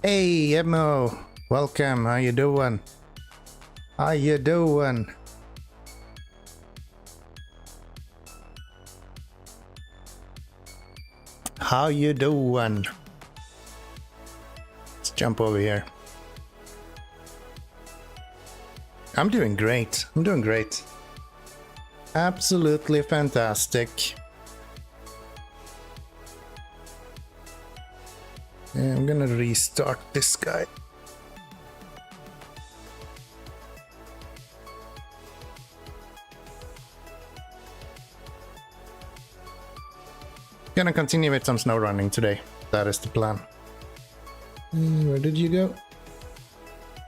Hey, Emo. Welcome. How you doing? How you doing? How you doing? Let's jump over here. I'm doing great. I'm doing great. Absolutely fantastic. Yeah, I'm gonna restart this guy. Gonna continue with some snow running today. That is the plan. Where did you go?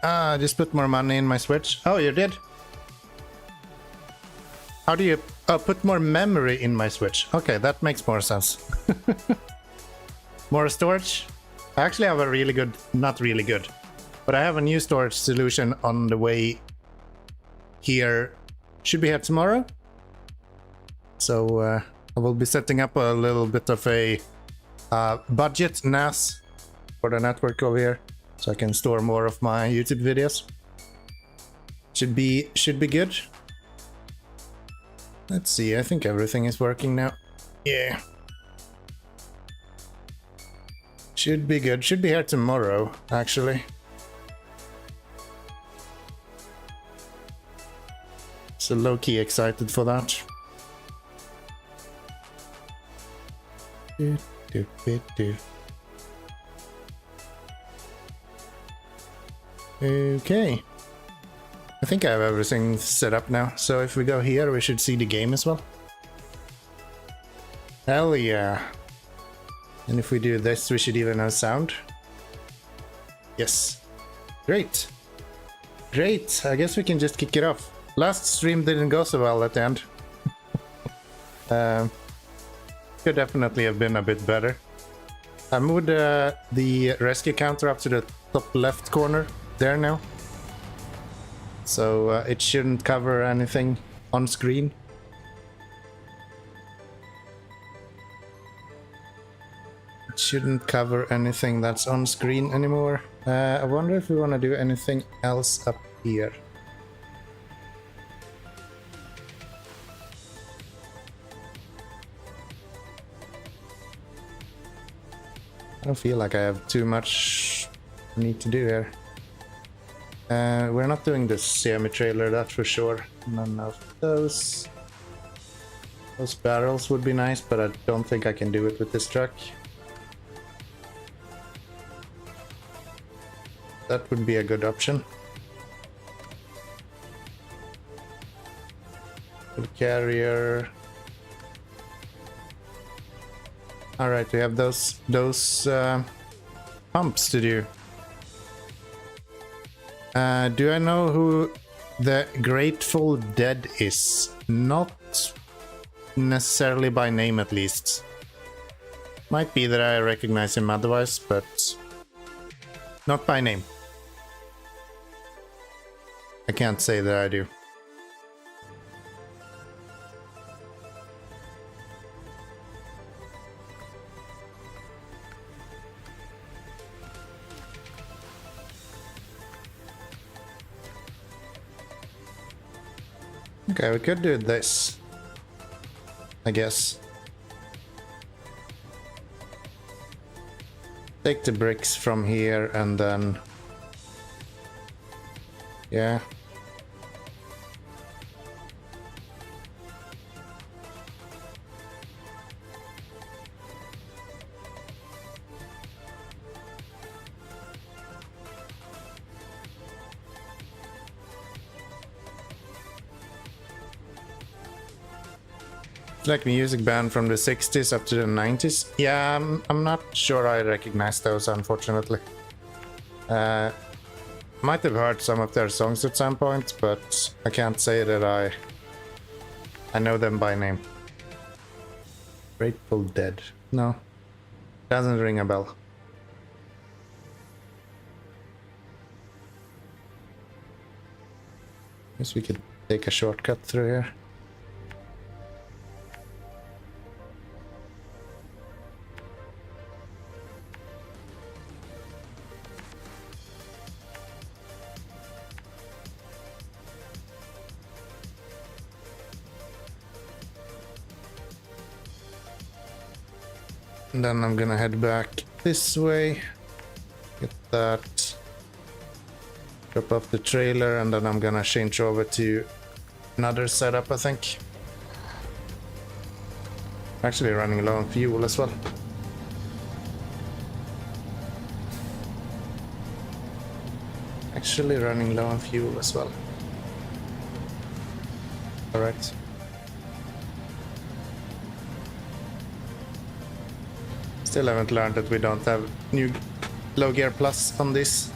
Ah, just put more money in my Switch. Oh, you did? How do you... Oh, put more memory in my Switch. Okay, that makes more sense. More storage? I actually have a really good... Not really good. But I have a new storage solution on the way here. Should be here tomorrow. So I will be setting up a little bit of a budget NAS for the network over here. So I can store more of my YouTube videos. Should be good. Let's see, I think everything is working now. Yeah. Should be good. Should be here tomorrow, actually. So low-key excited for that. Okay. I think I have everything set up now, so if we go here we should see the game as well. Hell yeah. And if we do this we should even have sound. Yes. Great. Great, I guess we can just kick it off. Last stream didn't go so well at the end. Could definitely have been a bit better. I moved the rescue counter up to the top left corner there now. So it shouldn't cover anything on screen. It shouldn't cover anything that's on screen anymore. I wonder if we want to do anything else up here. I don't feel like I have too much I need to do here. We're not doing the semi-trailer, that's for sure. None of those. Those barrels would be nice, but I don't think I can do it with this truck. That would be a good option. The carrier. All right, we have those pumps to do. Do I know who the Grateful Dead is? Not necessarily by name, at least. Might be that I recognize him otherwise, but not by name. I can't say that I do. Okay, we could do this, I guess. Take the bricks from here and then... Yeah. Like music band from the 60s up to the 90s. Yeah, I'm not sure I recognize those, unfortunately. Might have heard some of their songs at some point, but I can't say that I know them by name. Grateful Dead. No. Doesn't ring a bell. Guess we could take a shortcut through here. And then I'm gonna head back this way. Get that. Drop off the trailer, and then I'm gonna change over to another setup, I think. Actually running low on fuel as well. Actually running low on fuel as well. Alright. Still haven't learned that we don't have new low gear plus on this.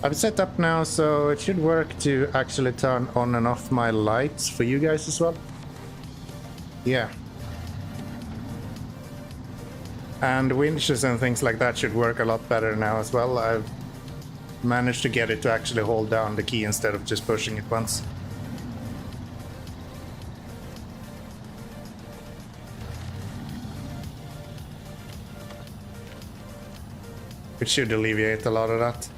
I've set up now, so it should work to actually turn on and off my lights for you guys as well. Yeah. And winches and things like that should work a lot better now as well. I've managed to get it to actually hold down the key instead of just pushing it once. It should alleviate a lot of that.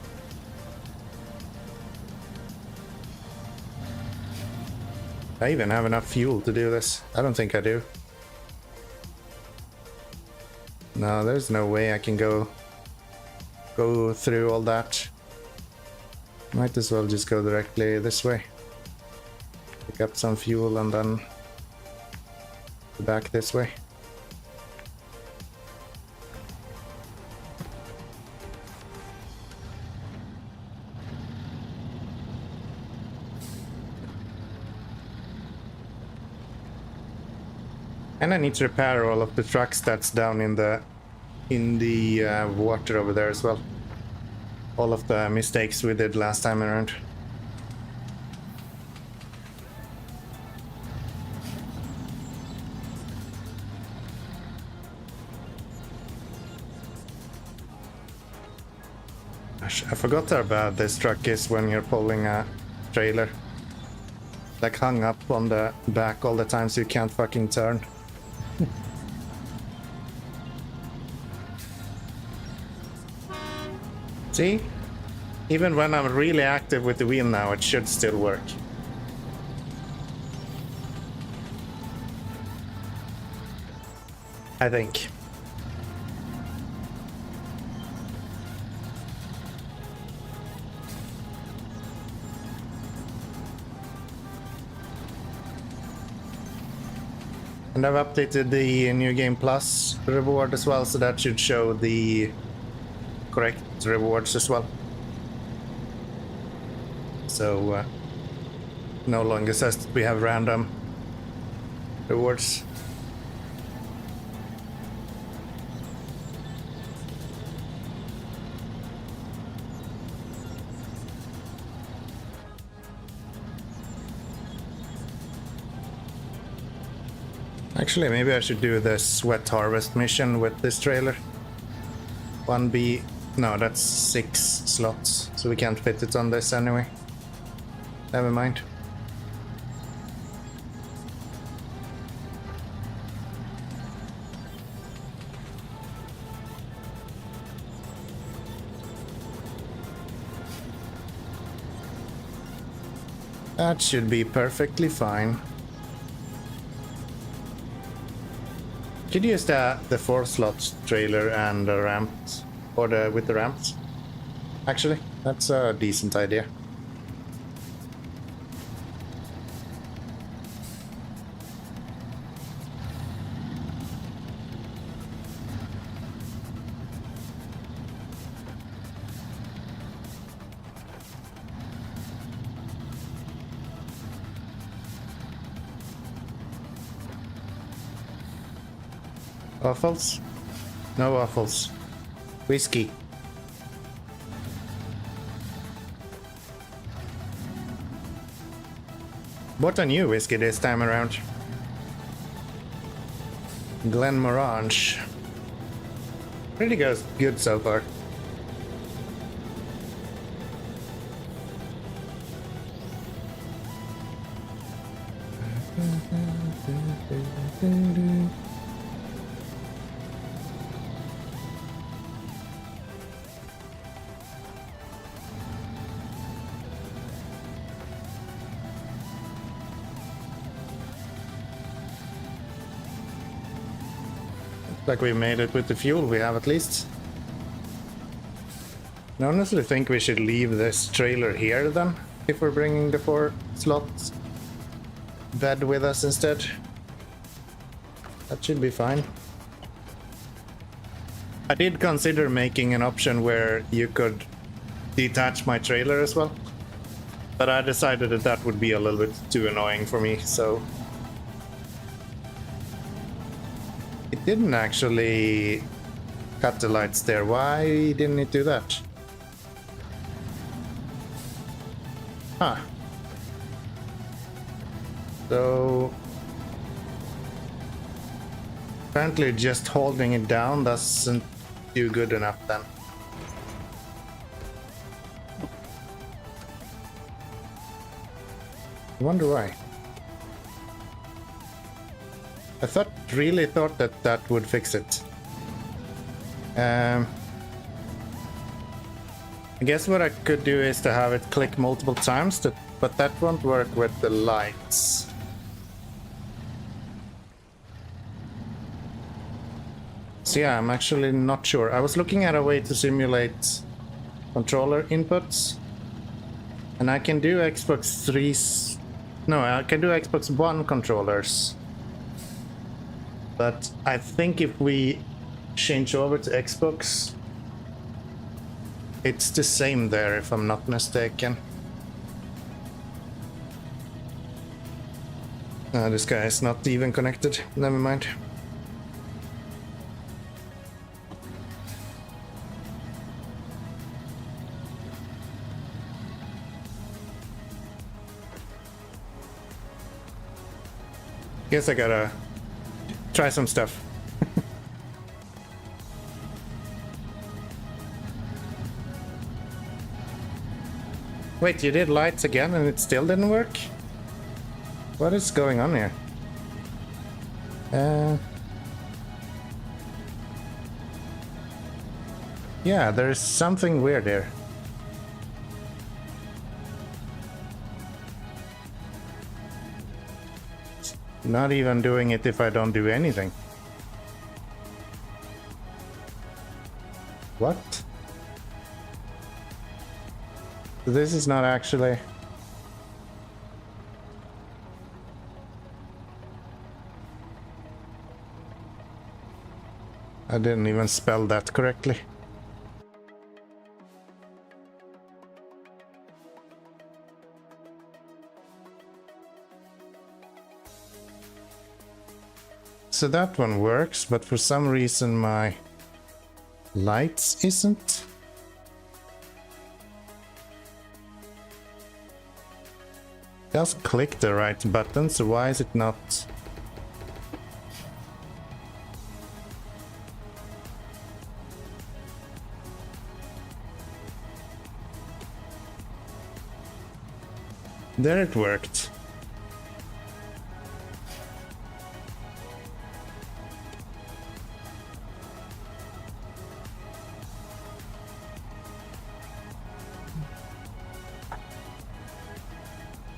I even have enough fuel to do this. I don't think I do. No, there's no way I can go through all that. Might as well just go directly this way. Pick up some fuel and then go back this way. And I need to repair all of the trucks that's down in the water over there as well. All of the mistakes we did last time around. I forgot how bad this truck is when you're pulling a trailer. Like hung up on the back all the time so you can't fucking turn. See? Even when I'm really active with the wheel now, it should still work. I think. And I've updated the New Game Plus reward as well, so that should show the correct rewards as well. So no longer says that we have random rewards. Actually, maybe I should do the sweat harvest mission with this trailer. 1B. No, that's 6 slots, so we can't fit it on this anyway. Never mind. That should be perfectly fine. Could use the 4 slot trailer and the ramps, or with the ramps. Actually, that's a decent idea. Waffles? No waffles. Whiskey. Bought a new whiskey this time around. Glenmorangie. Pretty good so far. Like we made it with the fuel we have at least. I honestly think we should leave this trailer here then, if we're bringing the 4-slot bed with us instead. That should be fine. I did consider making an option where you could detach my trailer as well, but I decided that that would be a little bit too annoying for me, so... It didn't actually cut the lights there. Why didn't it do that? Huh. So... apparently just holding it down doesn't do good enough then. I wonder why. I really thought that that would fix it. I guess what I could do is to have it click multiple times, but that won't work with the lights. So yeah, I'm actually not sure. I was looking at a way to simulate controller inputs, and I can do Xbox 3's... No, I can do Xbox One controllers. But I think if we change over to Xbox, it's the same there, if I'm not mistaken. This guy is not even connected. Never mind. Guess I gotta try some stuff. Wait, you did lights again and it still didn't work? What is going on here? Yeah, there's something weird here. Not even doing it if I don't do anything. What? This is not actually... I didn't even spell that correctly. So that one works, but for some reason my lights isn't. Just click the right button, so why is it not? There it worked.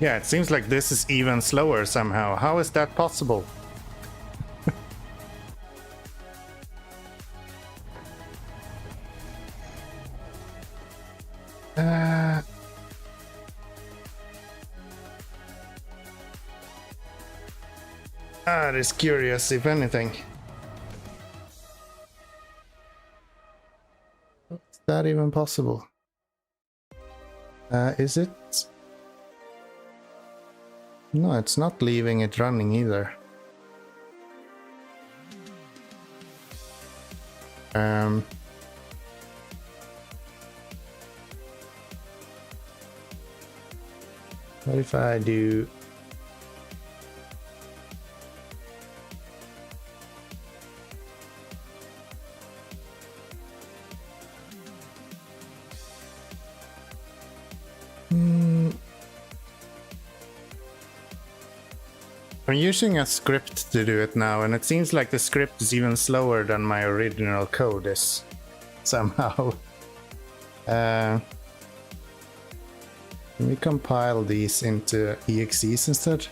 Yeah, it seems like this is even slower somehow. How is that possible? That is curious, if anything. Is that even possible? Is it? No, it's not leaving it running either. What if I do... I'm using a script to do it now, and it seems like the script is even slower than my original code is, somehow. Can we compile these into exes instead?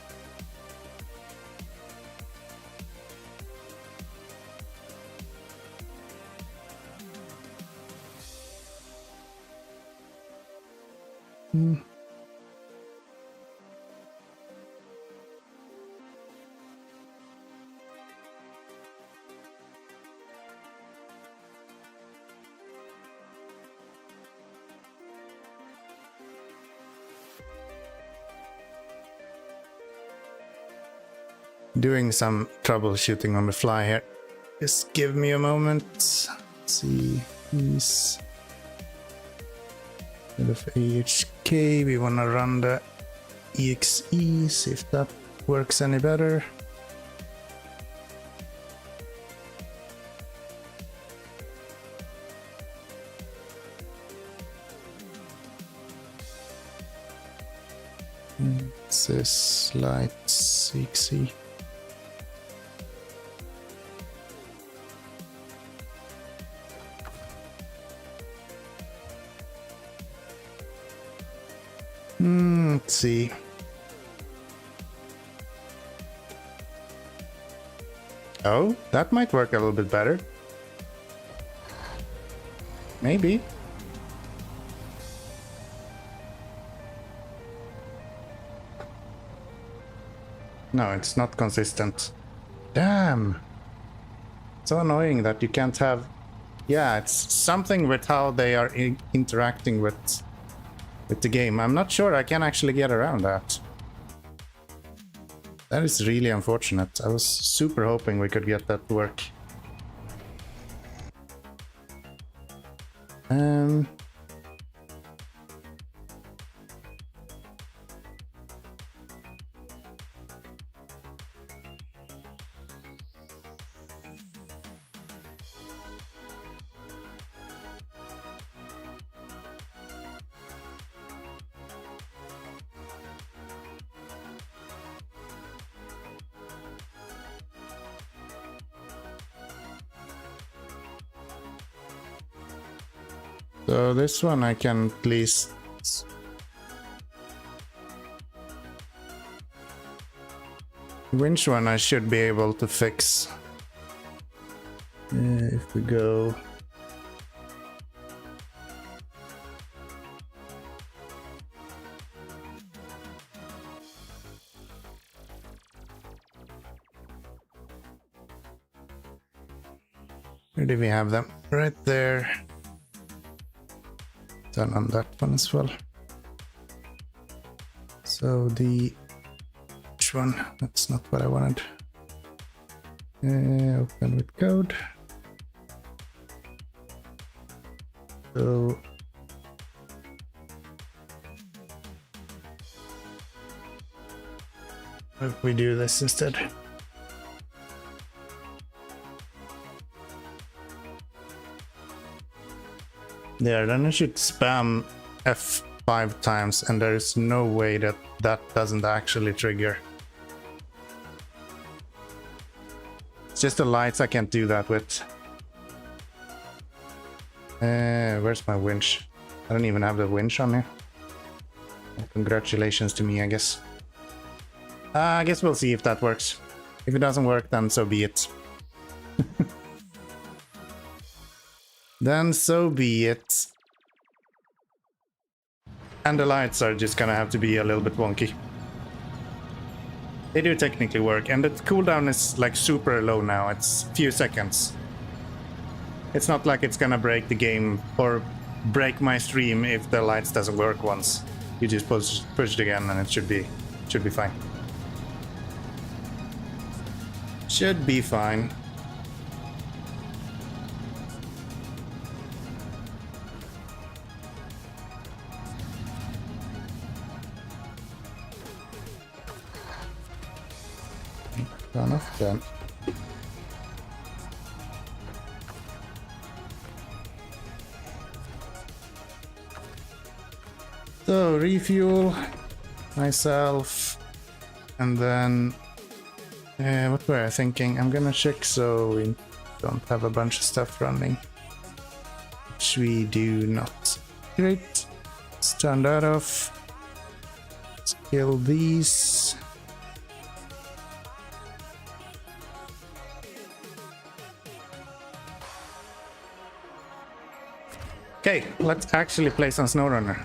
Doing some troubleshooting on the fly here. Just give me a moment. Let's see, these bit of AHK. We want to run the exe, see if that works any better. This is light exe. Let's see. Oh, that might work a little bit better. Maybe. No, it's not consistent. Damn. So annoying that you can't have... Yeah, it's something with how they are interacting with the game. I'm not sure I can actually get around that. That is really unfortunate. I was super hoping we could get that to work. So this one I can at least... Winch one I should be able to fix. If we go... Where do we have them? Right there. Done on that one as well. So the... Which one? That's not what I wanted. Open with code. So... if we do this instead. There, then I should spam F5 times, and there is no way that that doesn't actually trigger. It's just the lights I can't do that with. Where's my winch? I don't even have the winch on here. Congratulations to me, I guess. I guess we'll see if that works. If it doesn't work, then so be it. Then so be it. And the lights are just gonna have to be a little bit wonky. They do technically work, and the cooldown is like super low now. It's a few seconds. It's not like it's gonna break the game or break my stream if the lights doesn't work once. You just push it again and it should be fine. Should be fine. Enough then. So refuel myself, and then What were I thinking? I'm gonna check so we don't have a bunch of stuff running. Which we do not. Great. Let's turn that off. Let's kill these. Okay, let's actually play some SnowRunner.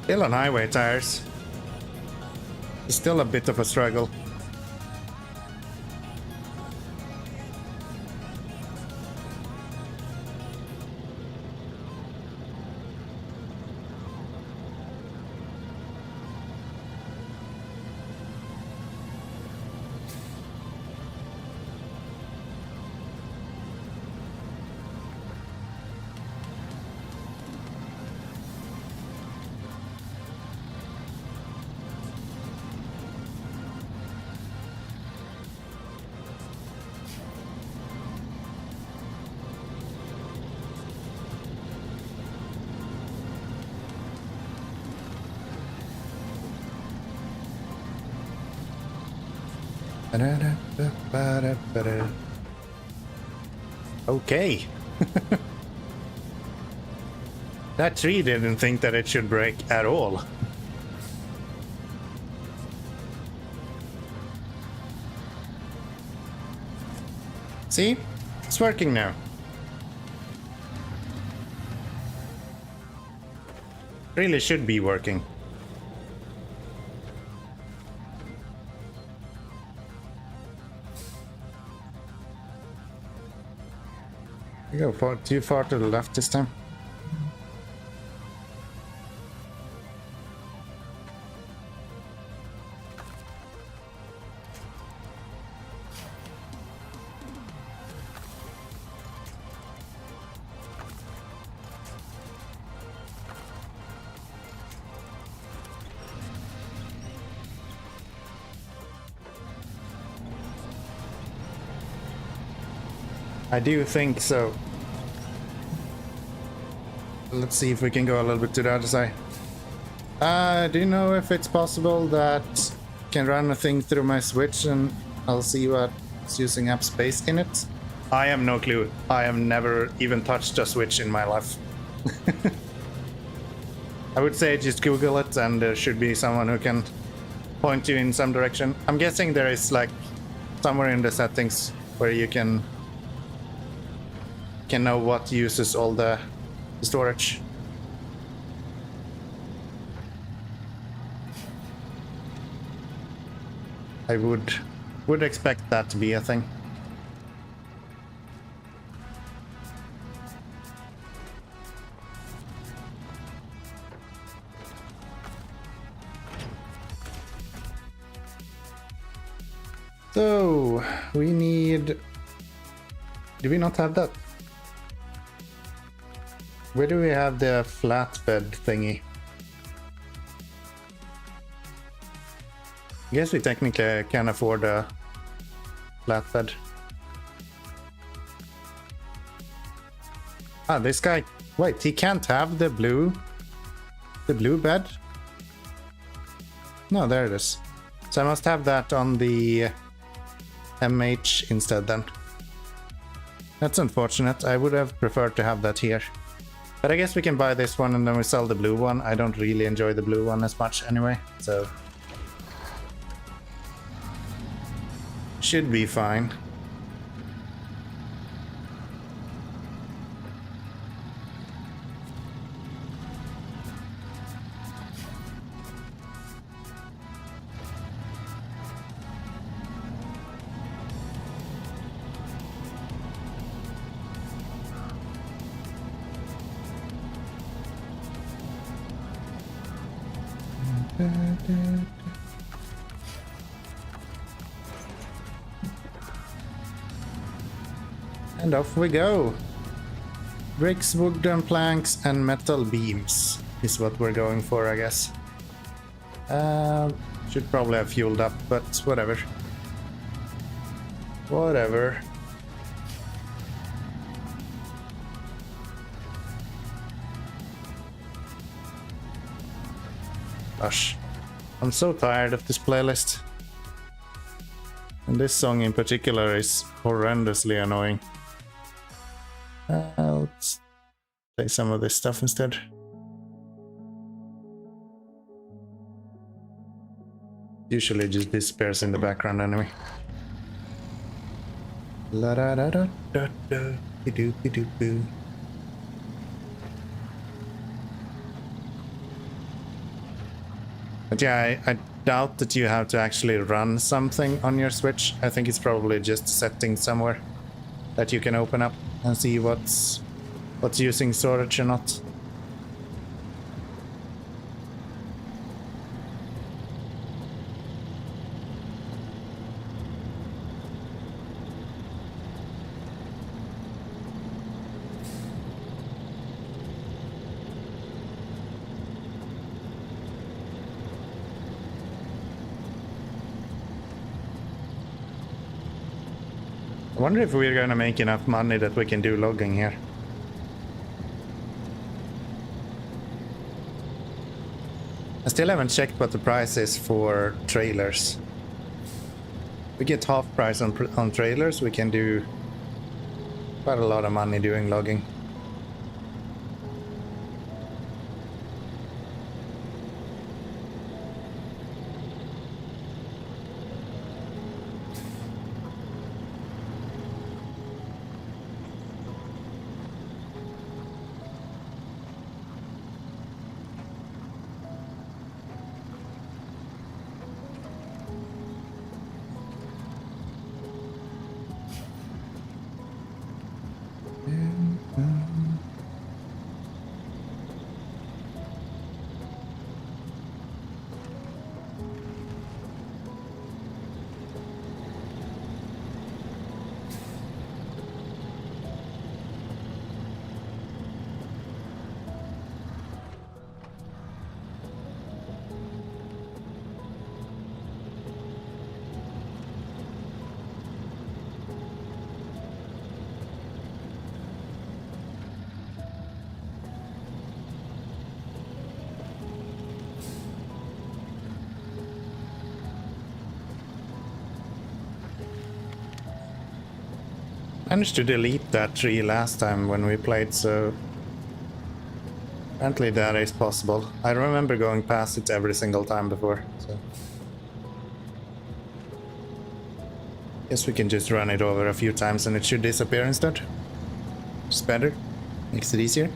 Still on highway tires. It's still a bit of a struggle. Okay. That tree didn't think that it should break at all. See? It's working now. Really should be working. You go too far to the left this time. I do think so. Let's see if we can go a little bit to the other side. Do you know if it's possible that I can run a thing through my Switch and I'll see what's using up space in it? I have no clue. I have never even touched a Switch in my life. I would say just Google it and there should be someone who can point you in some direction. I'm guessing there is like somewhere in the settings where you can know what uses all the storage. I would expect that to be a thing. So we need. Do we not have that? Where do we have the flatbed thingy? I guess we technically can afford a flatbed. Ah, this guy. Wait, he can't have the blue bed? No, there it is. So I must have that on the MH instead then. That's unfortunate. I would have preferred to have that here. But I guess we can buy this one and then we sell the blue one. I don't really enjoy the blue one as much anyway, so should be fine. And off we go. Bricks, wooden planks, and metal beams is what we're going for, I guess. Should probably have fueled up, but whatever. Whatever. Gosh, I'm so tired of this playlist. And this song in particular is horrendously annoying. Let's play some of this stuff instead. Usually just disappears in the background anyway. La da da da da da doo doo doo. But yeah, I doubt that you have to actually run something on your Switch. I think it's probably just a setting somewhere that you can open up and see what's using storage or not. I wonder if we're gonna make enough money that we can do logging here. I still haven't checked what the price is for trailers. We get half price on trailers, we can do quite a lot of money doing logging. Managed to delete that tree last time when we played, so apparently that is possible. I remember going past it every single time before, so guess we can just run it over a few times and it should disappear instead. Just better, makes it easier.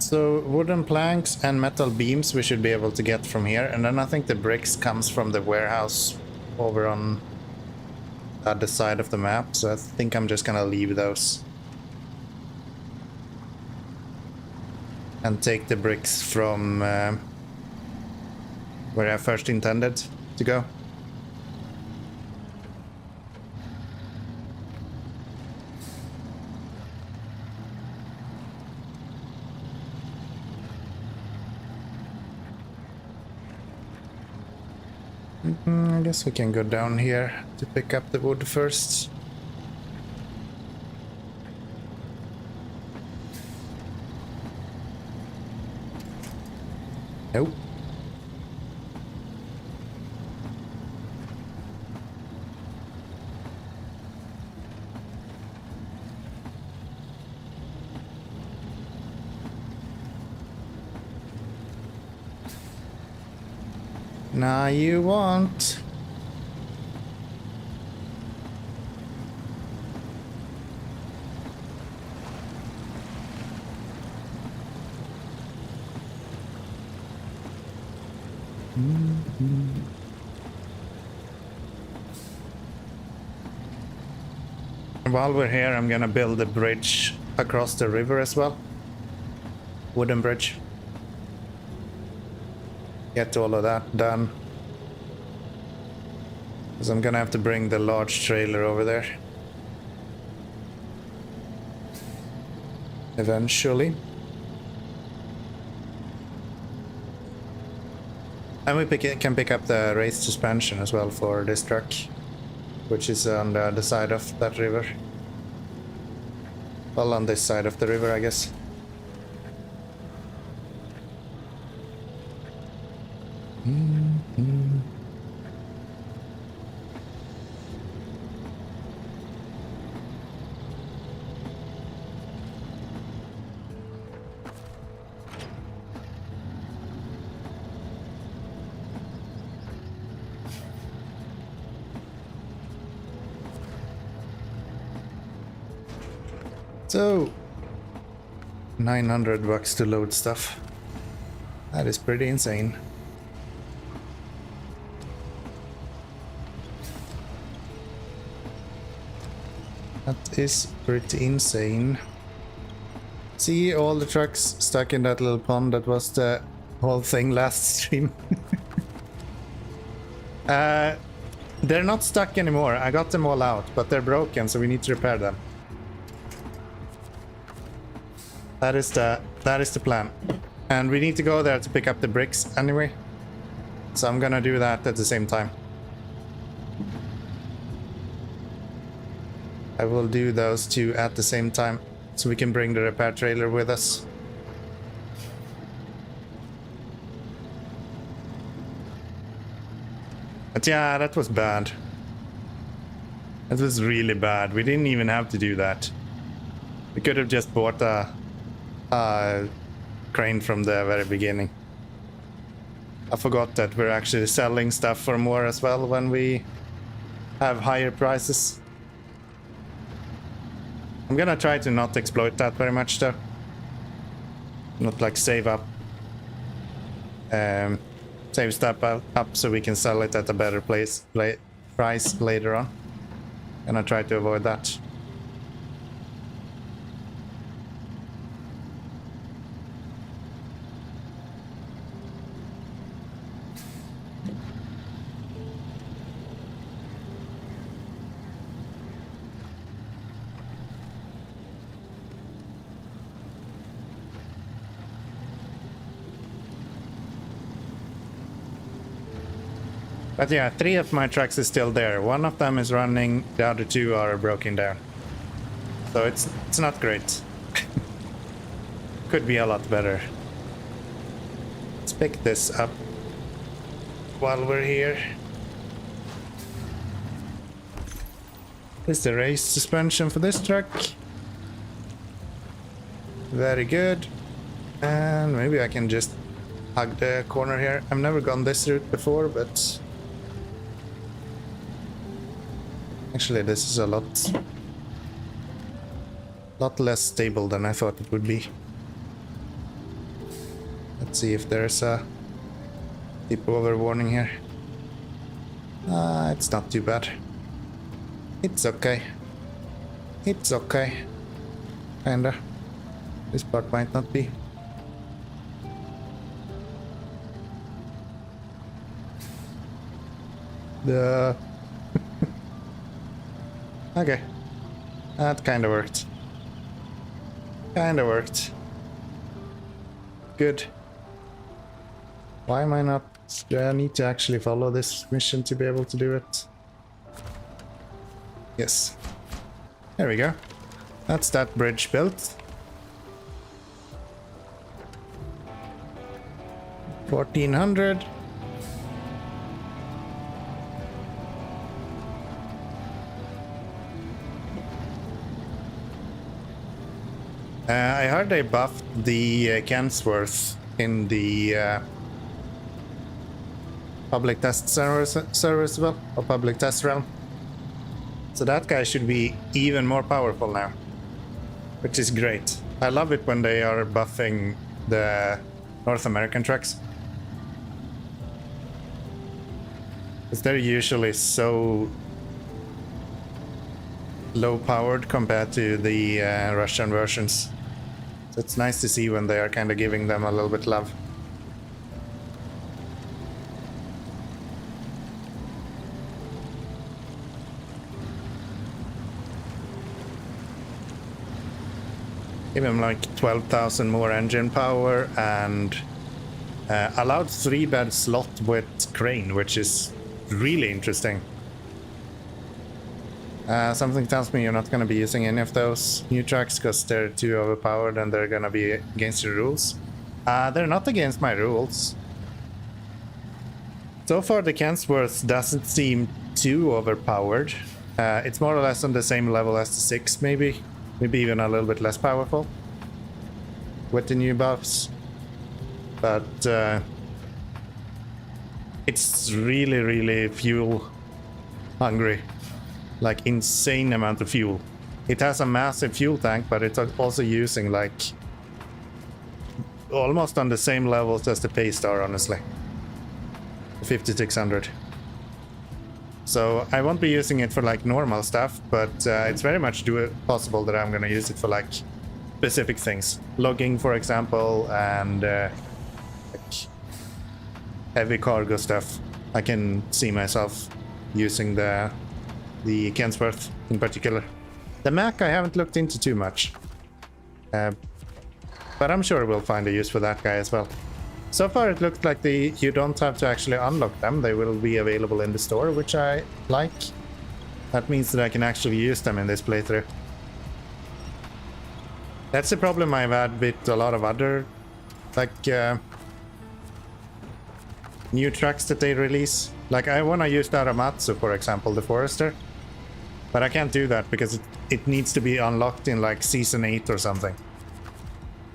So wooden planks and metal beams we should be able to get from here, and then I think the bricks comes from the warehouse over on the other side of the map, so I think I'm just gonna leave those and take the bricks from where I first intended to go. I guess we can go down here to pick up the wood first. Nope. Now you won't. while we're here, I'm gonna build a bridge across the river as well. Wooden bridge. Get all of that done. Because I'm gonna have to bring the large trailer over there. Eventually. And we can pick up the raised suspension as well for this truck, which is on the other side of that river. Well, on this side of the river, I guess. So, $900 to load stuff. That is pretty insane. That is pretty insane. See all the trucks stuck in that little pond? That was the whole thing last stream. They're not stuck anymore. I got them all out, but they're broken, so we need to repair them. That is the plan. And we need to go there to pick up the bricks anyway. So I'm gonna do that at the same time. I will do those two at the same time, so we can bring the repair trailer with us. But yeah, that was bad. That was really bad. We didn't even have to do that. We could have just bought a crane from the very beginning. I forgot that we're actually selling stuff for more as well when we have higher prices. I'm gonna try to not exploit that very much though. Not like save up. Save stuff up so we can sell it at a better price later on. Gonna try to avoid that. But yeah, 3 of my trucks is still there. 1 of them is running, the other 2 are broken down. So it's not great. Could be a lot better. Let's pick this up while we're here. This is the race suspension for this truck. Very good. And maybe I can just hug the corner here. I've never gone this route before, but actually this is a lot less stable than I thought it would be. Let's see if there's a tip over warning here. It's not too bad. It's okay. It's okay. Kinda. This part might not be. The okay. That kinda worked. Kinda worked. Good. Why am I not? Do I need to actually follow this mission to be able to do it? Yes. There we go. That's that bridge built. 1400. I heard they buffed the Kensworth in the public test service as well, or public test realm. So that guy should be even more powerful now, which is great. I love it when they are buffing the North American trucks, because they're usually so low powered compared to the Russian versions. So it's nice to see when they are kind of giving them a little bit love. Give him like 12,000 more engine power and allowed 3-bed slot with crane, which is really interesting. Something tells me you're not going to be using any of those new trucks because they're too overpowered and they're going to be against your rules. They're not against my rules. So far the Kensworth doesn't seem too overpowered. It's more or less on the same level as the 6 maybe. Maybe even a little bit less powerful with the new buffs. But it's really, really fuel hungry. Like insane amount of fuel. It has a massive fuel tank, but it's also using like almost on the same levels as the Paystar, honestly. 5600. So I won't be using it for like normal stuff, but it's very much possible that I'm gonna use it for like specific things. Logging, for example, and like heavy cargo stuff. I can see myself using the Kensworth in particular. The Mac I haven't looked into too much. But I'm sure we'll find a use for that guy as well. So far it looks like you don't have to actually unlock them. They will be available in the store, which I like. That means that I can actually use them in this playthrough. That's the problem I've had with a lot of other like new trucks that they release. Like I want to use the Aramatsu, for example, the Forester. But I can't do that because it needs to be unlocked in like season 8 or something.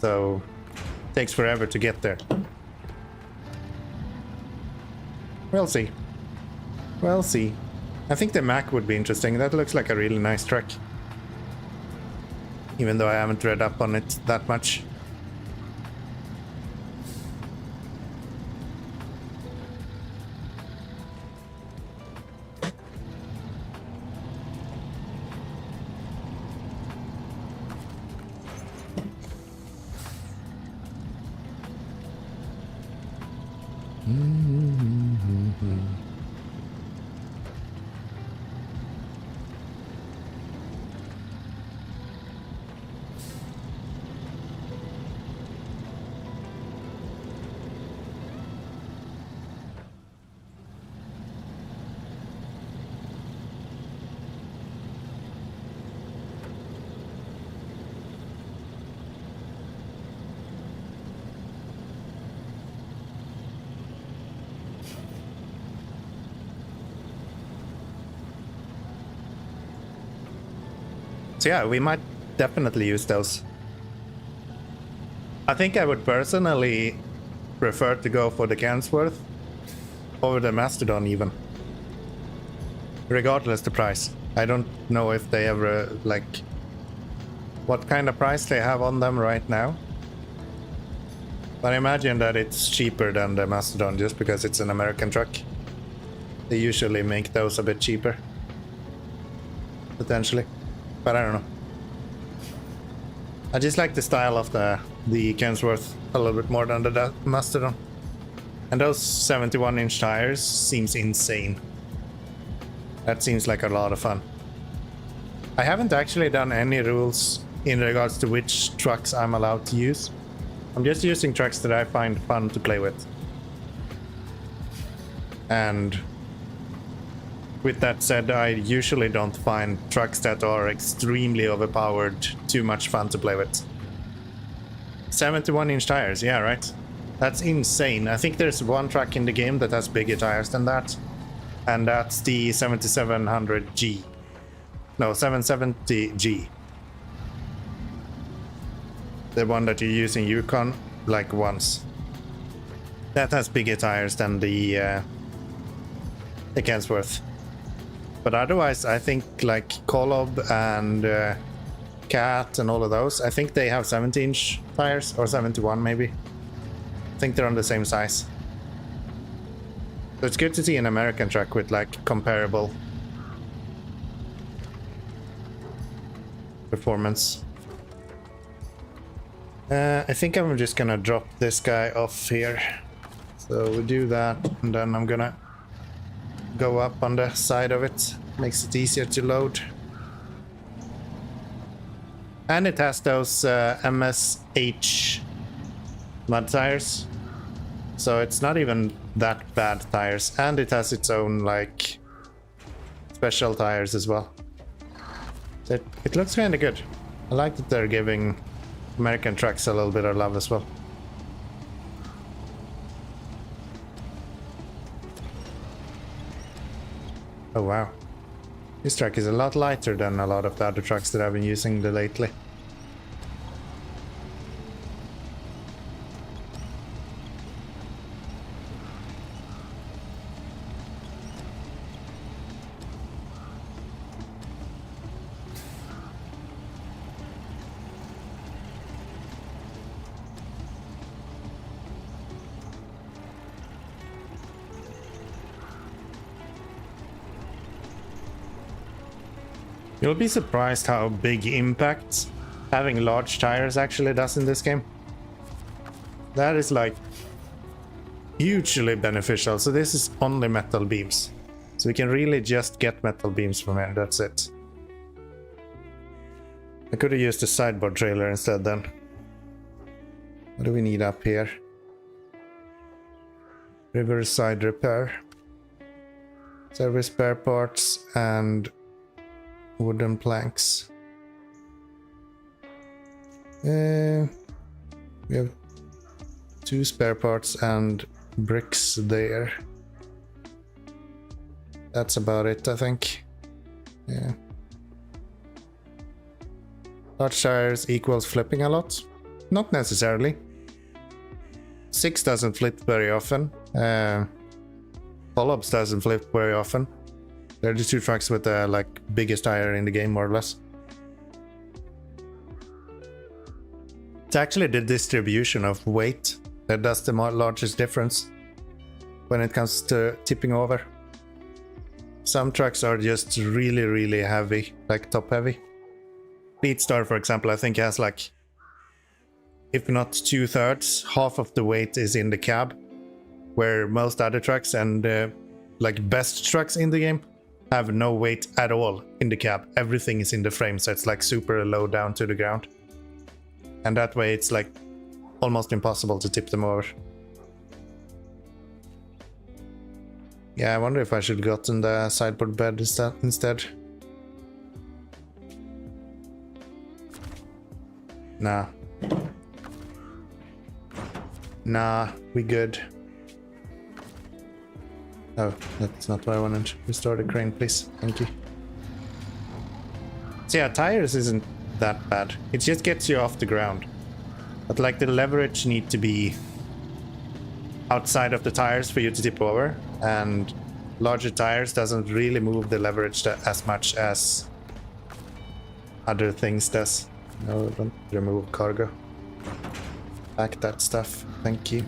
So it takes forever to get there. We'll see. We'll see. I think the Mac would be interesting. That looks like a really nice truck. Even though I haven't read up on it that much. So yeah, we might definitely use those. I think I would personally prefer to go for the Kensworth over the Mastodon even. Regardless the price. I don't know if they ever, like, what kind of price they have on them right now. But I imagine that it's cheaper than the Mastodon just because it's an American truck. They usually make those a bit cheaper. Potentially. But I don't know. I just like the style of the Kensworth a little bit more than the Mastodon. And those 71-inch tires seems insane. That seems like a lot of fun. I haven't actually done any rules in regards to which trucks I'm allowed to use. I'm just using trucks that I find fun to play with. And with that said, I usually don't find trucks that are extremely overpowered too much fun to play with. 71-inch tires, yeah, right? That's insane. I think there's one truck in the game that has bigger tires than that. And that's the 7700G. No, 770G. The one that you use in Yukon, like once. That has bigger tires than the Kensworth. But otherwise, I think like Kolob and Cat and all of those, I think they have 70-inch tires, or 71 maybe. I think they're on the same size. So it's good to see an American truck with like comparable performance. I think I'm just gonna drop this guy off here. So we do that, and then I'm gonna go up on the side of it. Makes it easier to load. And it has those MSH mud tires. So it's not even that bad tires. And it has its own, like, special tires as well. So it looks kind of good. I like that they're giving American trucks a little bit of love as well. Oh wow. This truck is a lot lighter than a lot of the other trucks that I've been using lately. You'll be surprised how big impact having large tires actually does in this game. That is like hugely beneficial. So this is only metal beams. So we can really just get metal beams from here, that's it. I could have used the sideboard trailer instead then. What do we need up here? Riverside repair. Service spare parts and wooden planks. We have 2 spare parts and bricks there. That's about it, I think. Yeah. Large tires equals flipping a lot? Not necessarily. 6 doesn't flip very often. Poghrims doesn't flip very often. They're the 2 trucks with the like biggest tire in the game, more or less. It's actually the distribution of weight that does the largest difference when it comes to tipping over. Some trucks are just really, really heavy, like top heavy. Beatstar, for example, I think has like, if not 2/3, half of the weight is in the cab, where most other trucks and like best trucks in the game have no weight at all in the cab. Everything is in the frame, so it's like super low down to the ground. And that way it's like almost impossible to tip them over. Yeah, I wonder if I should have gotten the sideboard bed instead. Nah. Nah, we good. Oh, that's not what I wanted. Restore the crane, please. Thank you. So yeah, tires isn't that bad. It just gets you off the ground. But like the leverage need to be outside of the tires for you to tip over. And larger tires doesn't really move the leverage as much as other things does. No, don't remove cargo. Back that stuff. Thank you.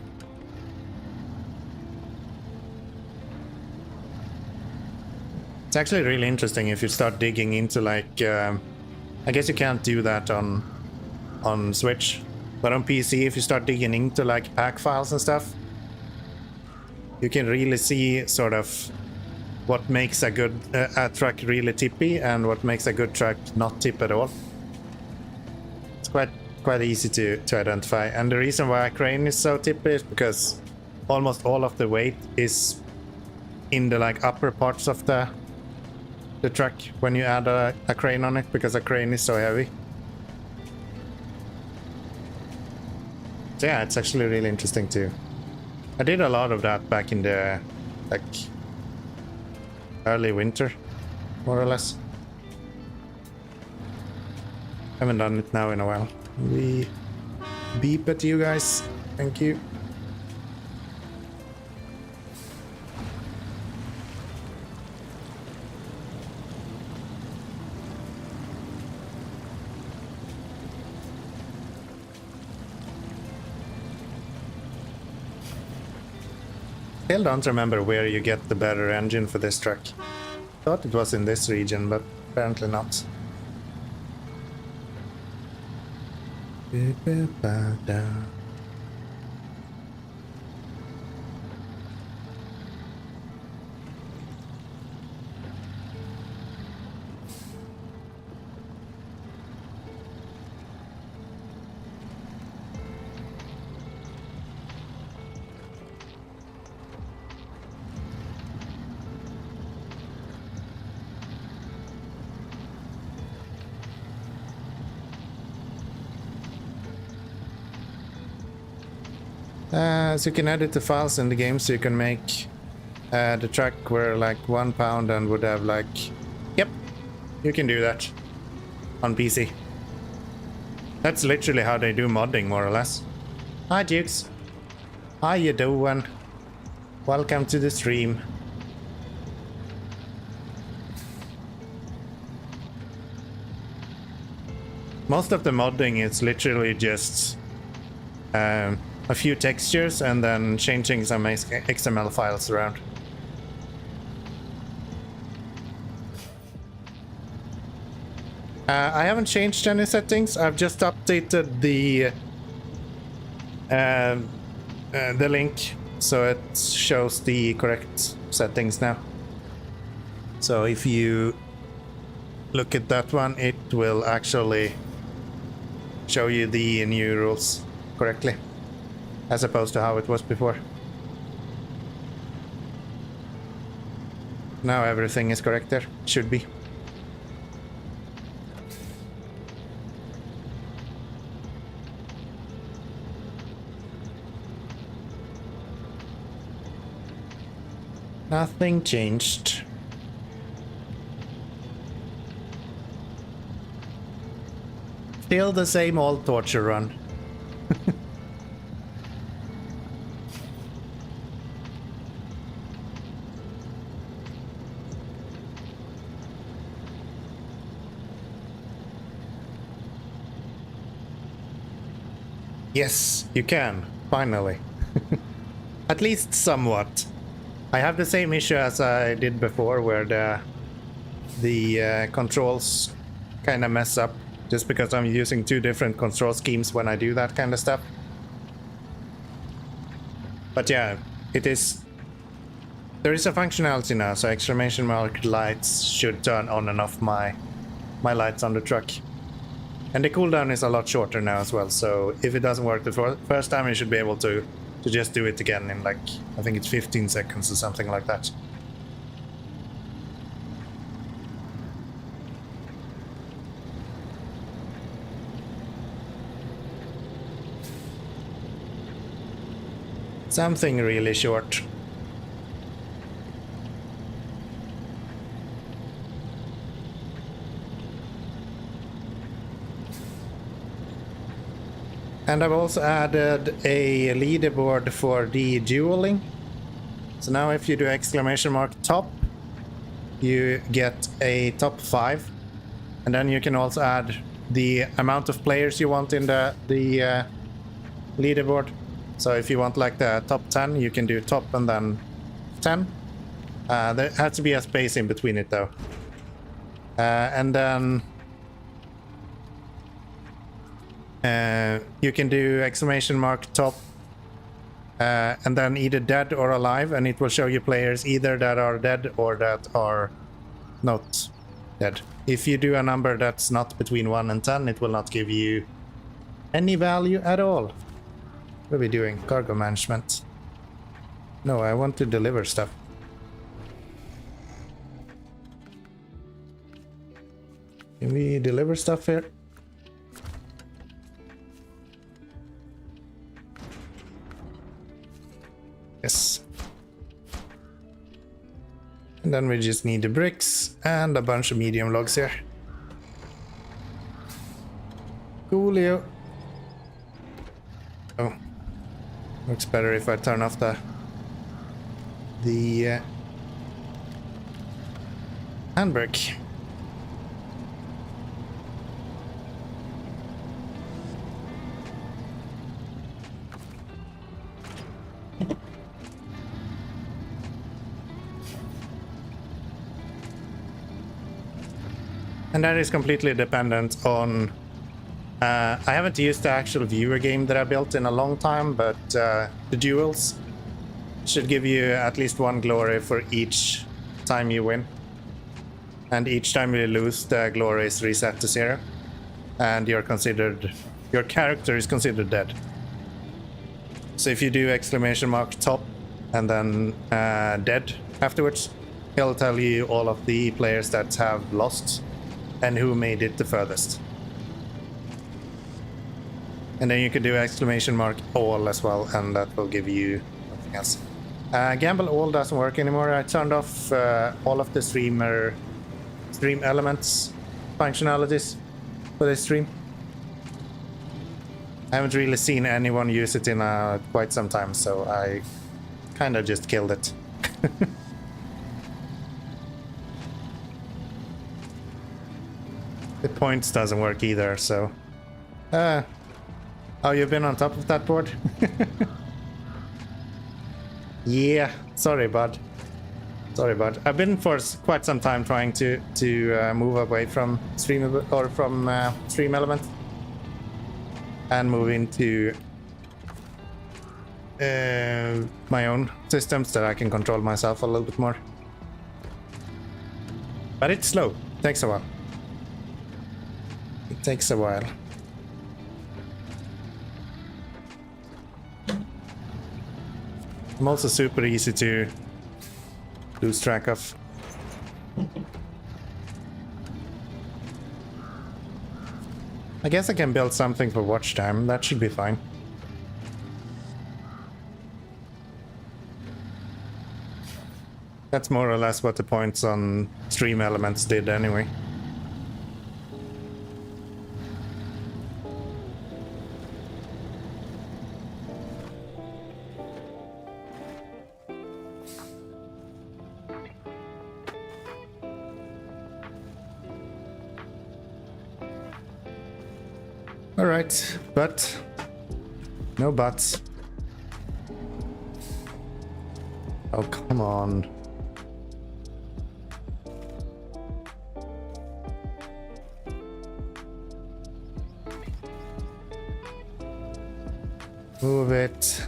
It's actually really interesting if you start digging into like, I guess you can't do that on Switch, but on PC, if you start digging into like pack files and stuff, you can really see sort of what makes a good a truck really tippy and what makes a good truck not tip at all. It's quite easy to identify, and the reason why a crane is so tippy is because almost all of the weight is in the like upper parts of the truck when you add a crane on it, because a crane is so heavy. So yeah, it's actually really interesting too. I did a lot of that back in the like early winter, more or less. Haven't done it now in a while. We beep at you guys. Thank you. Still don't remember where you get the better engine for this truck. Thought it was in this region, but apparently not. So you can edit the files in the game, so you can make the track where like 1 pound and would have like... Yep, you can do that on PC. That's literally how they do modding, more or less. Hi Dukes, how you doing? Welcome to the stream. Most of the modding is literally just a few textures and then changing some XML files around. I haven't changed any settings. I've just updated the link so it shows the correct settings now. So if you look at that one, it will actually show you the new rules correctly, as opposed to how it was before. Now everything is correct there. Should be. Nothing changed. Still the same old torture run. Yes, you can, finally. At least somewhat. I have the same issue as I did before, where the controls kind of mess up, just because I'm using two different control schemes when I do that kind of stuff. But yeah, it is... There is a functionality now, so exclamation mark lights should turn on and off my lights on the truck. And the cooldown is a lot shorter now as well, so if it doesn't work the first time, you should be able to just do it again in like, I think it's 15 seconds or something like that. Something really short. And I've also added a leaderboard for the dueling. So now if you do exclamation mark top, you get a top 5. And then you can also add the amount of players you want in the leaderboard. So if you want like the top 10, you can do top and then 10. There has to be a space in between it though. And then you can do exclamation mark top and then either dead or alive, and it will show you players either that are dead or that are not dead. If you do a number that's not between 1 and 10, it will not give you any value at all. What are we doing? Cargo management. No, I want to deliver stuff. Can we deliver stuff here? Yes. And then we just need the bricks and a bunch of medium logs here. Coolio. Oh. Looks better if I turn off the handbrake. And that is completely dependent on I haven't used the actual viewer game that I built in a long time, but the duels should give you at least 1 glory for each time you win. And each time you lose, the glory is reset to 0. And your character is considered dead. So if you do exclamation mark top and then dead afterwards, he'll tell you all of the players that have lost and who made it the furthest. And then you can do exclamation mark all as well, and that will give you something else. Gamble all doesn't work anymore. I turned off all of the stream elements functionalities for this stream. I haven't really seen anyone use it in quite some time, so I kind of just killed it. The points doesn't work either, so... Oh, you've been on top of that board? Yeah, sorry, bud. Sorry, bud. I've been for quite some time trying to move away from stream element and move into my own systems that I can control myself a little bit more. But it's slow. It takes a while. It takes a while. I'm also super easy to lose track of. I guess I can build something for watch time. That should be fine. That's more or less what the points on stream elements did anyway. Alright, but no buts. Oh, come on. Move it.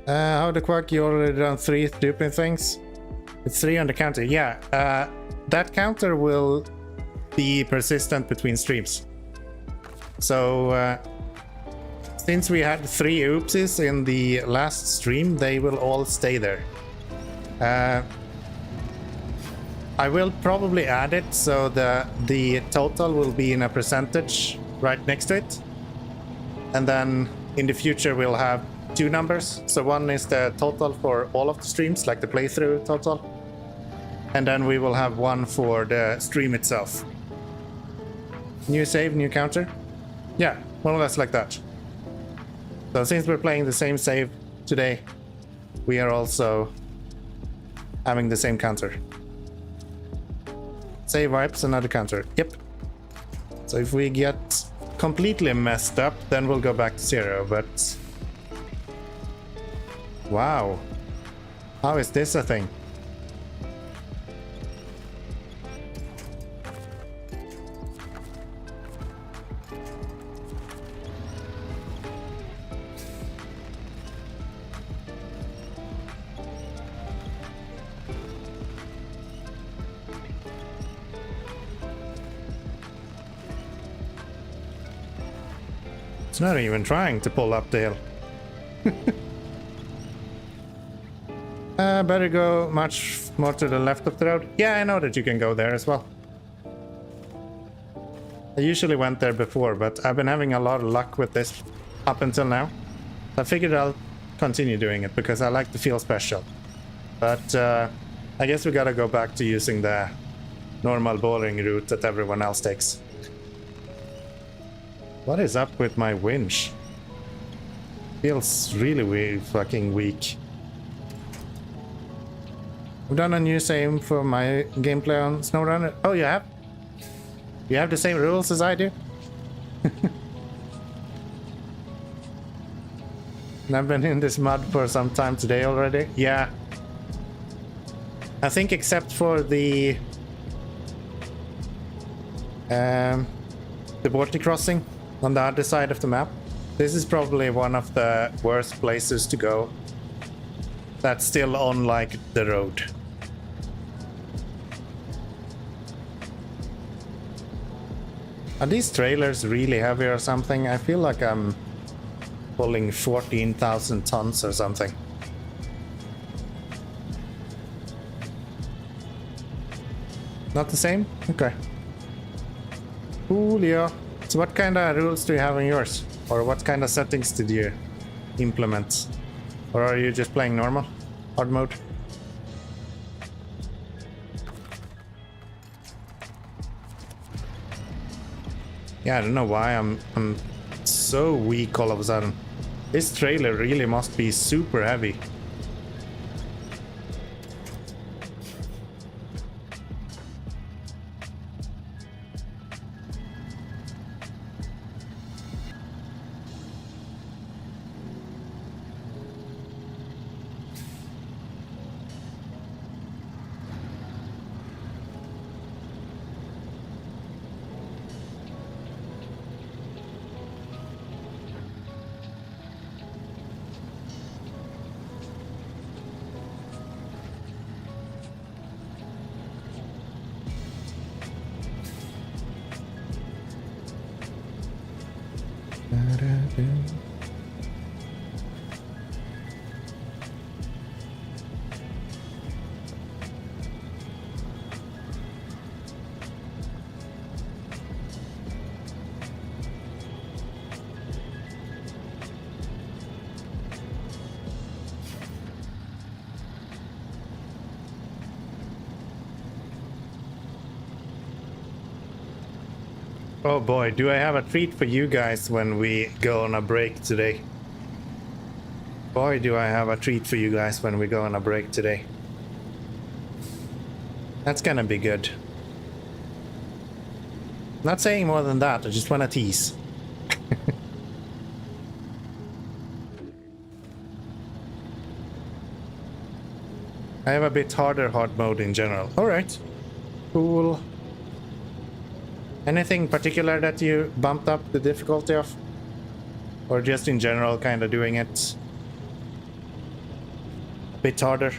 How the quack, you already done 3 stupid things? It's 3 on the counter. Yeah, that counter will be persistent between streams. So, since we had 3 oopsies in the last stream, they will all stay there. I will probably add it so the total will be in a percentage right next to it. And then in the future we'll have 2 numbers. So one is the total for all of the streams, like the playthrough total. And then we will have one for the stream itself. New save, new counter. Yeah, more or less like that. So since we're playing the same save today, we are also having the same counter. Save wipes, another counter. Yep. So if we get completely messed up, then we'll go back to 0, but... Wow. How is this a thing? It's not even trying to pull up the hill. Better go much more to the left of the road. Yeah, I know that you can go there as well. I usually went there before, but I've been having a lot of luck with this up until now. I figured I'll continue doing it because I like to feel special. But I guess we gotta go back to using the normal bowling route that everyone else takes. What is up with my winch? Feels really fucking weak. We've done a new save for my gameplay on SnowRunner. Oh, you have? You have the same rules as I do? And I've been in this mud for some time today already. Yeah. I think except for the the border crossing on the other side of the map. This is probably one of the worst places to go. That's still on like the road. Are these trailers really heavy or something? I feel like I'm pulling 14,000 tons or something. Not the same? Okay. Coolio. So what kind of rules do you have in yours? Or what kind of settings did you implement? Or are you just playing normal? Hard mode? Yeah, I don't know why I'm so weak all of a sudden. This trailer really must be super heavy. Oh boy, do I have a treat for you guys when we go on a break today. Boy, do I have a treat for you guys when we go on a break today. That's gonna be good. Not saying more than that, I just wanna tease. I have a bit harder hard mode in general. Alright. Cool. Anything particular that you bumped up the difficulty of? Or just in general kind of doing it a bit harder?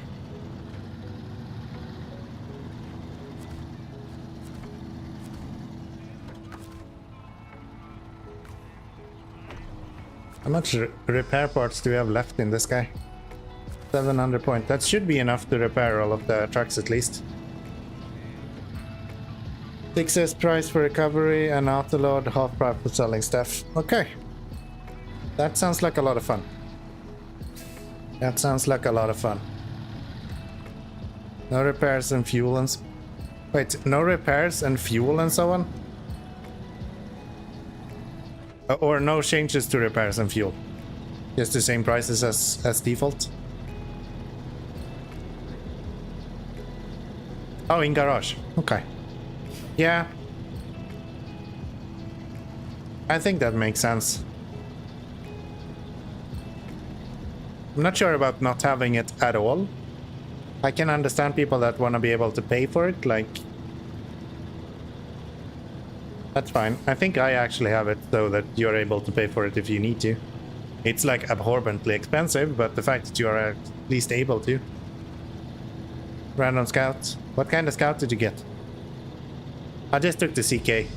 How much repair parts do we have left in this guy? 700 points. That should be enough to repair all of the trucks at least. Excess price for recovery and autoload, half price for selling stuff. Okay. That sounds like a lot of fun. That sounds like a lot of fun. No repairs and fuel and... Wait, no repairs and fuel and so on? Or no changes to repairs and fuel? Just the same prices as default? Oh, in garage. Okay. Yeah. I think that makes sense. I'm not sure about not having it at all. I can understand people that want to be able to pay for it, like... That's fine. I think I actually have it, though, that you're able to pay for it if you need to. It's like abhorrently expensive, but the fact that you are at least able to. Random scout. What kind of scout did you get? I just took the CK.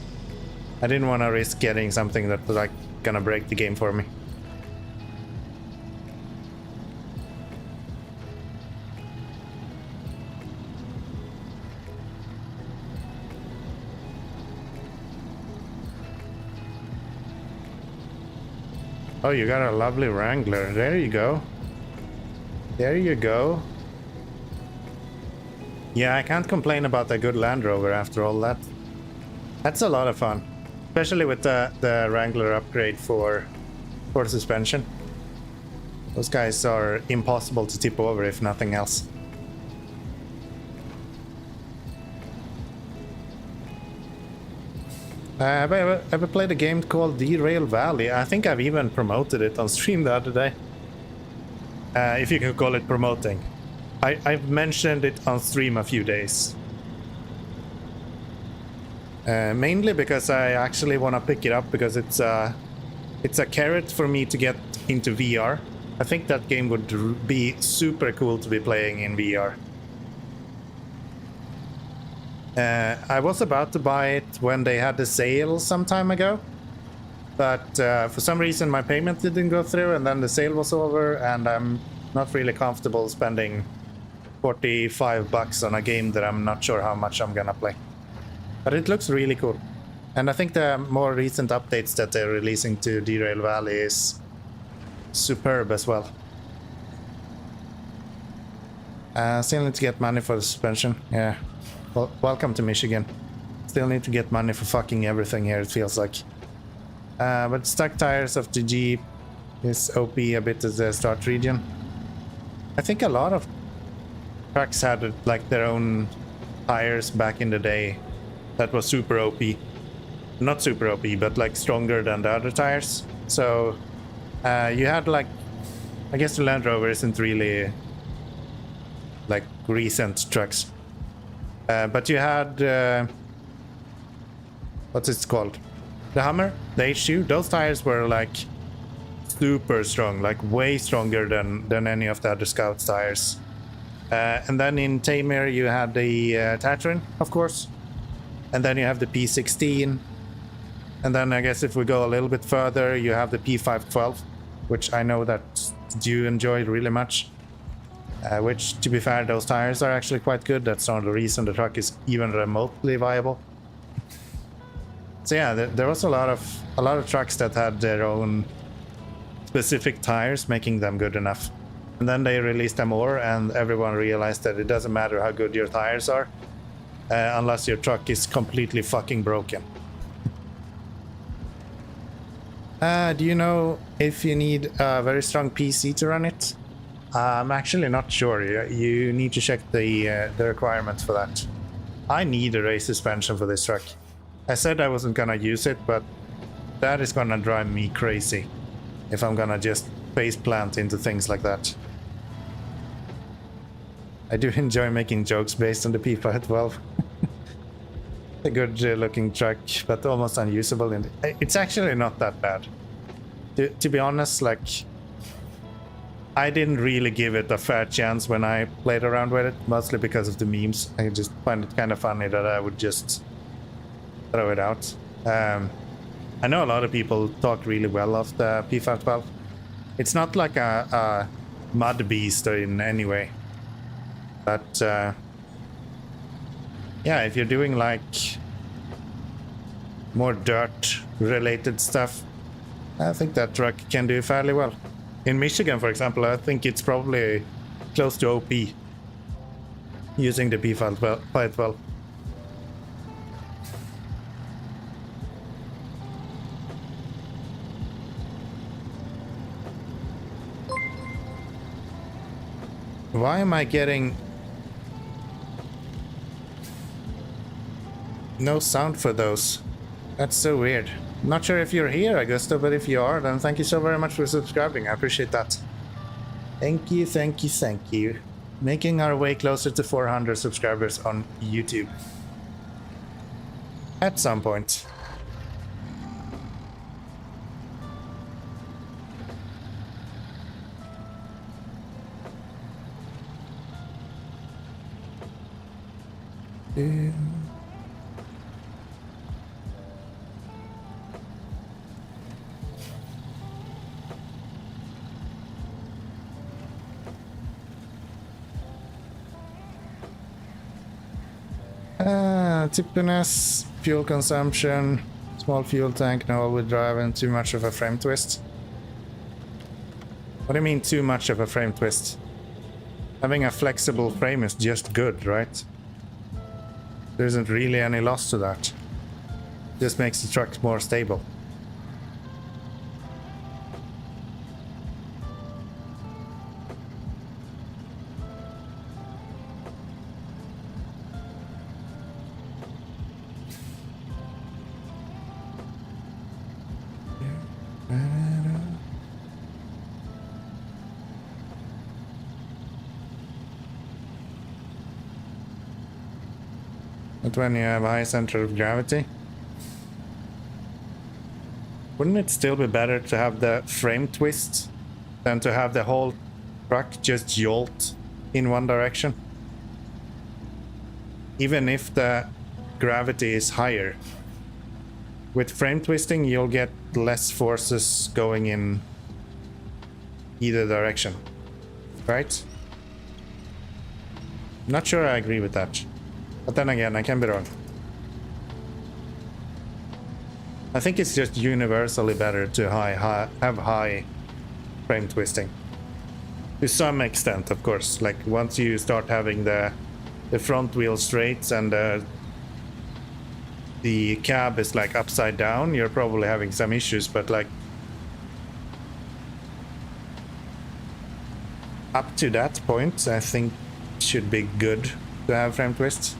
I didn't want to risk getting something that was like gonna break the game for me. Oh, you got a lovely Wrangler. There you go. There you go. Yeah, I can't complain about a good Land Rover after all that. That's a lot of fun, especially with the Wrangler upgrade for suspension. Those guys are impossible to tip over if nothing else. Have I ever played a game called Derail Valley? I think I've even promoted it on stream the other day. If you can call it promoting. I've mentioned it on stream a few days. Mainly because I actually want to pick it up because it's a carrot for me to get into VR. I think that game would be super cool to be playing in VR. I was about to buy it when they had the sale some time ago, but for some reason my payment didn't go through, and then the sale was over, and I'm not really comfortable spending $45 on a game that I'm not sure how much I'm gonna play. But it looks really cool. And I think the more recent updates that they're releasing to Derail Valley is superb as well. Still need to get money for the suspension. Yeah. Well, welcome to Michigan. Still need to get money for fucking everything here, it feels like. But stuck tires of the Jeep is OP a bit as the start region. I think a lot of trucks had like their own tires back in the day that was super OP. Not super OP, but like stronger than the other tires. So you had like, I guess the Land Rover isn't really like recent trucks. But you had, what's it called? The Hummer, the H2, those tires were like super strong, like way stronger than any of the other Scout tires. And then in Tamir you had the Tatran, of course. And then you have the P16. And then I guess if we go a little bit further, you have the P512, which I know that you enjoyed really much. Which, to be fair, those tires are actually quite good. That's not the reason the truck is even remotely viable. So yeah, there was a lot of trucks that had their own specific tires, making them good enough. And then they released them more, and everyone realized that it doesn't matter how good your tires are, unless your truck is completely fucking broken. Do you know if you need a very strong PC to run it? I'm actually not sure. You need to check the requirements for that. I need a race suspension for this truck. I said I wasn't gonna use it, but that is gonna drive me crazy if I'm gonna just face plant into things like that. I do enjoy making jokes based on the P512. A good looking truck, but almost unusable. It's actually not that bad. To be honest, like, I didn't really give it a fair chance when I played around with it, mostly because of the memes. I just find it kind of funny that I would just throw it out. I know a lot of people talk really well of the P512. It's not like a mud beast in any way. But yeah, if you're doing like more dirt related stuff, I think that truck can do fairly well. In Michigan, for example, I think it's probably close to OP using the P512. Why am I getting no sound for those? That's so weird. Not sure if you're here, Augusto, but if you are, then thank you so very much for subscribing. I appreciate that. Thank you, thank you, thank you. Making our way closer to 400 subscribers on YouTube. At some point. Tippiness, fuel consumption, small fuel tank, no all-wheel drive, and too much of a frame twist. What do you mean too much of a frame twist? Having a flexible frame is just good, right? There isn't really any loss to that. Just makes the truck more stable. But when you have a high center of gravity, wouldn't it still be better to have the frame twist than to have the whole truck just jolt in one direction? Even if the gravity is higher. With frame twisting, you'll get less forces going in either direction, right? Not sure I agree with that. But then again, I can be wrong. I think it's just universally better to have high frame twisting. To some extent, of course. Like once you start having the front wheel straights and the cab is like upside down, you're probably having some issues, but like up to that point, I think it should be good to have frame twists.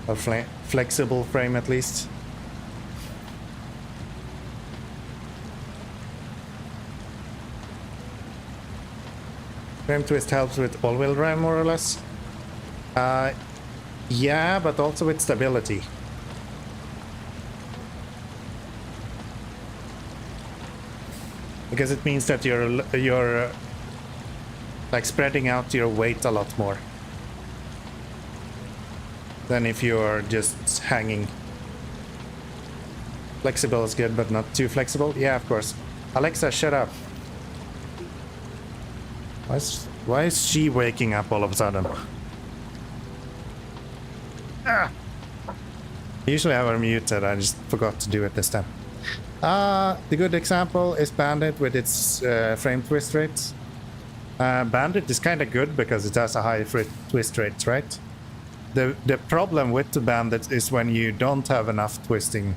A flexible frame at least. Frame twist helps with all-wheel drive more or less. Yeah, but also with stability. Because it means that you're like spreading out your weight a lot more than if you're just hanging. Flexible is good, but not too flexible. Yeah, of course. Alexa, shut up. Why is she waking up all of a sudden? Ah. Usually I have her muted, I just forgot to do it this time. The good example is Bandit with its frame twist rates. Bandit is kind of good because it has a high twist rate, right? The problem with the Bandit is when you don't have enough twisting.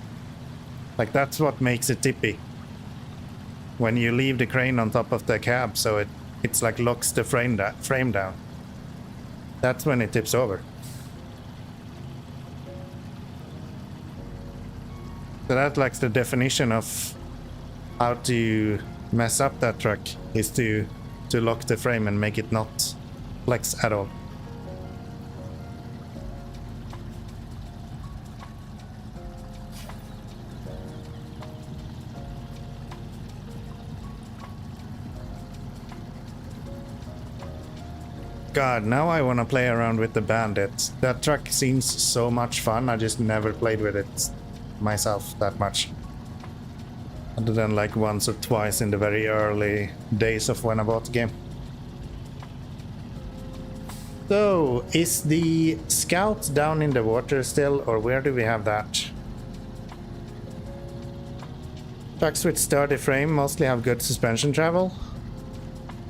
Like that's what makes it tippy. When you leave the crane on top of the cab, so it's like locks the frame down. That's when it tips over. So that's like the definition of how to mess up that truck, is to lock the frame and make it not flex at all. God, now I want to play around with the Bandit. That truck seems so much fun, I just never played with it myself that much. Other than like once or twice in the very early days of when I bought the game. So, is the Scout down in the water still, or where do we have that? Trucks with sturdy frame mostly have good suspension travel?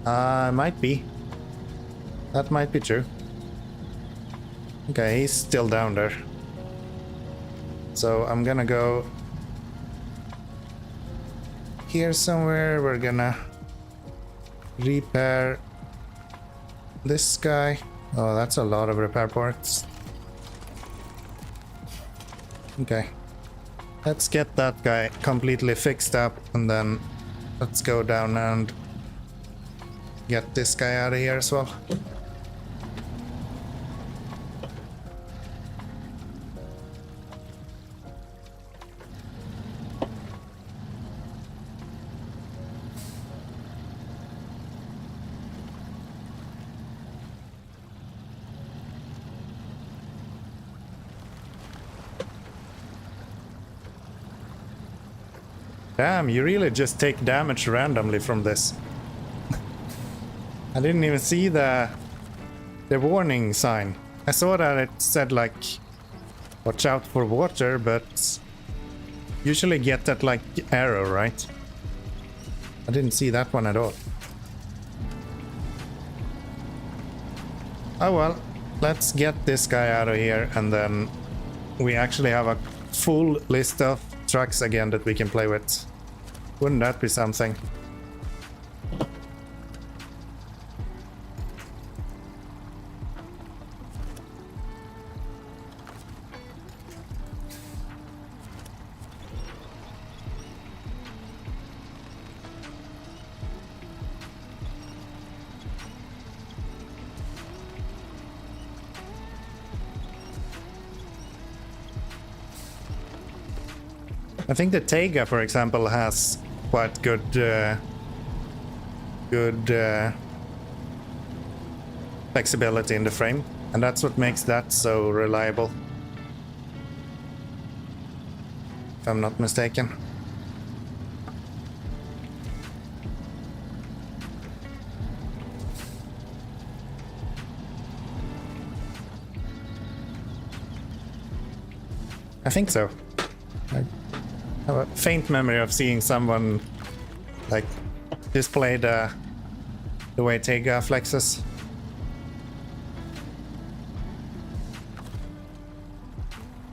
Might be. That might be true. Okay, he's still down there. So I'm gonna go here somewhere. We're gonna repair this guy. Oh, that's a lot of repair parts. Okay. Let's get that guy completely fixed up, and then let's go down and get this guy out of here as well. Damn, you really just take damage randomly from this. I didn't even see the warning sign. I saw that it said like, watch out for water, but usually get that like arrow, right? I didn't see that one at all. Oh well, let's get this guy out of here, and then we actually have a full list of trucks again that we can play with. Wouldn't that be something? I think the Taiga, for example, has quite good flexibility in the frame, and that's what makes that so reliable, if I'm not mistaken. I think so. I have a faint memory of seeing someone like display the way Taiga flexes.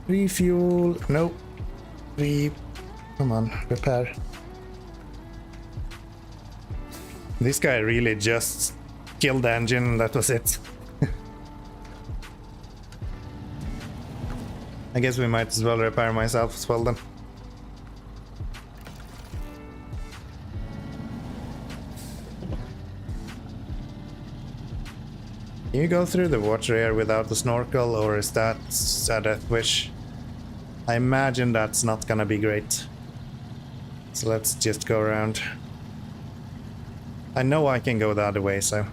Refuel. No. Come on, repair. This guy really just killed the engine and that was it. I guess we might as well repair myself as well then. Can you go through the water here without the snorkel, or is that a death wish? I imagine that's not gonna be great. So let's just go around. I know I can go the other way, so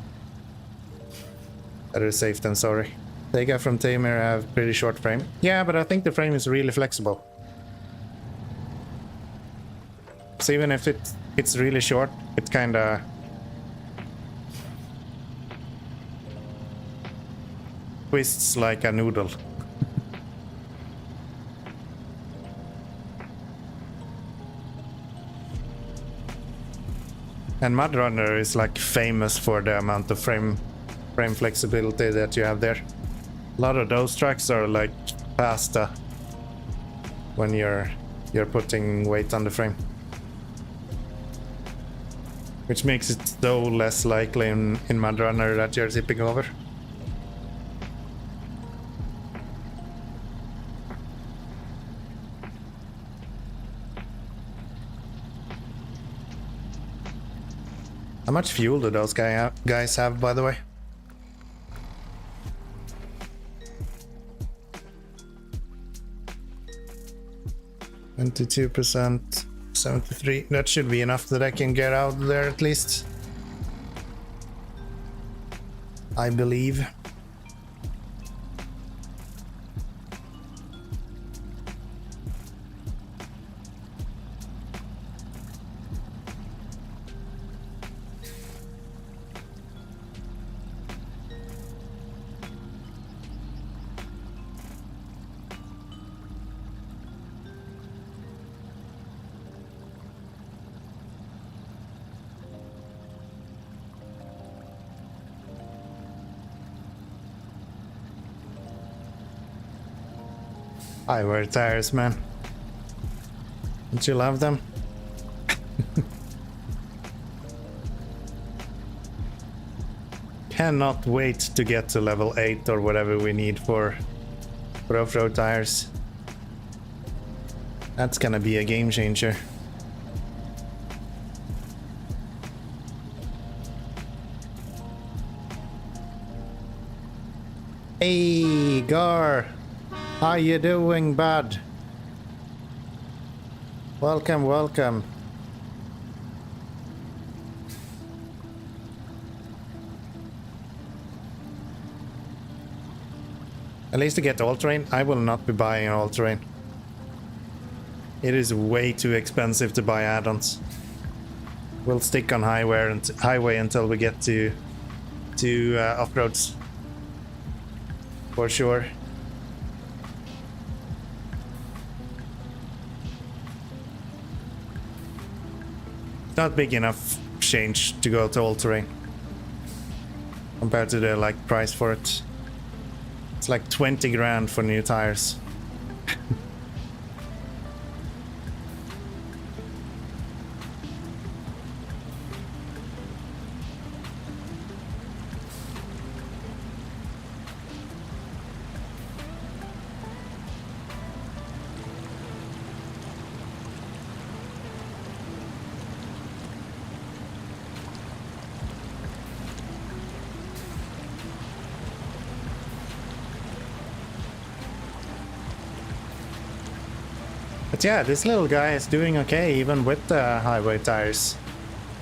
better safe than sorry. Taiga from Tamer have pretty short frame. Yeah, but I think the frame is really flexible. So even if it's really short, it kinda twists like a noodle. And SnowRunner is like famous for the amount of frame flexibility that you have there. A lot of those trucks are like pasta when you're putting weight on the frame, which makes it so less likely in SnowRunner that you're tipping over. How much fuel do those guys have, by the way? %, 73. That should be enough that I can get out there at least, I believe. I wear tires, man. Don't you love them? Cannot wait to get to level 8 or whatever we need for off-road tires. That's gonna be a game changer. Hey, Gar! How you doing, bud? Welcome, welcome. At least to get all-terrain, I will not be buying all-terrain. It is way too expensive to buy add-ons. We'll stick on highway until we get to off-roads. For sure. Not big enough change to go to all-terrain compared to the like price for it. It's like 20 grand for new tires. yeah, this little guy is doing okay even with the highway tires.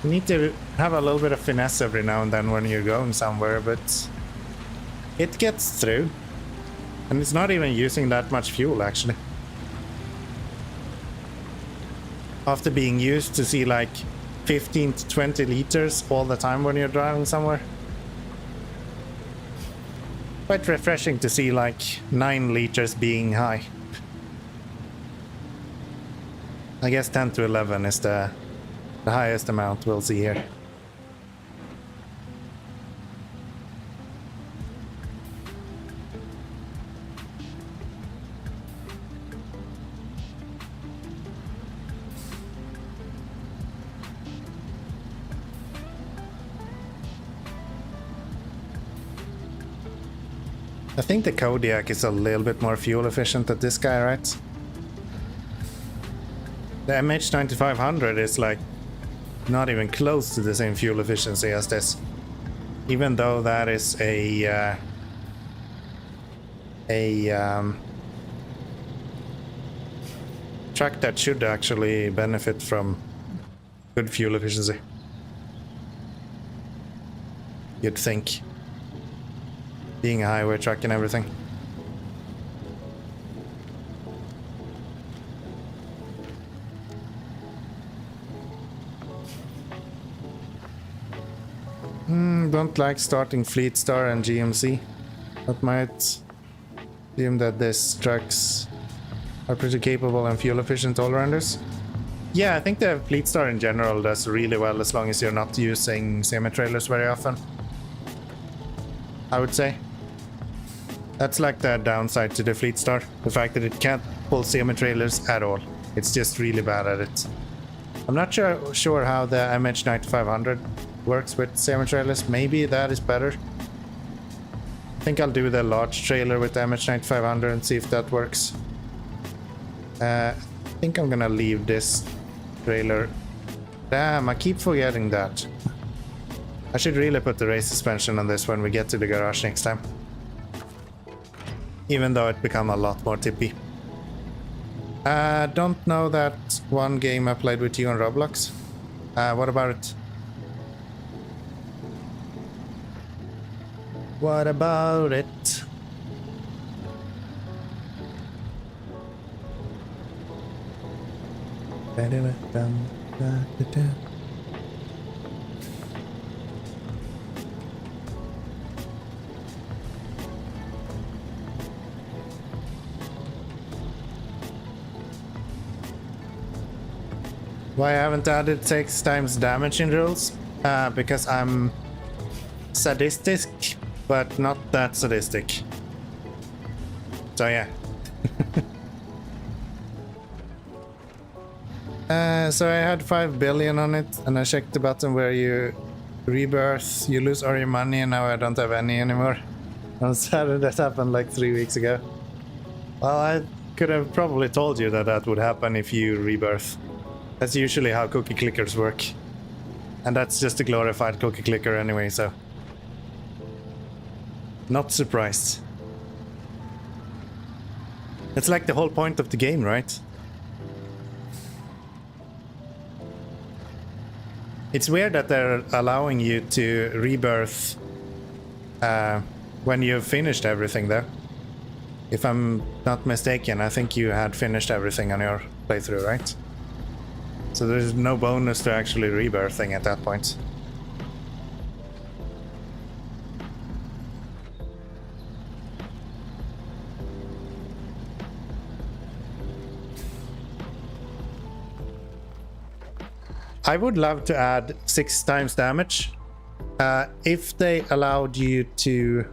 You need to have a little bit of finesse every now and then when you're going somewhere, but it gets through. And it's not even using that much fuel, actually. After being used to see like 15 to 20 liters all the time when you're driving somewhere. Quite refreshing to see like 9 liters being high. I guess 10 to 11 is the highest amount we'll see here. I think the Kodiak is a little bit more fuel efficient than this guy, right? The MH9500 is like not even close to the same fuel efficiency as this, even though that is a truck that should actually benefit from good fuel efficiency. You'd think, being a highway truck and everything. Don't like starting Fleet Star and GMC. That might assume that these trucks are pretty capable and fuel efficient all-rounders. Yeah, I think the Fleet Star in general does really well as long as you're not using semi-trailers very often, I would say. That's like the downside to the Fleet Star, the fact that it can't pull semi-trailers at all. It's just really bad at it. I'm not sure how the MH9500 works with semi-trailers. Maybe that is better. I think I'll do the large trailer with the MH9500 and see if that works. I think I'm gonna leave this trailer. Damn, I keep forgetting that. I should really put the race suspension on this when we get to the garage next time. Even though it become a lot more tippy. Don't know that one game I played with you on Roblox. What about it? What about it? Why I haven't added 6 times damage in rules? Because I'm sadistic, but not that sadistic. So yeah. So I had 5 billion on it, and I checked the button where you rebirth, you lose all your money, and now I don't have any anymore. I'm sad that happened like 3 weeks ago. Well, I could have probably told you that that would happen if you rebirth. That's usually how cookie clickers work. And that's just a glorified cookie clicker anyway, so... Not surprised. It's like the whole point of the game, right? It's weird that they're allowing you to rebirth when you've finished everything though. If I'm not mistaken, I think you had finished everything on your playthrough, right? So there's no bonus to actually rebirthing at that point. I would love to add 6 times damage if they allowed you to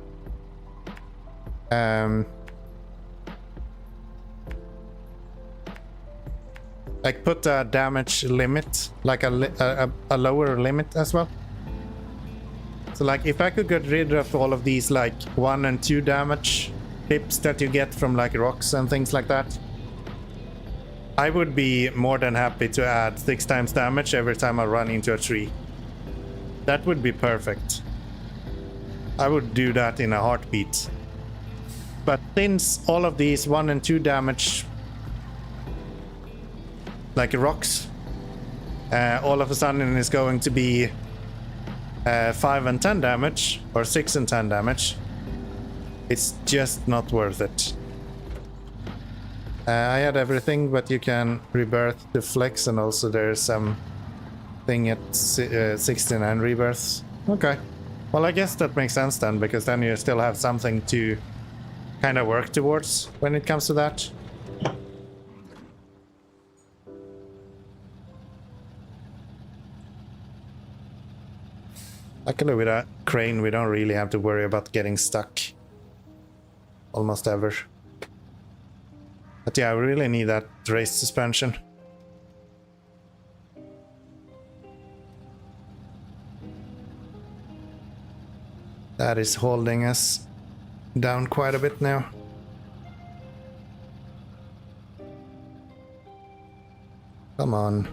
like put a damage limit, like a lower limit as well. So like if I could get rid of all of these like 1 and 2 damage tips that you get from like rocks and things like that, I would be more than happy to add 6 times damage every time I run into a tree. That would be perfect. I would do that in a heartbeat. But since all of these 1 and 2 damage like rocks, all of a sudden it's going to be 5 and 10 damage or 6 and 10 damage. It's just not worth it. I had everything, but you can rebirth the flex, and also there's some thing at 69 rebirths. Okay. Well, I guess that makes sense then, because then you still have something to kind of work towards when it comes to that. Luckily with a crane we don't really have to worry about getting stuck. Almost ever. But yeah, I really need that race suspension. That is holding us down quite a bit now. Come on.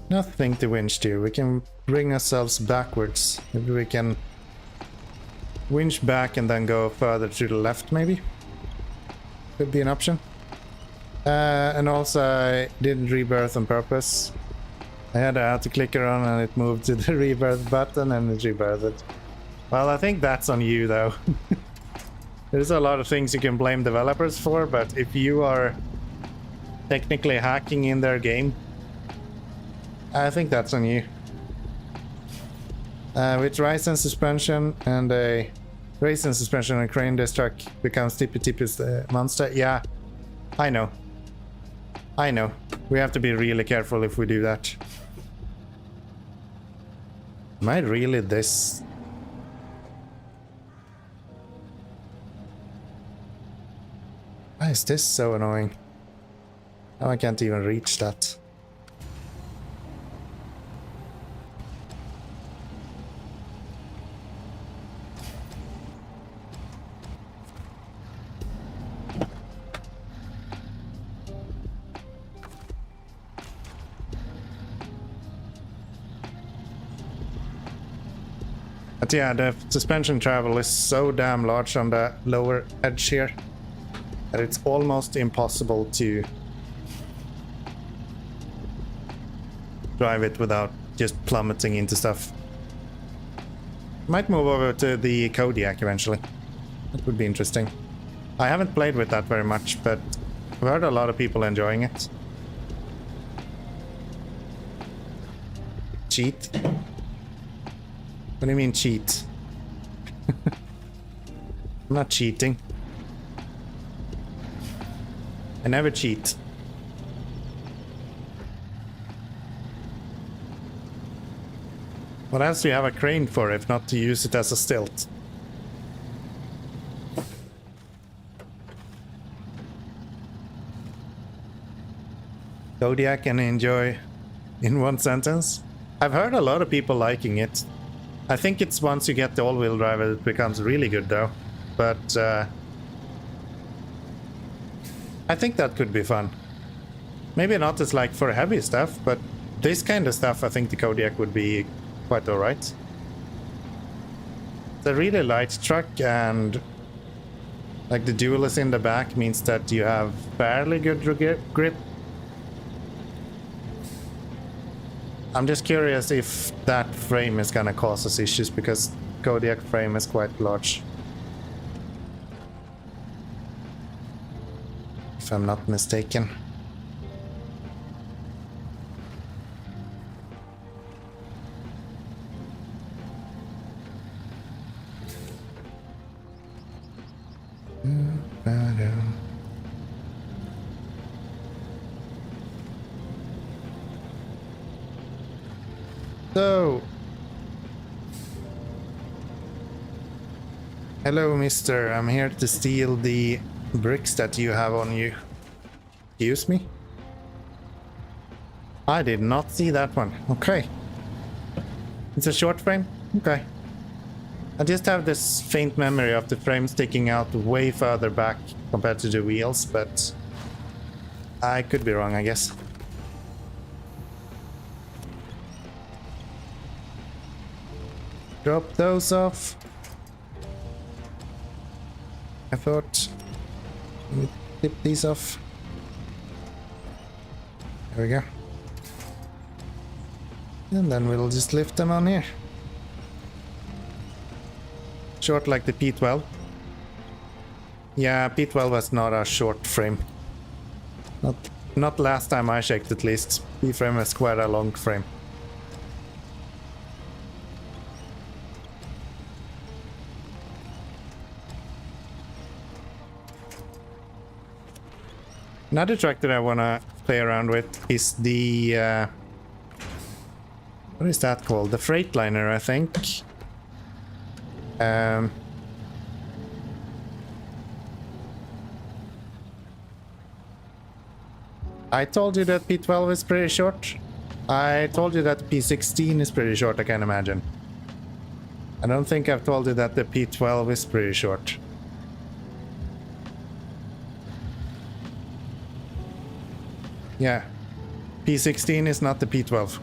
Nothing to winch to. We can bring ourselves backwards. Maybe we can winch back and then go further to the left, maybe? Could be an option. And also I didn't rebirth on purpose. I had a auto clicker on and it moved to the rebirth button and it rebirthed. Well, I think that's on you though. There's a lot of things you can blame developers for, but if you are technically hacking in their game, I think that's on you. With rise and suspension and a race and suspension on a crane, this truck becomes tippy-tippy's monster. Yeah, I know. I know. We have to be really careful if we do that. Am I really this? Why is this so annoying? Now I can't even reach that. But yeah, the suspension travel is so damn large on the lower edge here that it's almost impossible to drive it without just plummeting into stuff. Might move over to the Kodiak eventually. That would be interesting. I haven't played with that very much, but I've heard a lot of people enjoying it. Cheat? What do you mean cheat? I'm not cheating. I never cheat. What else do you have a crane for if not to use it as a stilt? Kodiak and enjoy in one sentence? I've heard a lot of people liking it. I think it's once you get the all-wheel drive it becomes really good though. But I think that could be fun. Maybe not as like for heavy stuff, but this kind of stuff I think the Kodiak would be quite alright. It's a really light truck and like the dual is in the back means that you have fairly good grip. I'm just curious if that frame is gonna cause us issues because Kodiak frame is quite large. If I'm not mistaken. So, hello mister, I'm here to steal the bricks that you have on you. Excuse me? I did not see that one. Okay. It's a short frame? Okay. I just have this faint memory of the frame sticking out way further back compared to the wheels, but I could be wrong, I guess. Drop those off. I thought... Let me tip these off. There we go. And then we'll just lift them on here. Short like the P12. Yeah, P12 was not a short frame. Not last time I checked, at least. P-frame is quite a long frame. Another tractor I wanna play around with is the what is that called? The Freightliner, I think. I told you that P12 is pretty short. I told you that P16 is pretty short, I can imagine. I don't think I've told you that the P12 is pretty short. Yeah, P16 is not the P12.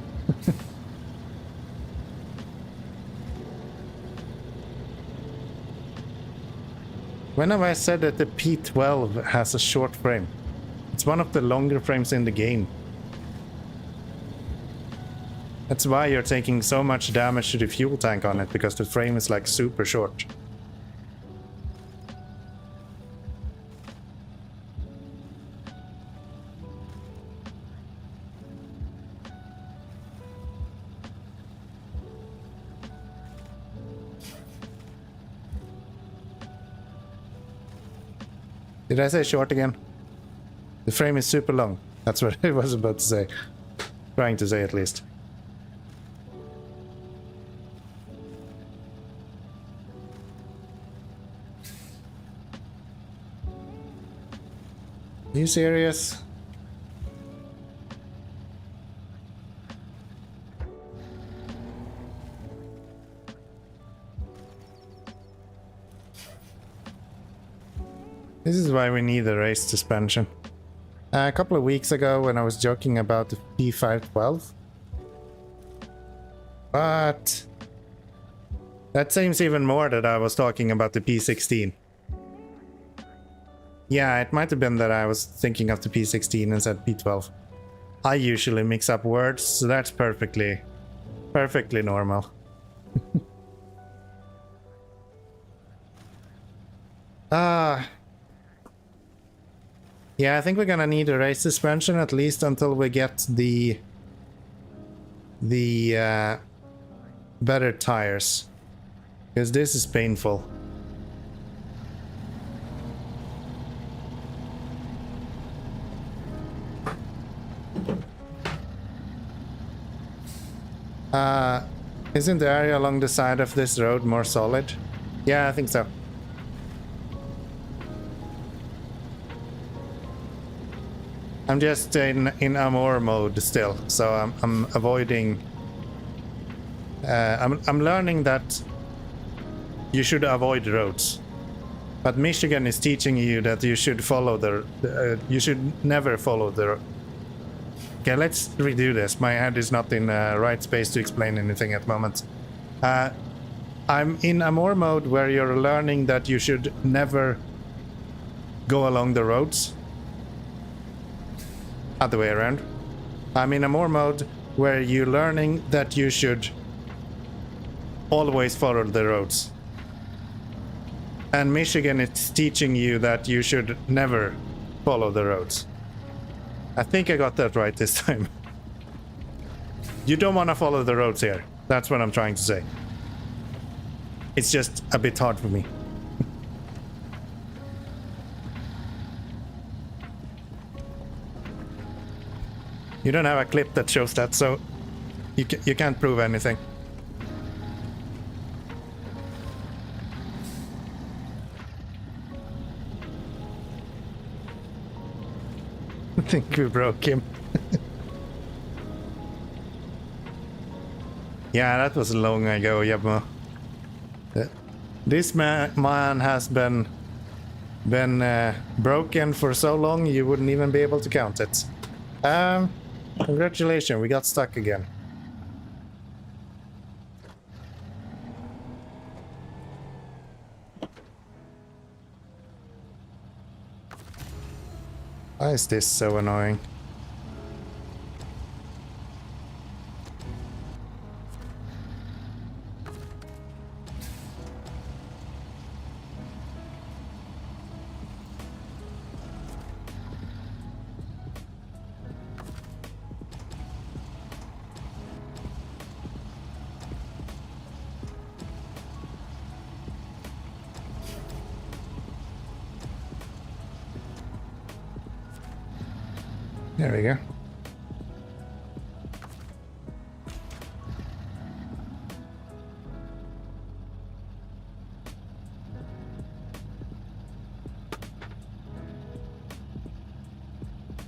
When have I said that the P12 has a short frame? It's one of the longer frames in the game. That's why you're taking so much damage to the fuel tank on it, because the frame is like super short. Did I say short again? The frame is super long. That's what I was about to say. Trying to say, at least. Are you serious? This is why we need a race suspension. A couple of weeks ago when I was joking about the P512. But that seems even more that I was talking about the P16. Yeah, it might have been that I was thinking of the P16 and said P12. I usually mix up words, so that's perfectly normal. Yeah, I think we're gonna need a race suspension at least until we get the better tires, because this is painful. Isn't the area along the side of this road more solid? Yeah, I think so. I'm just in Amor mode still, so I'm avoiding. I'm learning that you should avoid roads, but Michigan is teaching you that you should follow you should never follow the road. Okay, let's redo this. My head is not in the right space to explain anything at the moment. I'm in Amor mode where you're learning that you should never go along the roads. Other way around. I'm in Amor mode where you're learning that you should always follow the roads. And Michigan is teaching you that you should never follow the roads. I think I got that right this time. You don't want to follow the roads here. That's what I'm trying to say. It's just a bit hard for me. You don't have a clip that shows that, so you can't prove anything. I think we broke him. Yeah, that was long ago, Yabmo. This man has been been broken for so long you wouldn't even be able to count it. Congratulations, we got stuck again. Why is this so annoying? There we go.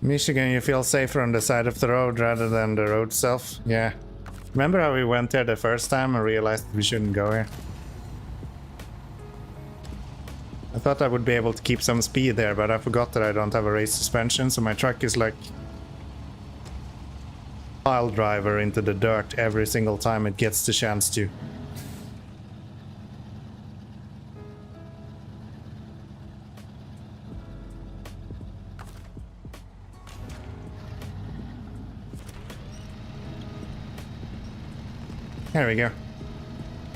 Michigan, you feel safer on the side of the road rather than the road itself? Yeah. Remember how we went there the first time and realized we shouldn't go here? I thought I would be able to keep some speed there, but I forgot that I don't have a race suspension, so my truck is like pile driver into the dirt every single time it gets the chance to. There we go.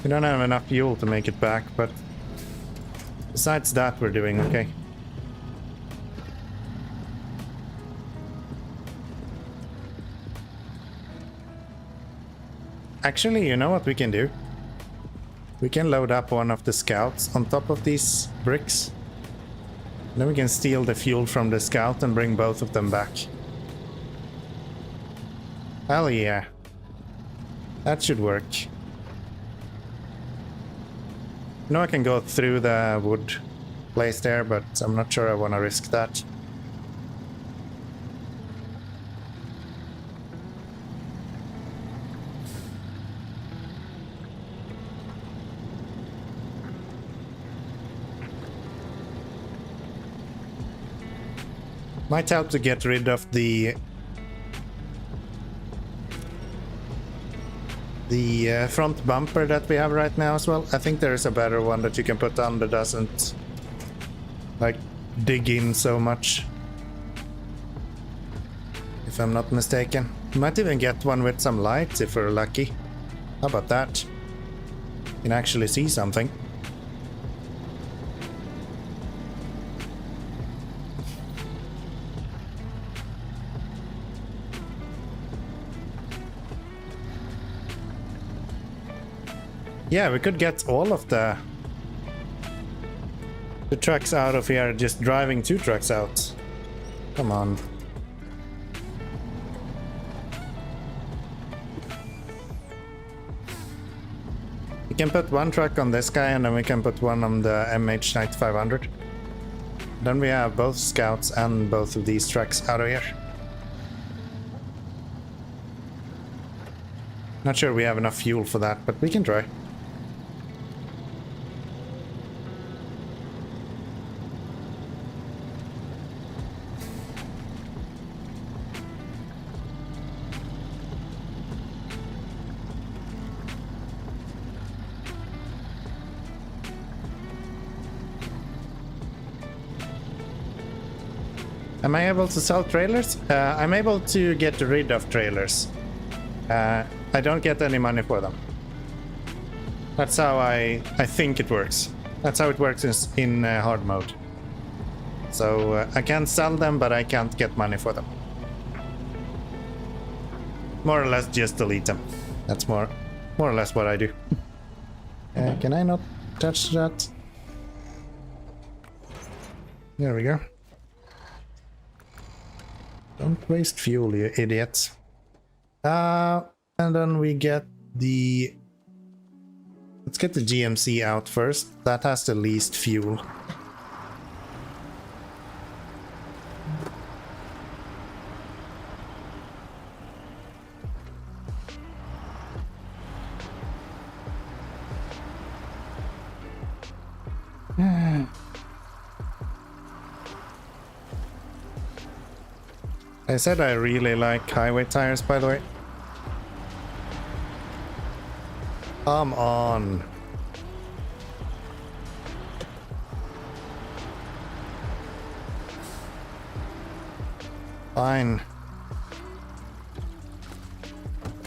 We don't have enough fuel to make it back, but besides that, we're doing okay. Actually, you know what we can do? We can load up one of the scouts on top of these bricks. Then we can steal the fuel from the scout and bring both of them back. Hell yeah. That should work. I can go through the wood place there, but I'm not sure I want to risk that. Might help to get rid of the front bumper that we have right now as well. I think there is a better one that you can put on that doesn't like dig in so much, if I'm not mistaken. You might even get one with some lights if we're lucky. How about that? You can actually see something. Yeah, we could get all of the trucks out of here, just driving 2 trucks out. Come on. We can put 1 truck on this guy and then we can put 1 on the MH9500. Then we have both scouts and both of these trucks out of here. Not sure we have enough fuel for that, but we can try. Am I able to sell trailers? I'm able to get rid of trailers. I don't get any money for them. That's how I think it works. That's how it works in hard mode. So I can sell them, but I can't get money for them. More or less just delete them. That's more or less what I do. Can I not touch that? There we go. Don't waste fuel, you idiots. And then we get the... Let's get the GMC out first. That has the least fuel. I said I really like highway tires, by the way. Come on. Fine.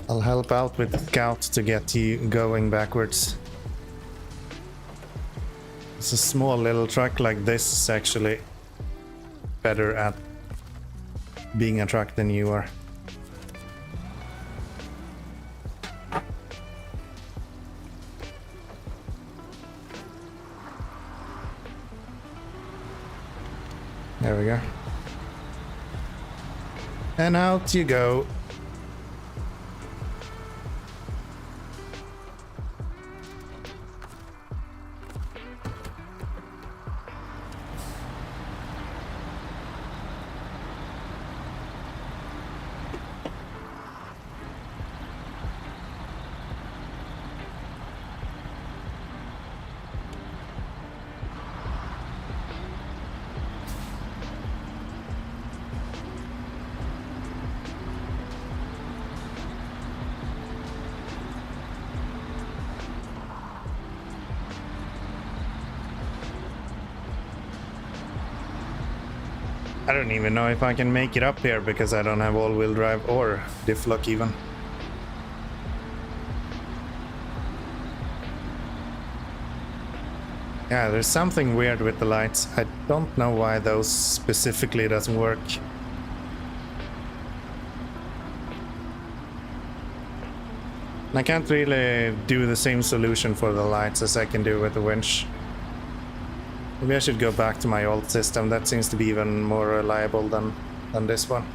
I'll help out with the scout to get you going backwards. It's a small little truck like this is actually better at being a truck than you are. There we go. And out you go. I don't even know if I can make it up here because I don't have all-wheel drive or diff lock even. Yeah, there's something weird with the lights. I don't know why those specifically doesn't work. And I can't really do the same solution for the lights as I can do with the winch. Maybe I should go back to my old system. That seems to be even more reliable than this one.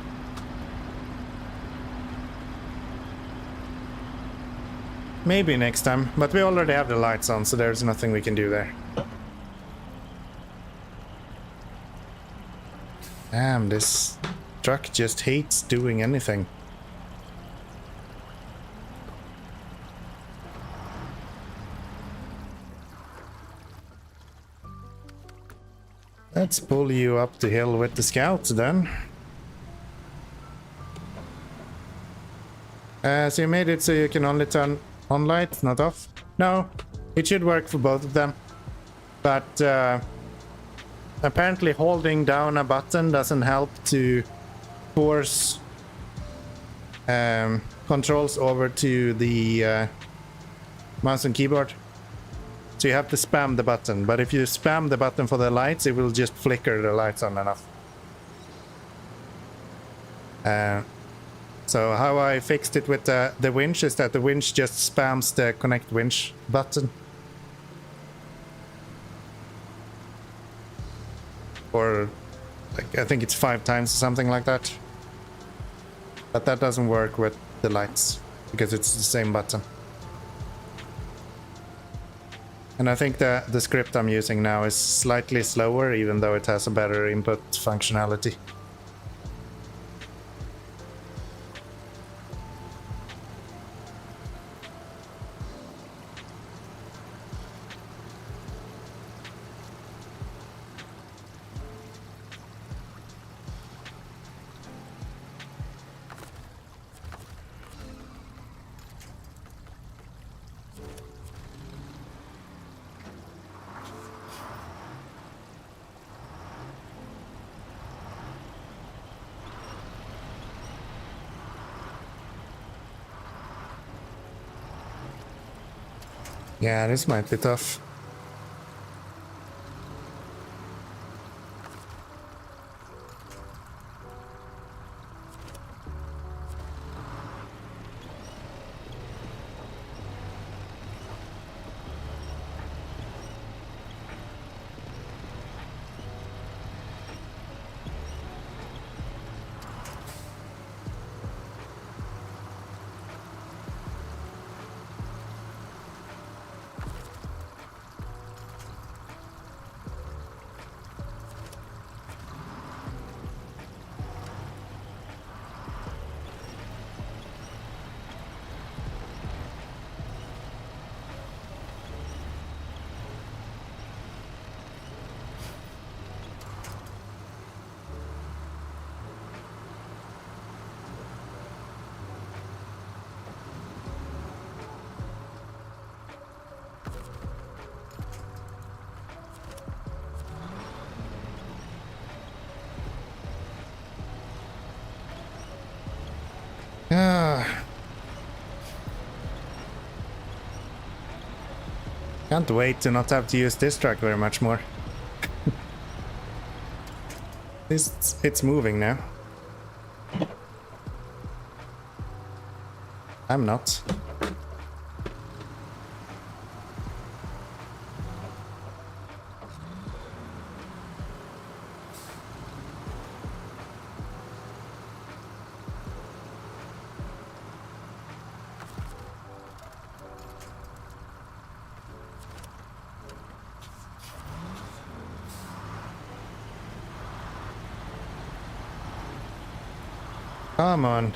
Maybe next time, but we already have the lights on, so there's nothing we can do there. Damn, this truck just hates doing anything. Let's pull you up the hill with the scouts then. So you made it so you can only turn on light, not off? No, it should work for both of them. But apparently holding down a button doesn't help to force controls over to the mouse and keyboard. So you have to spam the button, but if you spam the button for the lights, it will just flicker the lights on and off. So how I fixed it with the winch is that the winch just spams the connect winch button. Or like, I think it's 5 times or something like that. But that doesn't work with the lights because it's the same button. And I think the script I'm using now is slightly slower, even though it has a better input functionality. Yeah, this might be tough. Can't wait to not have to use this truck very much more. It's moving now. I'm not. Come on.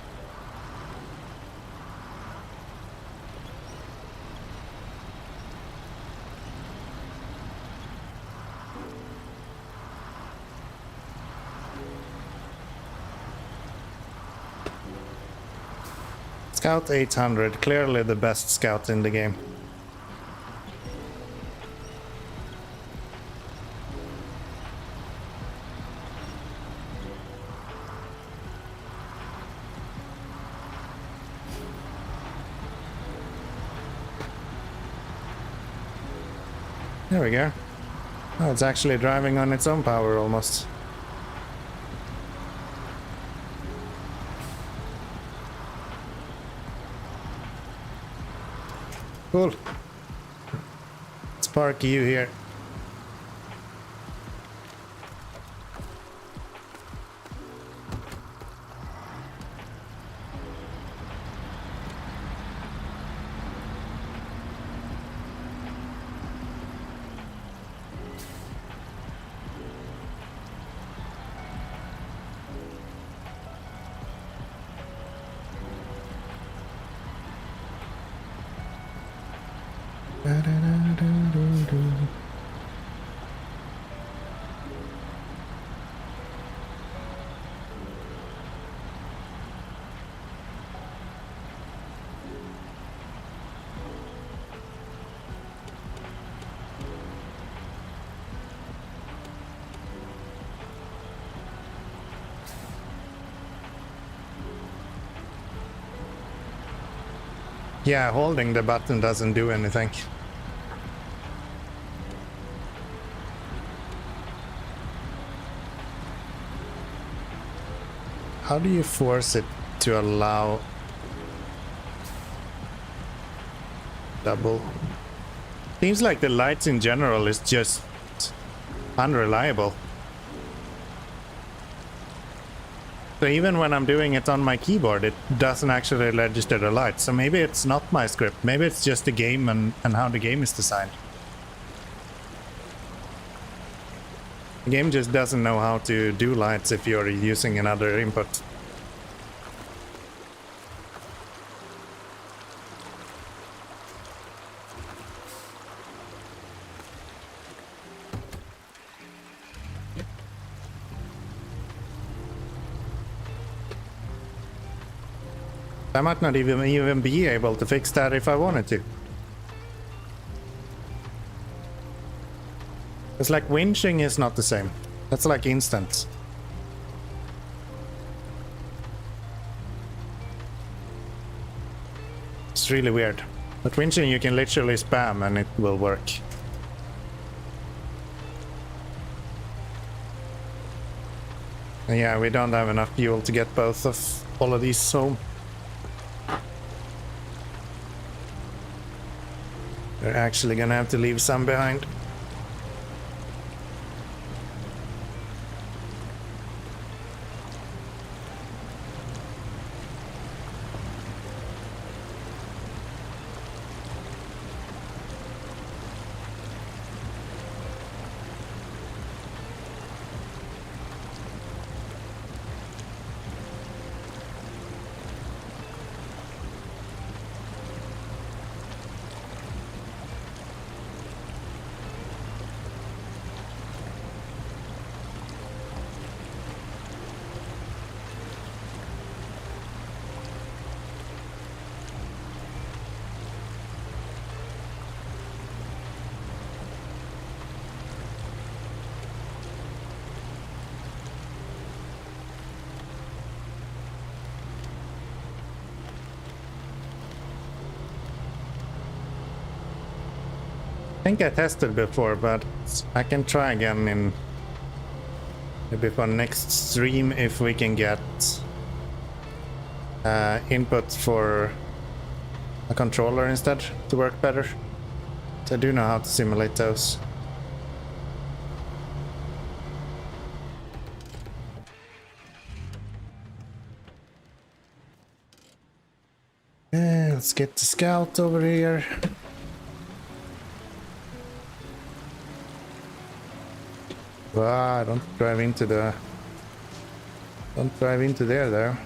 Scout 800, clearly the best scout in the game. There we go. Oh, it's actually driving on its own power almost. Cool. Let's park you here. Yeah, holding the button doesn't do anything. How do you force it to allow double? Seems like the lights in general is just unreliable. So even when I'm doing it on my keyboard, it doesn't actually register the lights. So maybe it's not my script. Maybe it's just the game and how the game is designed. The game just doesn't know how to do lights if you're using another input. I might not even be able to fix that if I wanted to. It's like winching is not the same. That's like instant. It's really weird. But winching you can literally spam and it will work. And yeah, we don't have enough fuel to get both of all of these home. We're actually gonna have to leave some behind. I think I tested before, but I can try again in maybe for next stream if we can get input for a controller instead to work better. So I do know how to simulate those. Let's get the scout over here. Wow, don't drive into the... Don't drive into there, though.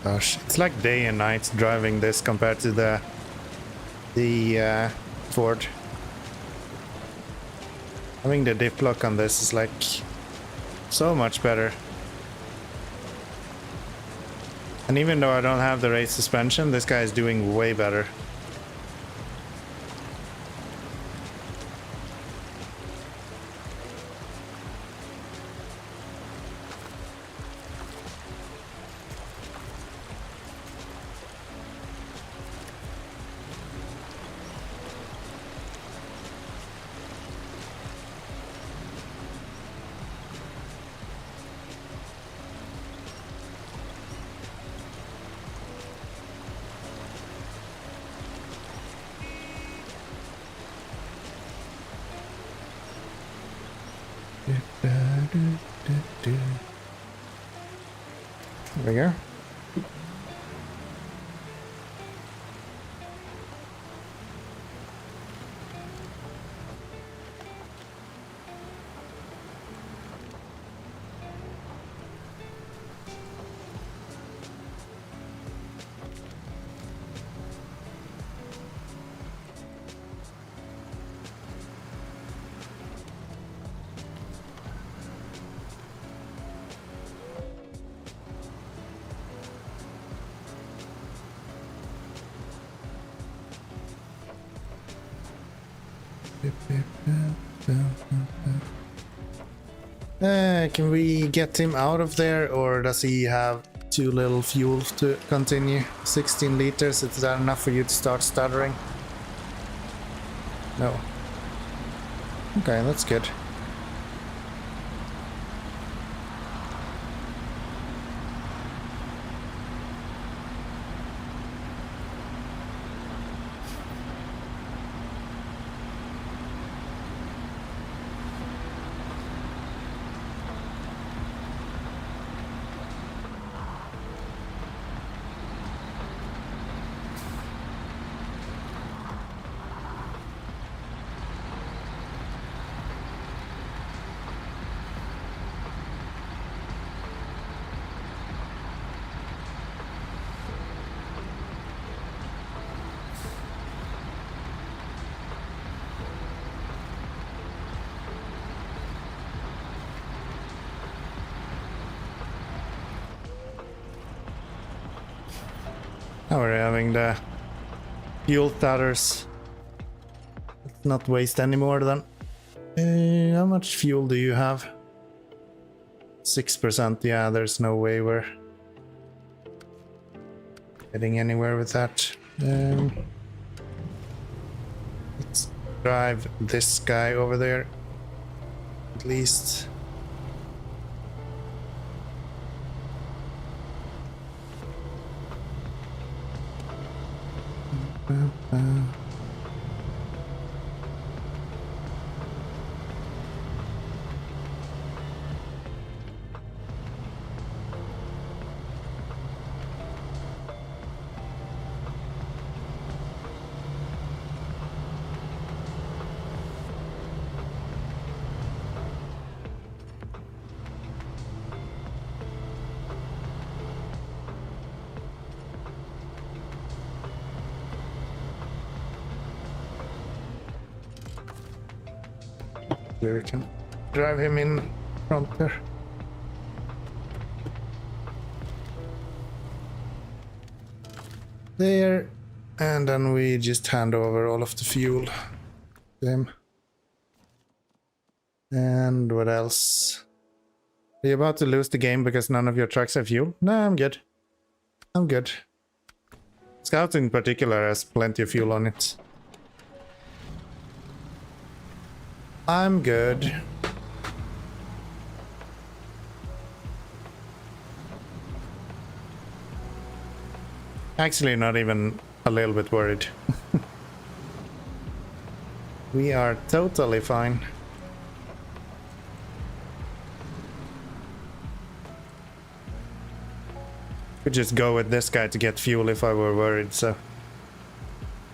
Gosh, it's like day and night driving this compared to the Ford. Having the diff lock on this is like so much better. And even though I don't have the race suspension, this guy is doing way better. There we go. Can we get him out of there, or does he have too little fuel to continue? 16 liters, is that enough for you to start stuttering? No. Okay, that's good. Now we're having the fuel stutters. Let's not waste any more then. How much fuel do you have? 6%. Yeah, there's no way we're getting anywhere with that. Let's drive this guy over there. At least. We can drive him in front there. There, and then we just hand over all of the fuel to him. And what else? Are you about to lose the game because none of your trucks have fuel? No, I'm good. I'm good. Scout in particular has plenty of fuel on it. I'm good. Actually, not even a little bit worried. We are totally fine. Could just go with this guy to get fuel if I were worried, so...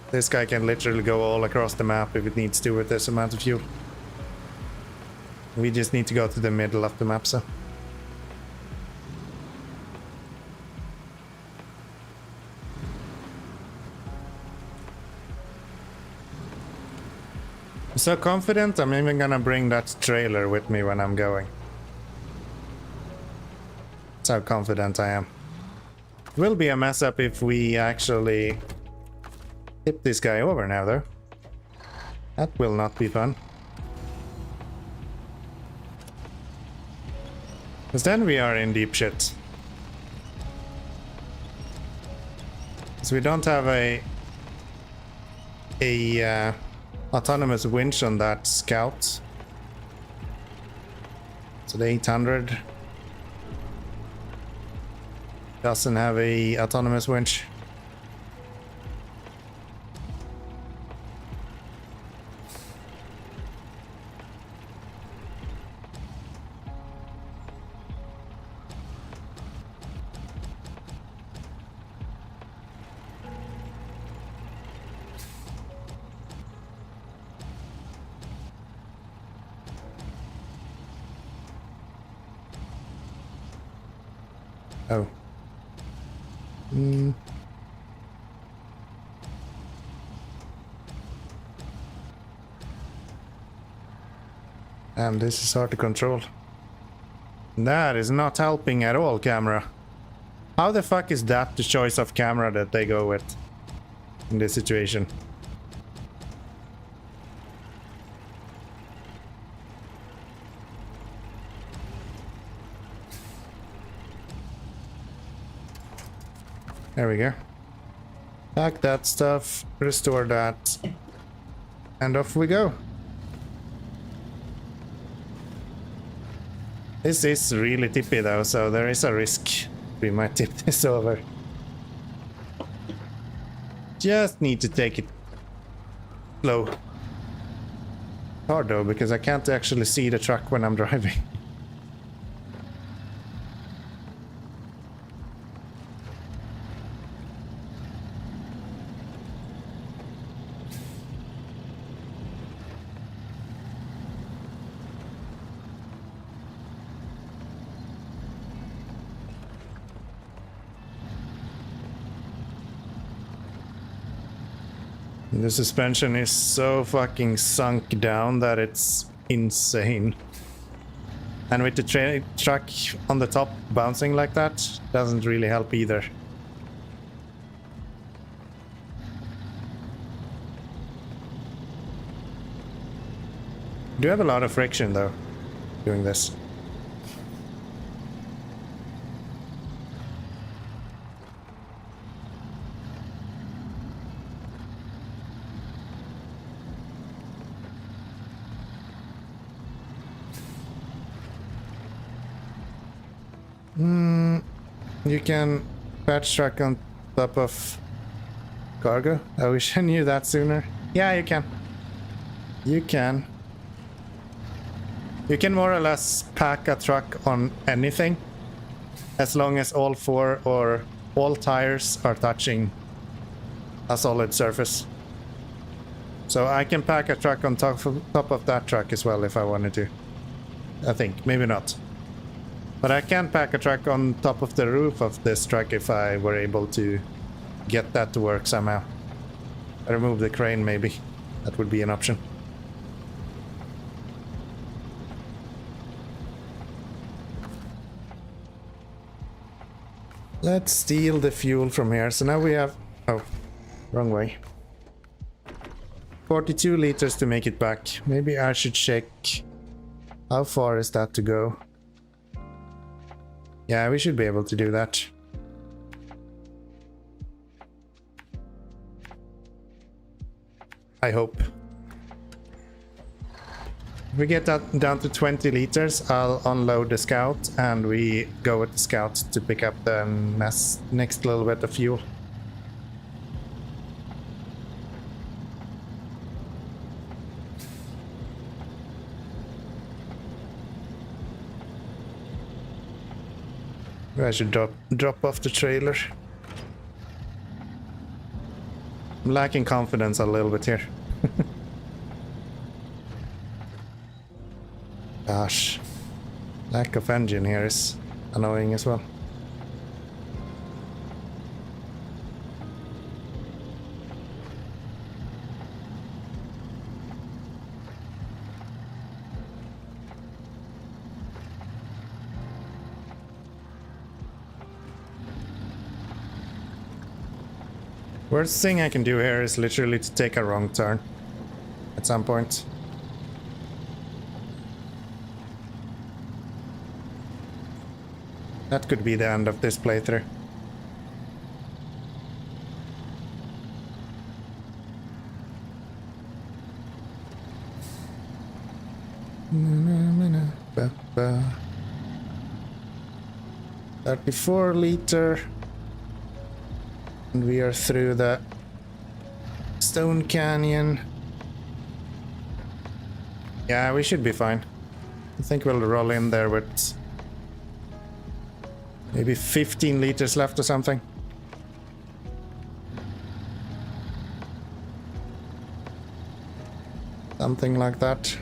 This guy can literally go all across the map if it needs to with this amount of fuel. We just need to go to the middle of the map, so... I'm so confident, I'm even gonna bring that trailer with me when I'm going. That's how confident I am. It will be a mess up if we actually tip this guy over now, though. That will not be fun. Because then we are in deep shit. Because we don't have a autonomous winch on that scout. So the 800 doesn't have a autonomous winch. Oh. And this is hard to control. That is not helping at all, camera. How the fuck is that the choice of camera that they go with in this situation? There we go. Pack that stuff, restore that, and off we go. This is really tippy though, so there is a risk we might tip this over. Just need to take it slow. Hard though, because I can't actually see the truck when I'm driving. The suspension is so fucking sunk down that it's insane. And with the truck on the top bouncing like that, doesn't really help either. Do have a lot of friction though, doing this. You can patch truck on top of cargo. I wish I knew that sooner. Yeah, you can. You can. You can more or less pack a truck on anything as long as all four or all tires are touching a solid surface. So I can pack a truck on top of that truck as well if I wanted to. I think, maybe not. But I can pack a truck on top of the roof of this truck if I were able to get that to work somehow. I remove the crane maybe. That would be an option. Let's steal the fuel from here. So now we have... Oh, wrong way. 42 liters to make it back. Maybe I should check How far is that to go? Yeah, we should be able to do that. I hope. If we get that down to 20 liters, I'll unload the scout and we go with the scout to pick up the next little bit of fuel. I should drop off the trailer. I'm lacking confidence a little bit here. Gosh, lack of engine here is annoying as well. Worst thing I can do here is literally to take a wrong turn at some point. That could be the end of this playthrough. Ba-ba. 34 liter. And we are through the Stone Canyon. Yeah, we should be fine. I think we'll roll in there with maybe 15 liters left or something. Something like that.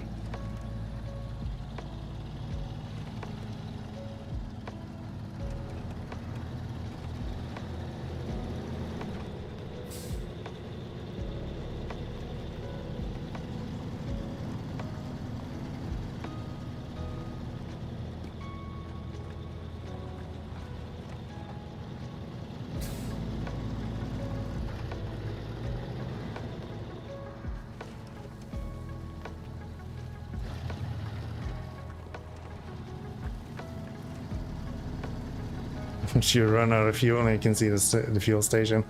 Once you run out of fuel and you can see the fuel station.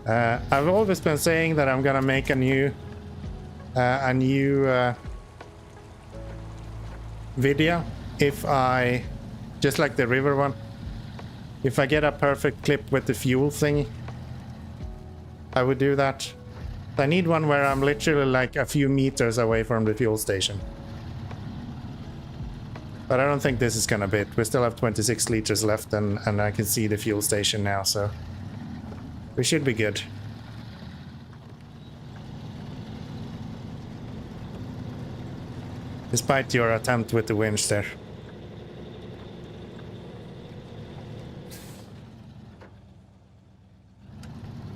I've always been saying that I'm gonna make a new video if I, just like the river one, if I get a perfect clip with the fuel thingy, I would do that. I need one where I'm literally like a few meters away from the fuel station. But I don't think this is gonna be it. We still have 26 liters left and I can see the fuel station now, so we should be good. Despite your attempt with the winch there.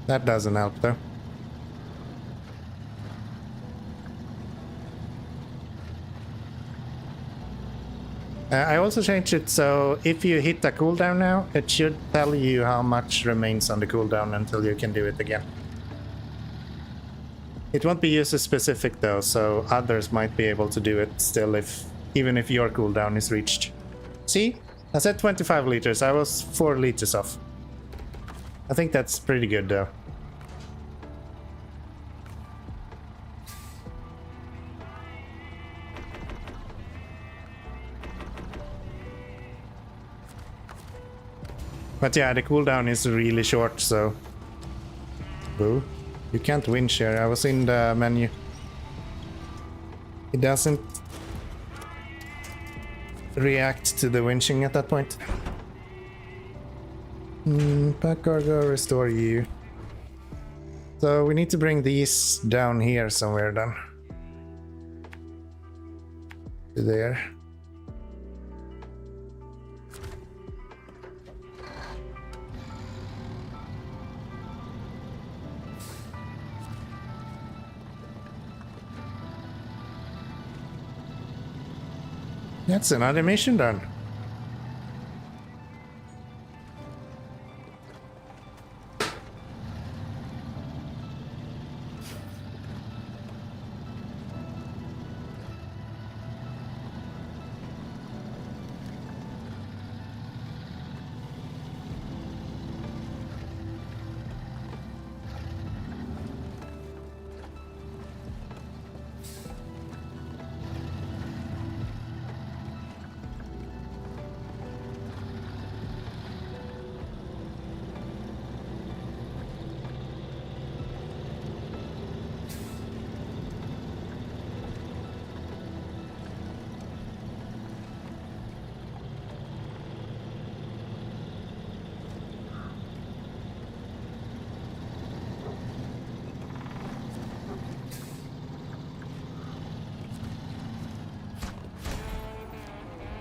That doesn't help though. I also changed it so if you hit a cooldown now, it should tell you how much remains on the cooldown until you can do it again. It won't be user specific though, so others might be able to do it still even if your cooldown is reached. See? I said 25 liters, I was 4 liters off. I think that's pretty good though. But yeah, the cooldown is really short, so... Boo. You can't winch here. I was in the menu. It doesn't react to the winching at that point. Pack cargo, restore you. So we need to bring these down here somewhere then. To there. That's another mission done.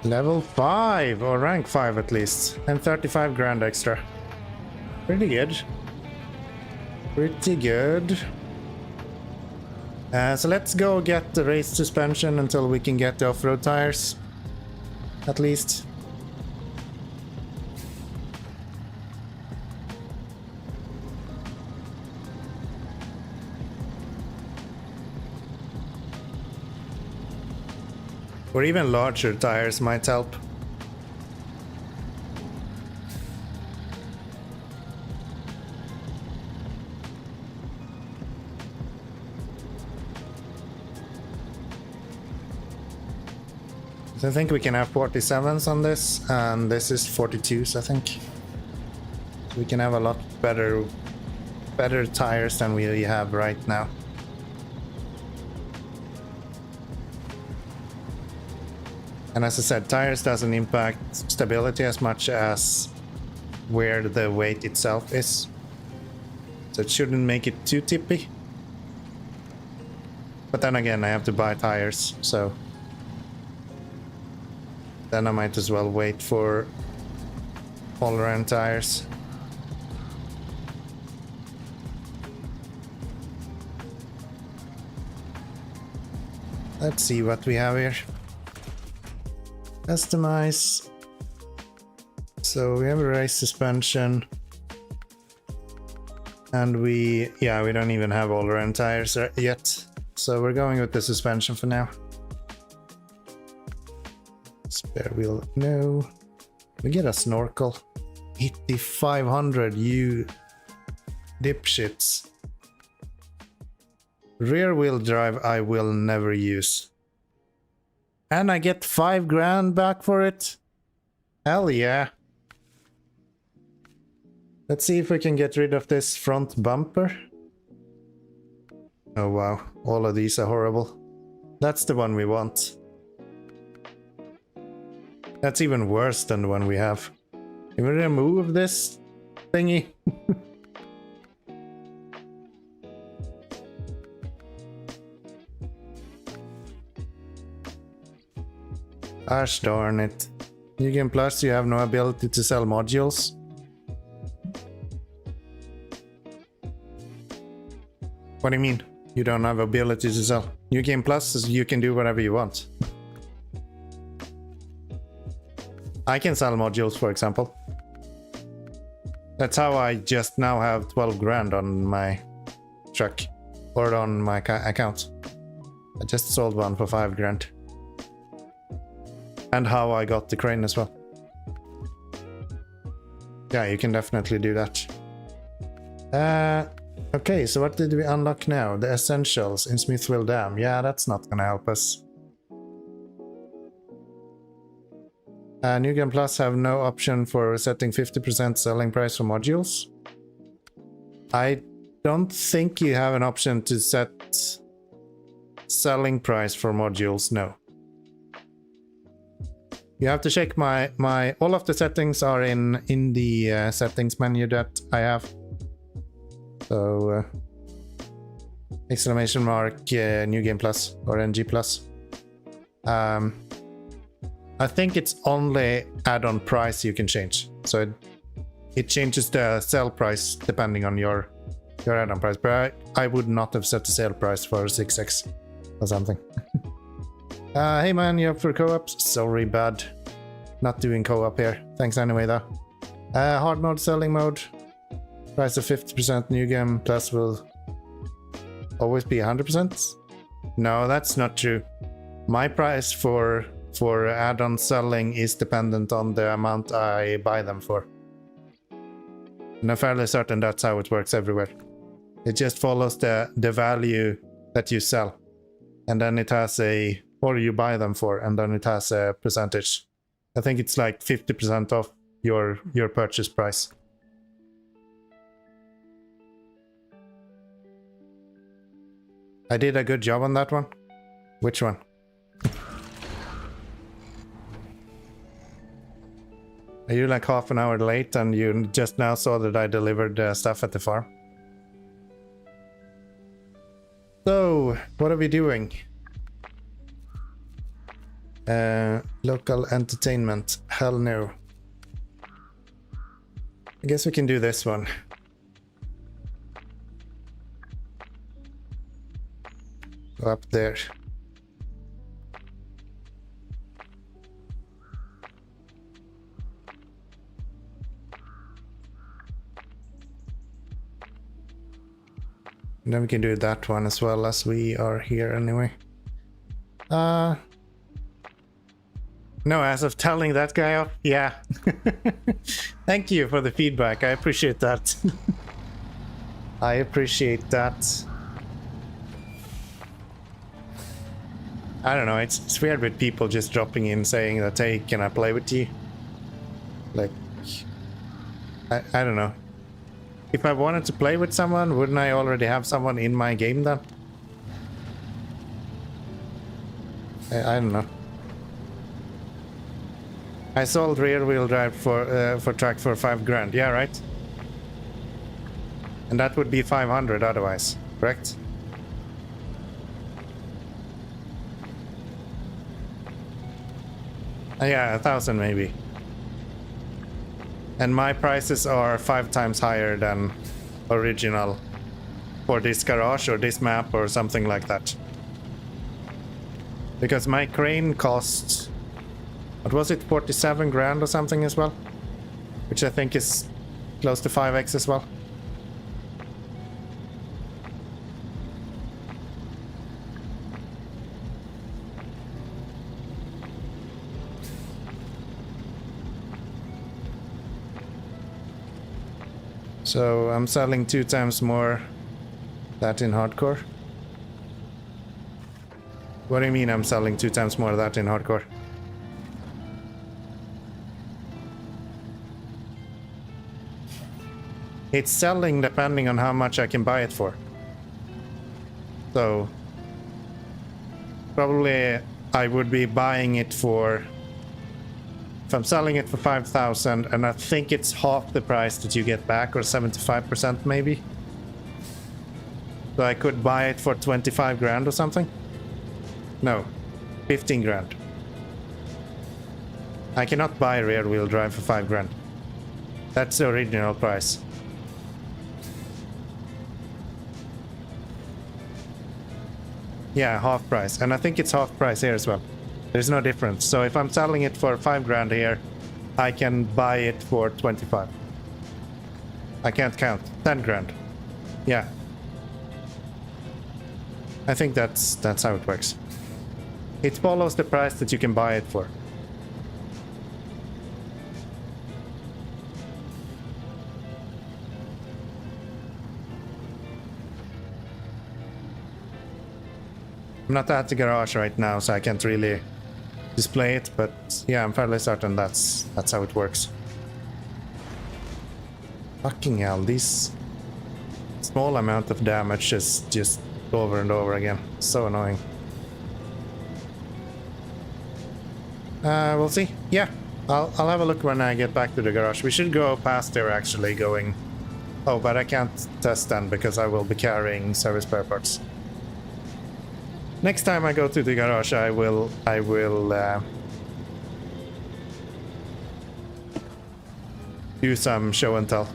Level 5 or rank 5 at least, and 35 grand extra. Pretty good. Pretty good. So let's go get the race suspension until we can get the off-road tires. At least. Or even larger tires might help. So I think we can have 47s on this, and this is 42s, I think. So we can have a lot better tires than we have right now. And as I said, tires doesn't impact stability as much as where the weight itself is. So it shouldn't make it too tippy. But then again, I have to buy tires, so then I might as well wait for all-around tires. Let's see what we have here. Customize. So we have a race suspension. And we don't even have all-around tires yet. So we're going with the suspension for now. Spare wheel, no. We get a snorkel. 8500, you dipshits. Rear wheel drive I will never use. And I get 5 grand back for it? Hell yeah. Let's see if we can get rid of this front bumper. Oh wow, all of these are horrible. That's the one we want. That's even worse than the one we have. Can we remove this thingy? Gosh darn it. New Game Plus, you have no ability to sell modules. What do you mean? You don't have ability to sell? New Game Plus is you can do whatever you want. I can sell modules, for example. That's how I just now have 12 grand on my truck. Or on my account. I just sold one for 5 grand. And how I got the crane as well. Yeah, you can definitely do that. Okay, so what did we unlock now? The essentials in Smithville Dam. Yeah, that's not gonna help us. New Game Plus have no option for setting 50% selling price for modules. I don't think you have an option to set selling price for modules, no. You have to check my all of the settings are in the settings menu that I have. So exclamation mark New Game Plus or NG Plus. I think it's only add-on price you can change. So it changes the sell price depending on your add-on price. But I would not have set the sale price for 6x or something. Hey man, you up for co-ops? Sorry, bad. Not doing co-op here. Thanks anyway though. Hard mode, selling mode. Price of 50%. New Game Plus will always be 100%. No, that's not true. My price for add-on selling is dependent on the amount I buy them for. And I'm fairly certain that's how it works everywhere. It just follows the value that you sell. And then it has or you buy them for, and then it has a percentage. I think it's like 50% off your purchase price. I did a good job on that one. Which one? Are you like half an hour late and you just now saw that I delivered stuff at the farm? So, what are we doing? Local entertainment. Hell no. I guess we can do this one. Go up there. And then we can do that one as well, as we are here anyway. No, as of telling that guy off, yeah. Thank you for the feedback. I appreciate that. I appreciate that. I don't know, it's weird with people just dropping in saying that, hey, can I play with you? Like, I don't know. If I wanted to play with someone, wouldn't I already have someone in my game then? I don't know. I sold rear wheel drive for track for 5 grand. Yeah, right? And that would be 500 otherwise, correct? Yeah, 1,000 maybe. And my prices are 5 times higher than original for this garage or this map or something like that. Because my crane costs, what was it, 47 grand or something as well? Which I think is close to 5x as well. So I'm selling 2 times more that in hardcore. What do you mean I'm selling 2 times more that in hardcore? It's selling depending on how much I can buy it for. So probably I would be buying it for, if I'm selling it for 5,000 and I think it's half the price that you get back, or 75% maybe. So I could buy it for 25 grand or something. No, 15 grand. I cannot buy rear wheel drive for 5 grand. That's the original price. Yeah, half price. And I think it's half price here as well. There's no difference. So if I'm selling it for 5 grand here, I can buy it for 25. I can't count. 10 grand. Yeah. I think that's how it works. It follows the price that you can buy it for. I'm not at the garage right now, so I can't really display it, but yeah, I'm fairly certain that's how it works. Fucking hell, these small amount of damage is just over and over again. So annoying. We'll see. Yeah, I'll have a look when I get back to the garage. We should go past there actually going. Oh, but I can't test then because I will be carrying service spare parts. Next time I go to the garage, I will do some show and tell.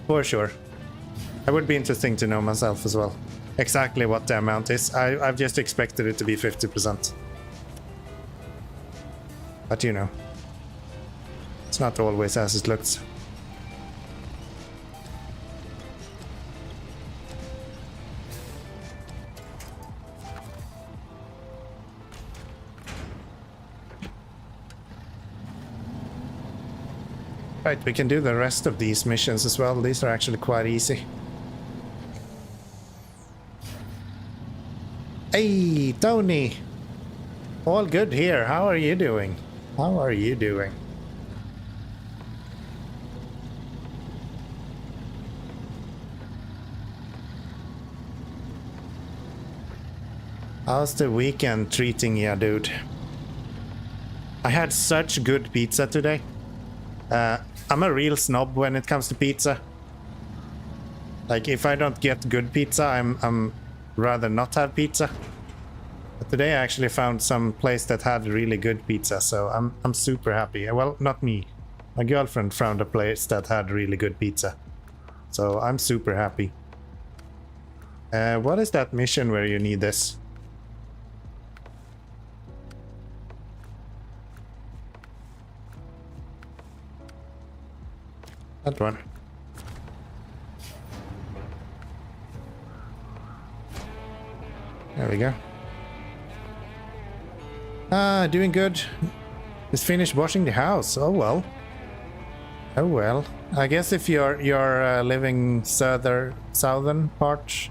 For sure. It would be interesting to know myself as well. Exactly what the amount is. I've just expected it to be 50%. But you know, it's not always as it looks. Right, we can do the rest of these missions as well. These are actually quite easy. Hey, Tony! All good here. How are you doing? How are you doing? How's the weekend treating you, dude? I had such good pizza today. I'm a real snob when it comes to pizza. Like, if I don't get good pizza, I'm rather not have pizza. But today I actually found some place that had really good pizza, so I'm super happy. Well, not me. My girlfriend found a place that had really good pizza. So I'm super happy. What is that mission where you need this? That one. There we go. Ah, doing good. Just finished washing the house. Oh well. Oh well. I guess if you're living southern part,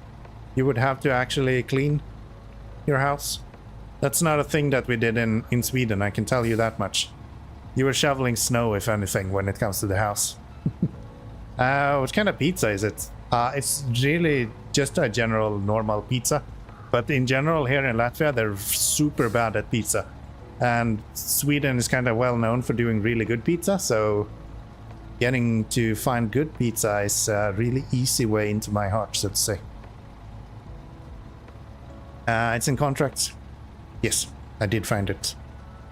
you would have to actually clean your house. That's not a thing that we did in Sweden, I can tell you that much. You were shoveling snow, if anything, when it comes to the house. What kind of pizza is it? It's really just a general normal pizza. But in general, here in Latvia, they're super bad at pizza. And Sweden is kind of well known for doing really good pizza, so getting to find good pizza is a really easy way into my heart, so to say. It's in contracts. Yes, I did find it.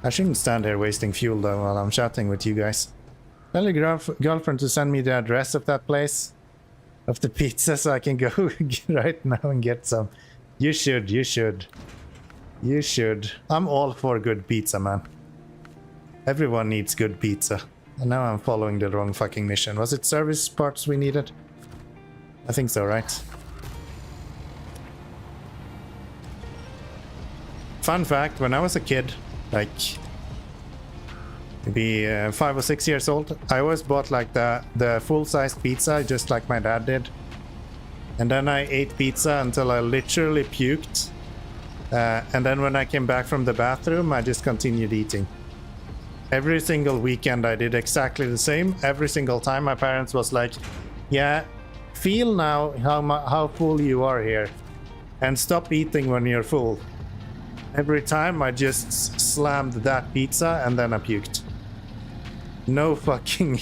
I shouldn't stand here wasting fuel though while I'm chatting with you guys. Tell your girlfriend to send me the address of that place, of the pizza, so I can go right now and get some. You should. You should. I'm all for good pizza, man. Everyone needs good pizza. And now I'm following the wrong fucking mission. Was it service parts we needed? I think so, right? Fun fact, when I was a kid, like maybe 5 or 6 years old, I always bought like the full-sized pizza, just like my dad did. And then I ate pizza until I literally puked. And then when I came back from the bathroom, I just continued eating. Every single weekend I did exactly the same. Every single time my parents was like, yeah, feel now how full you are here. And stop eating when you're full. Every time I just slammed that pizza and then I puked. No fucking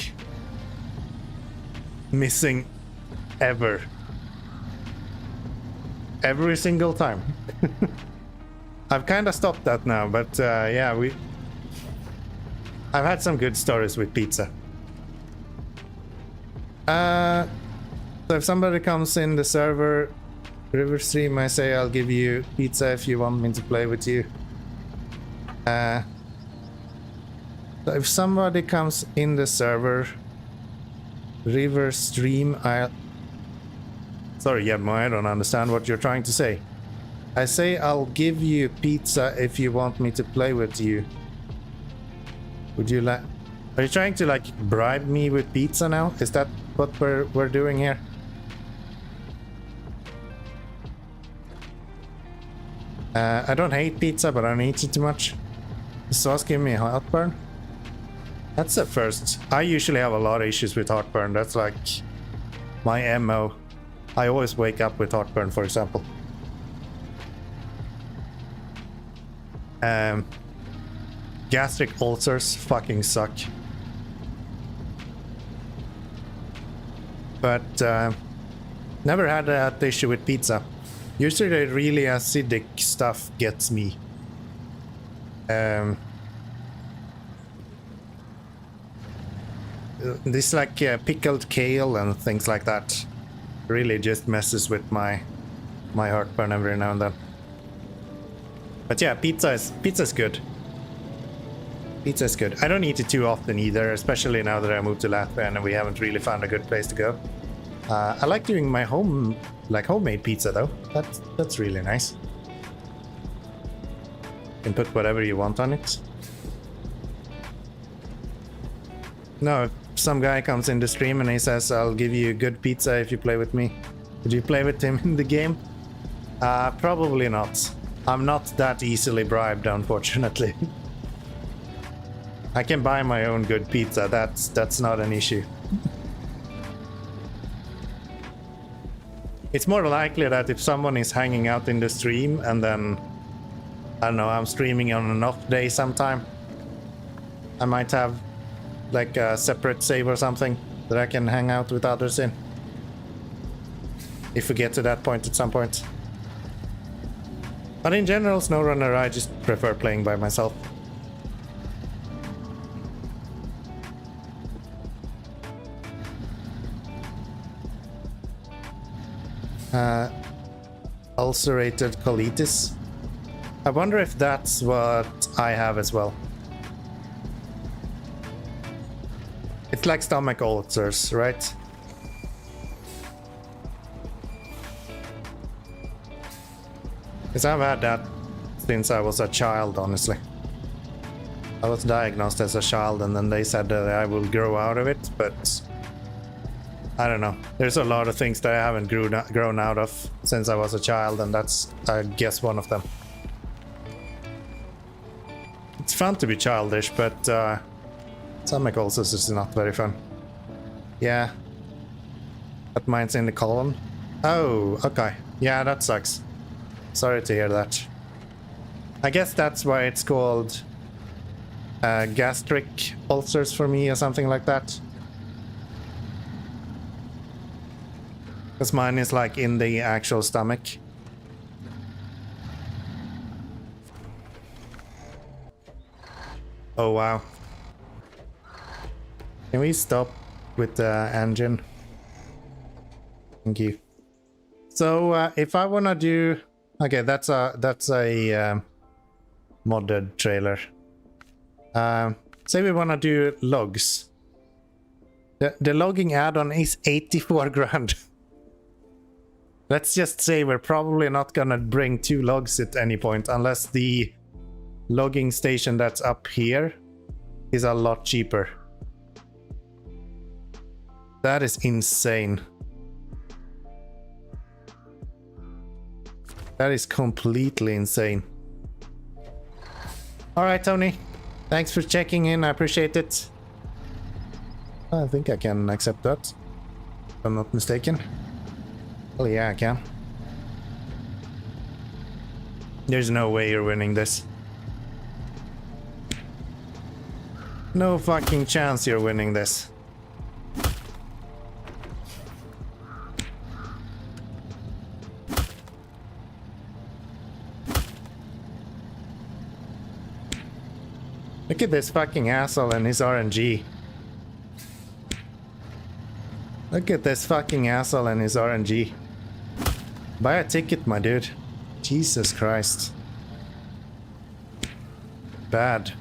missing ever. Every single time. I've kind of stopped that now, but yeah, I've had some good stories with pizza. So if somebody comes in the server, River Stream, I say I'll give you pizza if you want me to play with you. So if somebody comes in the server, River Stream, Sorry, Yebmo, I don't understand what you're trying to say. I say I'll give you pizza if you want me to play with you. Would you like... Are you trying to, like, bribe me with pizza now? Is that what we're doing here? I don't hate pizza, but I don't eat it too much. The sauce gave me heartburn. That's the first. I usually have a lot of issues with heartburn. That's like my MO. I always wake up with heartburn, for example. Gastric ulcers fucking suck. But never had that issue with pizza. Usually the really acidic stuff gets me. This like pickled kale and things like that really just messes with my heartburn every now and then. But yeah, pizza's good. Pizza's good. I don't eat it too often either, especially now that I moved to Latvia and we haven't really found a good place to go. I like doing my homemade pizza though. That's really nice. You can put whatever you want on it. No, if some guy comes in the stream and he says, I'll give you good pizza if you play with me. Did you play with him in the game? Probably not. I'm not that easily bribed, unfortunately. I can buy my own good pizza, that's not an issue. It's more likely that if someone is hanging out in the stream and then, I don't know, I'm streaming on an off day sometime, I might have like a separate save or something that I can hang out with others in. If we get to that point at some point. But in general, SnowRunner, I just prefer playing by myself. Ulcerated colitis. I wonder if that's what I have as well. It's like stomach ulcers, right? Because I've had that since I was a child, honestly. I was diagnosed as a child and then they said that I will grow out of it, but I don't know. There's a lot of things that I haven't grown out of since I was a child, and that's, I guess, one of them. It's fun to be childish, but stomach ulcers is not very fun. Yeah. But mine's in the colon. Oh, okay. Yeah, that sucks. Sorry to hear that. I guess that's why it's called gastric ulcers for me or something like that. Because mine is like in the actual stomach. Oh wow. Can we stop with the engine? Thank you. So if I wanna do, okay, that's a modded trailer. Say we wanna do logs. The logging add-on is 84 grand. Let's just say we're probably not gonna bring 2 logs at any point unless the logging station that's up here is a lot cheaper. That is insane. That is completely insane. Alright, Tony. Thanks for checking in. I appreciate it. I think I can accept that, if I'm not mistaken. Oh yeah, I can. There's no way you're winning this. No fucking chance you're winning this. Look at this fucking asshole and his RNG. Look at this fucking asshole and his RNG. Buy a ticket, my dude. Jesus Christ. Bad.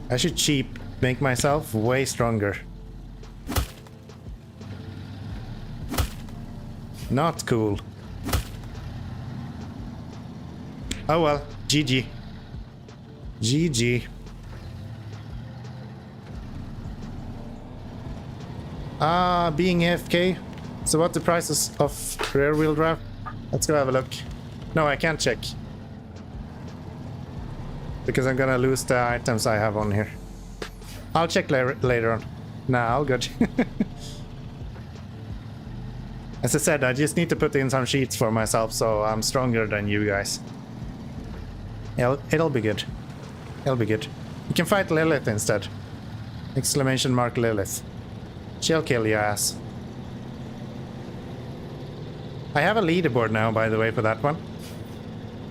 I should cheap, make myself way stronger. Not cool. Oh well, GG. GG. Being AFK. So what the prices of rear wheel drive? Let's go have a look. No, I can't check. Because I'm gonna lose the items I have on here. I'll check later on. Nah, all good. As I said, I just need to put in some sheets for myself so I'm stronger than you guys. It'll be good. It'll be good. You can fight Lilith instead. Exclamation mark Lilith. She'll kill your ass. I have a leaderboard now, by the way, for that one.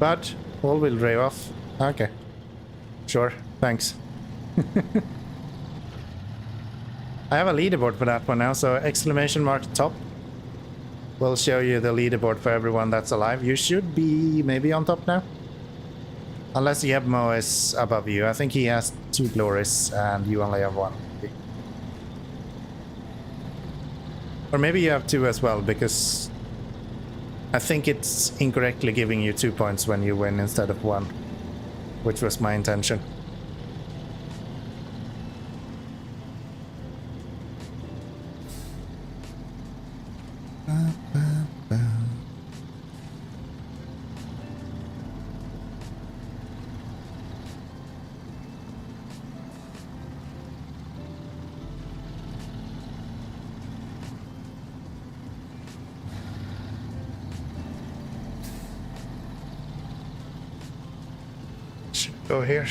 But all-wheel drive off. Okay. Sure. Thanks. I have a leaderboard for that one now, so exclamation mark top will show you the leaderboard for everyone that's alive. You should be maybe on top now. Unless Yebmo is above you. I think he has 2 glories and you only have 1. Or maybe you have 2 as well, because I think it's incorrectly giving you 2 points when you win instead of 1, which was my intention. Go here.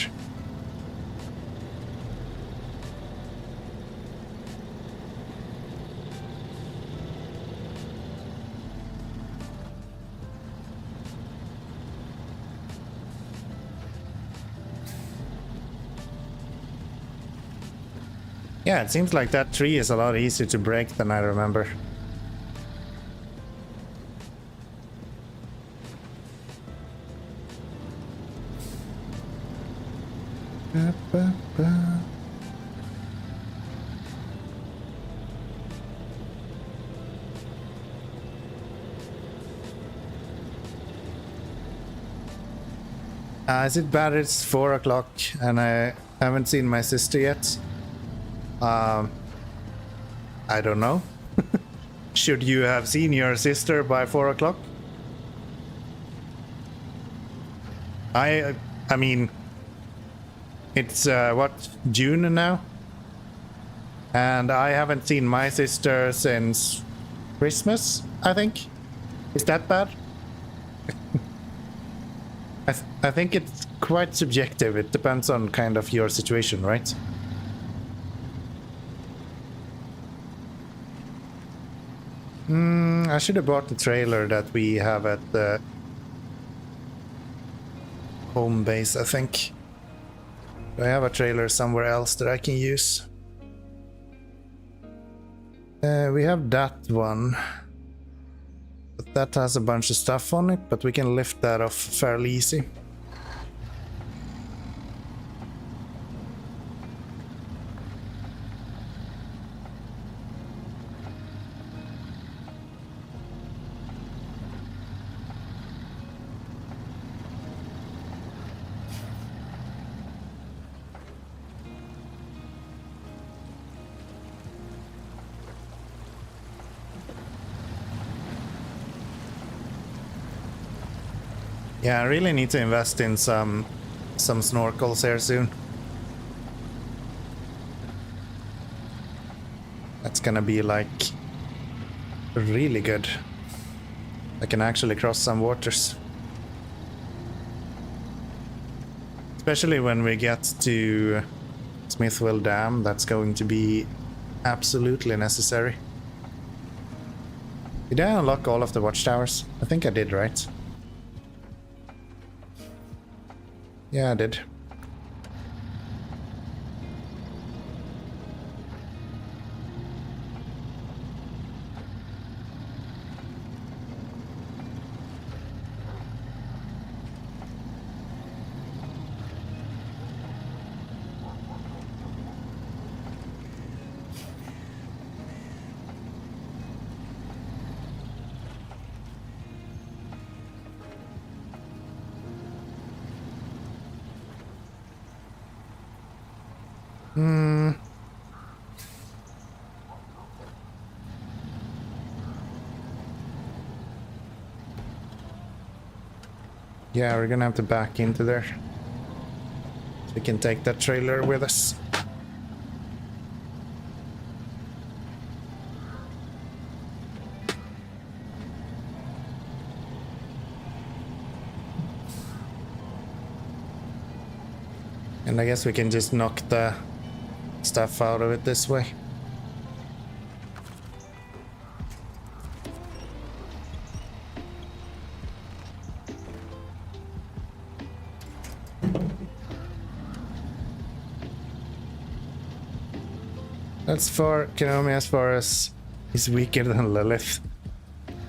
Yeah, it seems like that tree is a lot easier to break than I remember. Is it bad it's 4 o'clock and I haven't seen my sister yet? I don't know. Should you have seen your sister by 4 o'clock? I mean, it's what, June now? And I haven't seen my sister since Christmas, I think. Is that bad? I think it's quite subjective. It depends on kind of your situation, right? I should have bought the trailer that we have at the home base, I think. I have a trailer somewhere else that I can use. We have that one. But that has a bunch of stuff on it, but we can lift that off fairly easy. Yeah, I really need to invest in some snorkels here soon. That's gonna be like really good. I can actually cross some waters. Especially when we get to Smithville Dam, that's going to be absolutely necessary. Did I unlock all of the watchtowers? I think I did, right? Yeah, I did. Yeah, we're gonna have to back into there. So we can take that trailer with us. And I guess we can just knock the stuff out of it this way. As far, Konami, as far as he's weaker than Lilith.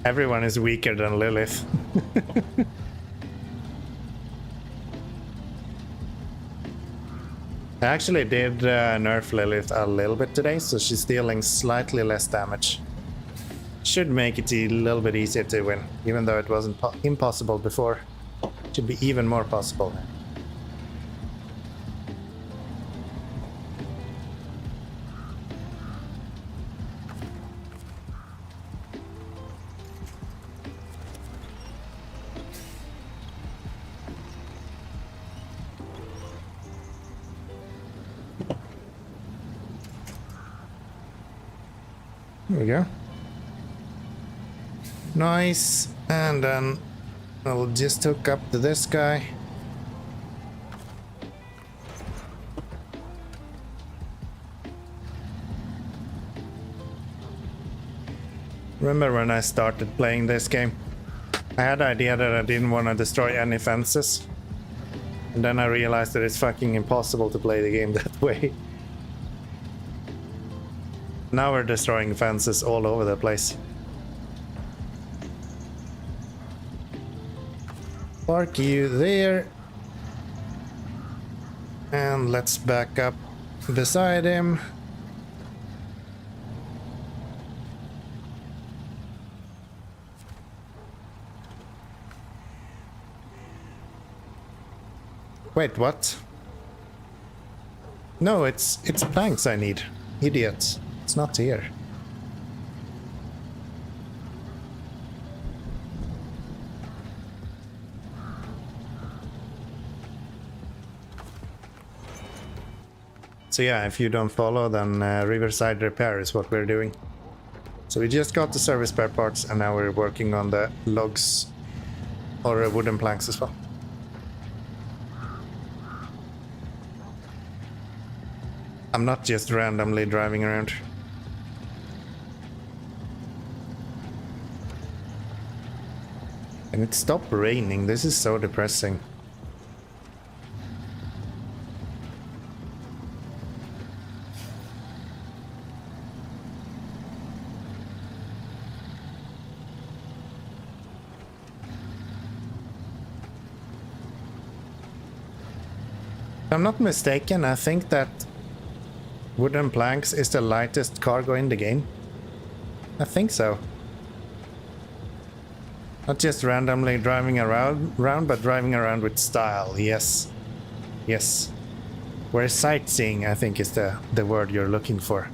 Everyone is weaker than Lilith. I actually did nerf Lilith a little bit today, so she's dealing slightly less damage. Should make it a little bit easier to win, even though it wasn't impossible before. Should be even more possible now. There we go. Nice. And then I'll just hook up to this guy. Remember when I started playing this game? I had the idea that I didn't want to destroy any fences. And then I realized that it's fucking impossible to play the game that way. Now we're destroying fences all over the place. Park you there. And let's back up beside him. Wait, what? No, it's planks I need. Idiots. It's not here. So yeah, if you don't follow, then Riverside Repair is what we're doing. So we just got the service spare parts and now we're working on the logs or wooden planks as well. I'm not just randomly driving around. And it stopped raining. This is so depressing. If I'm not mistaken, I think that wooden planks is the lightest cargo in the game. I think so. Not just randomly driving around, but driving around with style. Yes. Yes. Whereas sightseeing, I think, is the word you're looking for.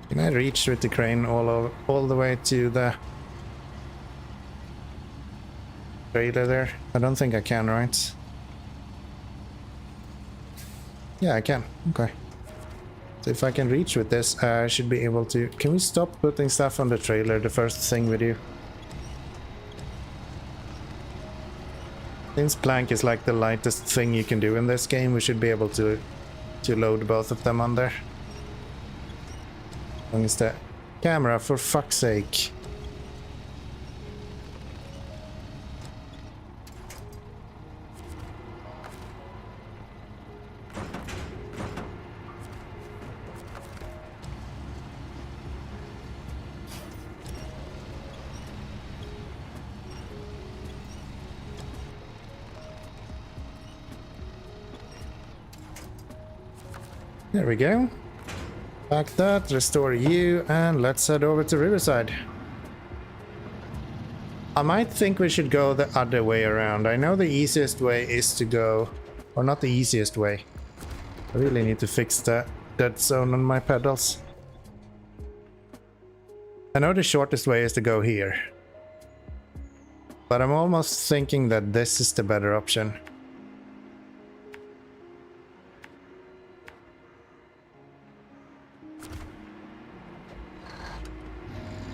Can I reach with the crane all the way to the trailer there? I don't think I can, right? Yeah, I can. Okay. So if I can reach with this, I should be able to... Can we stop putting stuff on the trailer, the first thing we do? Since plank is like the lightest thing you can do in this game, we should be able to load both of them on there. As long as the camera, for fuck's sake. There we go. Back that, restore you, and let's head over to Riverside. I might think we should go the other way around. I know the easiest way is to go... Or not the easiest way. I really need to fix the dead zone on my pedals. I know the shortest way is to go here. But I'm almost thinking that this is the better option.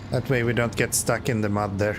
That way we don't get stuck in the mud there.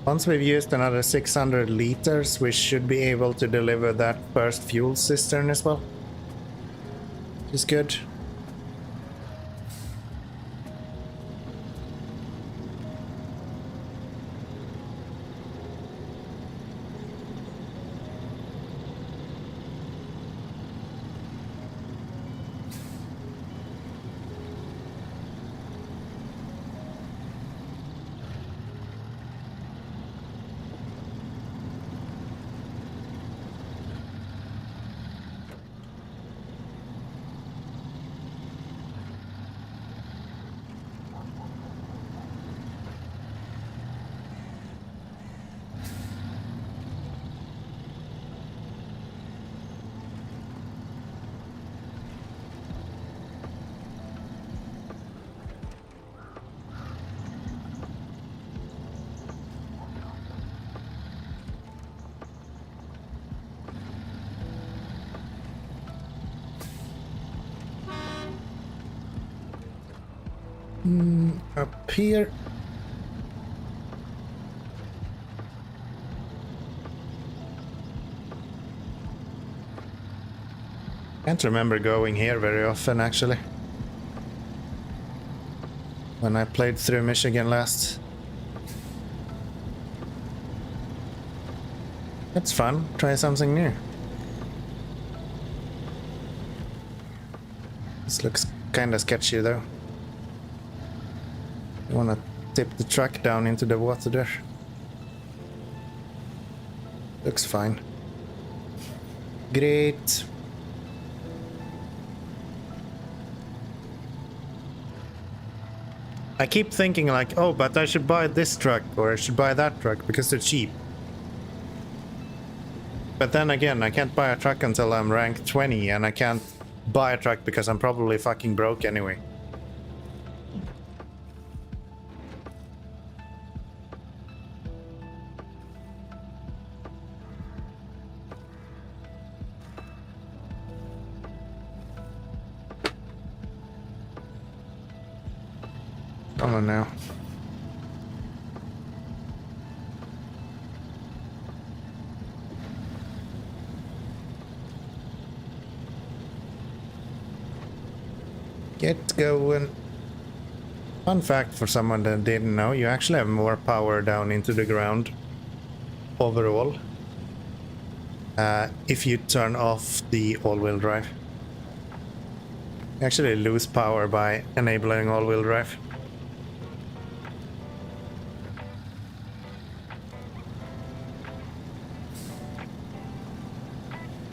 Once we've used another 600 liters, we should be able to deliver that first fuel cistern as well. Which is good. Up here. Can't remember going here very often actually. When I played through Michigan last. That's fun. Try something new. This looks kinda sketchy though. I wanna tip the truck down into the water there. Looks fine. Great. I keep thinking like, oh, but I should buy this truck or I should buy that truck because they're cheap. But then again, I can't buy a truck until I'm rank 20 and I can't buy a truck because I'm probably fucking broke anyway. Come on now. Get going. Fun fact for someone that didn't know, you actually have more power down into the ground overall if you turn off the all-wheel drive. You actually lose power by enabling all-wheel drive.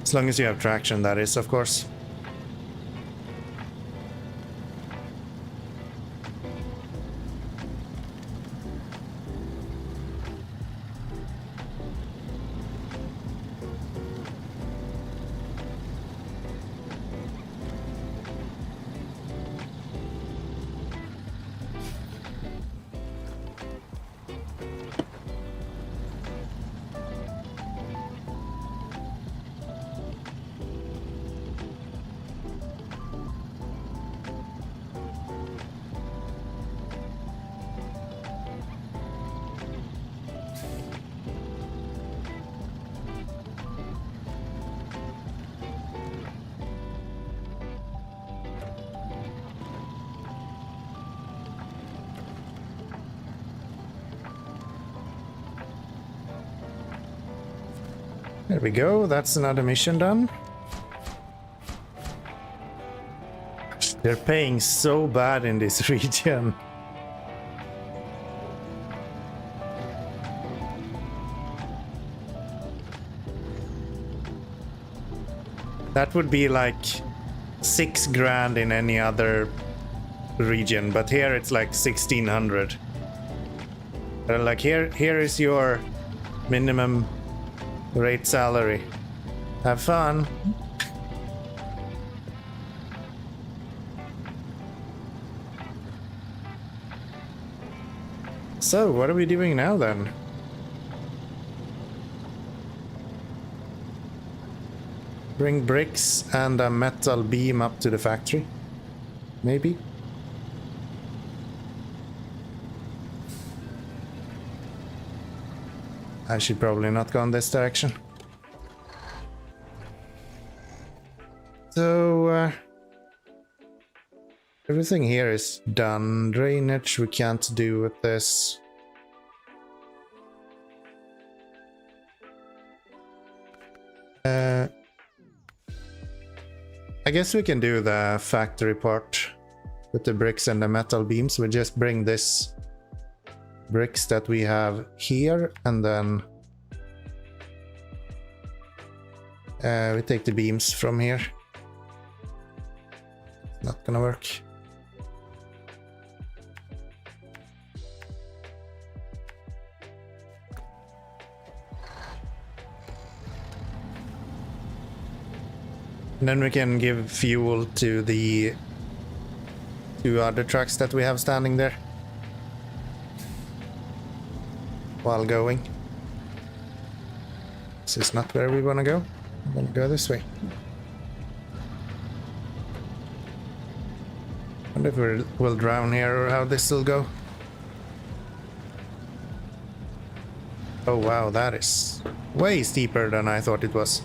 As long as you have traction, that is, of course. There we go, that's another mission done. They're paying so bad in this region. That would be like 6 grand in any other region, but here it's like 1600. Like here is your minimum rate salary. Have fun. So, what are we doing now then? Bring bricks and a metal beam up to the factory. Maybe? I should probably not go in this direction. So, everything here is done. Drainage we can't do with this. I guess we can do the factory part with the bricks and the metal beams. We just bring this bricks that we have here, and then we take the beams from here. Not gonna work. And then we can give fuel to the 2 other trucks that we have standing there while going. This is not where we want to go. I'm gonna go this way. I wonder if we'll drown here or how this will go. Oh wow, that is way steeper than I thought it was.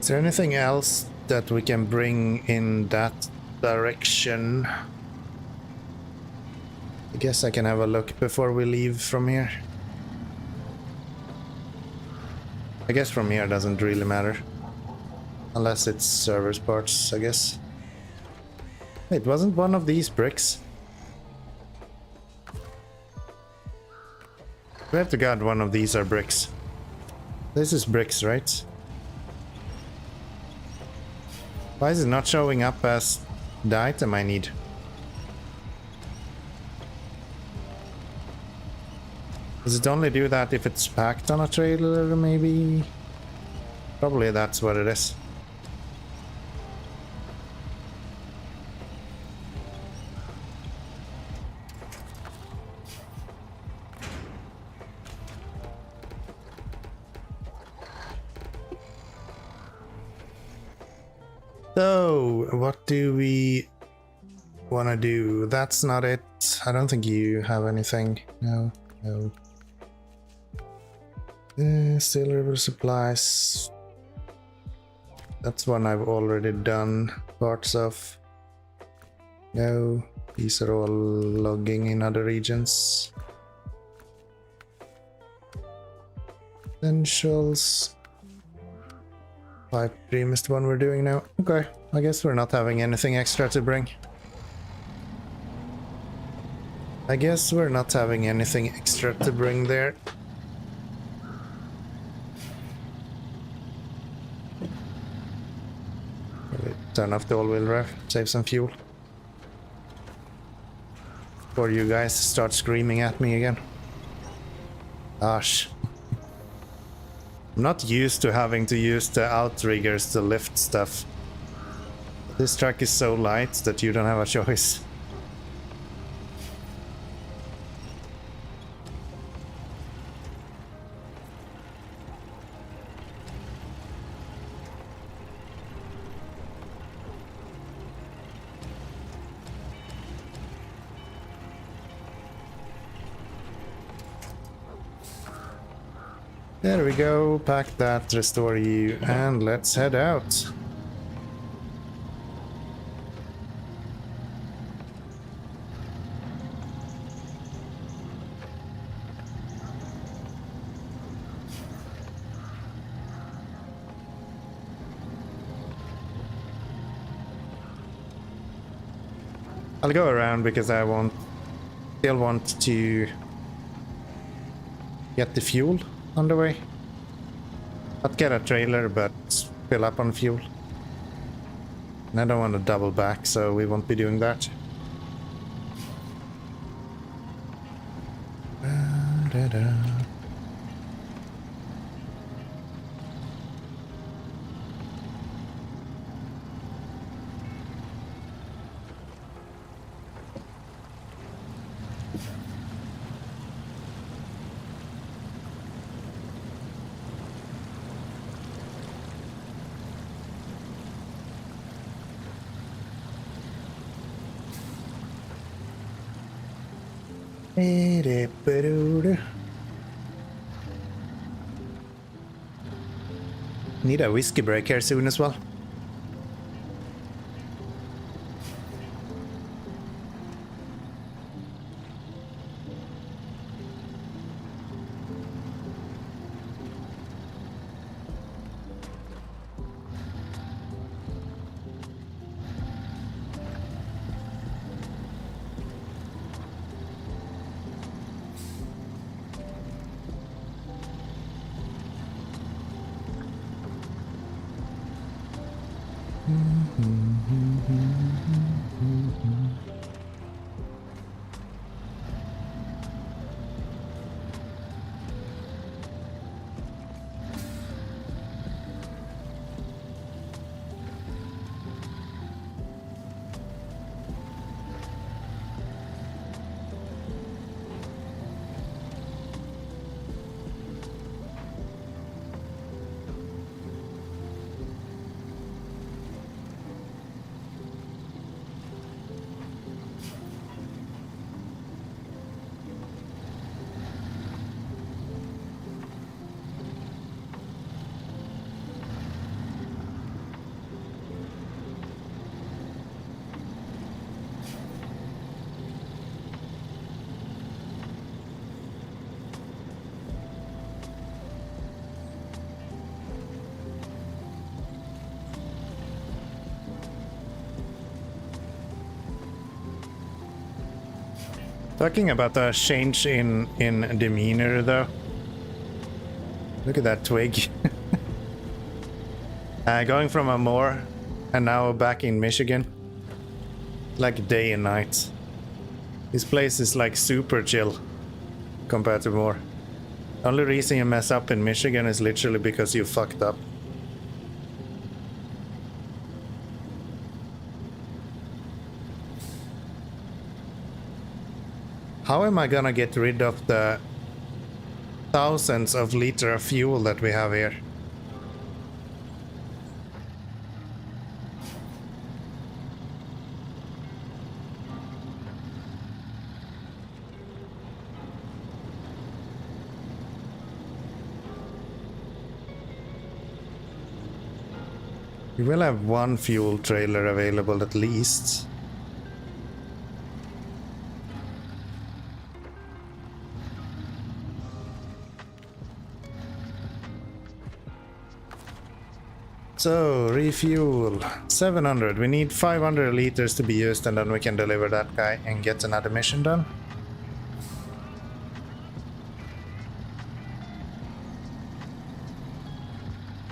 Is there anything else that we can bring in that direction? I guess I can have a look before we leave from here. I guess from here doesn't really matter. Unless it's servers parts, I guess. Wait, wasn't one of these bricks? We have to guard one of these are bricks. This is bricks, right? Why is it not showing up as the item I need? Does it only do that if it's packed on a trailer, maybe? Probably that's what it is. So, what do we want to do? That's not it. I don't think you have anything. No, no. Still river supplies. That's one I've already done parts of. No, these are all logging in other regions. Essentials. Pipe dream is the one we're doing now. Okay, I guess we're not having anything extra to bring. I guess we're not having anything extra to bring there. Turn off the all-wheel drive, save some fuel. Before you guys start screaming at me again. Gosh. I'm not used to having to use the outriggers to lift stuff. This truck is so light that you don't have a choice. There we go, pack that, restore you, and let's head out. I'll go around because I still want to get the fuel on the way. Not get a trailer, but fill up on fuel. And I don't want to double back, so we won't be doing that. Need a whiskey break here soon as well. Talking about the change in demeanor though. Look at that twig. Going from a moor and now back in Michigan. Like day and night. This place is like super chill compared to moor. Only reason you mess up in Michigan is literally because you fucked up. How am I gonna get rid of the thousands of liters of fuel that we have here? We will have one fuel trailer available at least. So, refuel. 700. We need 500 liters to be used and then we can deliver that guy and get another mission done.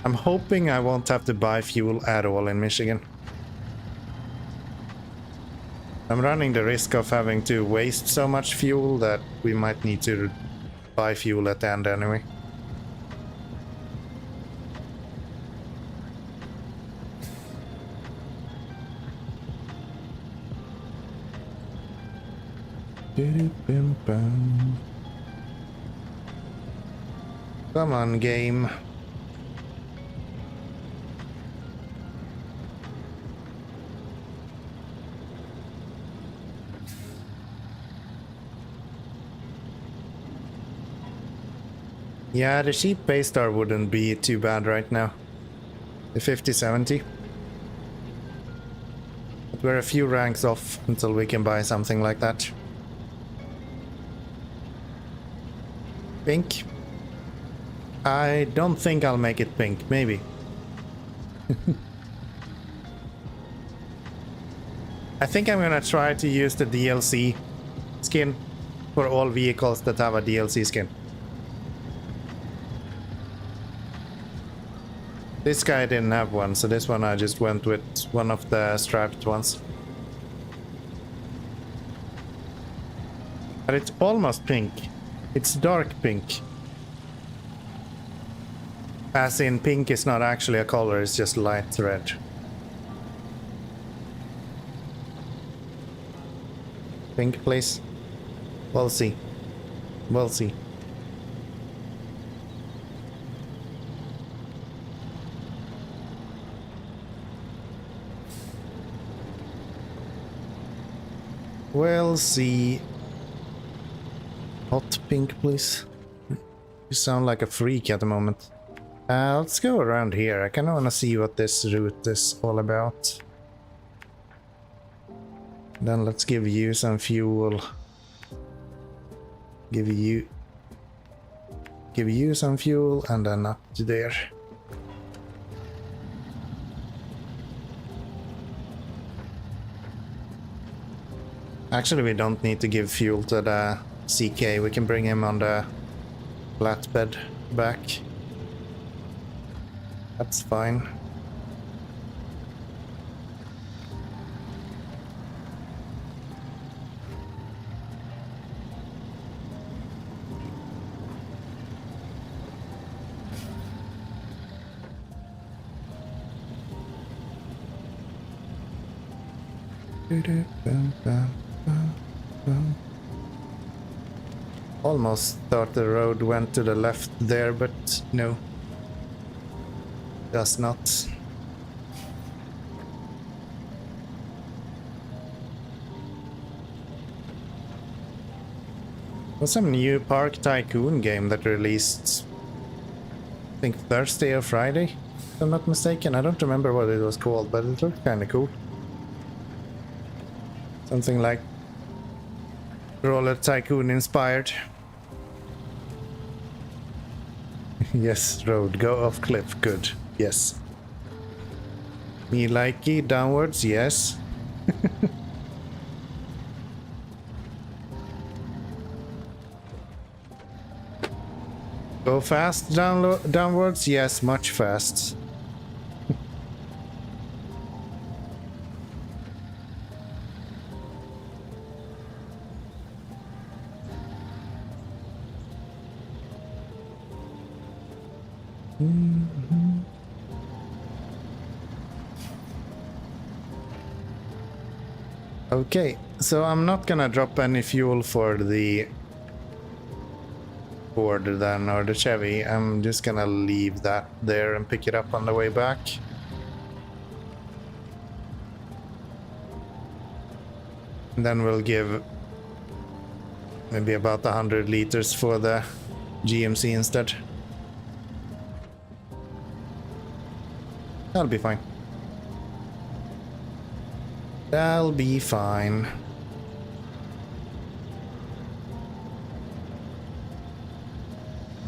I'm hoping I won't have to buy fuel at all in Michigan. I'm running the risk of having to waste so much fuel that we might need to buy fuel at the end anyway. Come on, game. Yeah, the cheap Paystar wouldn't be too bad right now. The 5070. But we're a few ranks off until we can buy something like that. Pink? I don't think I'll make it pink, maybe. I think I'm gonna try to use the DLC skin for all vehicles that have a DLC skin. This guy didn't have one, so this one I just went with one of the striped ones. But it's almost pink. It's dark pink. As in, pink is not actually a color, it's just light red. Pink, please. We'll see. We'll see. We'll see. Hot pink, please. You sound like a freak at the moment. Let's go around here. I kind of want to see what this route is all about. Then let's give you some fuel. Give you some fuel, and then up to there. Actually, we don't need to give fuel to the CK. We can bring him on the flatbed back. That's fine. Almost thought the road went to the left there, but no. Does not. There's some new Park Tycoon game that released, I think Thursday or Friday, if I'm not mistaken. I don't remember what it was called, but it looked kind of cool. Something like Roller Tycoon inspired. Yes, road, go off cliff, good, yes. Me likey, downwards, yes. Go fast downwards, yes, much fast. Okay, so I'm not gonna drop any fuel for the Ford then, or the Chevy. I'm just gonna leave that there and pick it up on the way back. And then we'll give maybe about 100 liters for the GMC instead. That'll be fine. That'll be fine.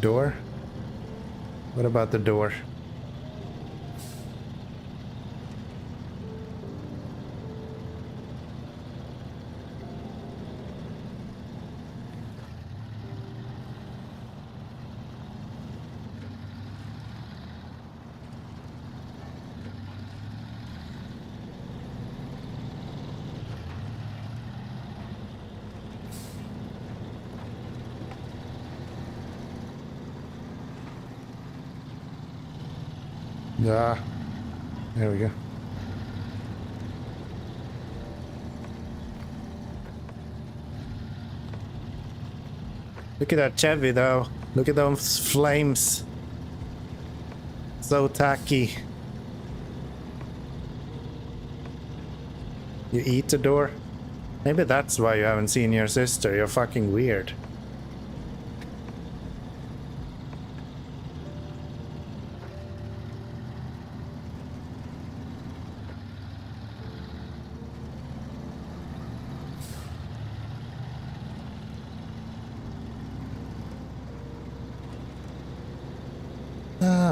Door? What about the door? Yeah. There we go. Look at that Chevy though. Look at those flames. So tacky. You eat the door? Maybe that's why you haven't seen your sister. You're fucking weird.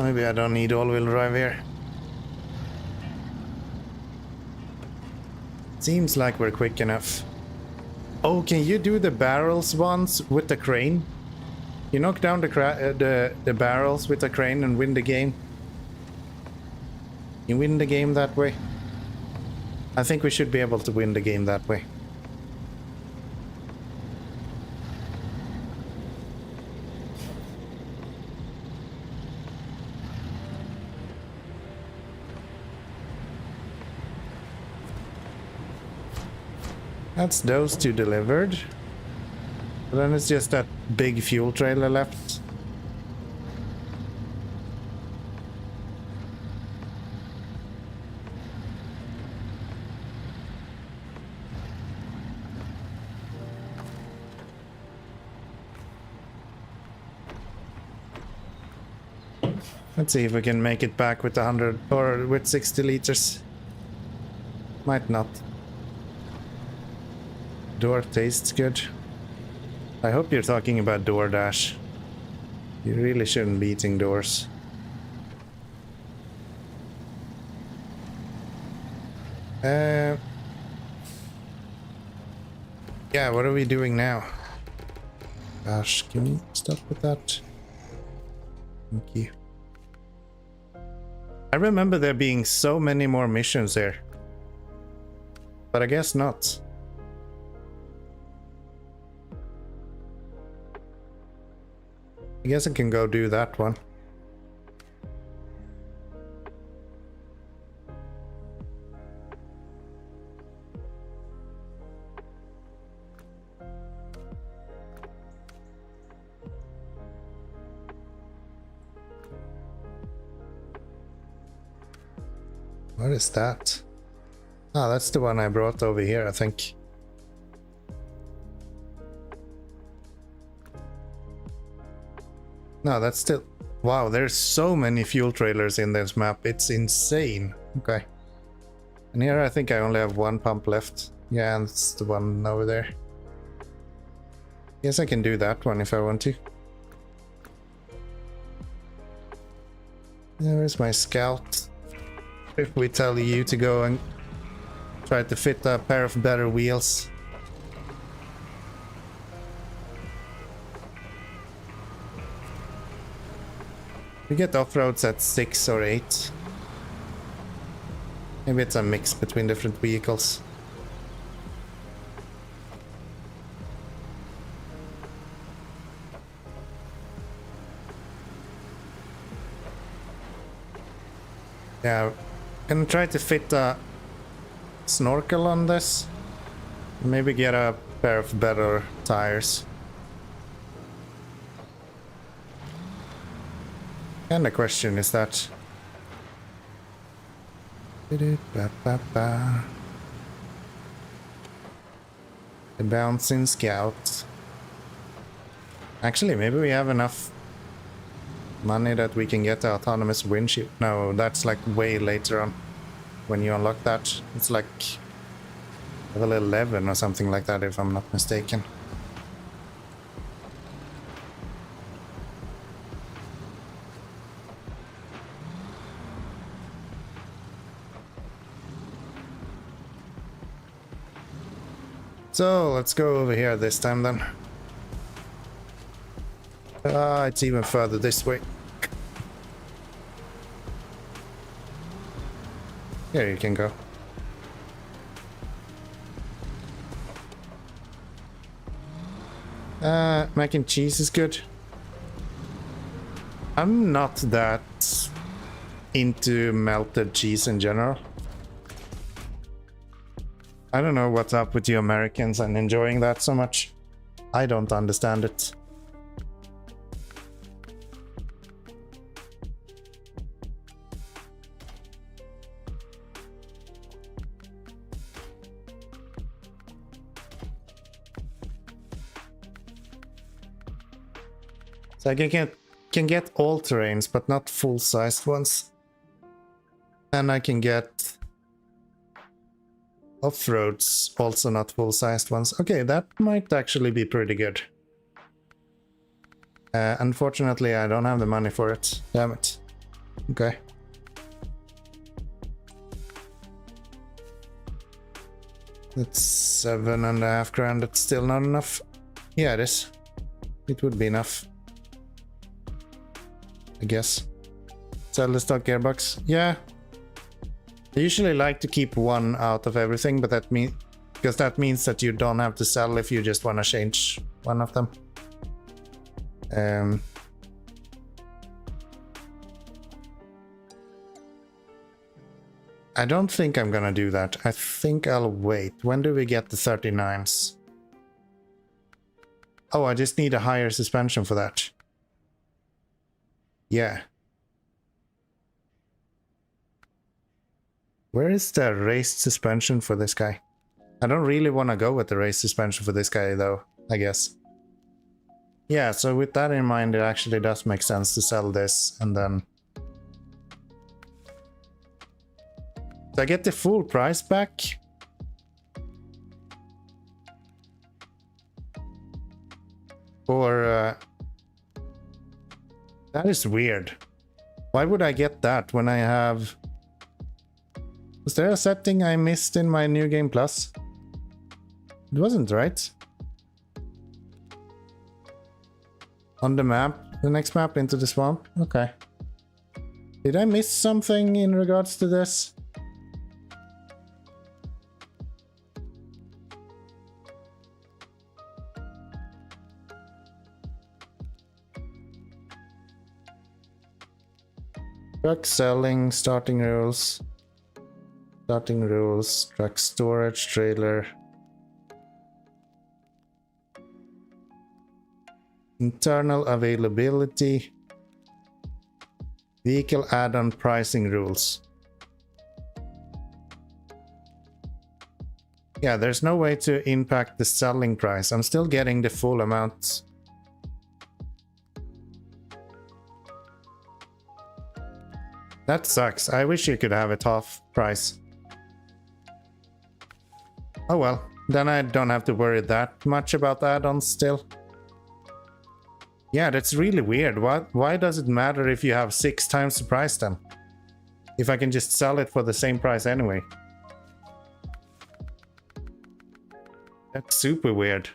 Maybe I don't need all-wheel drive here. Seems like we're quick enough. Oh, can you do the barrels ones with the crane? You knock down the barrels with the crane and win the game. You win the game that way. I think we should be able to win the game that way. That's those two delivered. But then it's just that big fuel trailer left. Let's see if we can make it back with 100 or with 60 liters. Might not. Door tastes good. I hope you're talking about DoorDash. You really shouldn't be eating doors. Yeah, what are we doing now? Gosh, can you stop with that? Thank you. I remember there being so many more missions here. But I guess not. I guess I can go do that one. What is that? Ah, that's the one I brought over here, I think. No, that's still... Wow, there's so many fuel trailers in this map. It's insane. Okay. And here I think I only have one pump left. Yeah, and it's the one over there. Guess I can do that one if I want to. Where's my scout? If we tell you to go and try to fit a pair of better wheels. We get off-roads at 6 or 8. Maybe it's a mix between different vehicles. Yeah, gonna try to fit a snorkel on this. Maybe get a pair of better tires. And the question is that... The bouncing scout. Actually, maybe we have enough money that we can get the autonomous windshield. No, that's like way later on when you unlock that. It's like level 11 or something like that, if I'm not mistaken. So let's go over here this time then. It's even further this way. Here you can go. Mac and cheese is good. I'm not that into melted cheese in general. I don't know what's up with you Americans and enjoying that so much. I don't understand it. So I can get all terrains, but not full-sized ones. And I can get off-roads, also not full-sized ones. Okay, that might actually be pretty good. Unfortunately, I don't have the money for it. Damn it. Okay. That's 7.5 grand. That's still not enough. Yeah, it is. It would be enough, I guess. Sell the stock gearbox. Yeah. I usually like to keep one out of everything, but that means because that means that you don't have to sell if you just want to change one of them. I don't think I'm gonna do that. I think I'll wait. When do we get the 39s? Oh, I just need a higher suspension for that. Yeah. Where is the raised suspension for this guy? I don't really want to go with the raised suspension for this guy though, I guess. Yeah, so with that in mind, it actually does make sense to sell this and then... Do I get the full price back? Or... That is weird. Why would I get that when I have... Was there a setting I missed in my New Game Plus? It wasn't, right? On the map, the next map into the swamp? Okay. Did I miss something in regards to this? Truck selling, starting rules. Starting rules, truck storage, trailer. Internal availability. Vehicle add-on pricing rules. Yeah, there's no way to impact the selling price. I'm still getting the full amount. That sucks. I wish you could have it half price. Oh well, then I don't have to worry that much about add-ons still. Yeah, that's really weird. Why does it matter if you have 6 times the price then? If I can just sell it for the same price anyway. That's super weird.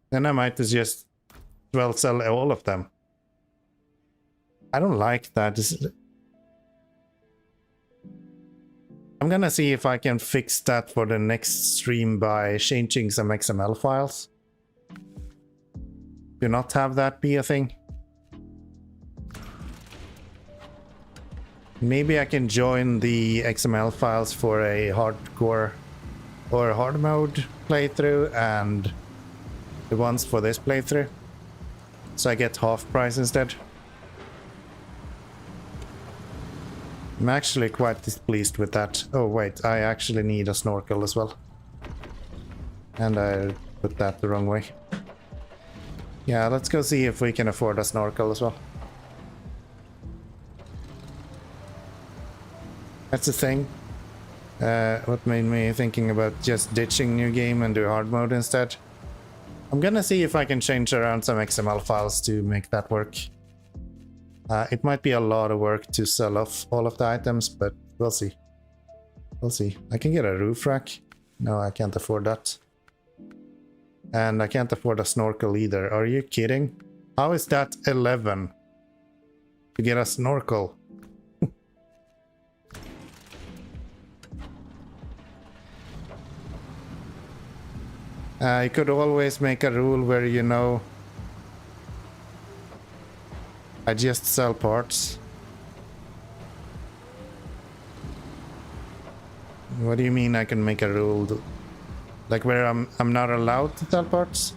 Then I might just, well, sell all of them. I don't like that. I'm gonna see if I can fix that for the next stream by changing some XML files. Do not have that be a thing. Maybe I can join the XML files for a hardcore or hard mode playthrough and the ones for this playthrough. So I get half price instead. I'm actually quite displeased with that. Oh wait, I actually need a snorkel as well. And I put that the wrong way. Yeah, let's go see if we can afford a snorkel as well. That's the thing. What made me thinking about just ditching new game and do hard mode instead. I'm gonna see if I can change around some XML files to make that work. It might be a lot of work to sell off all of the items, but we'll see. We'll see. I can get a roof rack. No, I can't afford that. And I can't afford a snorkel either. Are you kidding? How is that 11? To get a snorkel? You could always make a rule where, you know, I just sell parts. What do you mean I can make a rule? Like where I'm not allowed to sell parts?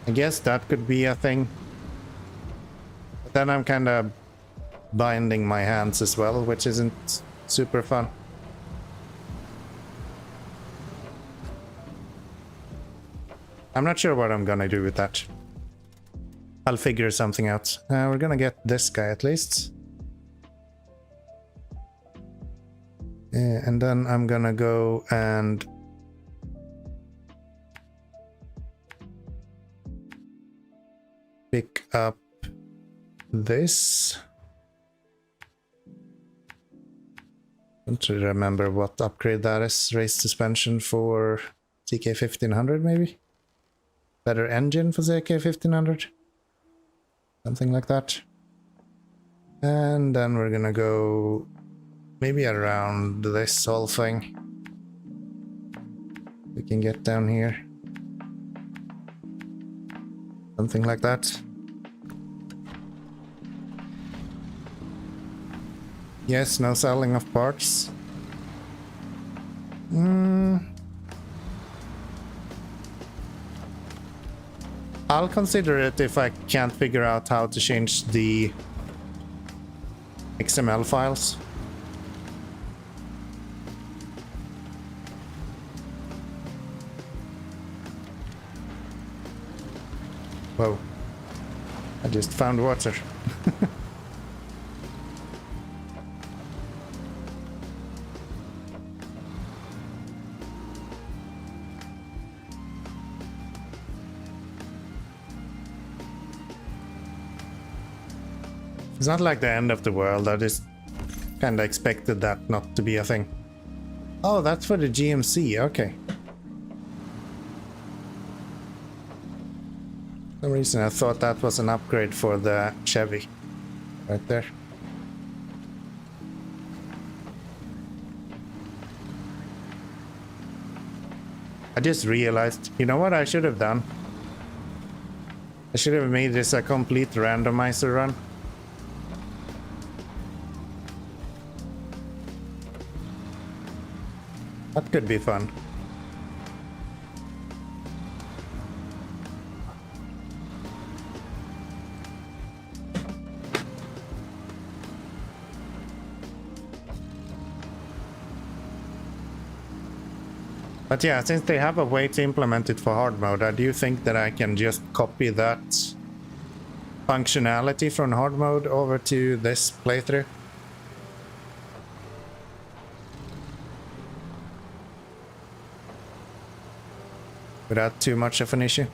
I guess that could be a thing. But then I'm kind of binding my hands as well, which isn't super fun. I'm not sure what I'm gonna do with that. I'll figure something out. We're gonna get this guy at least. And then I'm gonna go and pick up this. I don't remember what upgrade that is. Raised suspension for CK1500 maybe? Better engine for CK1500? Something like that. And then we're gonna go maybe around this whole thing. We can get down here. Something like that. Yes, no selling of parts. I'll consider it if I can't figure out how to change the XML files. Whoa. I just found water. It's not like the end of the world. I just kind of expected that not to be a thing. Oh, that's for the GMC. Okay. For some reason I thought that was an upgrade for the Chevy. Right there. I just realized, you know what I should have done? I should have made this a complete randomizer run. That could be fun. But yeah, since they have a way to implement it for hard mode, I do think that I can just copy that functionality from hard mode over to this playthrough. Without too much of an issue.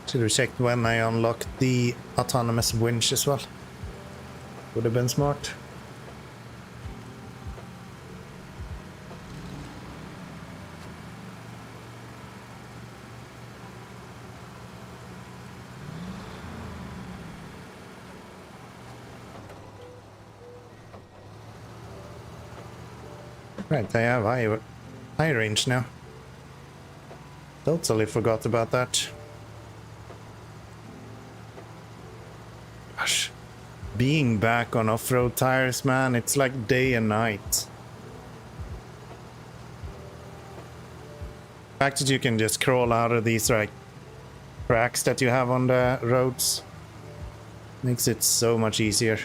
Should have checked when I unlocked the autonomous winch as well. Would have been smart. Right, I have high range now. Totally forgot about that. Gosh, being back on off-road tires, man, it's like day and night. The fact that you can just crawl out of these like cracks that you have on the roads makes it so much easier.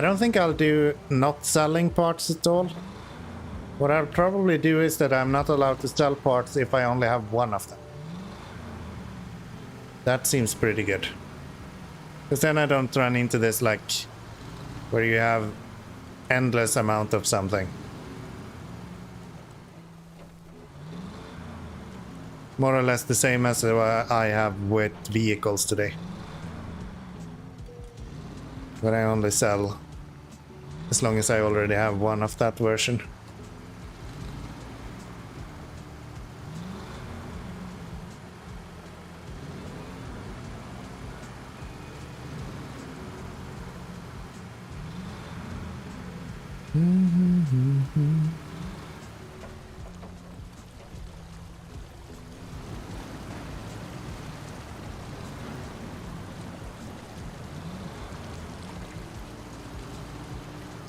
I don't think I'll do not selling parts at all. What I'll probably do is that I'm not allowed to sell parts if I only have one of them. That seems pretty good. Because then I don't run into this like where you have endless amount of something. More or less the same as I have with vehicles today. But I only sell as long as I already have one of that version.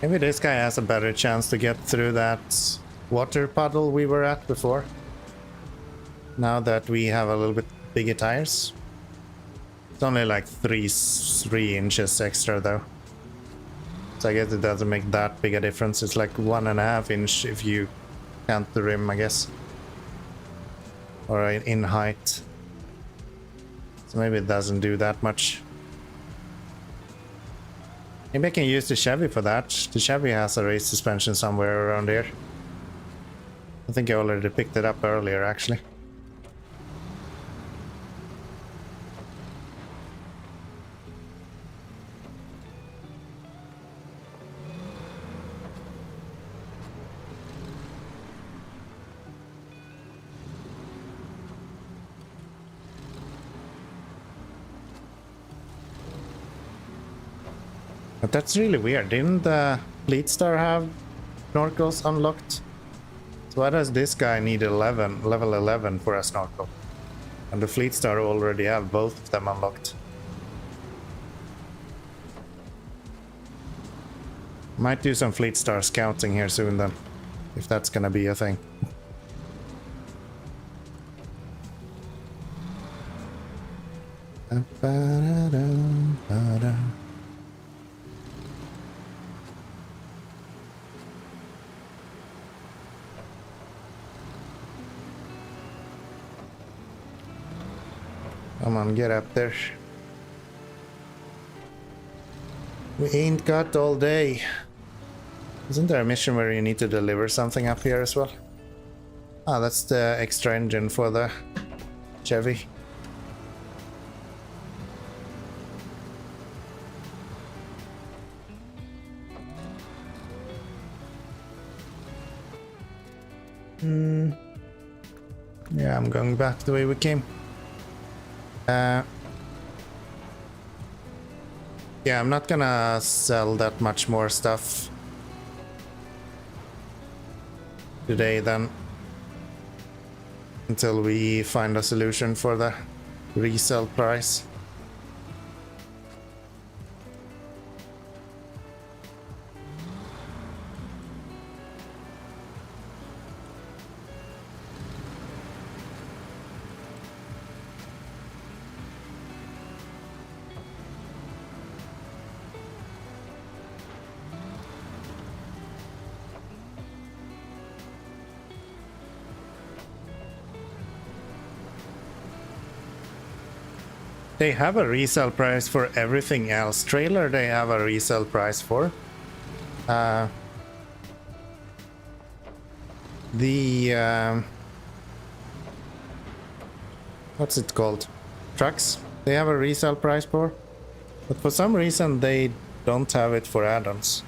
Maybe this guy has a better chance to get through that water puddle we were at before. Now that we have a little bit bigger tires. It's only like 3 inches extra though. So I guess it doesn't make that big a difference. It's like 1.5 inch if you count the rim, I guess. Or in height. So maybe it doesn't do that much. Maybe I can use the Chevy for that. The Chevy has a race suspension somewhere around here. I think I already picked it up earlier, actually. But that's really weird. Didn't the Fleet Star have snorkels unlocked? So why does this guy need level 11 for a snorkel? And the Fleet Star already have both of them unlocked. Might do some Fleet Star scouting here soon then, if that's gonna be a thing. Come on, get up there. We ain't got all day. Isn't there a mission where you need to deliver something up here as well? Ah, that's the extra engine for the Chevy. Yeah, I'm going back the way we came. Yeah, I'm not gonna sell that much more stuff today then, until we find a solution for the resale price. They have a resale price for everything else. Trailer they have a resale price for. What's it called? Trucks. They have a resale price for. But for some reason they don't have it for add-ons.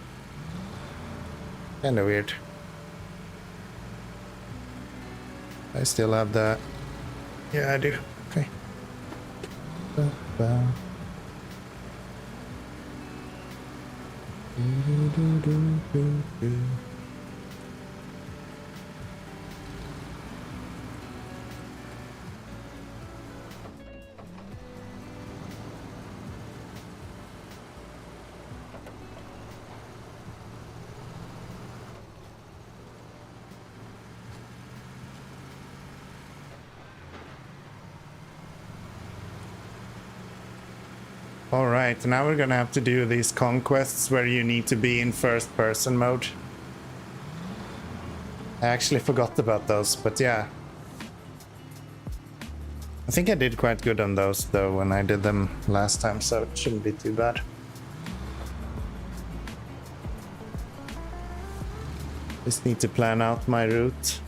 Kinda weird. I still have the... Yeah, I do. Okay. Alright, now we're gonna have to do these conquests where you need to be in first person mode. I actually forgot about those, but yeah. I think I did quite good on those though when I did them last time, so it shouldn't be too bad. Just need to plan out my route.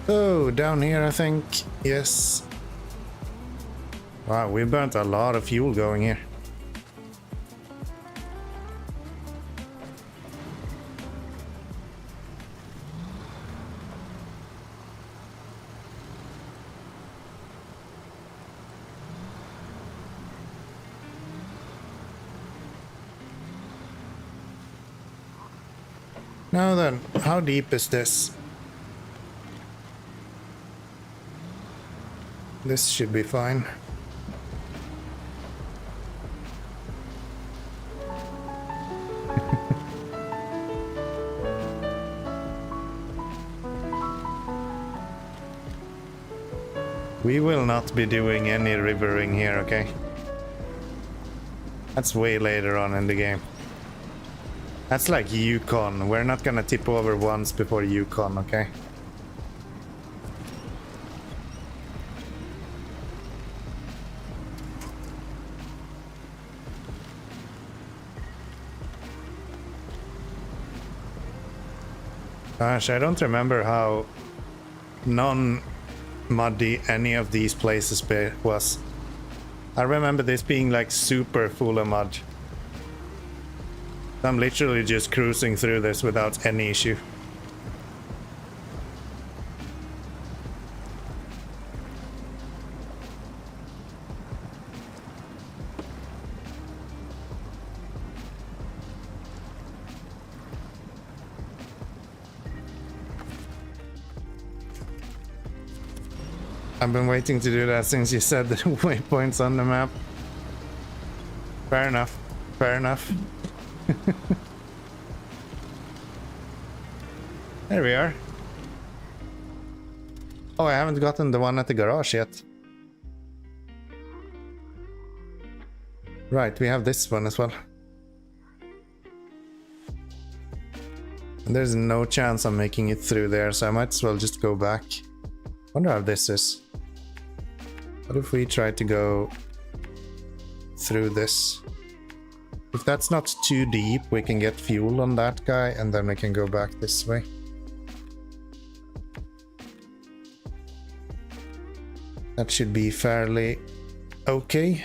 Oh, down here I think, yes. Wow, we burnt a lot of fuel going here. Now then, how deep is this? This should be fine. We will not be doing any rivering here, okay? That's way later on in the game. That's like Yukon. We're not gonna tip over once before Yukon, okay? Gosh, I don't remember how non-muddy any of these places was. I remember this being like super full of mud. I'm literally just cruising through this without any issue. I've been waiting to do that since you said the waypoints on the map. Fair enough. Fair enough. There we are. Oh, I haven't gotten the one at the garage yet. Right, we have this one as well. And there's no chance I'm making it through there, so I might as well just go back. Wonder how this is. What if we try to go through this? If that's not too deep, we can get fuel on that guy and then we can go back this way. That should be fairly okay.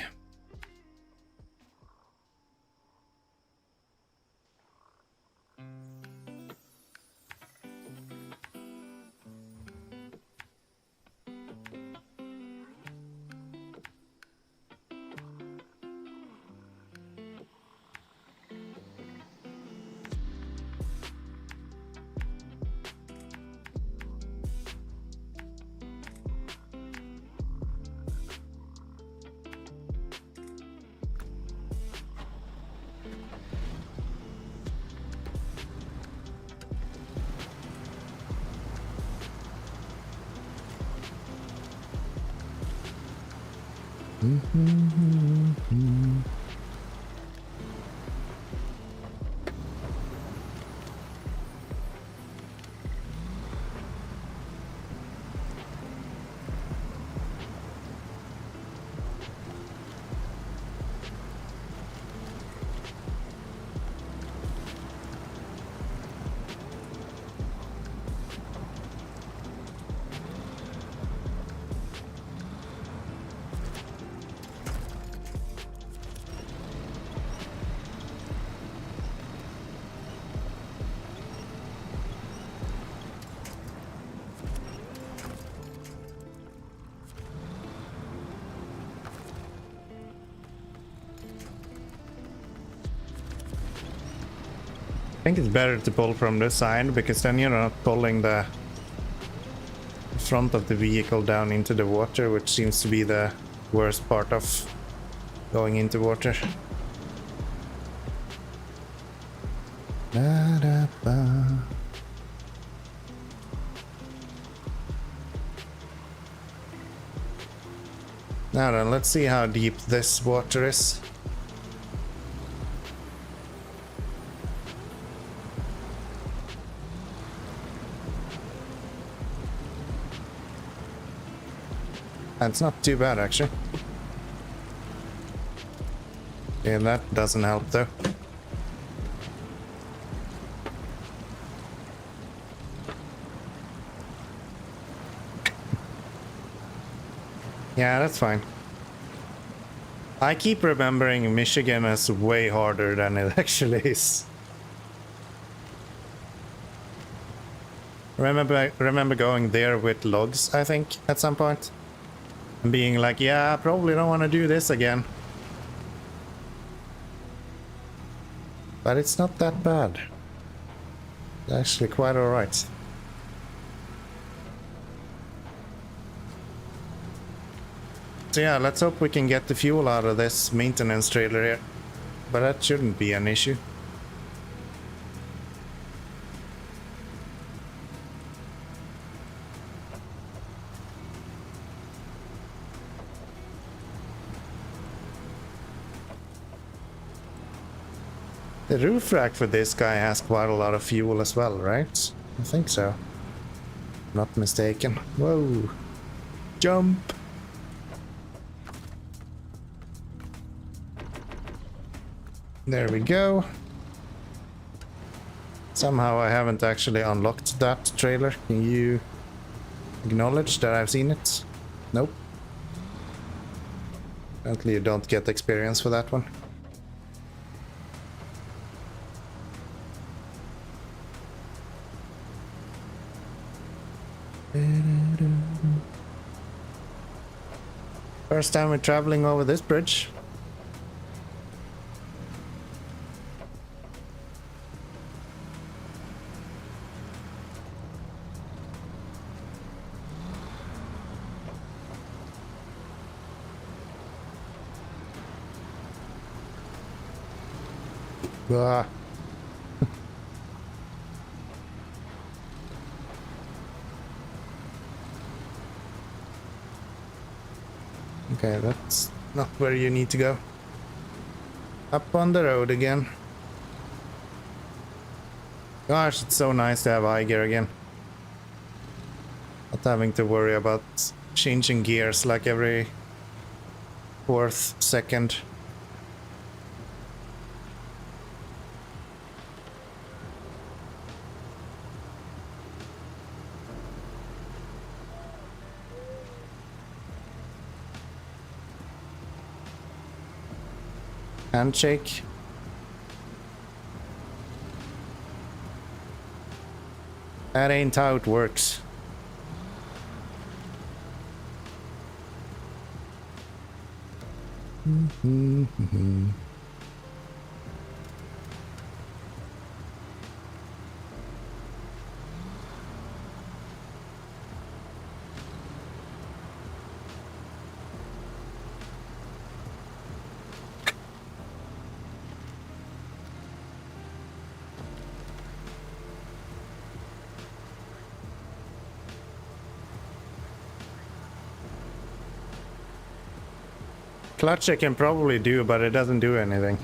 I think it's better to pull from this side, because then you're not pulling the front of the vehicle down into the water, which seems to be the worst part of going into water. Da-da-ba. Now then, let's see how deep this water is. That's not too bad, actually. Yeah, that doesn't help, though. Yeah, that's fine. I keep remembering Michigan as way harder than it actually is. Remember going there with logs, I think, at some point? And being like, yeah, I probably don't want to do this again. But it's not that bad. It's actually quite alright. So yeah, let's hope we can get the fuel out of this maintenance trailer here. But that shouldn't be an issue. The roof rack for this guy has quite a lot of fuel as well, right? I think so. Not mistaken. Whoa. Jump. There we go. Somehow I haven't actually unlocked that trailer. Can you acknowledge that I've seen it? Nope. Apparently you don't get experience for that one. First time we're traveling over this bridge. Ah. Okay, that's not where you need to go. Up on the road again. Gosh, it's so nice to have high gear again. Not having to worry about changing gears like every 4th second. Handshake. That ain't how it works. Clutch I can probably do, but it doesn't do anything.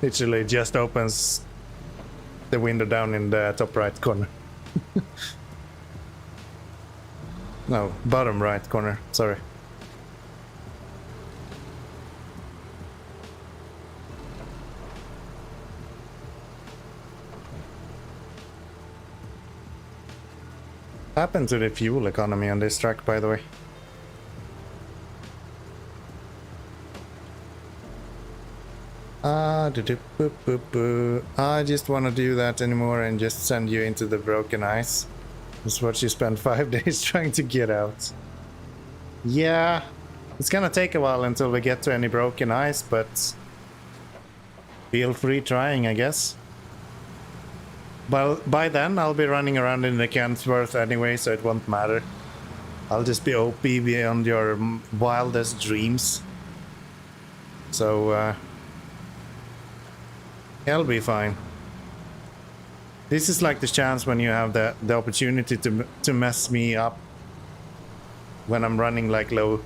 Literally just opens the window down in the top right corner. No, bottom right corner, sorry. What happened to the fuel economy on this track, by the way? I just want to do that anymore and just send you into the broken ice. That's what you spent 5 days trying to get out. Yeah, it's gonna take a while until we get to any broken ice, but feel free trying, I guess. But by then I'll be running around in the Kentworth anyway, so it won't matter. I'll just be OP beyond your wildest dreams. So, I'll be fine. This is like the chance when you have the opportunity to mess me up when I'm running like low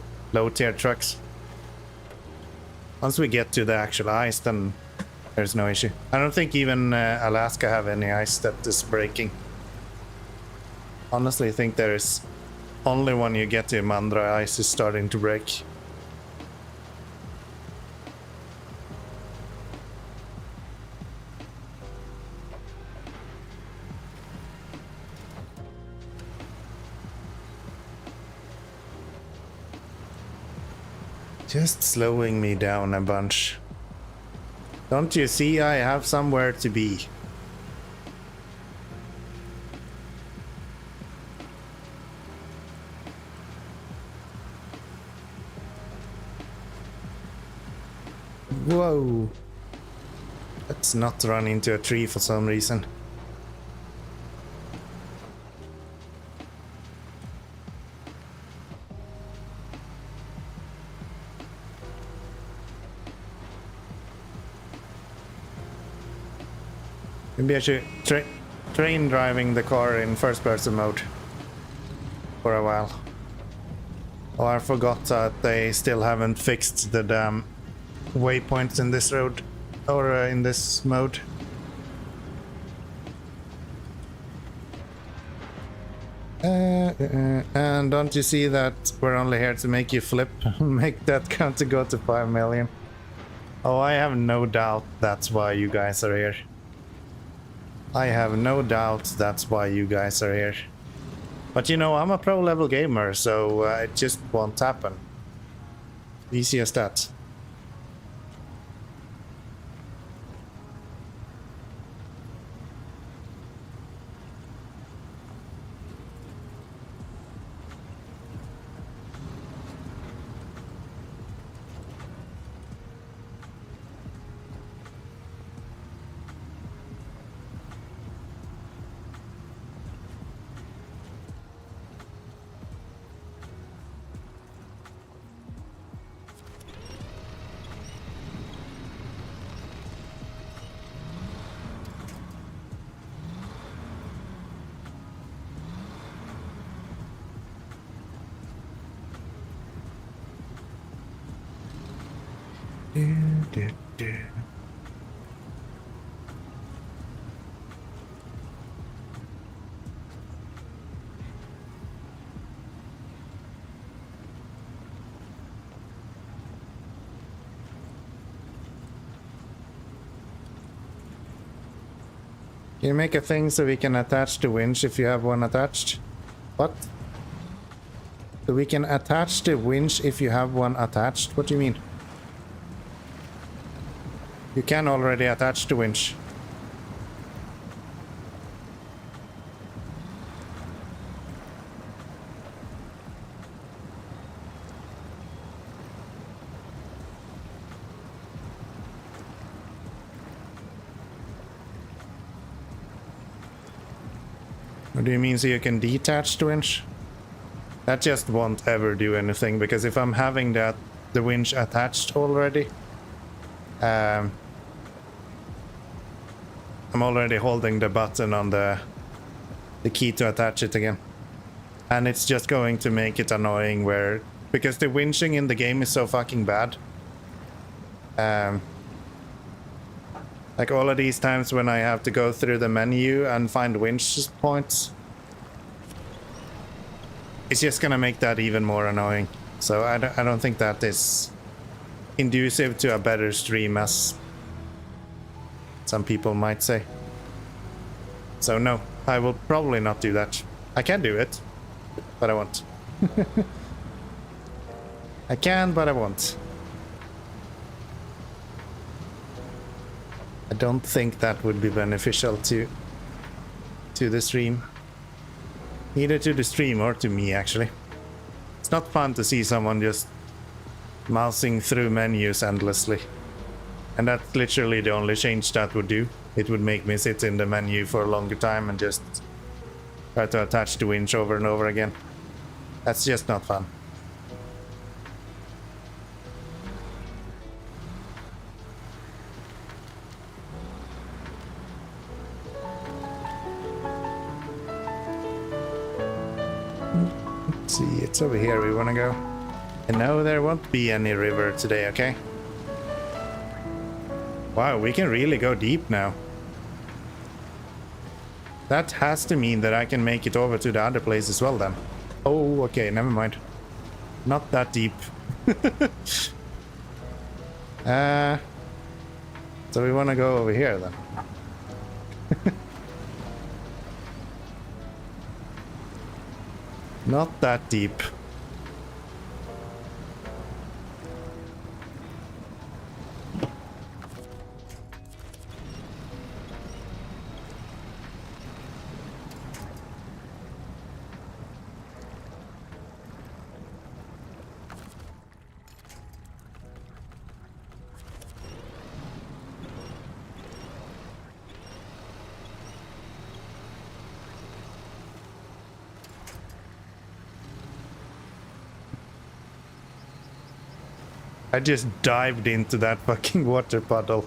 tier trucks. Once we get to the actual ice, then there's no issue. I don't think even Alaska have any ice that is breaking. Honestly, I think there is only when you get to Mandra, ice is starting to break. Just slowing me down a bunch. Don't you see I have somewhere to be? Whoa. Let's not run into a tree for some reason. Maybe I should train driving the car in first person mode for a while. Oh, I forgot that they still haven't fixed the damn waypoints in this road or in this mode. And don't you see that we're only here to make you flip? Make that count to go to 5 million. Oh, I have no doubt that's why you guys are here. I have no doubt that's why you guys are here. But you know, I'm a pro level gamer, so it just won't happen. Easy as that. Can you make a thing so we can attach the winch if you have one attached? What? So we can attach the winch if you have one attached? What do you mean? You can already attach the winch. What do you mean so you can detach the winch? That just won't ever do anything, because if I'm having the winch attached already, I'm already holding the button on the key to attach it again. And it's just going to make it annoying where because the winching in the game is so fucking bad. Like all of these times when I have to go through the menu and find winch points, it's just gonna make that even more annoying. So I don't think that is conducive to a better stream, as some people might say. So no, I will probably not do that. I can do it, but I won't. I can, but I won't. I don't think that would be beneficial to the stream. Either to the stream or to me, actually. It's not fun to see someone just mousing through menus endlessly. And that's literally the only change that would do. It would make me sit in the menu for a longer time and just try to attach the winch over and over again. That's just not fun. Let's see, it's over here we want to go. And no, there won't be any river today, okay? Wow, we can really go deep now. That has to mean that I can make it over to the other place as well then. Oh, okay, never mind. Not that deep. So we want to go over here then. Not that deep. I just dived into that fucking water puddle.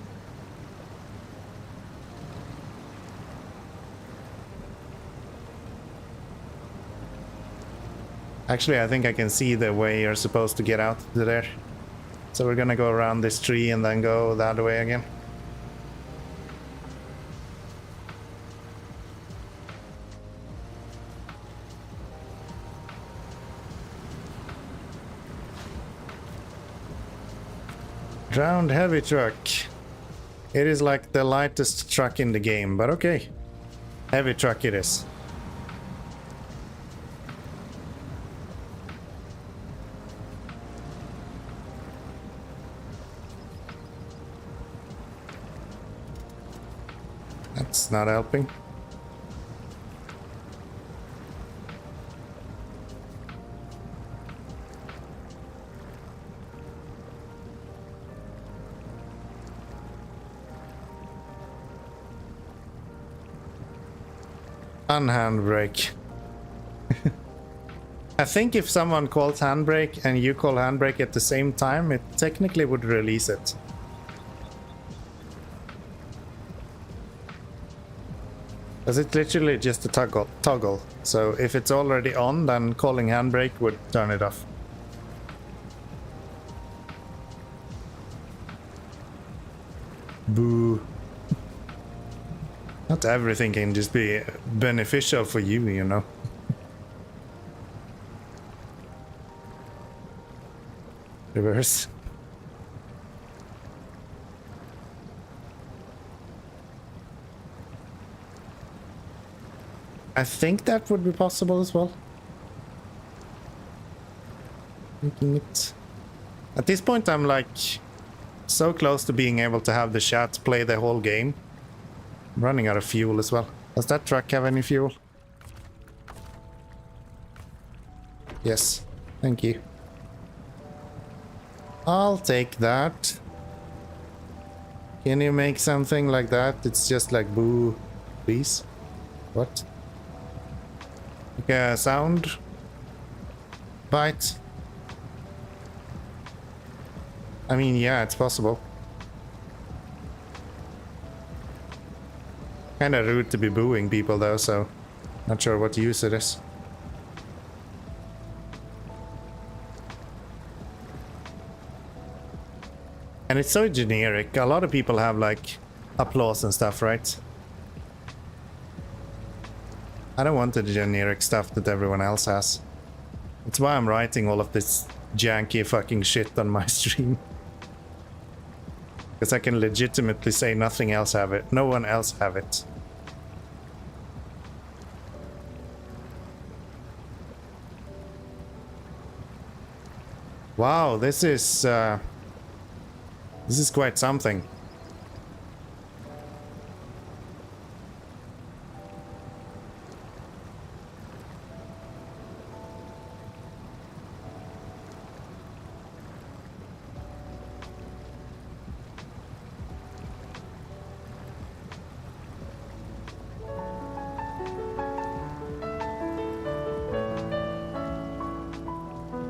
Actually, I think I can see the way you're supposed to get out to there. So we're gonna go around this tree and then go the other way again. Drowned heavy truck. It is like the lightest truck in the game, but okay. Heavy truck it is. That's not helping. Handbrake. I think if someone calls handbrake and you call handbrake at the same time, it technically would release it. Because it's literally just a toggle. So if it's already on, then calling handbrake would turn it off. Boo. Not everything can just be beneficial for you, you know. Reverse. I think that would be possible as well. Making it... At this point I'm like so close to being able to have the chat play the whole game. I'm running out of fuel as well. Does that truck have any fuel? Yes. Thank you. I'll take that. Can you make something like that? It's just like boo, please. What? Like a sound bite? I mean, yeah, it's possible. Kinda rude to be booing people though, so not sure what use it is. And it's so generic. A lot of people have like applause and stuff, right? I don't want the generic stuff that everyone else has. That's why I'm writing all of this janky fucking shit on my stream. Because I can legitimately say nothing else have it. No one else have it. Wow, this is quite something.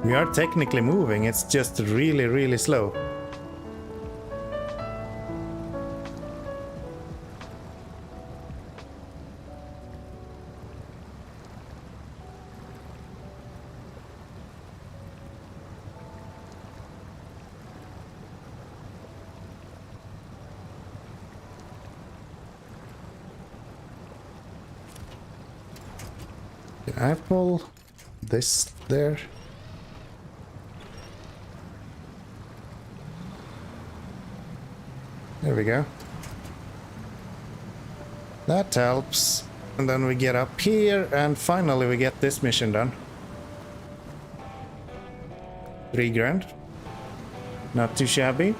We are technically moving, it's just really, really slow. Can I pull this there? There we go. That helps. And then we get up here and finally we get this mission done. 3 grand. Not too shabby.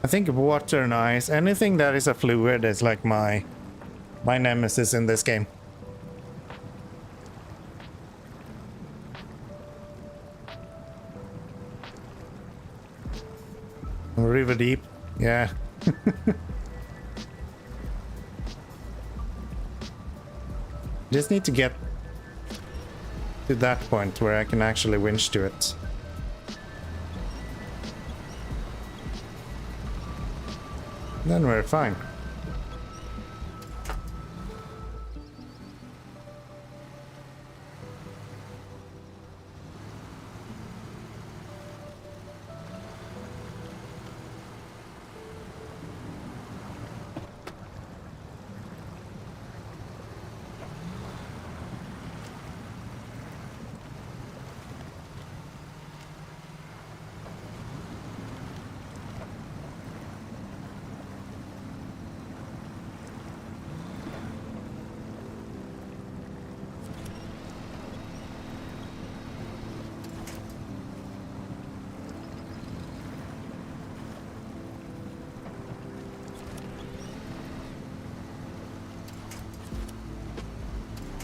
I think water and ice, anything that is a fluid is like my nemesis in this game. River deep, yeah. Just need to get to that point where I can actually winch to it. Then we're fine.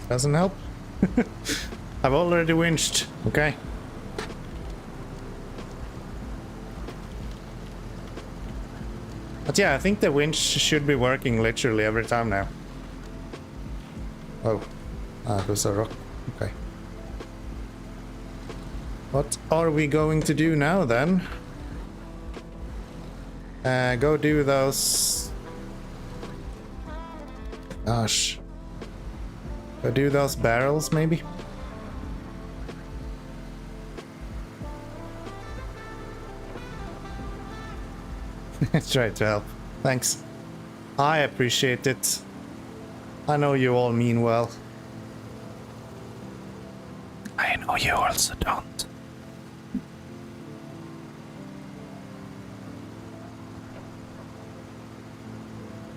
Doesn't help. I've already winched, okay? But yeah, I think the winch should be working literally every time now. Oh, there's a rock. Okay. What are we going to do now then? Go do those... Gosh. Go do those barrels, maybe? Try to help. Thanks. I appreciate it. I know you all mean well. I know you also don't.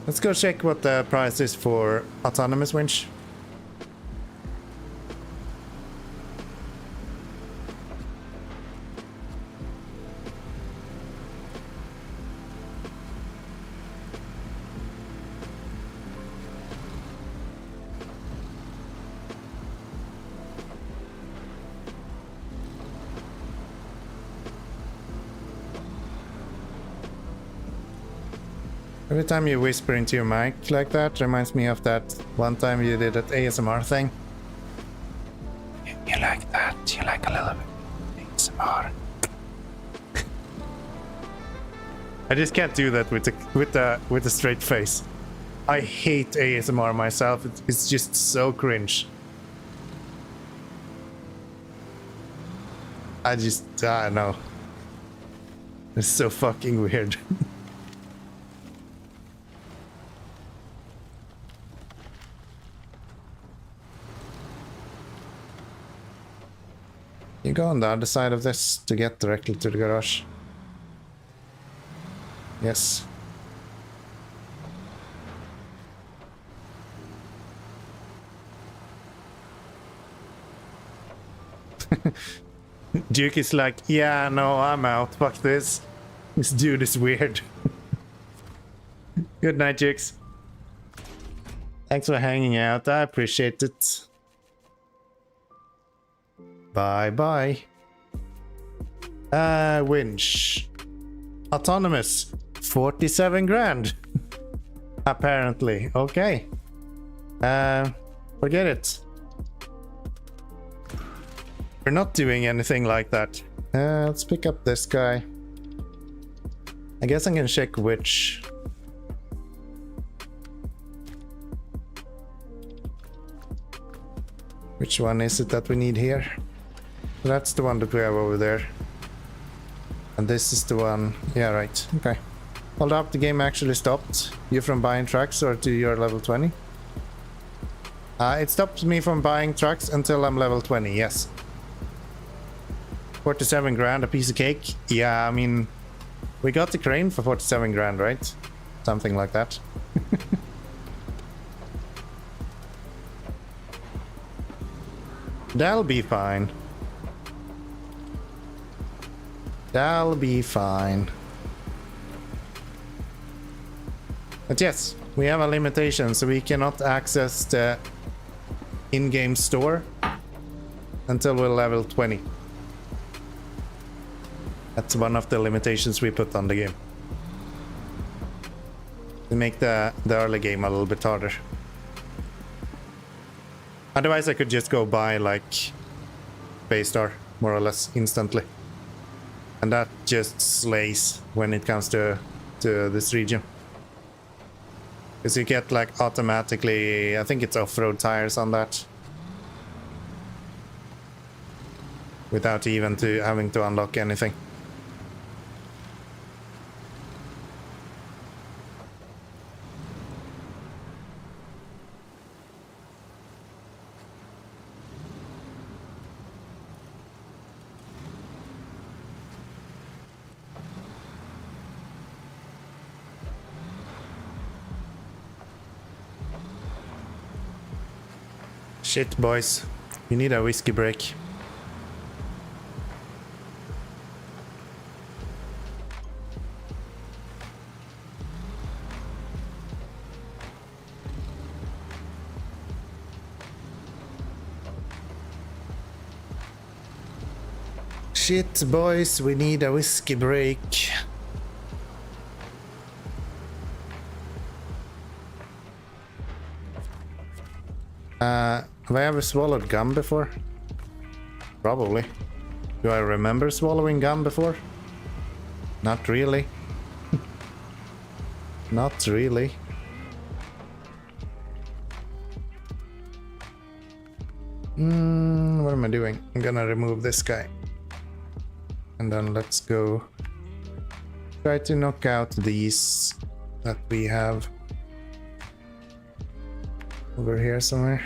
Let's go check what the price is for autonomous winch. Every time you whisper into your mic like that, reminds me of that one time you did that ASMR thing. You like that? You like a little bit ASMR? I just can't do that with a straight face. I hate ASMR myself. It's just so cringe. I don't know. It's so fucking weird. You go on the other side of this to get directly to the garage. Yes. Duke is like, yeah, no, I'm out. Fuck this. This dude is weird. Good night, Jukes. Thanks for hanging out. I appreciate it. Bye-bye. Winch. Autonomous. 47 grand. Apparently. Okay. Forget it. We're not doing anything like that. Let's pick up this guy. I guess I'm gonna check which one is it that we need here. That's the one that we have over there. And this is the one. Yeah, right. Okay. Hold up, the game actually stopped you from buying trucks or to your level 20? It stops me from buying trucks until I'm level 20, yes. 47 grand, a piece of cake? Yeah, I mean, we got the crane for 47 grand, right? Something like that. That'll be fine. That'll be fine. But yes, we have a limitation, so we cannot access the in-game store until we're level 20. That's one of the limitations we put on the game. To make the early game a little bit harder. Otherwise I could just go buy like Baystar more or less instantly. And that just slays when it comes to this region. Because you get like automatically, I think it's off-road tires on that. Without even having to unlock anything. Shit, boys. You need a whiskey break. Shit, boys, we need a whiskey break. Have I ever swallowed gum before? Probably. Do I remember swallowing gum before? Not really. Not really. What am I doing? I'm gonna remove this guy. And then let's go try to knock out these that we have over here somewhere.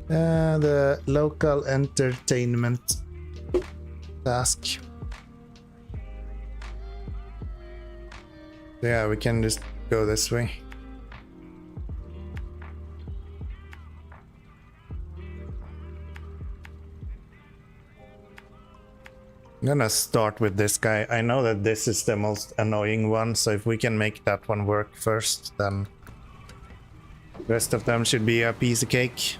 The local entertainment task. Yeah, we can just go this way. I'm gonna start with this guy. I know that this is the most annoying one, so if we can make that one work first, then the rest of them should be a piece of cake.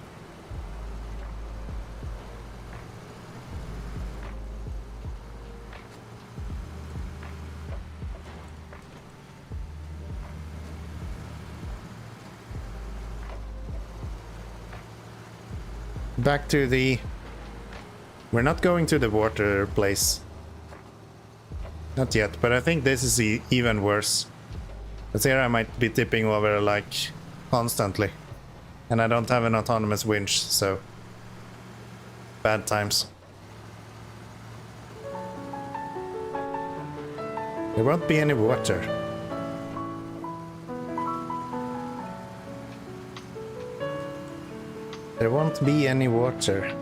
back to the... We're not going to the water place. Not yet, but I think this is even worse. Because here I might be tipping over like constantly. And I don't have an autonomous winch, so... Bad times. There won't be any water. There won't be any water.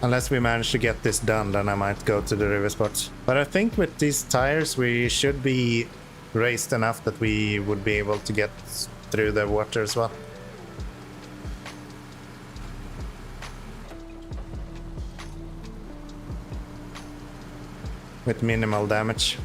Unless we manage to get this done, then I might go to the river spot. But I think with these tires we should be raised enough that we would be able to get through the water as well. With minimal damage.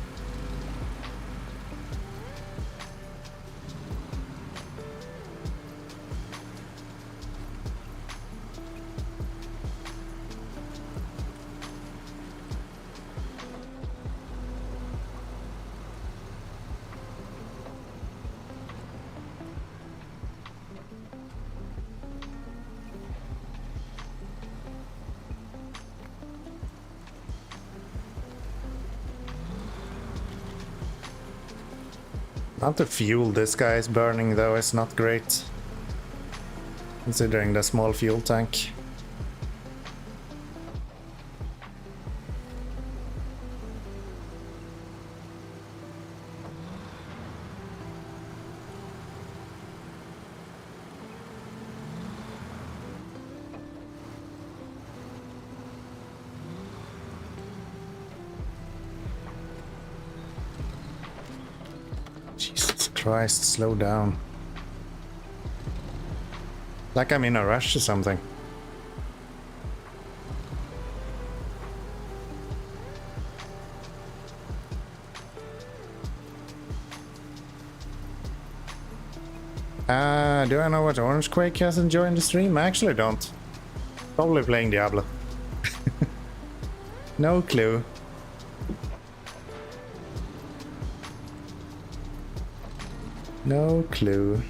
Not the fuel this guy is burning though, it's not great. Considering the small fuel tank. Christ, slow down. Like I'm in a rush or something. Do I know what Orange Quake has enjoyed the stream? I actually don't. Probably playing Diablo. No clue. No clue.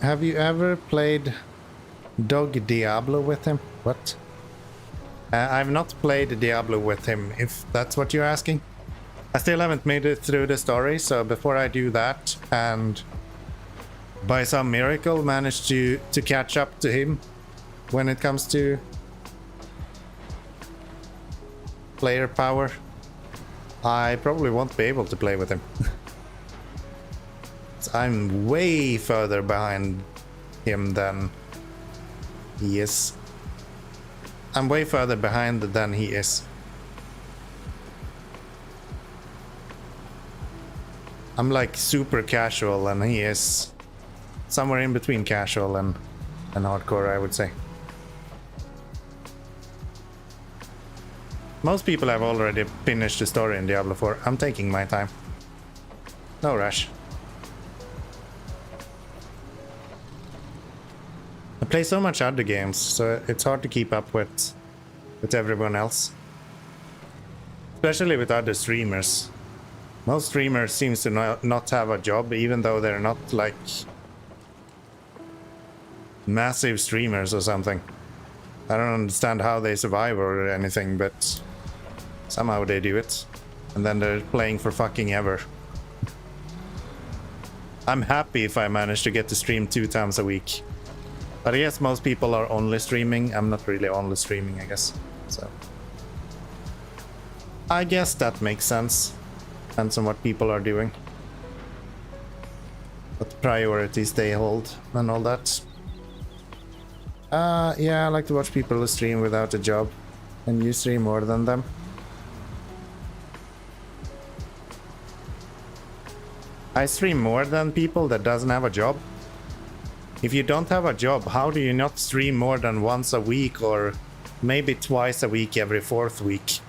Have you ever played Dog Diablo with him? What? I've not played Diablo with him, if that's what you're asking. I still haven't made it through the story, so before I do that, and by some miracle manage to catch up to him when it comes to player power, I probably won't be able to play with him. I'm way further behind him than he is. I'm way further behind than he is. I'm like super casual and he is somewhere in between casual and hardcore, I would say. Most people have already finished the story in Diablo 4. I'm taking my time. No rush. I play so much other games, so it's hard to keep up with everyone else. Especially with other streamers. Most streamers seems to not have a job, even though they're not like massive streamers or something. I don't understand how they survive or anything, but somehow they do it. And then they're playing for fucking ever. I'm happy if I manage to get to stream 2 times a week. But I guess most people are only streaming. I'm not really only streaming, I guess. So I guess that makes sense. Depends on what people are doing. What priorities they hold and all that. Yeah, I like to watch people stream without a job. And you stream more than them. I stream more than people that doesn't have a job. If you don't have a job, how do you not stream more than once a week or maybe twice a week every 4th week?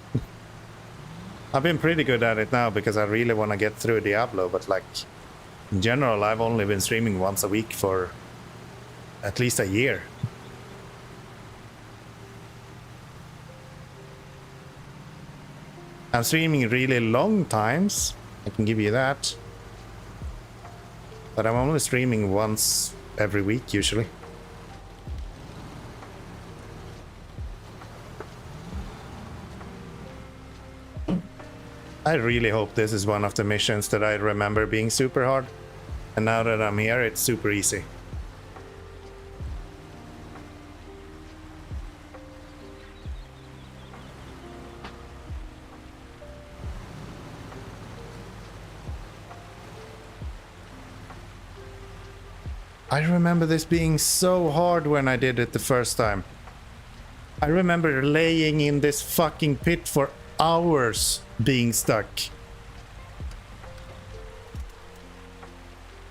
I've been pretty good at it now because I really want to get through Diablo, but like in general, I've only been streaming once a week for at least a year. I'm streaming really long times, I can give you that. But I'm only streaming once every week usually. I really hope this is one of the missions that I remember being super hard. And now that I'm here, it's super easy. I remember this being so hard when I did it the first time. I remember laying in this fucking pit for hours being stuck.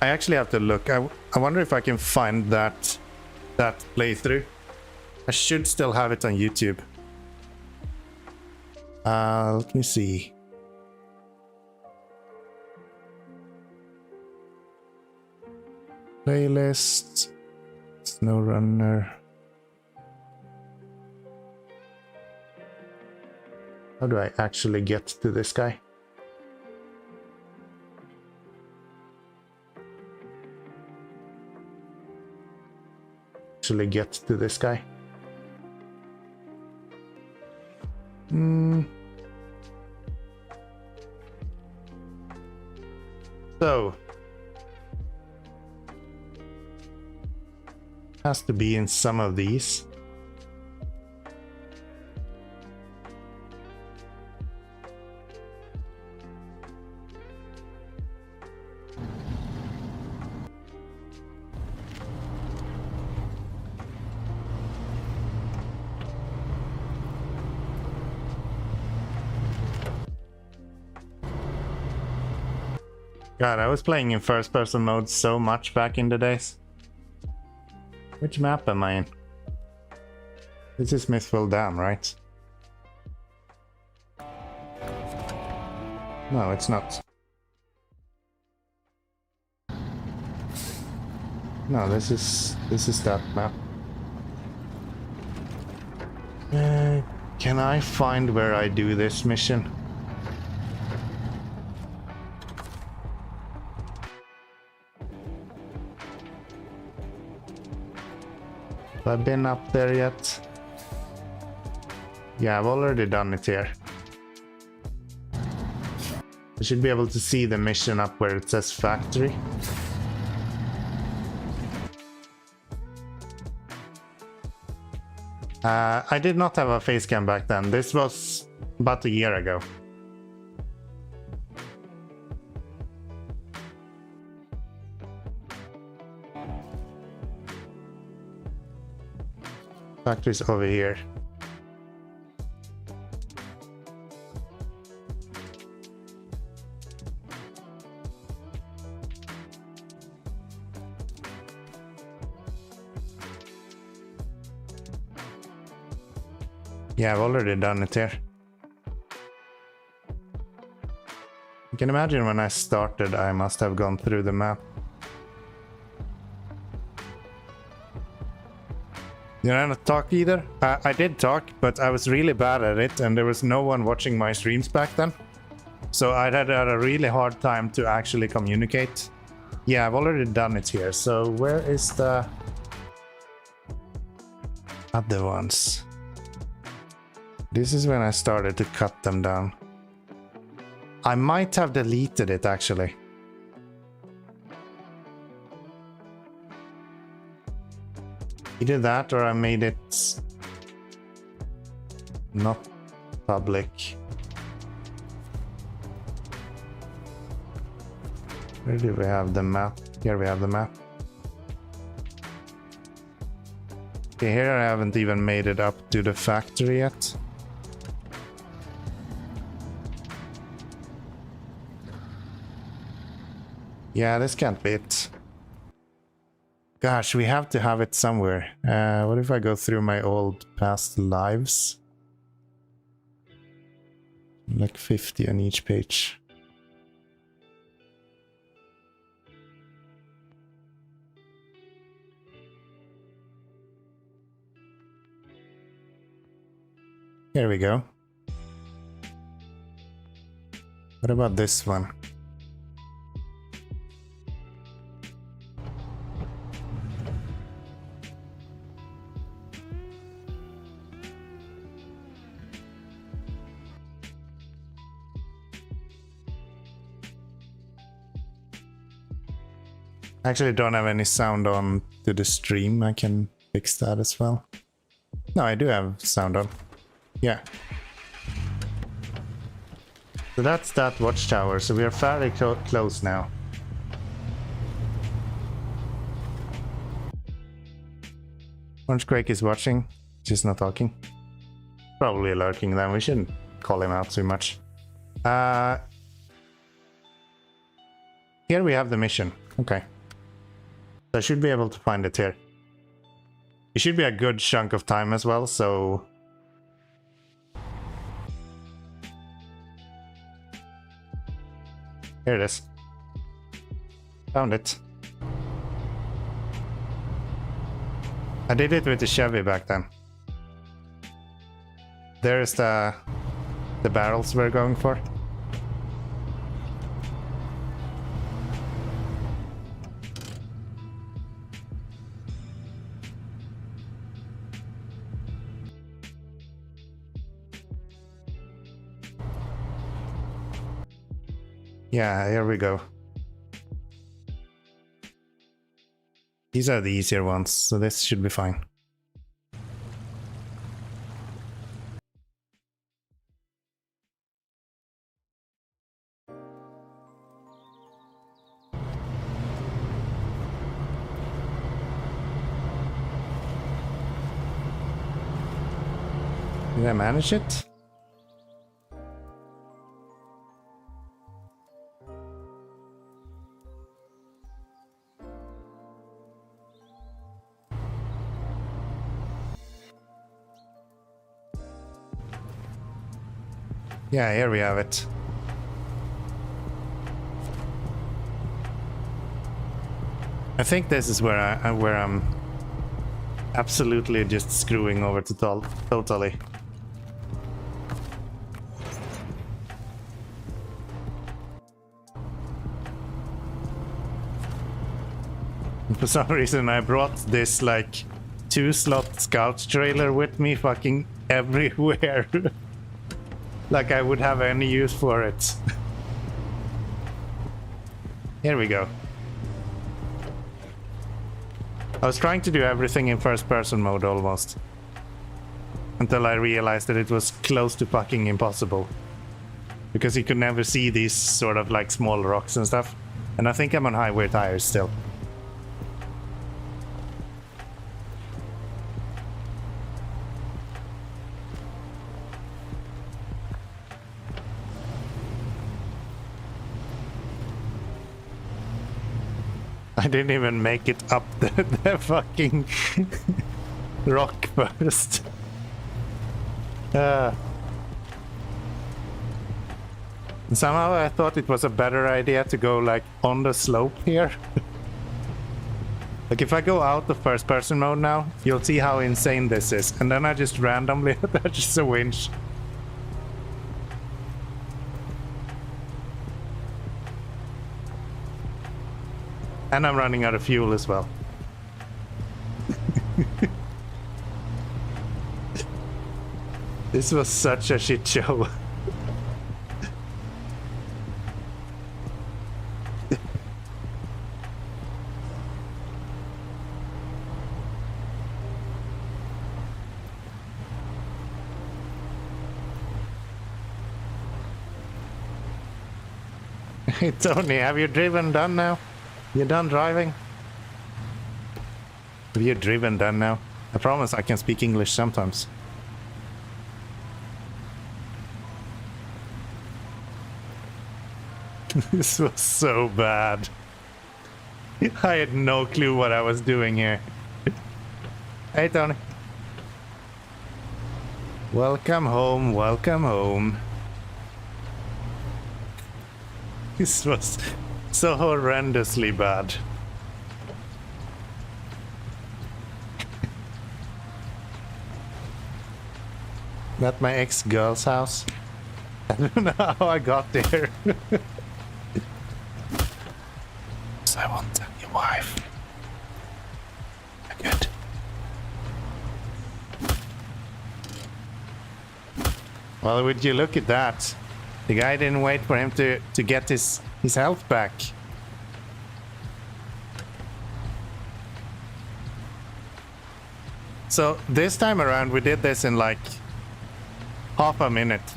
I actually have to look. I wonder if I can find that playthrough. I should still have it on YouTube. Let me see. Playlist, SnowRunner. How do I actually get to this guy? Actually get to this guy. So has to be in some of these. God, I was playing in first-person mode so much back in the days. Which map am I in? This is Smithville Dam, right? No, it's not. No, this is that map. Can I find where I do this mission? Have I been up there yet? Yeah, I've already done it here. I should be able to see the mission up where it says factory. I did not have a face cam back then. This was about a year ago. Factory's over here. Yeah, I've already done it here. You can imagine when I started, I must have gone through the map. Did I not talk either? I did talk, but I was really bad at it and there was no one watching my streams back then. So I had a really hard time to actually communicate. Yeah, I've already done it here. So where is the other ones? This is when I started to cut them down. I might have deleted it actually. Either that or I made it not public. Where do we have the map? Here we have the map. Okay, here I haven't even made it up to the factory yet. Yeah, this can't be it. Gosh, we have to have it somewhere. What if I go through my old past lives? Like 50 on each page. Here we go. What about this one? I actually don't have any sound on to the stream. I can fix that as well. No, I do have sound on. Yeah. So that's that watchtower. So we are fairly close now. Orange Quake is watching, just not talking. Probably lurking then. We shouldn't call him out too much. Here we have the mission. Okay. So I should be able to find it here. It should be a good chunk of time as well, so... Here it is. Found it. I did it with the Chevy back then. There's the barrels we're going for. Yeah, here we go. These are the easier ones, so this should be fine. Did I manage it? Yeah, here we have it. I think this is where I'm absolutely just screwing over totally. For some reason I brought this like 2-slot scout trailer with me fucking everywhere. Like I would have any use for it. Here we go. I was trying to do everything in first person mode almost. Until I realized that it was close to fucking impossible. Because you could never see these sort of like small rocks and stuff. And I think I'm on highway tires still. I didn't even make it up the fucking rock first. Somehow I thought it was a better idea to go like on the slope here. Like if I go out of first person mode now, you'll see how insane this is. And then I just randomly attach a winch. And I'm running out of fuel as well. This was such a shit show. Hey Tony, have you driven done now? You done driving? Have you driven done now? I promise I can speak English sometimes. This was so bad. I had no clue what I was doing here. Hey, Tony. Welcome home, welcome home. This was so horrendously bad. At my ex-girl's house. I don't know how I got there. So I won't tell your wife. Good. Well, would you look at that? The guy didn't wait for him to get his health back. So this time around we did this in like half a minute.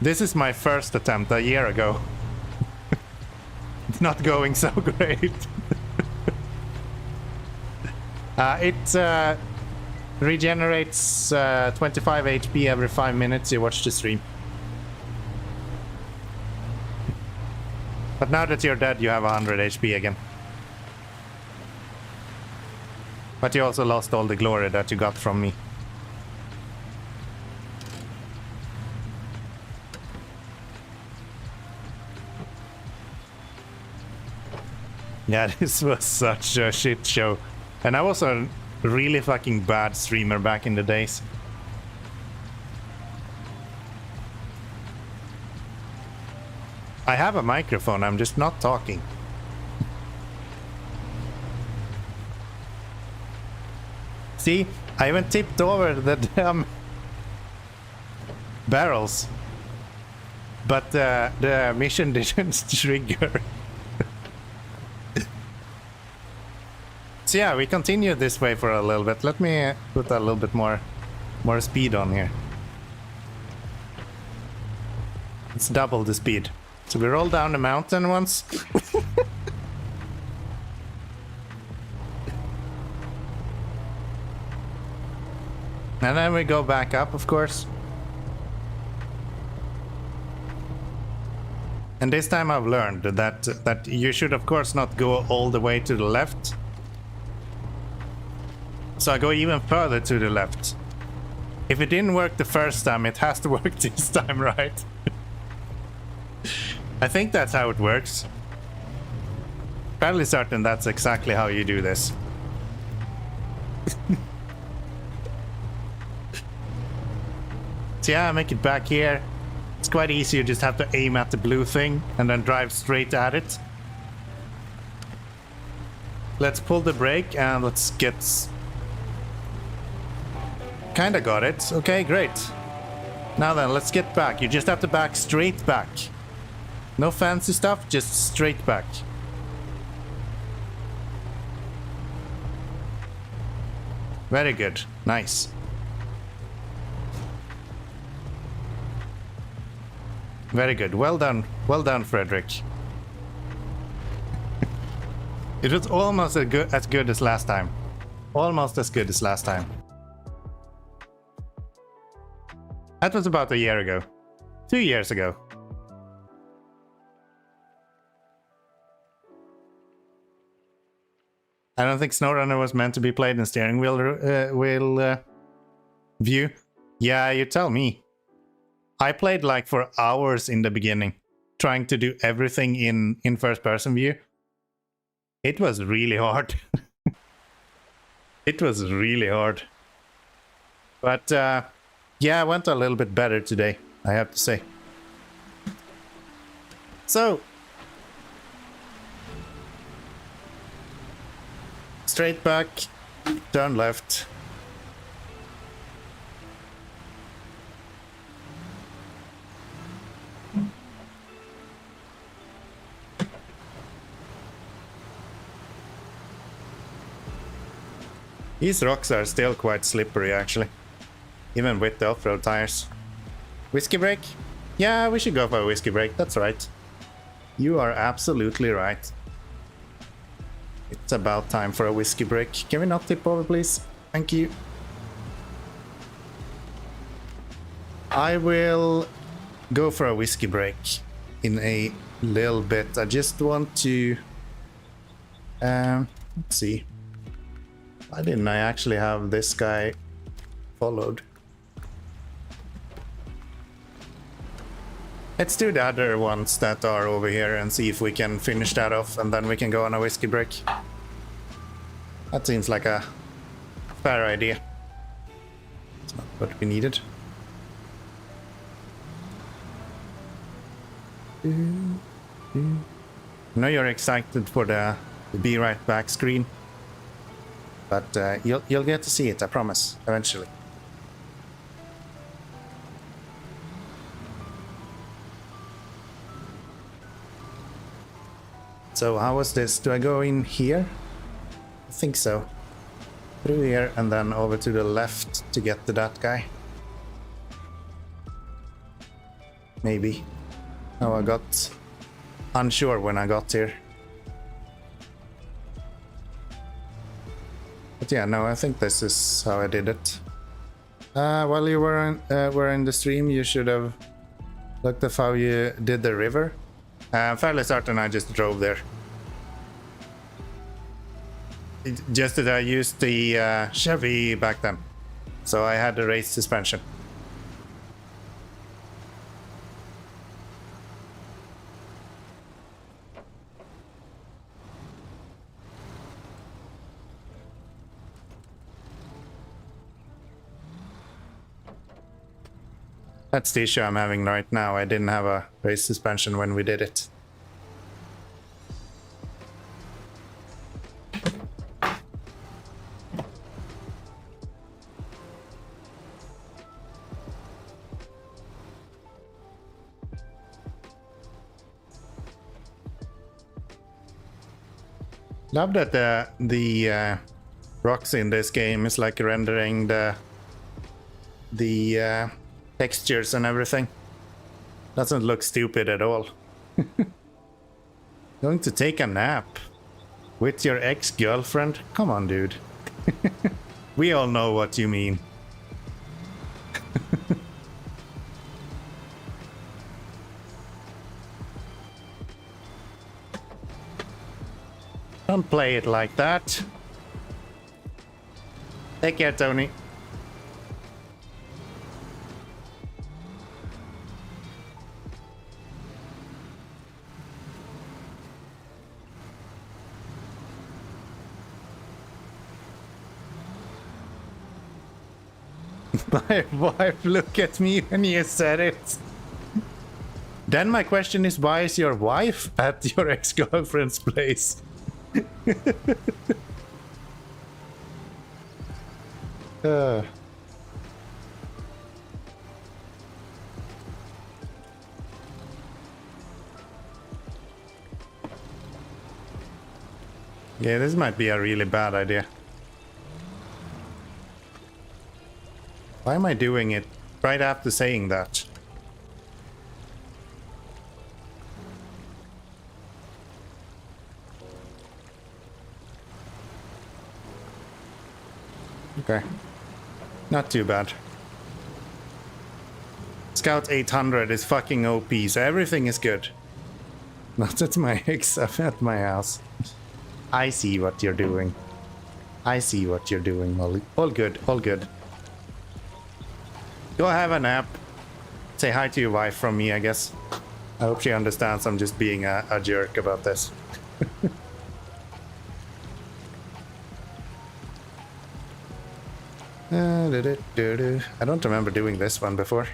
This is my first attempt a year ago. It's not going so great. It regenerates 25 HP every 5 minutes you watch the stream. But now that you're dead, you have 100 HP again. But you also lost all the glory that you got from me. Yeah, this was such a shit show. And I was a really fucking bad streamer back in the days. I have a microphone, I'm just not talking. See, I even tipped over the damn barrels. But the mission didn't trigger. So yeah, we continue this way for a little bit. Let me put a little bit more speed on here. Let's double the speed. So we roll down the mountain once. And then we go back up, of course. And this time I've learned that you should of course not go all the way to the left. So I go even further to the left. If it didn't work the first time, it has to work this time, right? I think that's how it works. Fairly certain that's exactly how you do this. So yeah, I make it back here. It's quite easy, you just have to aim at the blue thing and then drive straight at it. Let's pull the brake and let's get... Kinda got it. Okay, great. Now then, let's get back. You just have to back straight back. No fancy stuff, just straight back. Very good. Nice. Very good. Well done. Well done, Frederick. It was almost as good as last time. Almost as good as last time. That was about a year ago. 2 years ago. I don't think SnowRunner was meant to be played in steering wheel view. Yeah, you tell me. I played like for hours in the beginning, trying to do everything in first person view. It was really hard. It was really hard. But yeah, I went a little bit better today, I have to say. So, straight back, turn left. These rocks are still quite slippery, actually. Even with the off-road tires. Whiskey break? Yeah, we should go for a whiskey break, that's right. You are absolutely right. It's about time for a whiskey break. Can we not tip over, please? Thank you. I will go for a whiskey break in a little bit. I just want to Let's see. Why didn't I actually have this guy followed? Let's do the other ones that are over here and see if we can finish that off, and then we can go on a whiskey break. That seems like a fair idea. It's not what we needed. I know you're excited for the Be Right Back screen, but you'll get to see it, I promise, eventually. So how was this? Do I go in here? I think so. Through here and then over to the left to get to that guy. Maybe. Oh, I got unsure when I got here. But yeah, no, I think this is how I did it. While you were in the stream, you should have looked at how you did the river. Fairly certain I just drove there. Just that I used the Chevy back then, so I had the race suspension. That's the issue I'm having right now. I didn't have a race suspension when we did it. Love that the rocks in this game is like rendering the textures and everything. Doesn't look stupid at all. Going to take a nap with your ex-girlfriend? Come on, dude. We all know what you mean. Don't play it like that. Take care, Tony. My wife looked at me when you said it. Then my question is, why is your wife at your ex-girlfriend's place? Yeah, this might be a really bad idea. Why am I doing it right after saying that? Okay. Not too bad. Scout 800 is fucking OP, so everything is good. Not at my ex, at my house. I see what you're doing. I see what you're doing, Molly. All good, all good. Go have a nap. Say hi to your wife from me, I guess. I hope she understands I'm just being a jerk about this. I don't remember doing this one before.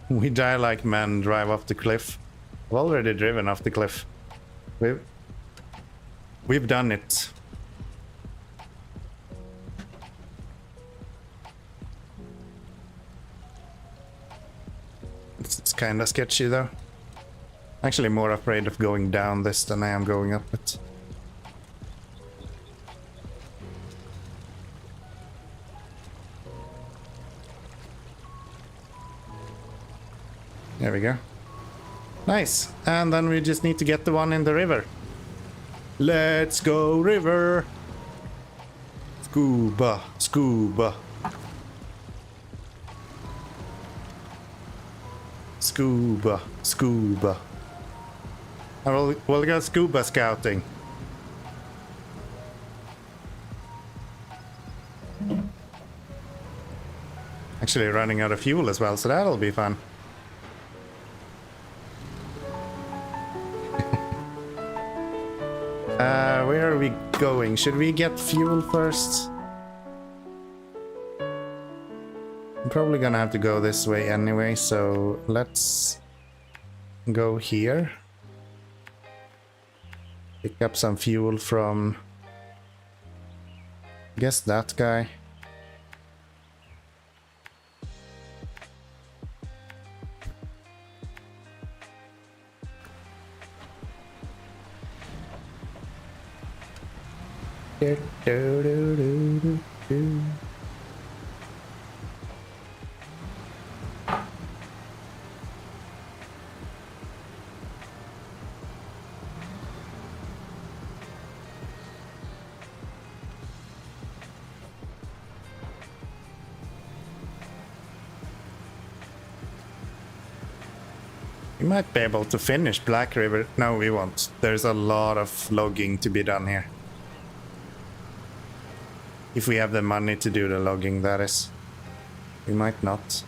We die like men, drive off the cliff. I've already driven off the cliff. We've done it. It's kinda sketchy though. Actually more afraid of going down this than I am going up it. There we go. Nice. And then we just need to get the one in the river. Let's go, river. Scuba, scuba. Scuba, scuba. We'll go scuba scouting. Actually running out of fuel as well, so that'll be fun. Where are we going? Should we get fuel first? I'm probably gonna have to go this way anyway, so let's go here. Pick up some fuel from, I guess, that guy. We might be able to finish Black River. No, we won't. There's a lot of logging to be done here. If we have the money to do the logging, that is. We might not.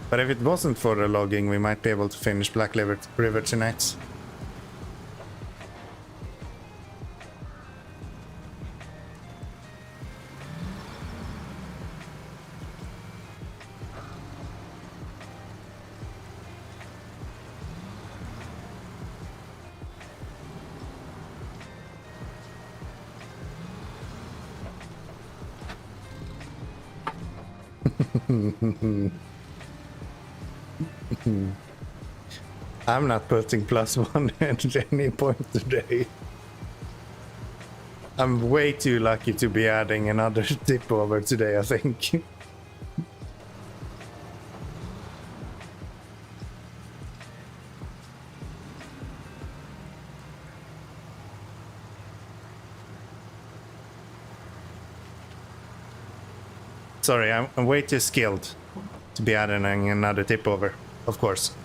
But if it wasn't for the logging, we might be able to finish Black River tonight. I'm not putting +1 at any point today. I'm way too lucky to be adding another tip over today, I think. Sorry, I'm way too skilled to be adding another tip over, of course.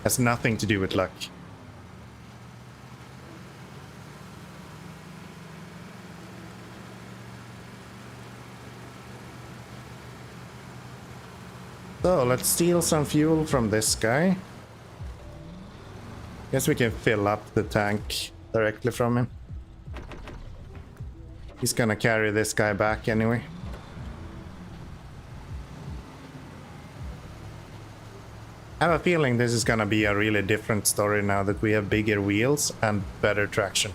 Has nothing to do with luck. So let's steal some fuel from this guy. Guess we can fill up the tank directly from him. He's gonna carry this guy back anyway. I have a feeling this is gonna be a really different story now that we have bigger wheels and better traction.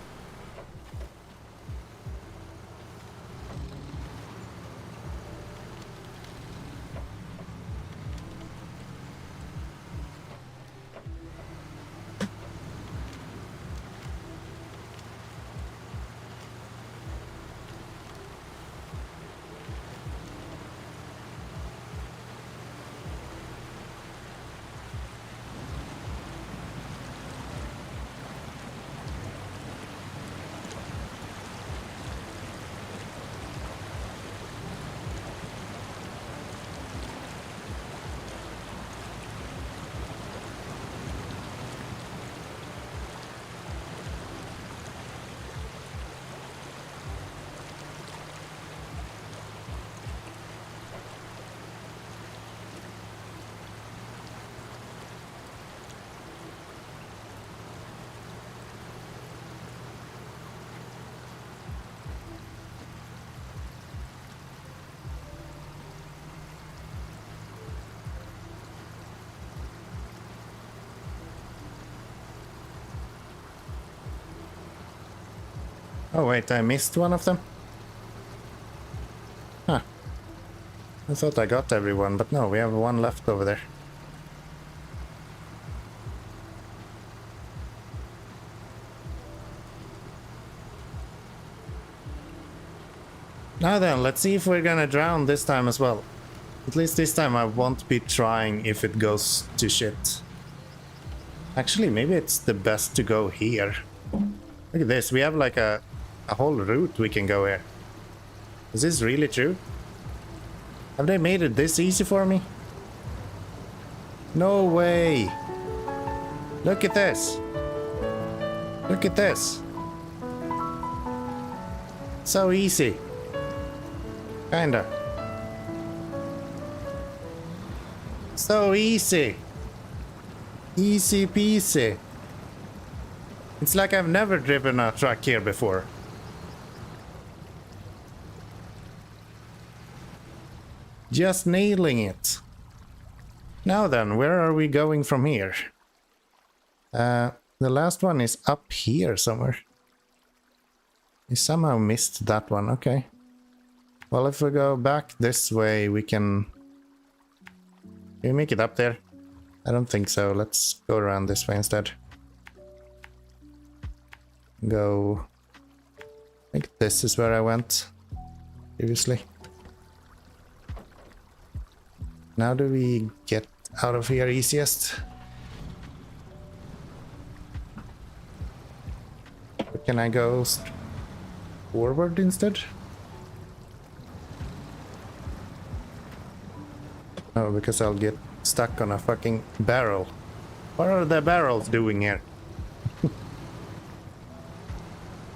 Oh wait, I missed one of them? Huh. I thought I got everyone, but no, we have one left over there. Now then, let's see if we're gonna drown this time as well. At least this time I won't be trying if it goes to shit. Actually, maybe it's the best to go here. Look at this, we have like a whole route we can go here. Is this really true? Have they made it this easy for me? No way. Look at this. Look at this. So easy. Kinda. So easy. Easy peasy. It's like I've never driven a truck here before. Just nailing it. Now then, where are we going from here? The last one is up here somewhere. I somehow missed that one, okay. Well, if we go back this way, we can... Can we make it up there? I don't think so. Let's go around this way instead. Go... I think this is where I went previously. Now do we get out of here easiest? Or can I go forward instead? No, because I'll get stuck on a fucking barrel. What are the barrels doing here?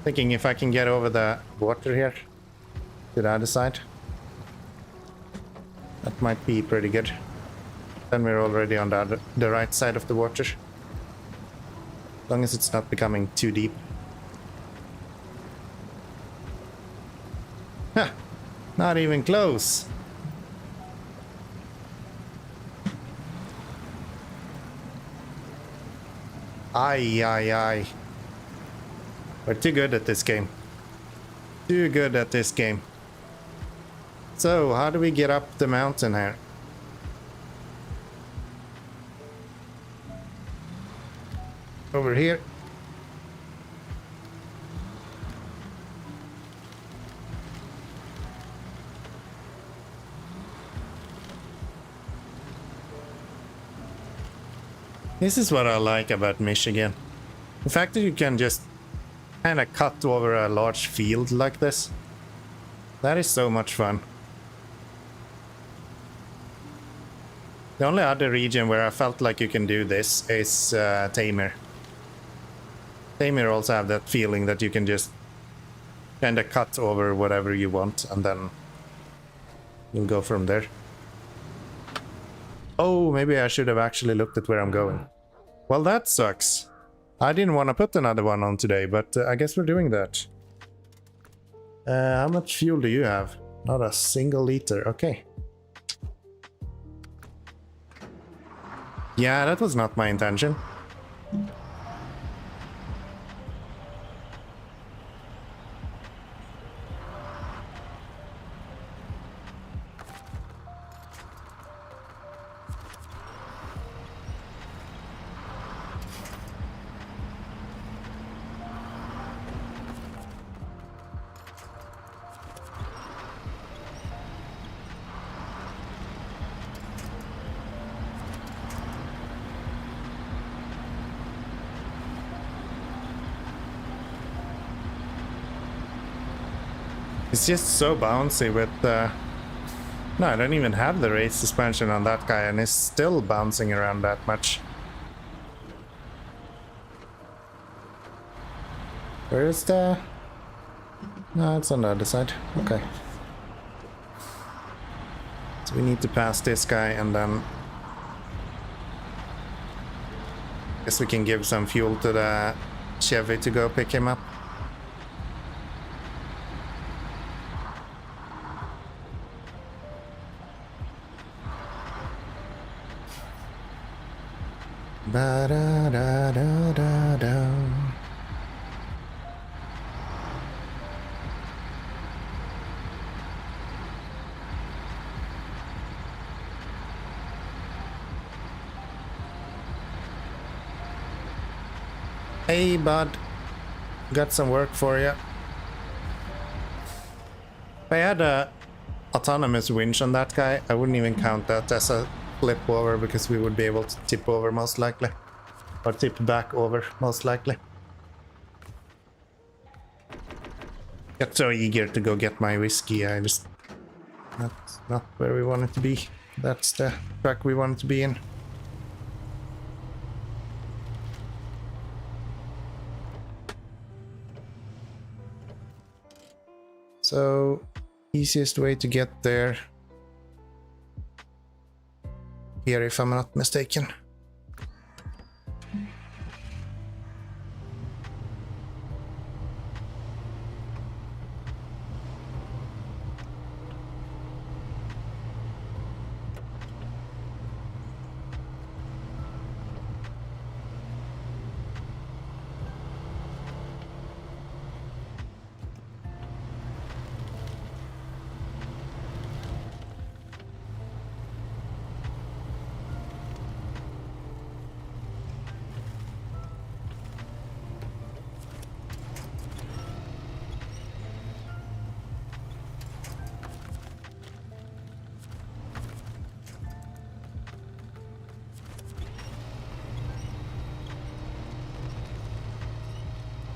Thinking if I can get over the water here to the other side. That might be pretty good. Then we're already on the right side of the water. As long as it's not becoming too deep. Huh, not even close. Aye, aye, aye. We're too good at this game. Too good at this game. So, how do we get up the mountain here? Over here. This is what I like about Michigan. The fact that you can just kind of cut over a large field like this. That is so much fun. The only other region where I felt like you can do this is Tamer. Tamer also have that feeling that you can just kind of cut over whatever you want and then you'll go from there. Oh, maybe I should have actually looked at where I'm going. Well, that sucks. I didn't want to put another one on today, but I guess we're doing that. How much fuel do you have? Not a single liter. Okay. Yeah, that was not my intention. It's just so bouncy with no, I don't even have the race suspension on that guy and it's still bouncing around that much. Where is the... No, it's on the other side. Okay. So we need to pass this guy and then... Guess we can give some fuel to the Chevy to go pick him up. Ba-da-da-da-da-da. Hey, bud. Got some work for you. If I had a autonomous winch on that guy, I wouldn't even count that as a flip over because we would be able to tip over most likely. Or tip back over most likely. Got so eager to go get my whiskey, I just That's not where we want it to be. That's the track we want it to be in. So, easiest way to get there here, if I'm not mistaken.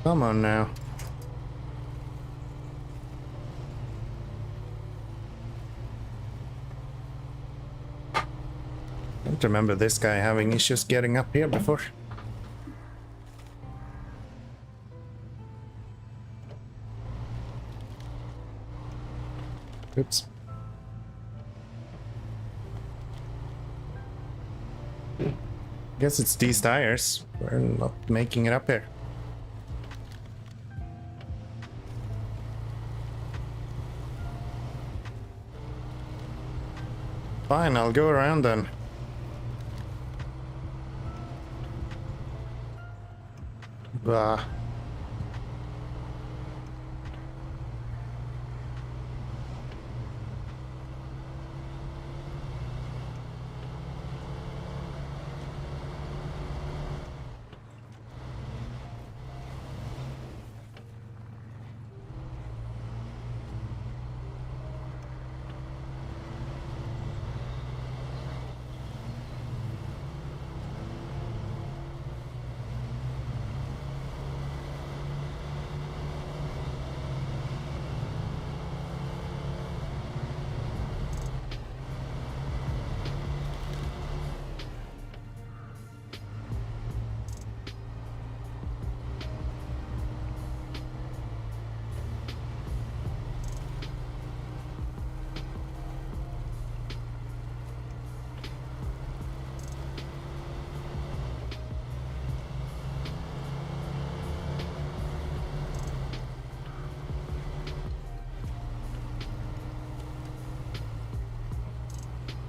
Come on now. I don't remember this guy having issues getting up here before. Oops. Guess it's these tires. We're not making it up here. Fine, I'll go around then. Bah.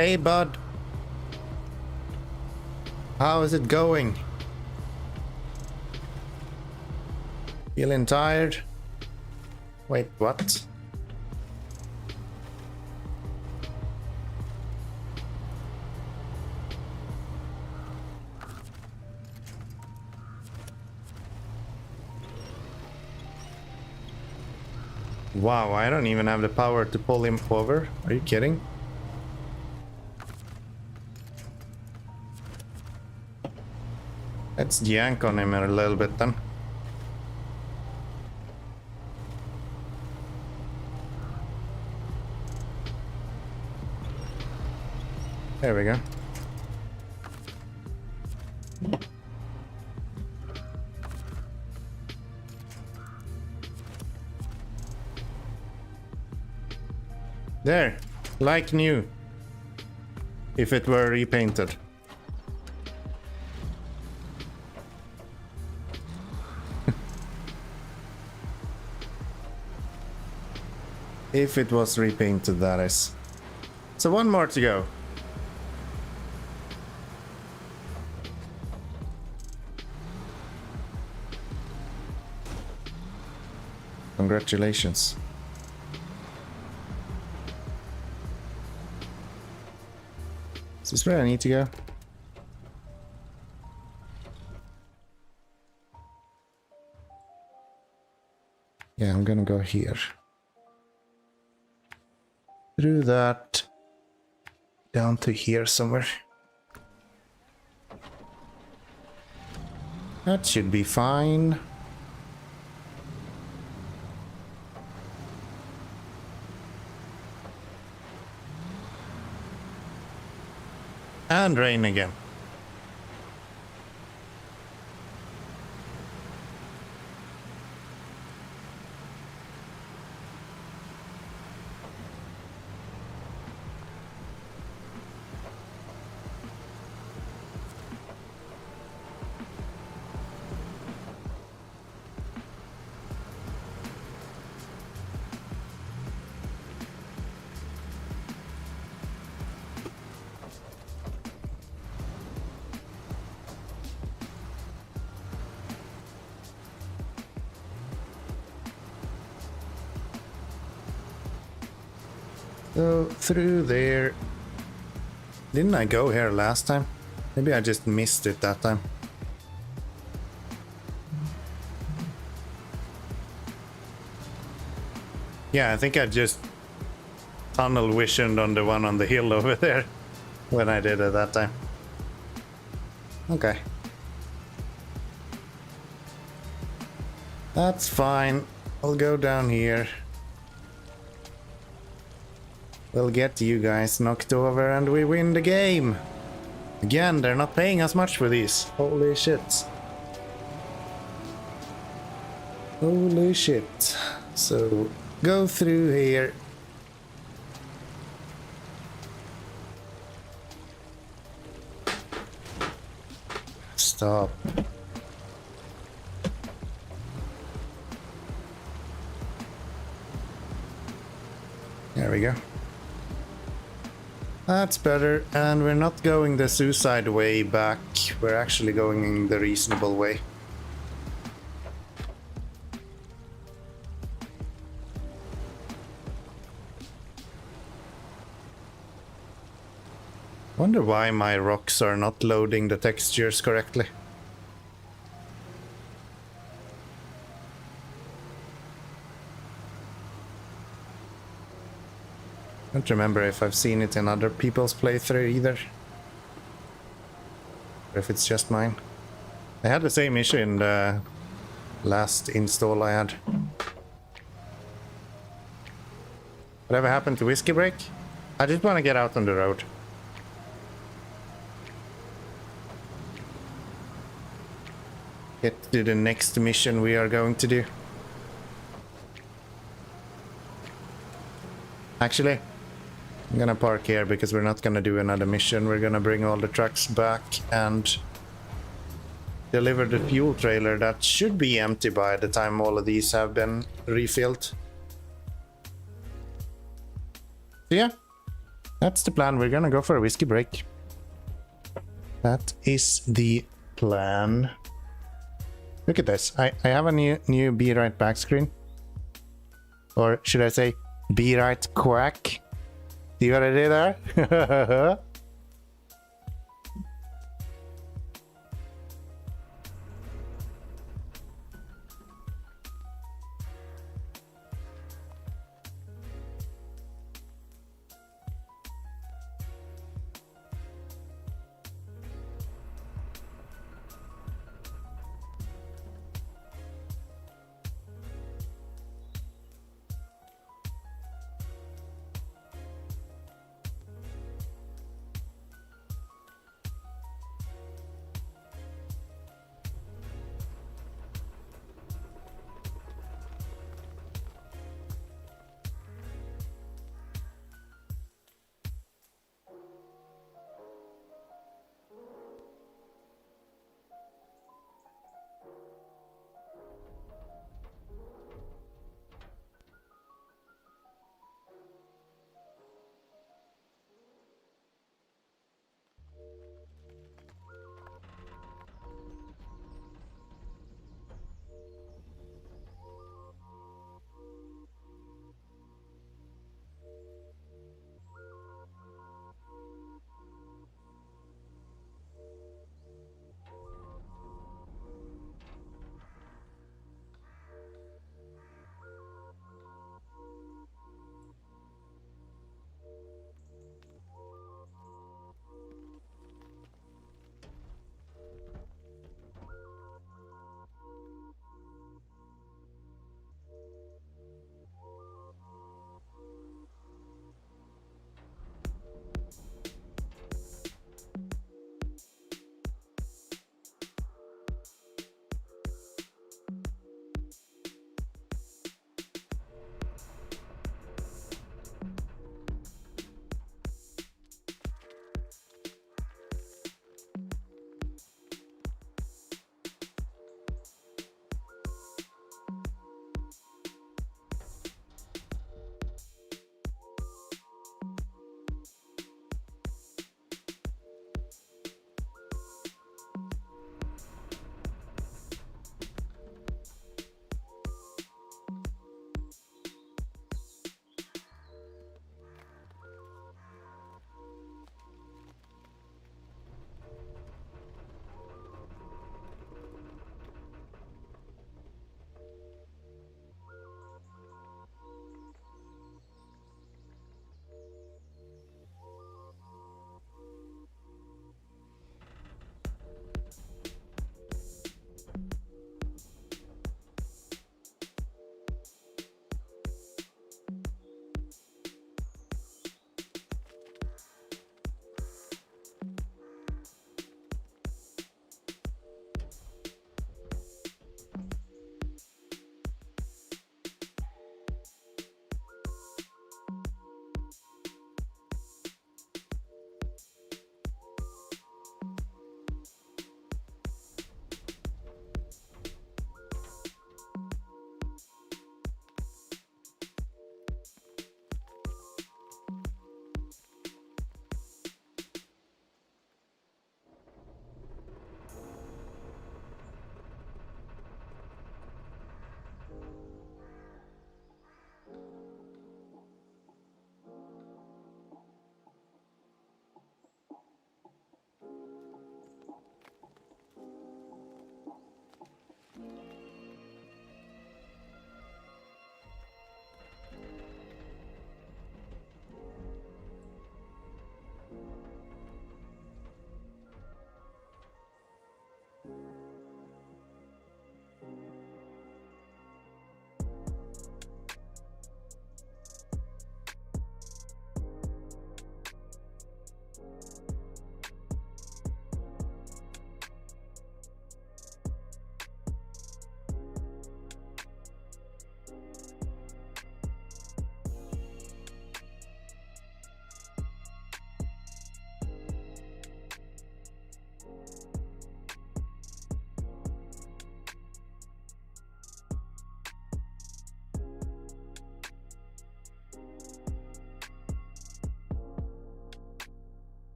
Hey, bud. How is it going? Feeling tired? Wait, what? Wow, I don't even have the power to pull him over. Are you kidding? Let's yank on him a little bit then. There we go. There, like new. If it were repainted. If it was repainted, that is. So one more to go. Congratulations. Is this where I need to go? Yeah, I'm gonna go here. Through that, down to here somewhere. That should be fine. And rain again. Go through there. Didn't I go here last time? Maybe I just missed it that time. Yeah, I think I just tunnel visioned on the one on the hill over there when I did it that time. Okay. That's fine. I'll go down here. We'll get you guys knocked over and we win the game. Again, they're not paying us much for these. Holy shit. Holy shit. So, go through here. Stop. There we go. That's better, and we're not going the suicide way back. We're actually going the reasonable way. Wonder why my rocks are not loading the textures correctly. I don't remember if I've seen it in other people's playthrough either. Or if it's just mine. I had the same issue in the last install I had. Whatever happened to Whiskey Break? I just want to get out on the road. Get to the next mission we are going to do. Actually, I'm gonna park here because we're not gonna do another mission. We're gonna bring all the trucks back and deliver the fuel trailer that should be empty by the time all of these have been refilled. So yeah, that's the plan. We're gonna go for a whiskey break. That is the plan. Look at this. I have a new Be Right Back screen. Or should I say, Be Right Quack? See what I did there?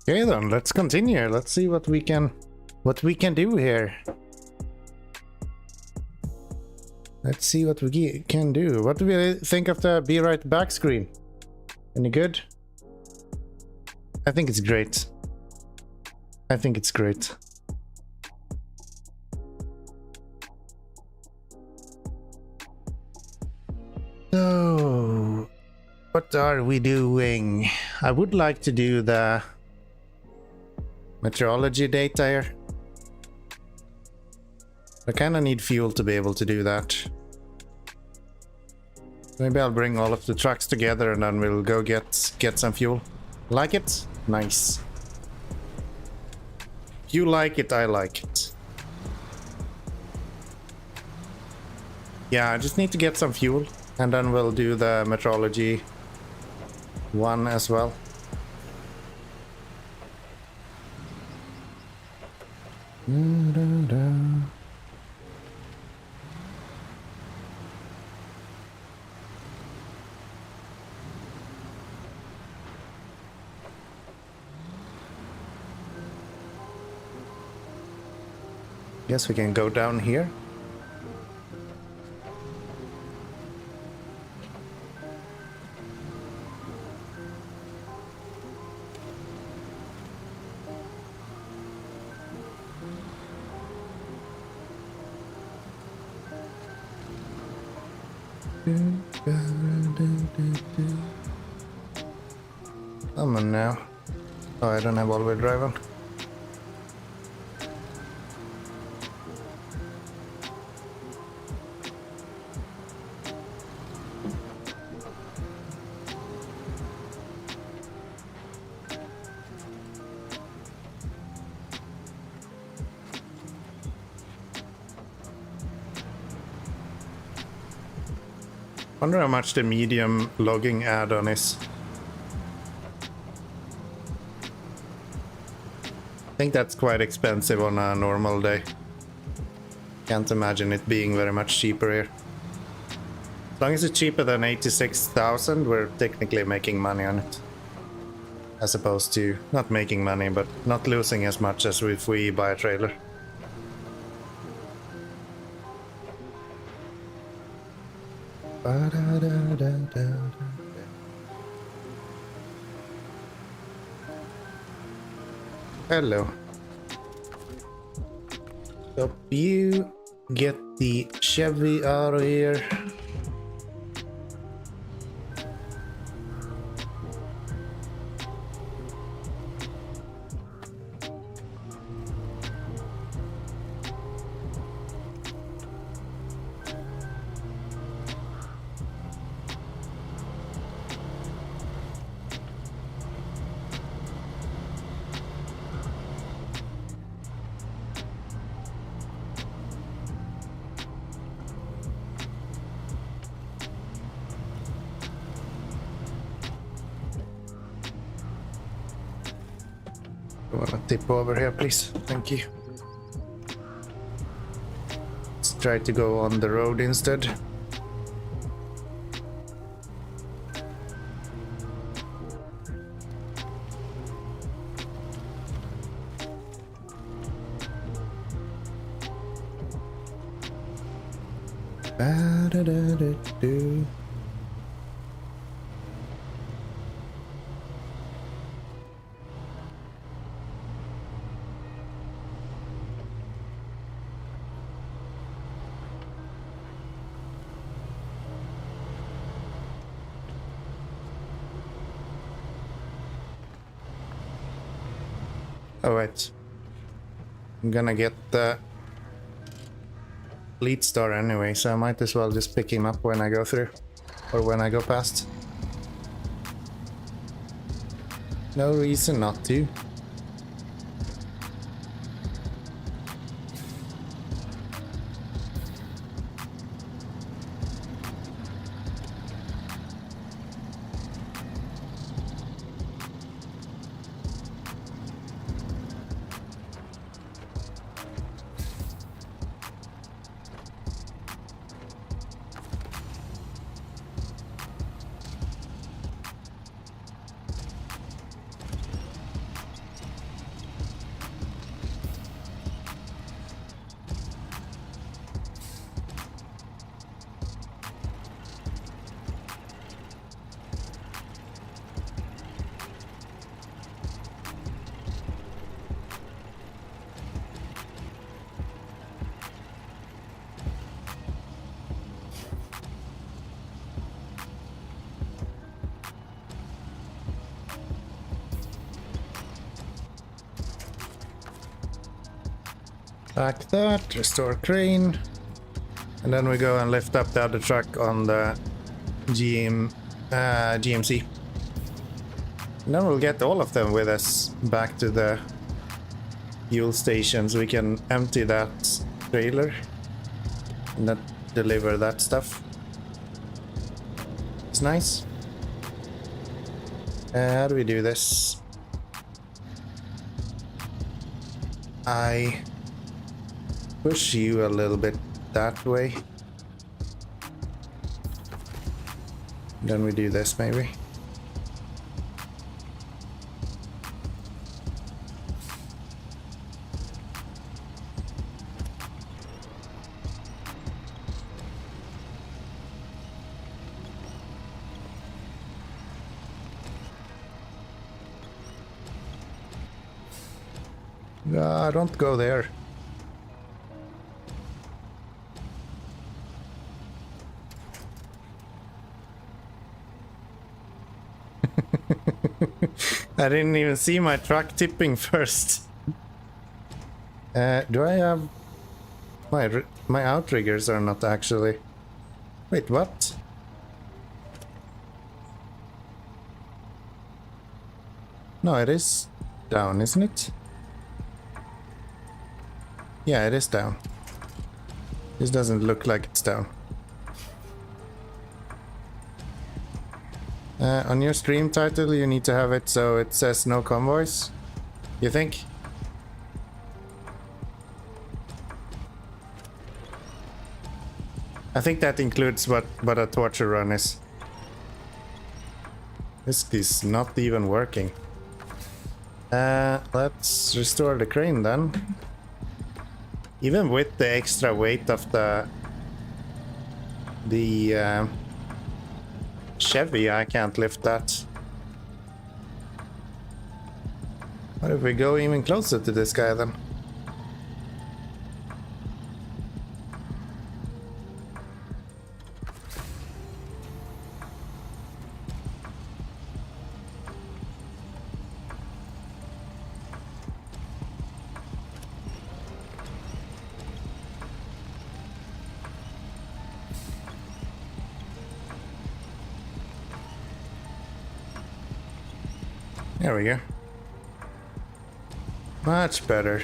Okay then, let's continue. Let's see what we can do here. Let's see what we can do. What do we think of the Be Right Back screen? Any good? I think it's great. I think it's great. So, what are we doing? I would like to do the meteorology data here. I kind of need fuel to be able to do that. Maybe I'll bring all of the trucks together and then we'll go get some fuel. Like it? Nice. If you like it, I like it. Yeah, I just need to get some fuel and then we'll do the meteorology one as well. Guess we can go down here. Come on now. Oh, I don't have all-wheel drive on. Wonder how much the medium logging add-on is. I think that's quite expensive on a normal day. Can't imagine it being very much cheaper here. As long as it's cheaper than 86,000, we're technically making money on it. As opposed to not making money, but not losing as much as if we buy a trailer. Hello. Hope you get the Chevy out of here. I wanna tip over here, please. Thank you. Let's try to go on the road instead. Ba-da-da-da-do. Oh wait, I'm gonna get the lead star anyway, so I might as well just pick him up when I go through, or when I go past. No reason not to. Like that, restore crane. And then we go and lift up the other truck on the GMC. And then we'll get all of them with us back to the fuel station so we can empty that trailer and then deliver that stuff. It's nice. How do we do this? I push you a little bit that way. Then we do this maybe. Don't go there. I didn't even see my truck tipping first. Do I have... My outriggers are not actually... Wait, what? No, it is down, isn't it? Yeah, it is down. This doesn't look like it's down. On your stream title, you need to have it so it says no convoys. You think? I think that includes what a torture run is. This is not even working. Let's restore the crane then. Even with the extra weight of the Chevy, I can't lift that. What if we go even closer to this guy then? There we go. Much better.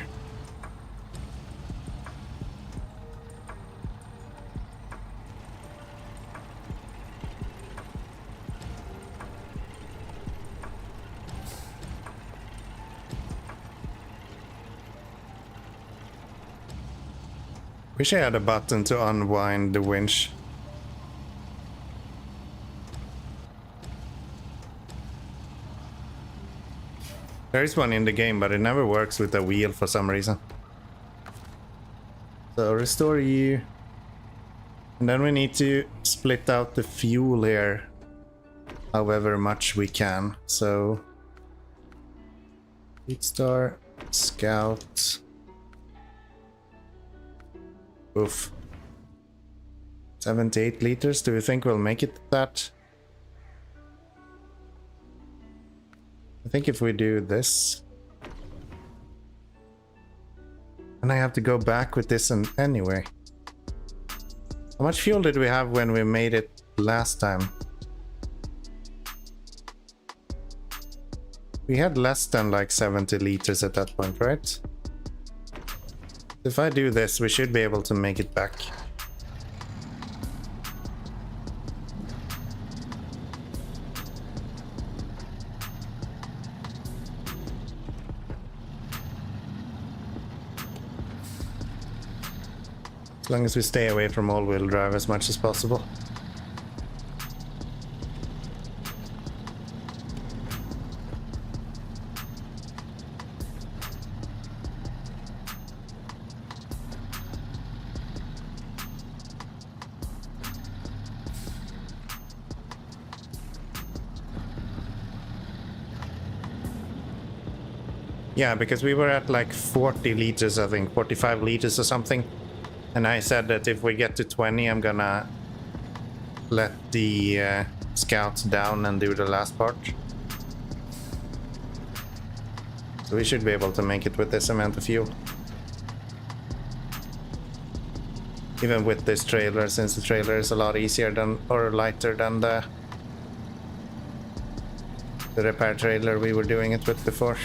Wish I had a button to unwind the winch. There is one in the game, but it never works with the wheel for some reason. So restore you. And then we need to split out the fuel here however much we can. So Speedstar, Scout. Oof. 78 liters. Do we think we'll make it that? I think if we do this, and I have to go back with this and anyway. How much fuel did we have when we made it last time? We had less than like 70 liters at that point, right? If I do this, we should be able to make it back. As long as we stay away from all-wheel drive as much as possible. Yeah, because we were at like 40 liters, I think, 45 liters or something. And I said that if we get to 20, I'm gonna let the scouts down and do the last part. So we should be able to make it with this amount of fuel. Even with this trailer, since the trailer is a lot easier than, or lighter than the repair trailer we were doing it with before.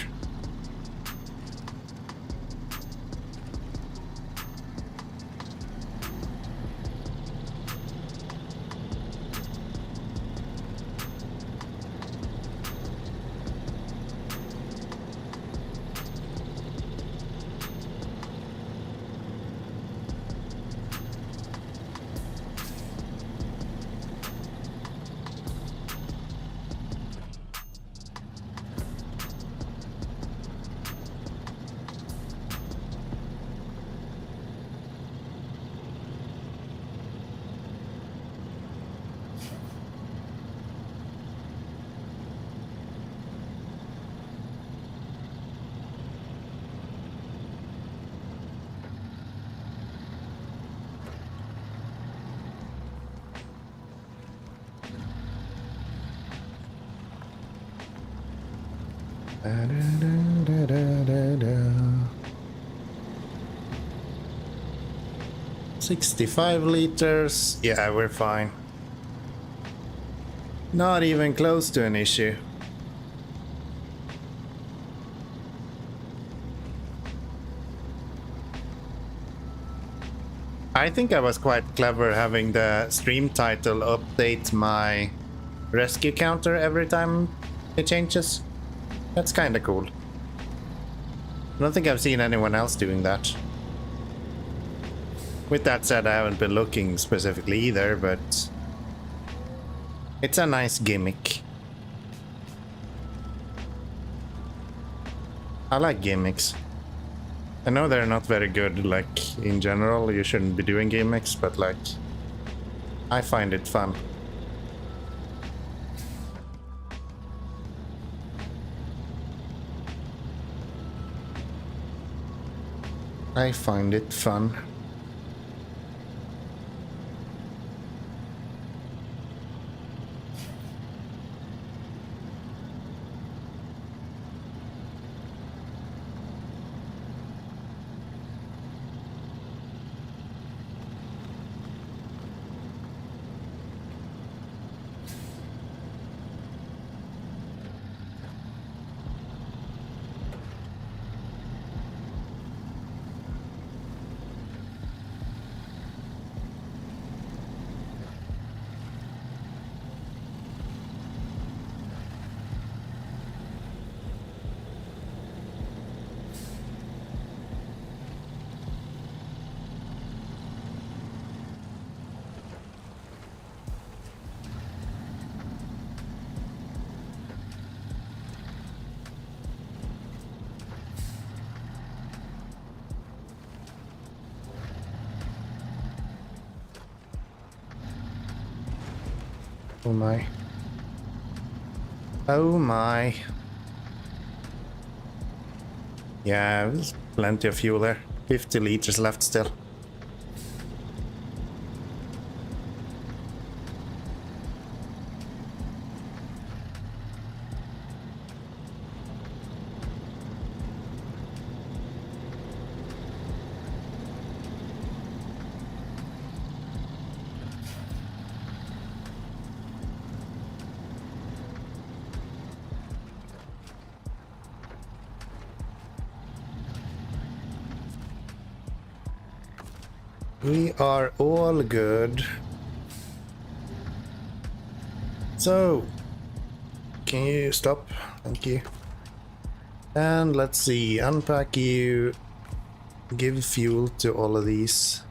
Da, da, da, da, da, da. 65 liters. Yeah, we're fine. Not even close to an issue. I think I was quite clever having the stream title update my rescue counter every time it changes. That's kinda cool. I don't think I've seen anyone else doing that. With that said, I haven't been looking specifically either, but it's a nice gimmick. I like gimmicks. I know they're not very good, like, in general, you shouldn't be doing gimmicks, but, like, I find it fun. I find it fun. Oh my. Oh my. Yeah, there's plenty of fuel there. 50 liters left still. We are all good. So, can you stop? Thank you. And let's see, unpack you, give fuel to all of these.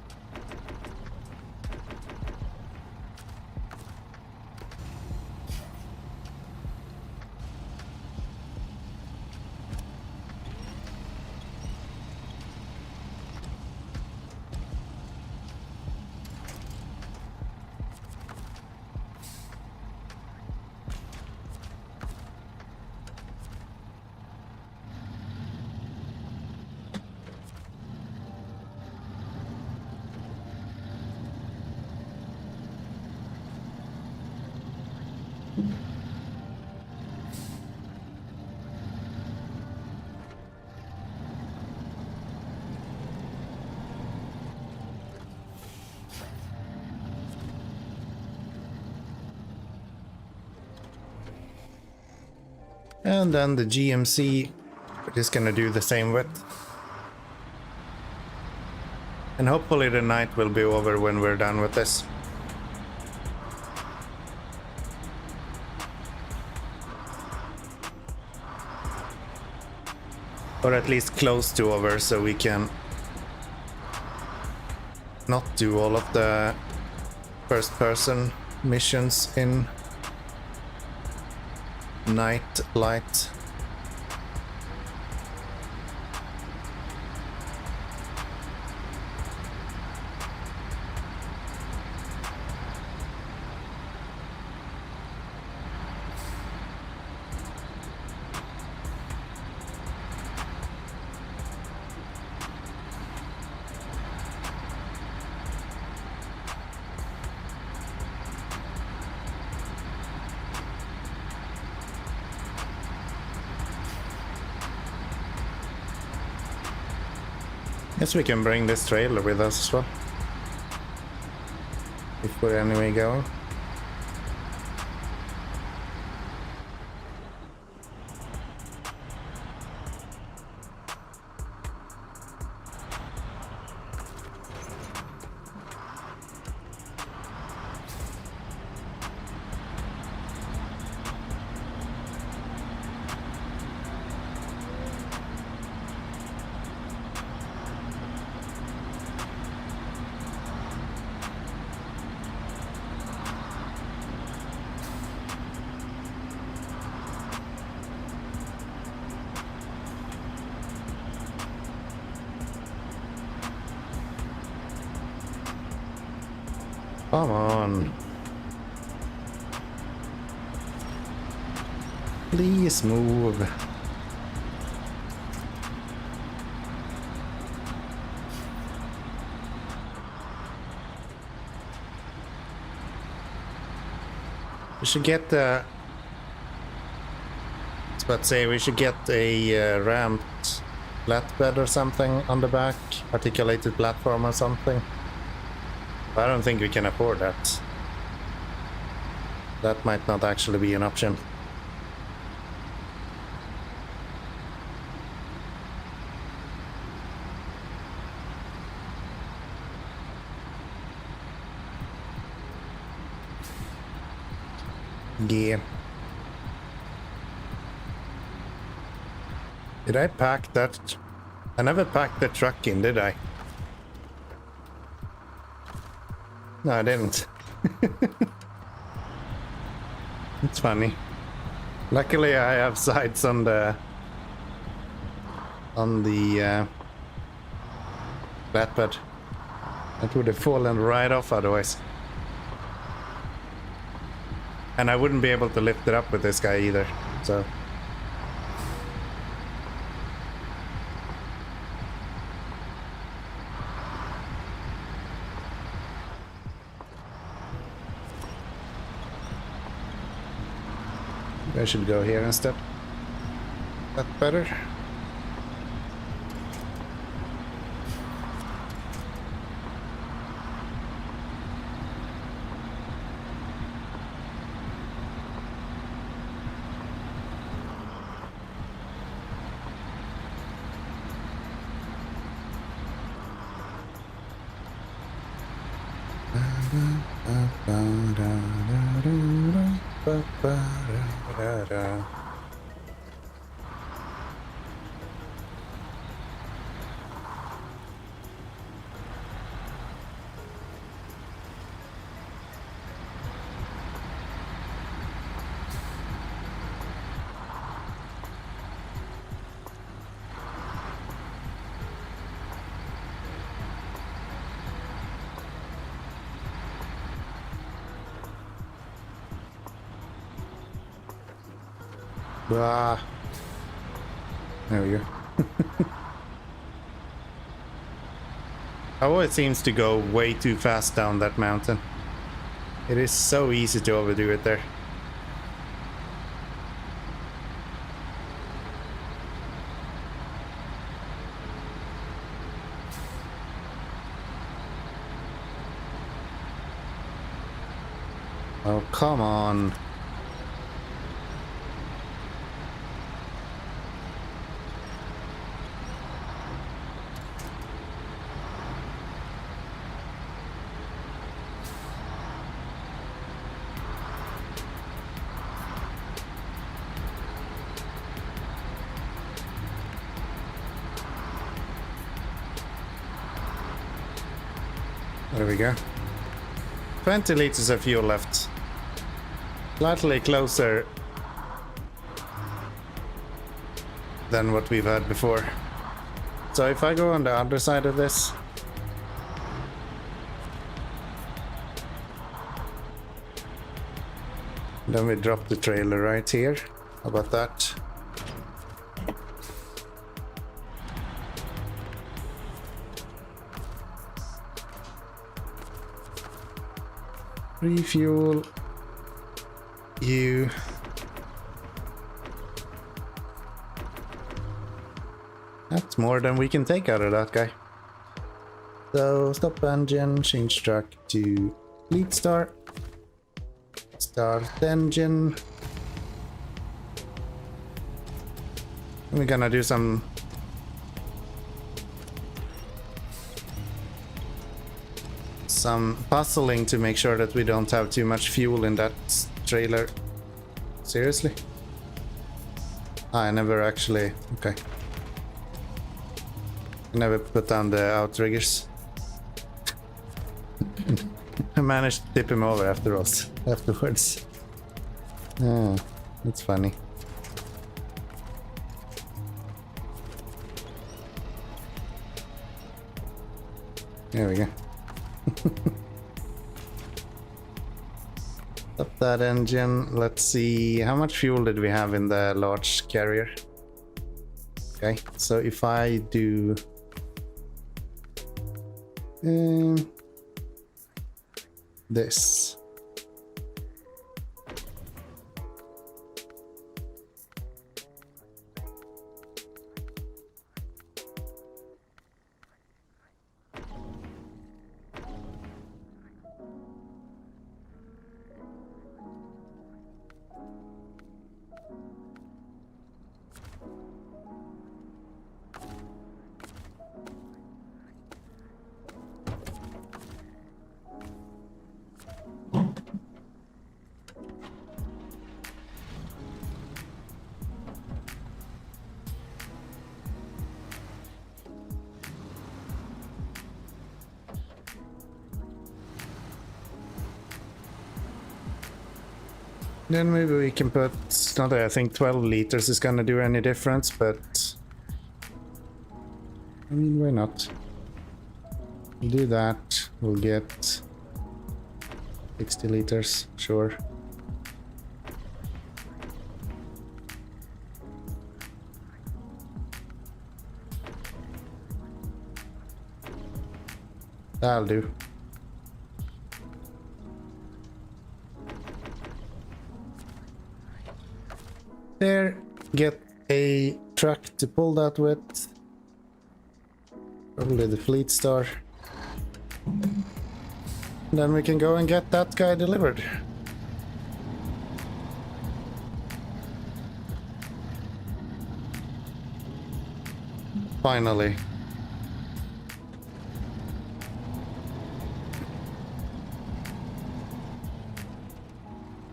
And then the GMC, we're just gonna do the same width. And hopefully the night will be over when we're done with this. Or at least close to over, so we can not do all of the first person missions in night light. Guess we can bring this trailer with us as well. If we're anyway going. Come on. Please move. We should get the... I was about to say, we should get a ramped flatbed or something on the back. Articulated platform or something. I don't think we can afford that. That might not actually be an option. Yeah. Did I pack that? I never packed the truck in, did I? No, I didn't. It's funny. Luckily, I have sights on the flatbed. That would have fallen right off otherwise. And I wouldn't be able to lift it up with this guy either, so... I should go here instead. That better? Ah, there we go. Oh, it seems to go way too fast down that mountain. It is so easy to overdo it there. Oh, come on. There we go. 20 liters of fuel left. Slightly closer than what we've had before. So if I go on the other side of this, then we drop the trailer right here. How about that? Refuel you. That's more than we can take out of that guy. So stop engine, change track to fleet start. Start engine. We're gonna do some puzzling to make sure that we don't have too much fuel in that trailer. Seriously? I never actually... okay. I never put down the outriggers. I managed to tip him over afterwards. Oh, that's funny. There we go. Up that engine. Let's see, how much fuel did we have in the large carrier? Okay, so if I do this. Then maybe we can put, not that I think 12 liters is gonna do any difference, but I mean, why not? We'll do that, we'll get 60 liters, sure. That'll do. There, get a truck to pull that with. Probably the Fleet Star. Then we can go and get that guy delivered. Finally.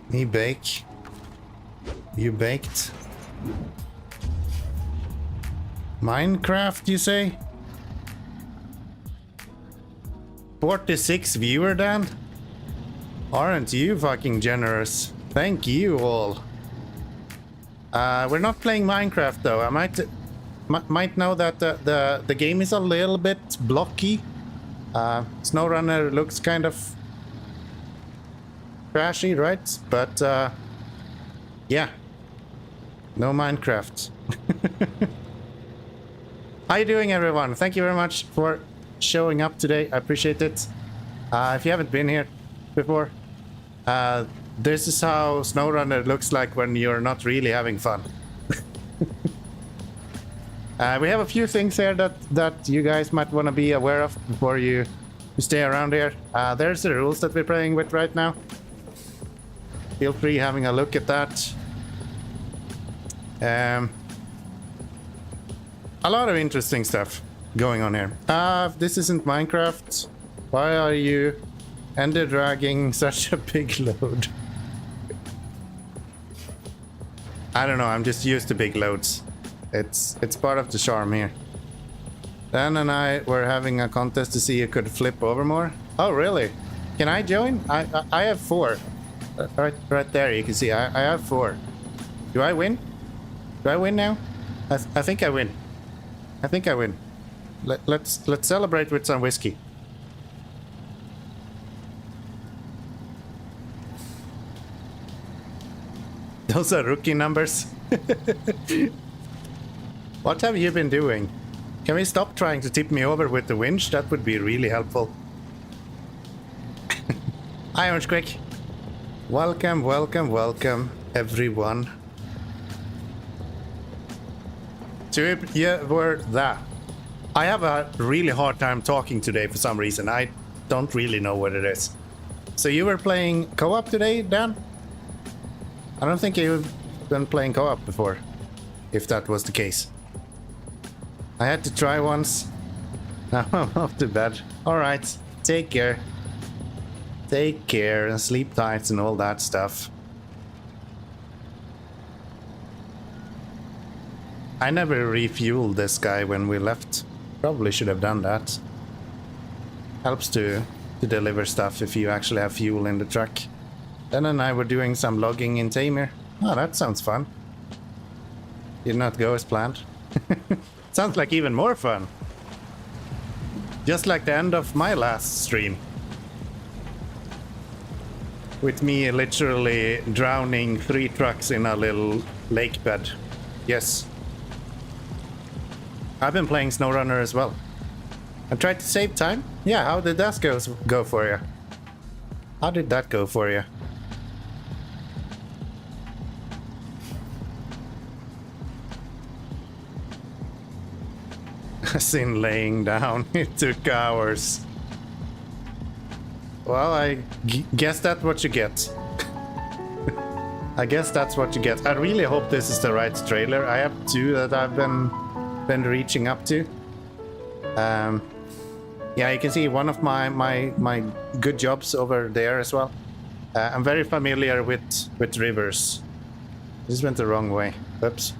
Me bake. You baked? Minecraft, you say? 46 viewer, Dan? Aren't you fucking generous? Thank you all. We're not playing Minecraft though. I might know that the game is a little bit blocky. SnowRunner looks kind of crashy, right? But yeah. No Minecraft. How you doing, everyone? Thank you very much for showing up today. I appreciate it. If you haven't been here before, this is how SnowRunner looks like when you're not really having fun. We have a few things here that you guys might want to be aware of before you stay around here. There's the rules that we're playing with right now. Feel free having a look at that. A lot of interesting stuff going on here. If this isn't Minecraft, why are you ender dragging such a big load? I don't know, I'm just used to big loads. It's part of the charm here. Dan and I were having a contest to see who could flip over more. Oh, really? Can I join? I have 4. Right there, you can see I have 4. Do I win? Do I win now? I think I win. I think I win. Let's celebrate with some whiskey. Those are rookie numbers. What have you been doing? Can we stop trying to tip me over with the winch? That would be really helpful. Hi, Orange Quick. Welcome, welcome, welcome, everyone. To yeah, word that. I have a really hard time talking today for some reason. I don't really know what it is. So you were playing co-op today, Dan? I don't think you've been playing co-op before, if that was the case. I had to try once. Now I'm off to bed. Alright, take care. Take care and sleep tight and all that stuff. I never refueled this guy when we left. Probably should have done that. Helps to deliver stuff if you actually have fuel in the truck. Dan and I were doing some logging in Tamir. Oh, that sounds fun. Did not go as planned. Sounds like even more fun. Just like the end of my last stream. With me literally drowning 3 trucks in a little lake bed. Yes. I've been playing SnowRunner as well. I tried to save time. Yeah, how did that go for you? How did that go for you? As in laying down, it took hours. Well, I guess that's what you get. I guess that's what you get. I really hope this is the right trailer. I have 2 that I've been reaching up to. Yeah, you can see one of my good jobs over there as well. I'm very familiar with rivers. This went the wrong way. Oops.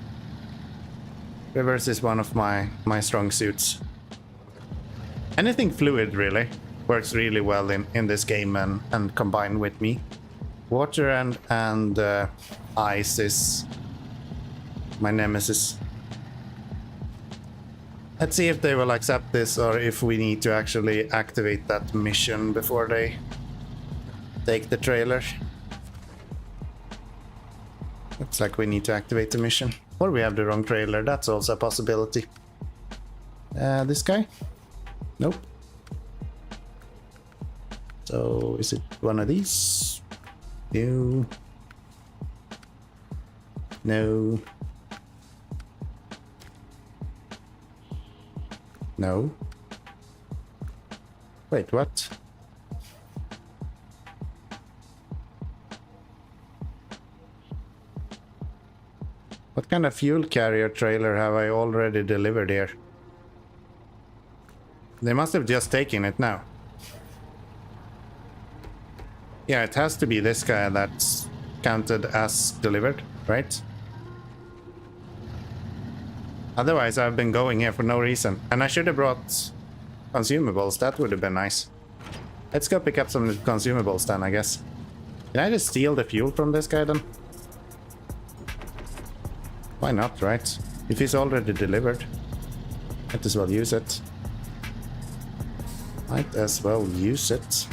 Rivers is one of my strong suits. Anything fluid really works really well in this game and combined with me. Water and ice is my nemesis. Let's see if they will accept this or if we need to actually activate that mission before they take the trailer. Looks like we need to activate the mission. Or we have the wrong trailer, that's also a possibility. This guy? Nope. So, is it one of these? No. No. No. Wait, what? What kind of fuel carrier trailer have I already delivered here? They must have just taken it now. Yeah, it has to be this guy that's counted as delivered, right? Otherwise, I've been going here for no reason. And I should have brought consumables. That would have been nice. Let's go pick up some consumables then, I guess. Can I just steal the fuel from this guy then? Why not, right? If he's already delivered. Might as well use it. Might as well use it.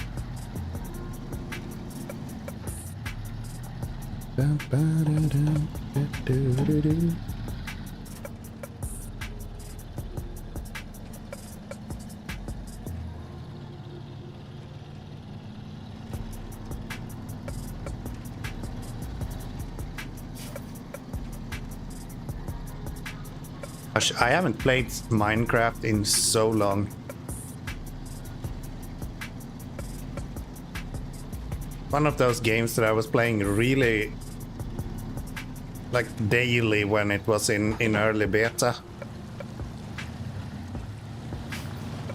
Gosh, I haven't played Minecraft in so long. One of those games that I was playing really like daily when it was in early beta.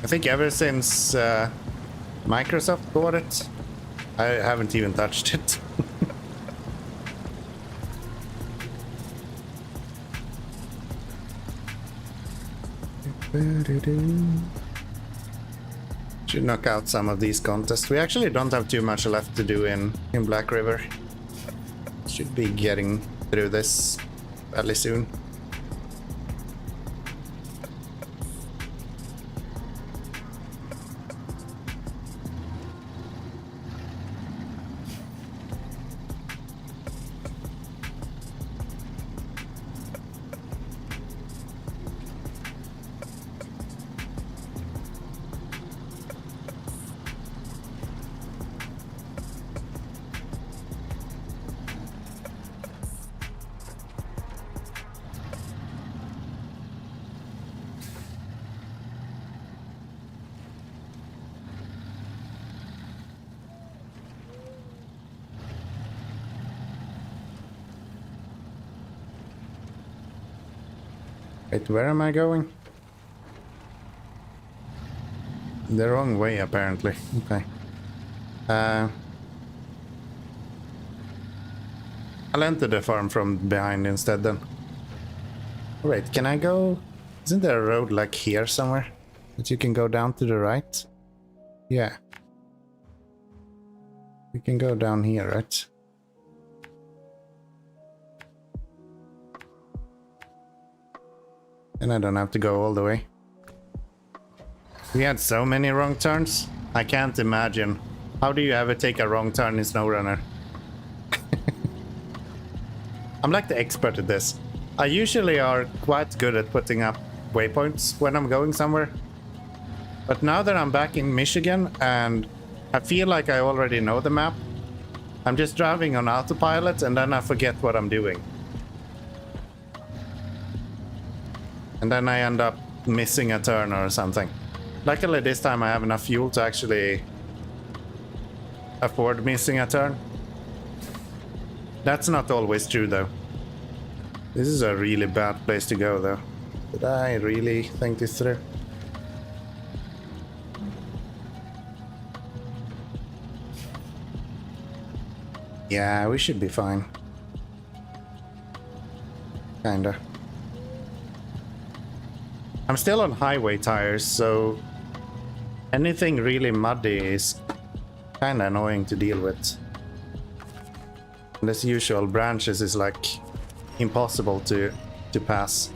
I think ever since Microsoft bought it, I haven't even touched it. Should knock out some of these contests. We actually don't have too much left to do in Black River. Should be getting through this fairly soon. Wait, where am I going? The wrong way, apparently. Okay. I'll enter the farm from behind instead then. Wait, can I go? Isn't there a road like here somewhere? That you can go down to the right? Yeah. You can go down here, right? And I don't have to go all the way. We had so many wrong turns. I can't imagine. How do you ever take a wrong turn in SnowRunner? I'm like the expert at this. I usually are quite good at putting up waypoints when I'm going somewhere. But now that I'm back in Michigan and I feel like I already know the map, I'm just driving on autopilot and then I forget what I'm doing. And then I end up missing a turn or something. Luckily this time I have enough fuel to actually afford missing a turn. That's not always true though. This is a really bad place to go though. Did I really think this through? Yeah, we should be fine. Kinda. I'm still on highway tires, so anything really muddy is kinda annoying to deal with. And as usual, branches is like impossible to pass.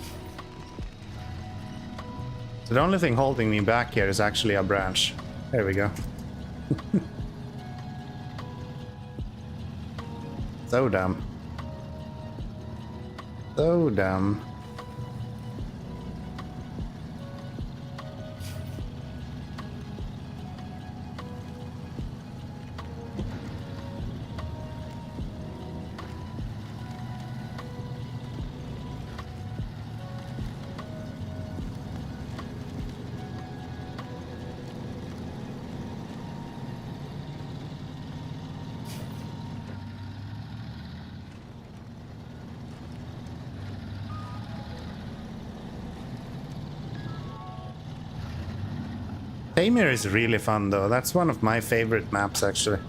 So the only thing holding me back here is actually a branch. There we go. So dumb. So dumb. Tamir is really fun though. That's one of my favorite maps actually.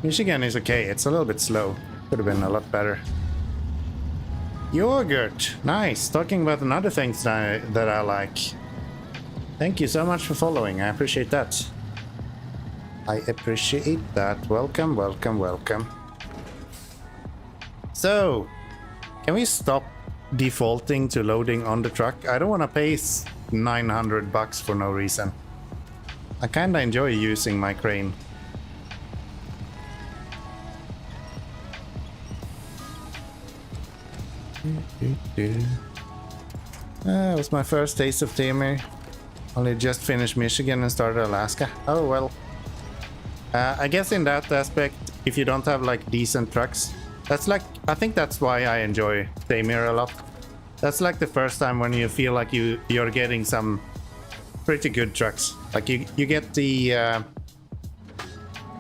Michigan is okay. It's a little bit slow. Could have been a lot better. Yogurt. Nice. Talking about another things that I like. Thank you so much for following. I appreciate that. I appreciate that. Welcome, welcome, welcome. So, can we stop defaulting to loading on the truck? I don't want to pay $900 for no reason. I kinda enjoy using my crane. It was my first taste of Tamir. Only just finished Michigan and started Alaska. Oh well. I guess in that aspect, if you don't have like decent trucks, that's like, I think that's why I enjoy Tamir a lot. That's like the first time when you feel like you're getting some pretty good trucks. Like you get the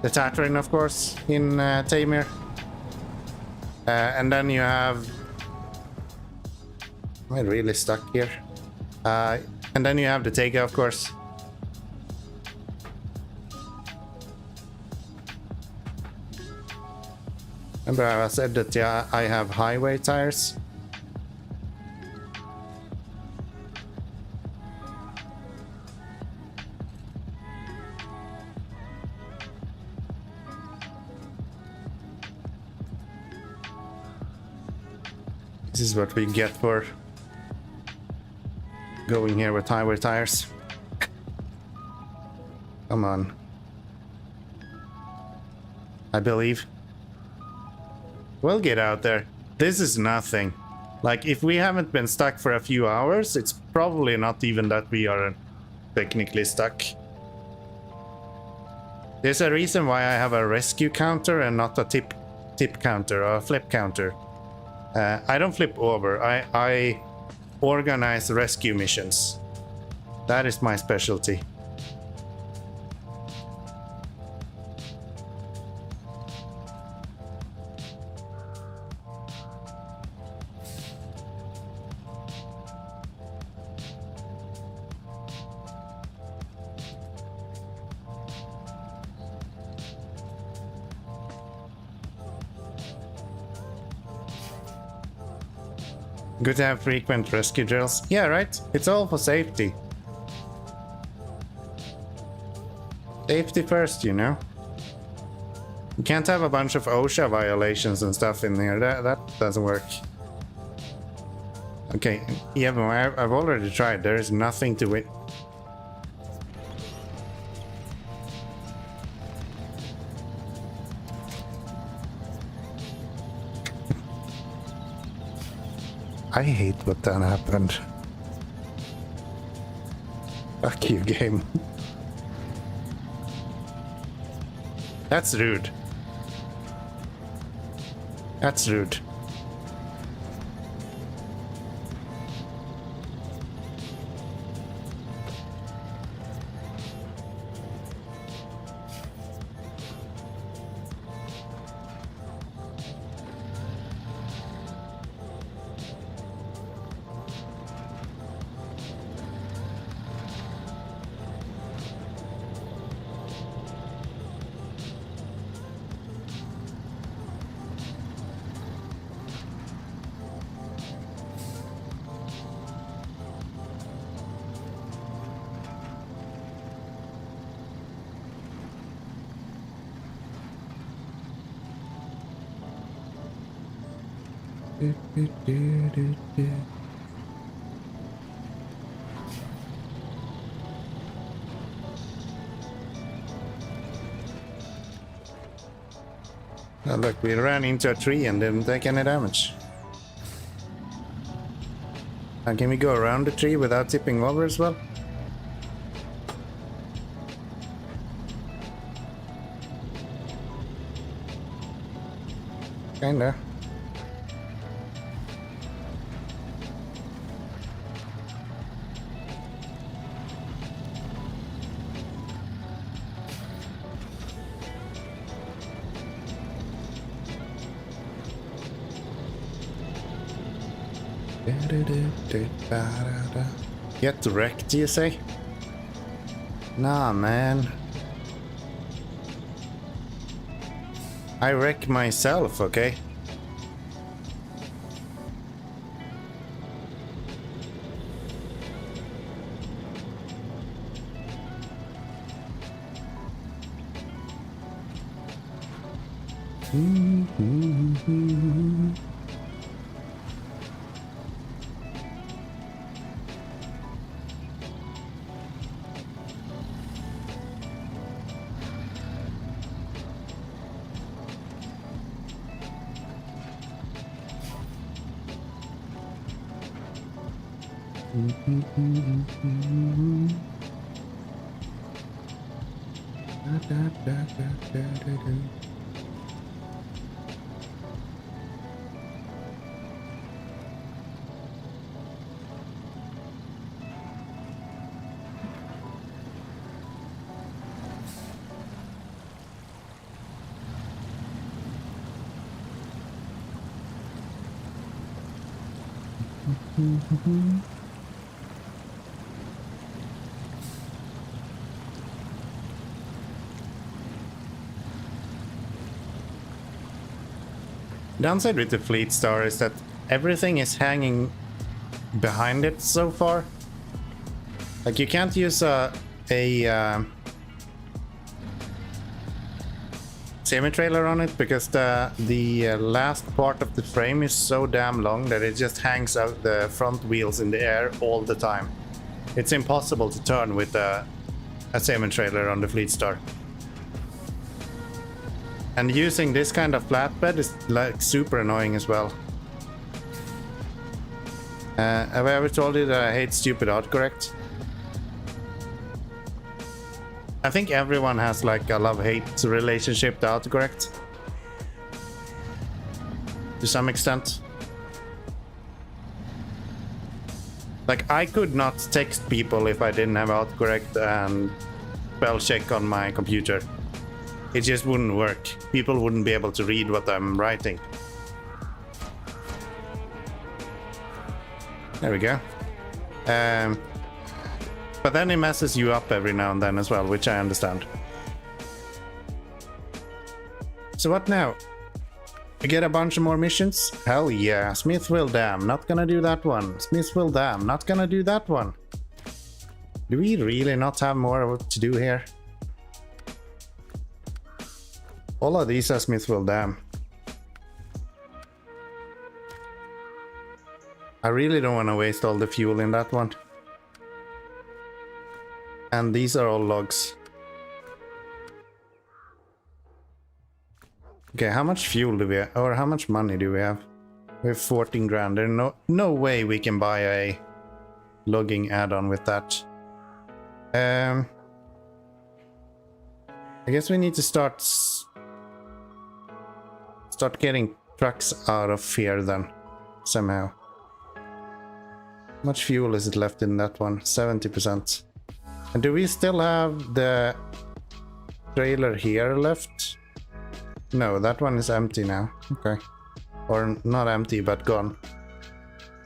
Tatrin, of course, in Tamir. And then you have... Am I really stuck here? And then you have the Tega, of course. Remember I said that I have highway tires? This is what we get for going here with highway tires. Come on. I believe. We'll get out there. This is nothing. Like, if we haven't been stuck for a few hours, it's probably not even that we are technically stuck. There's a reason why I have a rescue counter and not a tip counter or a flip counter. I don't flip over. I organize rescue missions. That is my specialty. Good to have frequent rescue drills. Yeah, right? It's all for safety. Safety first, you know? You can't have a bunch of OSHA violations and stuff in here. That doesn't work. Okay, yeah, but I've already tried. There is nothing to it. I hate what that happened. Fuck you, game. That's rude. That's rude. Oh, look, we ran into a tree and didn't take any damage. And can we go around the tree without tipping over as well? Kinda. Get wrecked, do you say? Nah, man. I wreck myself, okay? Downside with the Fleet Star is that everything is hanging behind it so far. Like, you can't use a semi-trailer on it because the last part of the frame is so damn long that it just hangs out the front wheels in the air all the time. It's impossible to turn with a semi-trailer on the Fleet Star. And using this kind of flatbed is like super annoying as well. Have I ever told you that I hate stupid autocorrect? I think everyone has like a love-hate relationship to autocorrect. To some extent. Like, I could not text people if I didn't have autocorrect and spell check on my computer. It just wouldn't work. People wouldn't be able to read what I'm writing. There we go. But then it messes you up every now and then as well, which I understand. So what now? We get a bunch of more missions? Hell yeah. Smithville Dam, not gonna do that one. Smithville Dam, not gonna do that one. Do we really not have more to do here? All of these are Smithville Dam. I really don't want to waste all the fuel in that one. And these are all logs. Okay, how much fuel do we have? Or how much money do we have? We have 14 grand. There's no way we can buy a logging add-on with that. I guess we need to start getting trucks out of here then, somehow. How much fuel is it left in that one? 70%. And do we still have the trailer here left? No, that one is empty now. Okay. Or not empty, but gone.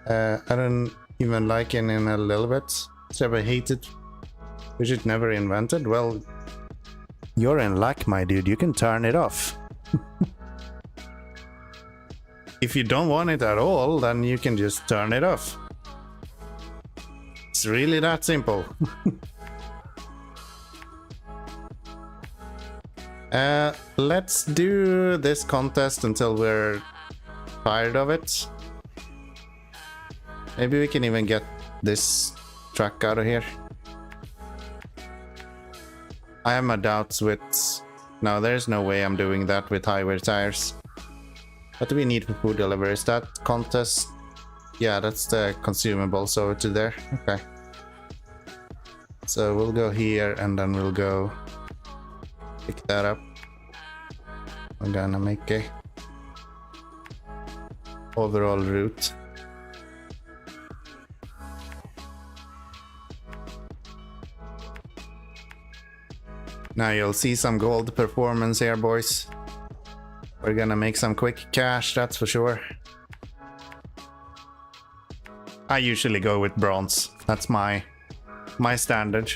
I don't even like it in a little bit. So I hate it. Which it never invented. Well, you're in luck, my dude. You can turn it off. If you don't want it at all, then you can just turn it off. It's really that simple. Let's do this contest until we're tired of it. Maybe we can even get this truck out of here. I have my doubts with... No, there's no way I'm doing that with highway tires. What do we need for food delivery? Is that contest? Yeah, that's the consumables over to there. Okay. So we'll go here and then we'll go pick that up. I'm gonna make a overall route. Now you'll see some gold performance here, boys. We're gonna make some quick cash, that's for sure. I usually go with bronze. That's my standard.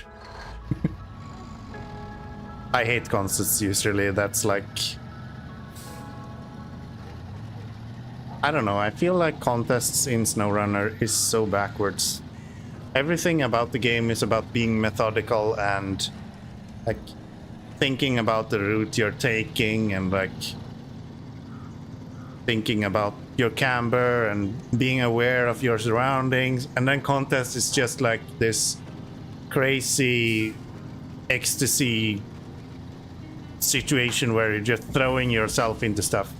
I hate contests usually. That's like... I don't know, I feel like contests in SnowRunner is so backwards. Everything about the game is about being methodical and like thinking about the route you're taking and like thinking about your camber and being aware of your surroundings. And then contest is just like this crazy ecstasy situation where you're just throwing yourself into stuff.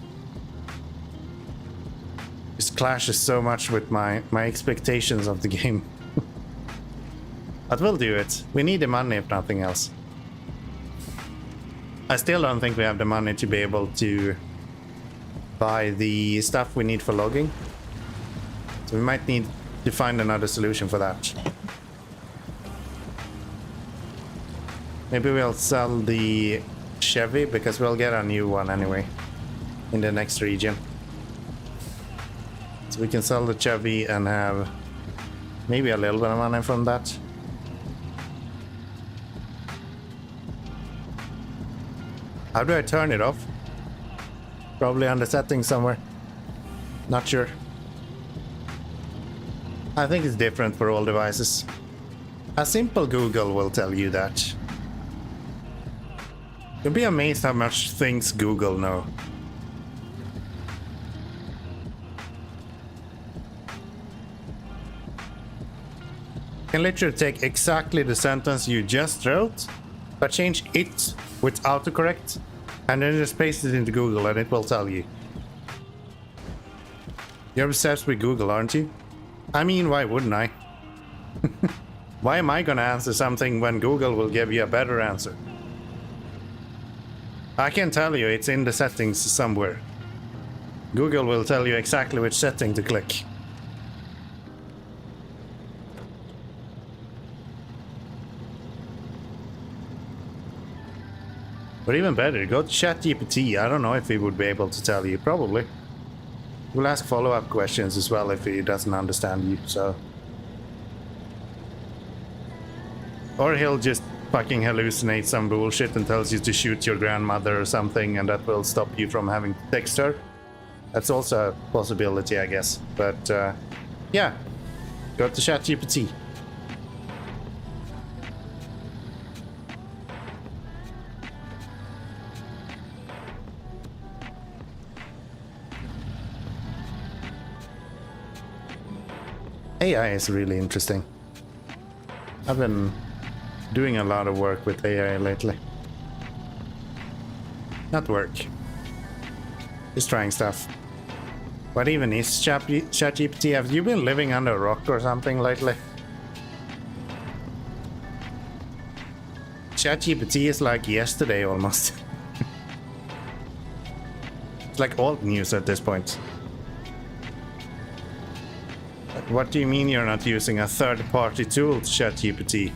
This clashes so much with my expectations of the game. But we'll do it. We need the money if nothing else. I still don't think we have the money to be able to buy the stuff we need for logging. So we might need to find another solution for that. Maybe we'll sell the Chevy because we'll get a new one anyway in the next region. So we can sell the Chevy and have maybe a little bit of money from that. How do I turn it off? Probably under settings somewhere. Not sure. I think it's different for all devices. A simple Google will tell you that. You'll be amazed how much things Google know. Can literally take exactly the sentence you just wrote, but change it with autocorrect, and then just paste it into Google and it will tell you. You're obsessed with Google, aren't you? I mean, why wouldn't I? Why am I gonna answer something when Google will give you a better answer? I can tell you, it's in the settings somewhere. Google will tell you exactly which setting to click. But even better, go to ChatGPT. I don't know if he would be able to tell you. Probably. We'll ask follow-up questions as well if he doesn't understand you, so... Or he'll just fucking hallucinate some bullshit and tells you to shoot your grandmother or something, and that will stop you from having to text her. That's also a possibility, I guess. But, yeah. Go to ChatGPT. AI is really interesting. I've been doing a lot of work with AI lately. Not work. Just trying stuff. What even is ChatGPT? Have you been living under a rock or something lately? ChatGPT is like yesterday almost. It's like old news at this point. What do you mean you're not using a third-party tool to ChatGPT?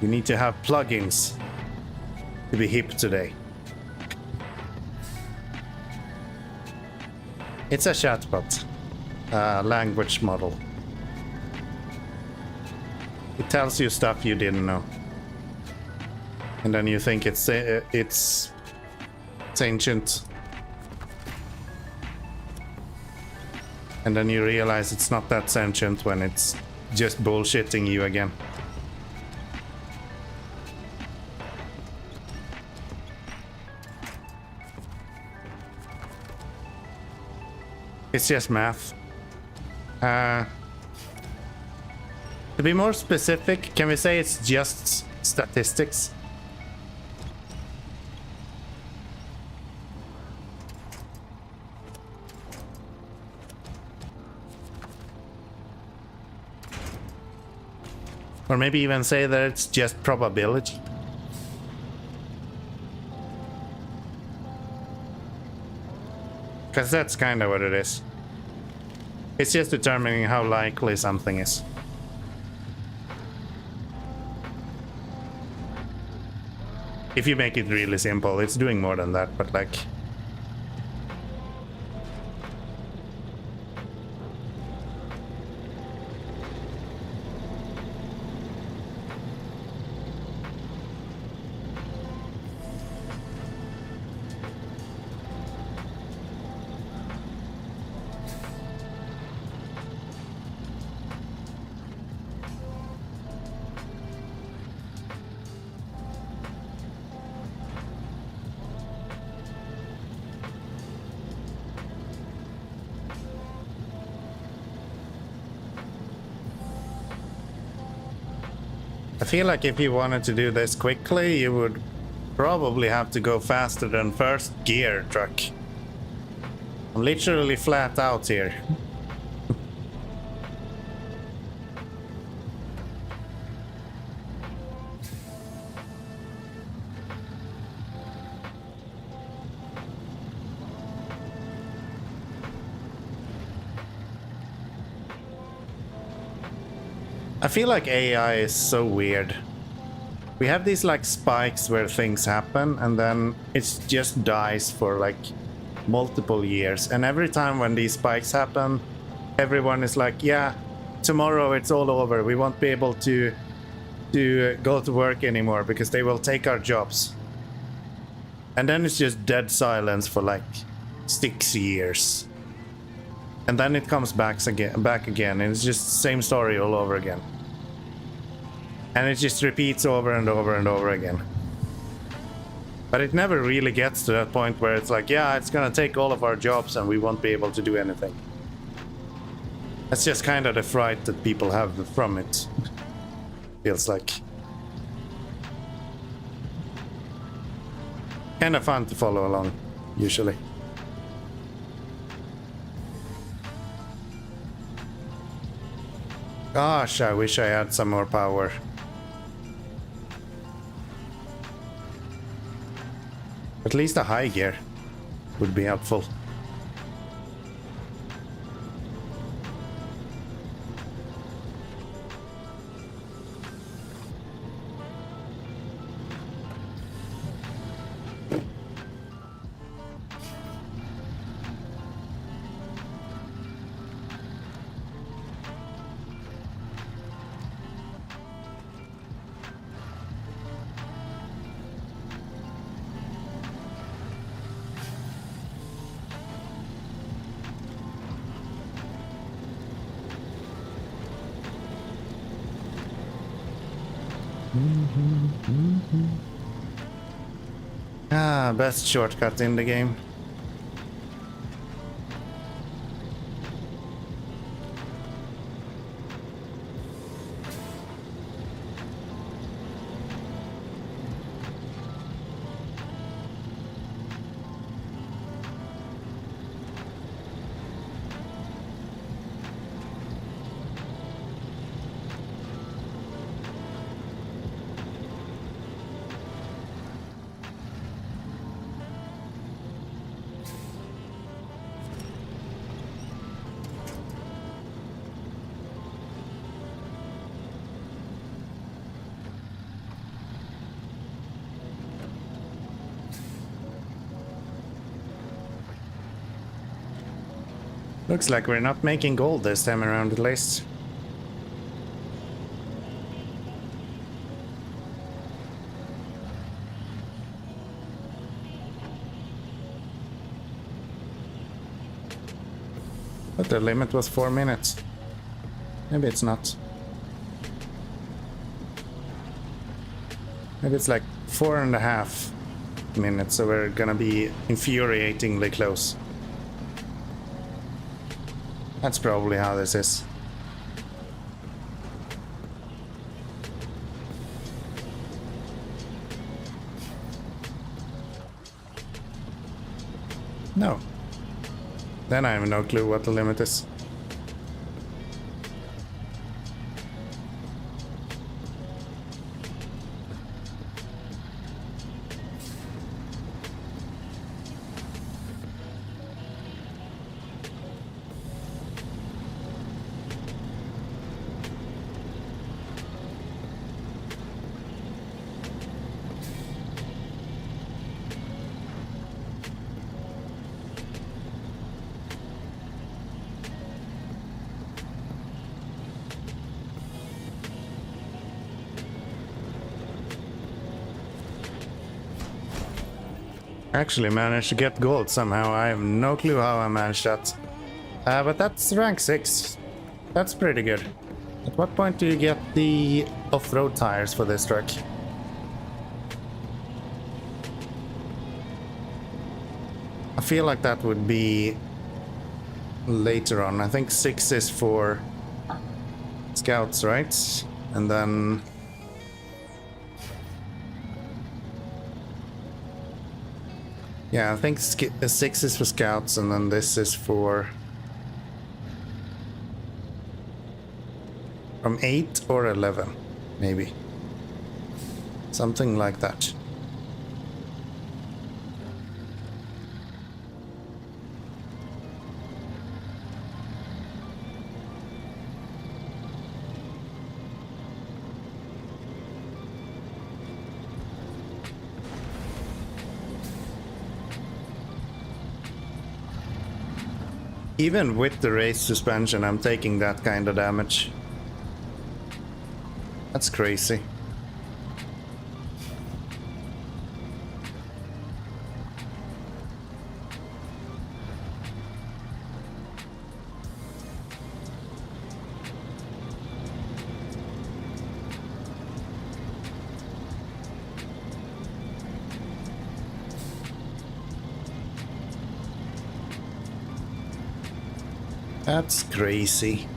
You need to have plugins to be hip today. It's a chatbot, language model. It tells you stuff you didn't know, and then you think it's ancient. And then you realize it's not that sentient when it's just bullshitting you again. It's just math. To be more specific, can we say it's just statistics? Or maybe even say that it's just probability. Because that's kind of what it is. It's just determining how likely something is. If you make it really simple, it's doing more than that, but like... I feel like if you wanted to do this quickly, you would probably have to go faster than first gear truck. I'm literally flat out here. I feel like AI is so weird. We have these like spikes where things happen and then it just dies for like multiple years. And every time when these spikes happen, everyone is like, yeah, tomorrow it's all over. We won't be able to go to work anymore because they will take our jobs. And then it's just dead silence for like 6 years. And then it comes back again, and it's just the same story all over again. And it just repeats over and over and over again. But it never really gets to that point where it's like, yeah, it's gonna take all of our jobs and we won't be able to do anything. That's just kind of the fright that people have from it. Feels like. Kind of fun to follow along, usually. Gosh, I wish I had some more power. At least a high gear would be helpful. Ah, best shortcut in the game. Looks like we're not making gold this time around at least. But the limit was 4 minutes. Maybe it's not. Maybe it's like 4.5 minutes, so we're gonna be infuriatingly close. That's probably how this is. No. Then I have no clue what the limit is. Actually managed to get gold somehow. I have no clue how I managed that. But that's rank 6. That's pretty good. At what point do you get the off-road tires for this truck? I feel like that would be later on. I think 6 is for scouts, right? And then... yeah, I think 6 is for scouts, and then this is for... from 8 or 11, maybe. Something like that. Even with the race suspension, I'm taking that kind of damage. That's crazy. That's crazy.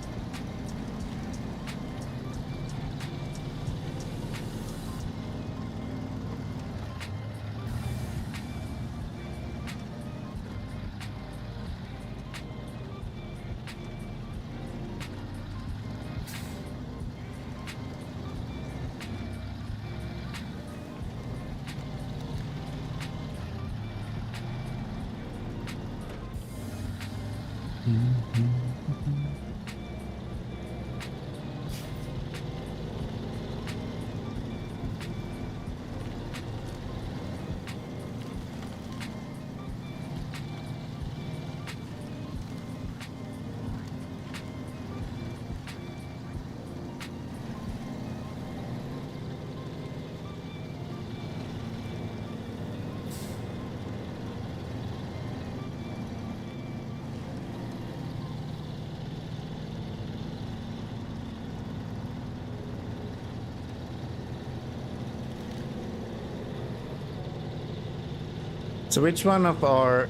So which one of our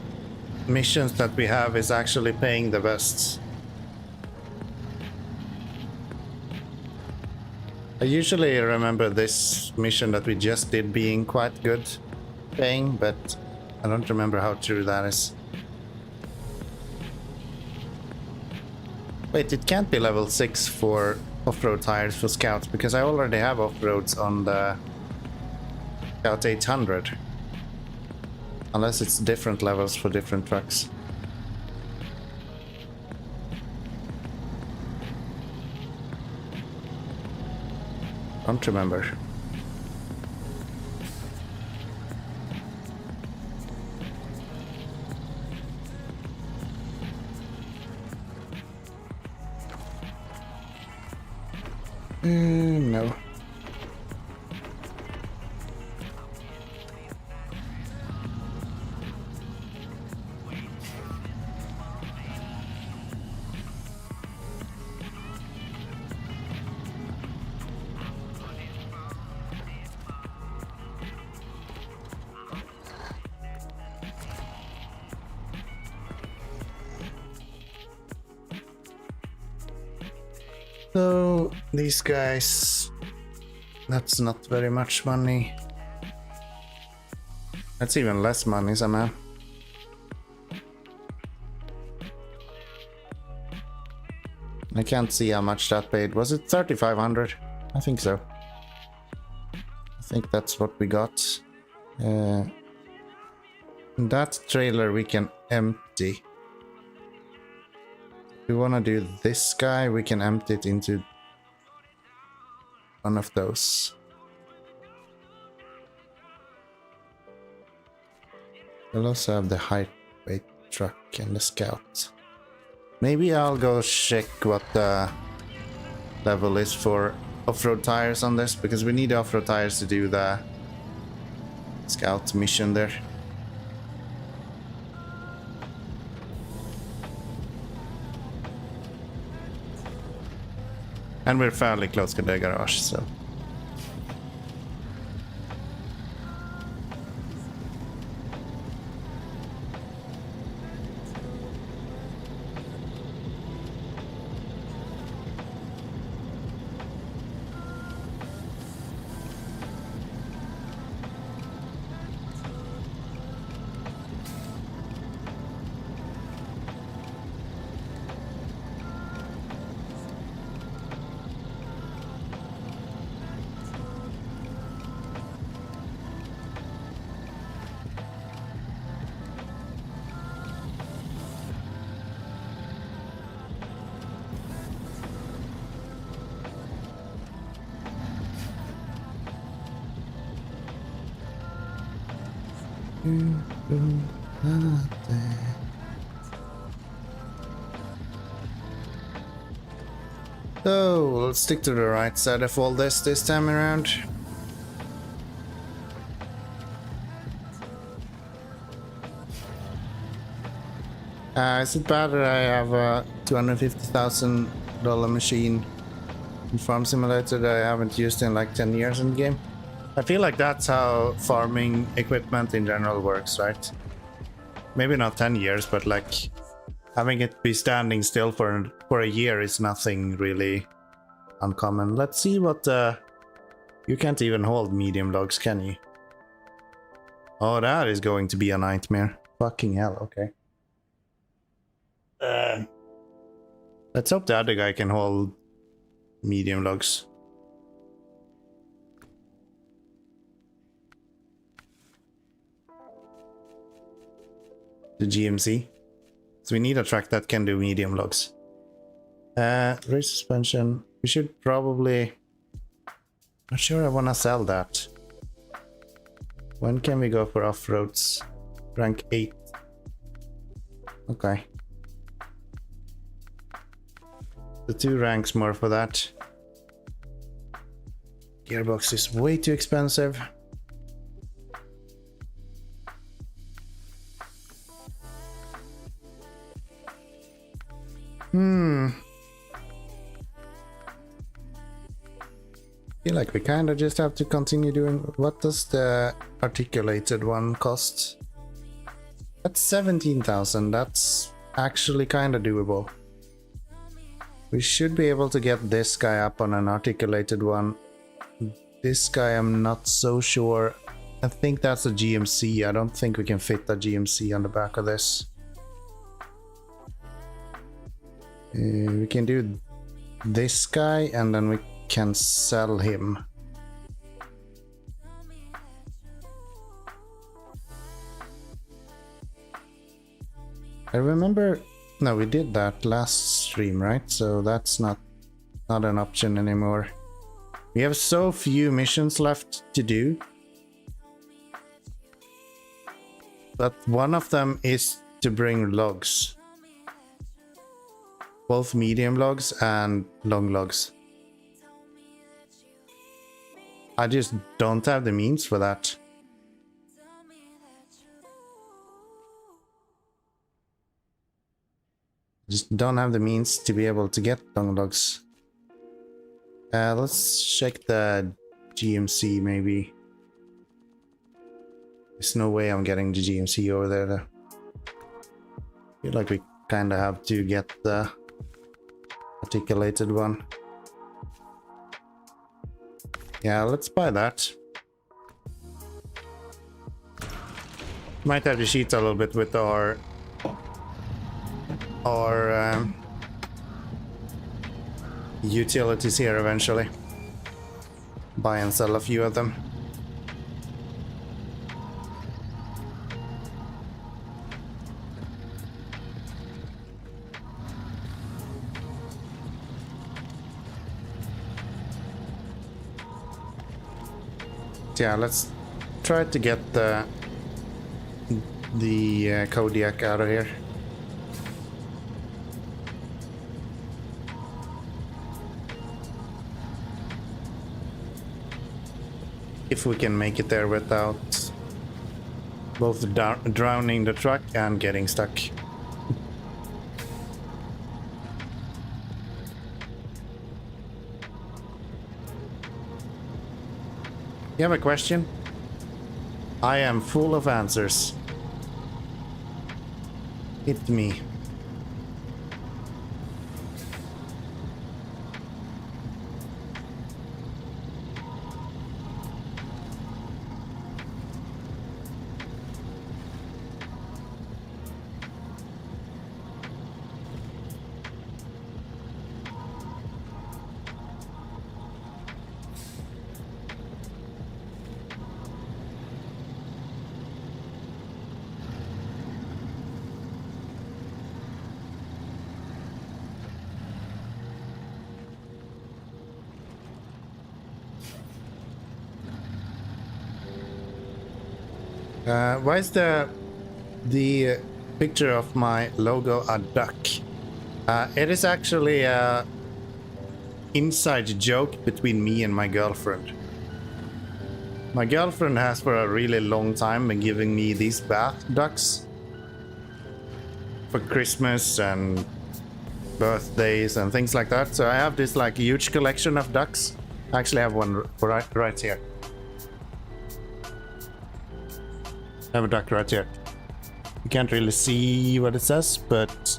missions that we have is actually paying the best? I usually remember this mission that we just did being quite good paying, but I don't remember how true that is. Wait, it can't be level 6 for off-road tires for Scouts, because I already have off-roads on the Scout 800. Unless it's different levels for different trucks. Don't remember. No. So these guys, that's not very much money. That's even less money somehow. I can't see how much that paid. Was it 3,500? I think so. I think that's what we got. That trailer we can empty. If we want to do this guy, we can empty it into one of those. We'll also have the height weight truck and the Scout. Maybe I'll go check what the level is for off-road tires on this, because we need off-road tires to do the Scout mission there. And we're fairly close to the garage, so. So we'll stick to the right side of all this time around. Is it bad that I have a $250,000 machine in Farm Simulator that I haven't used in like 10 years in the game? I feel like that's how farming equipment in general works, right? Maybe not 10 years, but like Having it be standing still for a year is nothing really uncommon. Let's see what you can't even hold medium logs, can you? Oh, that is going to be a nightmare. Fucking hell, okay. Let's hope the other guy can hold medium logs. The GMC. So we need a truck that can do medium logs. Race suspension. We should probably... Not sure I wanna sell that. When can we go for off-roads? Rank 8. Okay. The 2 ranks more for that. Gearbox is way too expensive. Feel like we kind of just have to continue doing. What does the articulated one cost? That's 17,000. That's actually kind of doable. We should be able to get this guy up on an articulated one. This guy I'm not so sure. I think that's a GMC. I don't think we can fit a GMC on the back of this. We can do this guy and then we can sell him. I remember, no, we did that last stream, right? So that's not an option anymore. We have so few missions left to do. But one of them is to bring logs. Both medium logs and long logs. I just don't have the means for that. Just don't have the means to be able to get long logs. Let's check the GMC maybe. There's no way I'm getting the GMC over there though. Feel like we kinda have to get the articulated one. Yeah, let's buy that. Might have to cheat a little bit with our utilities here eventually. Buy and sell a few of them. Yeah, let's try to get the Kodiak out of here. If we can make it there without both drowning the truck and getting stuck. You have a question? I am full of answers. Hit me. Why is the picture of my logo a duck? It is actually a inside joke between me and my girlfriend. My girlfriend has for a really long time been giving me these bath ducks for Christmas and birthdays and things like that. So I have this like huge collection of ducks. I actually have one right here. I have a duck right here. You can't really see what it says, but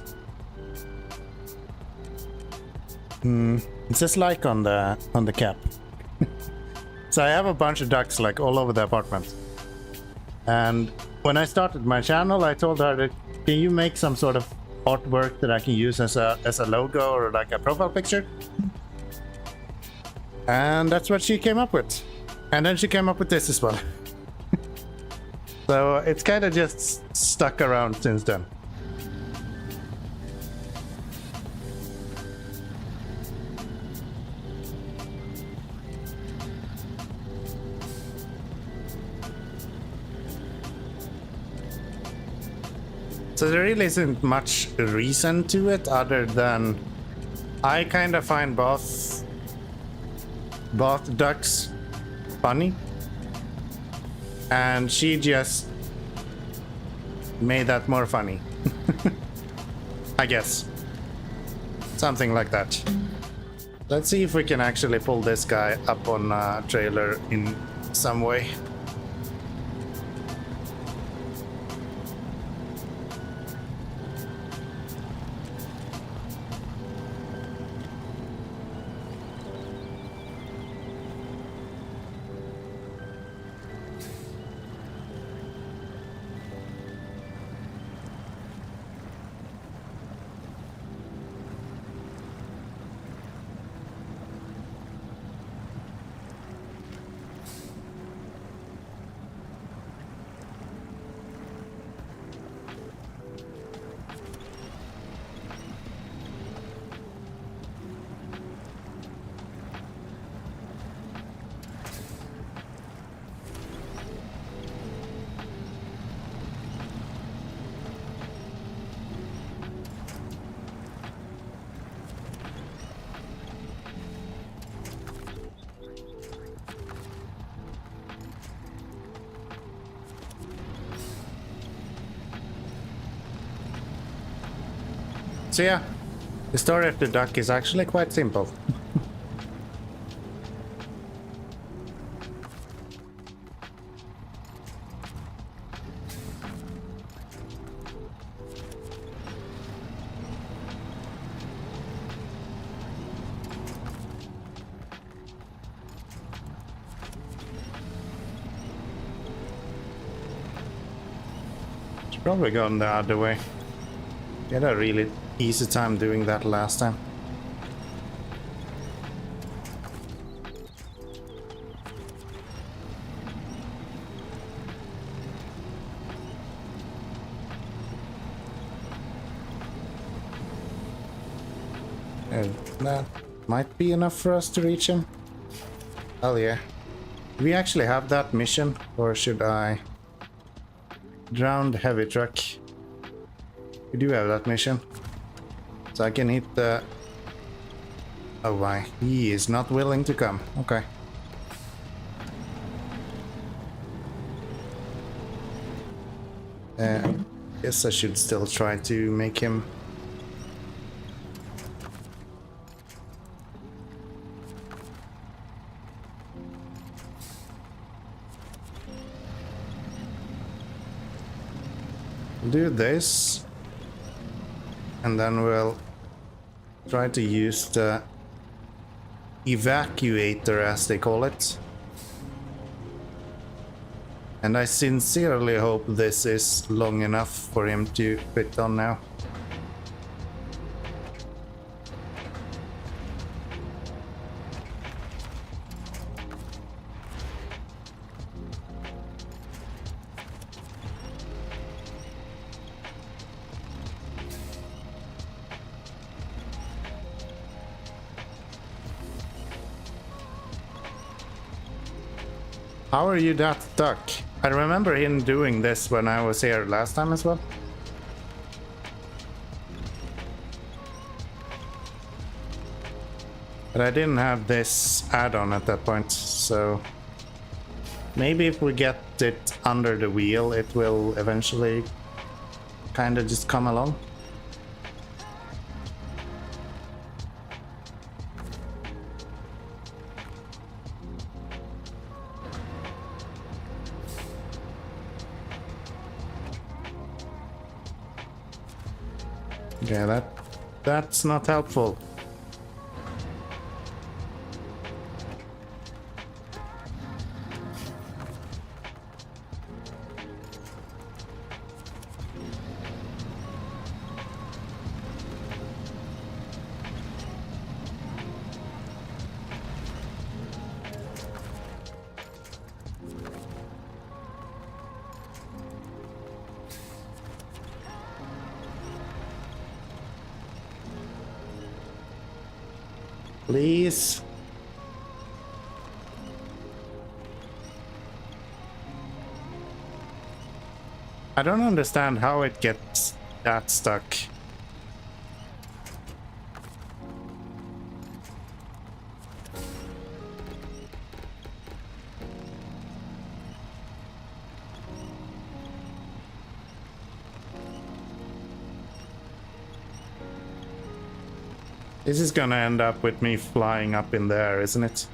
It says like on the cap. So I have a bunch of ducks like all over the apartment. And when I started my channel, I told her that, can you make some sort of artwork that I can use as a logo or like a profile picture? And that's what she came up with. And then she came up with this as well. So it's kind of just stuck around since then. So there really isn't much reason to it other than I kind of find both ducks funny, and she just made that more funny. I guess. Something like that. Let's see if we can actually pull this guy up on a trailer in some way. So yeah, the story of the duck is actually quite simple. Should probably gone the other way. We had a really easy time doing that last time. And that might be enough for us to reach him. Hell yeah. Do we actually have that mission, or should I drown the heavy truck? We do have that mission. So I can hit the... Oh my, he is not willing to come. Okay. Guess I should still try to make him... do this. And then we'll try to use the evacuator, as they call it. And I sincerely hope this is long enough for him to fit on now. How are you that stuck? I remember him doing this when I was here last time as well. But I didn't have this add-on at that point, so maybe if we get it under the wheel, it will eventually kind of just come along. Yeah, that's not helpful. Please. I don't understand how it gets that stuck. This is gonna end up with me flying up in there, isn't it?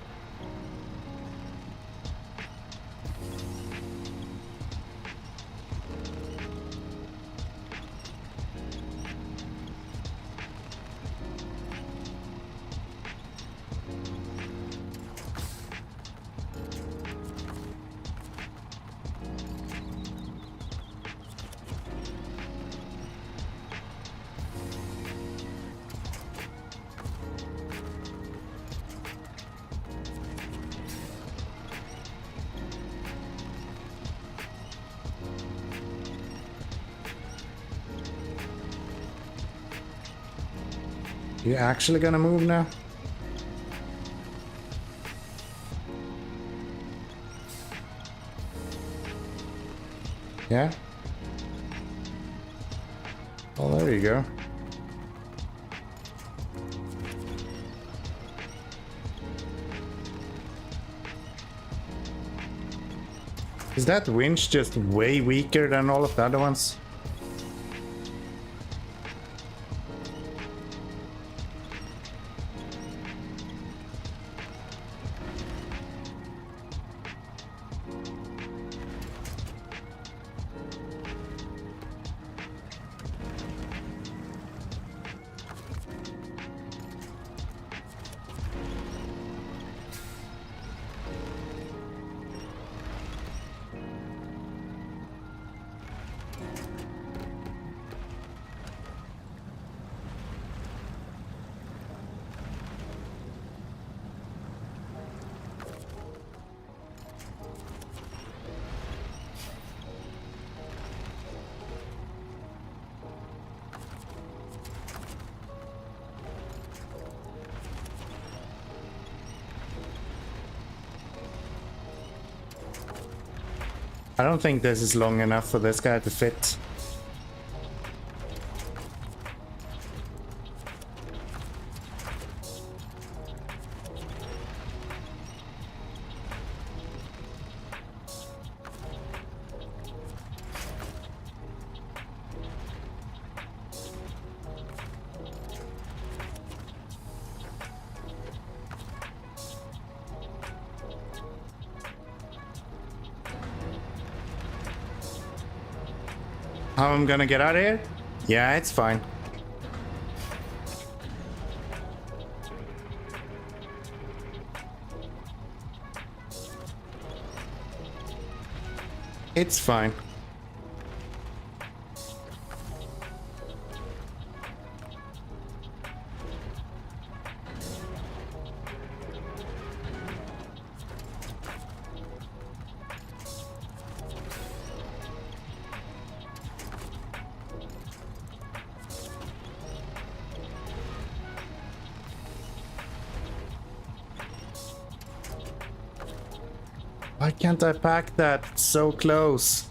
You actually gonna move now? Yeah? Well, there you go. Is that winch just way weaker than all of the other ones? I don't think this is long enough for this guy to fit. How I'm gonna get out of here? Yeah, it's fine. It's fine. Why can't I pack that so close?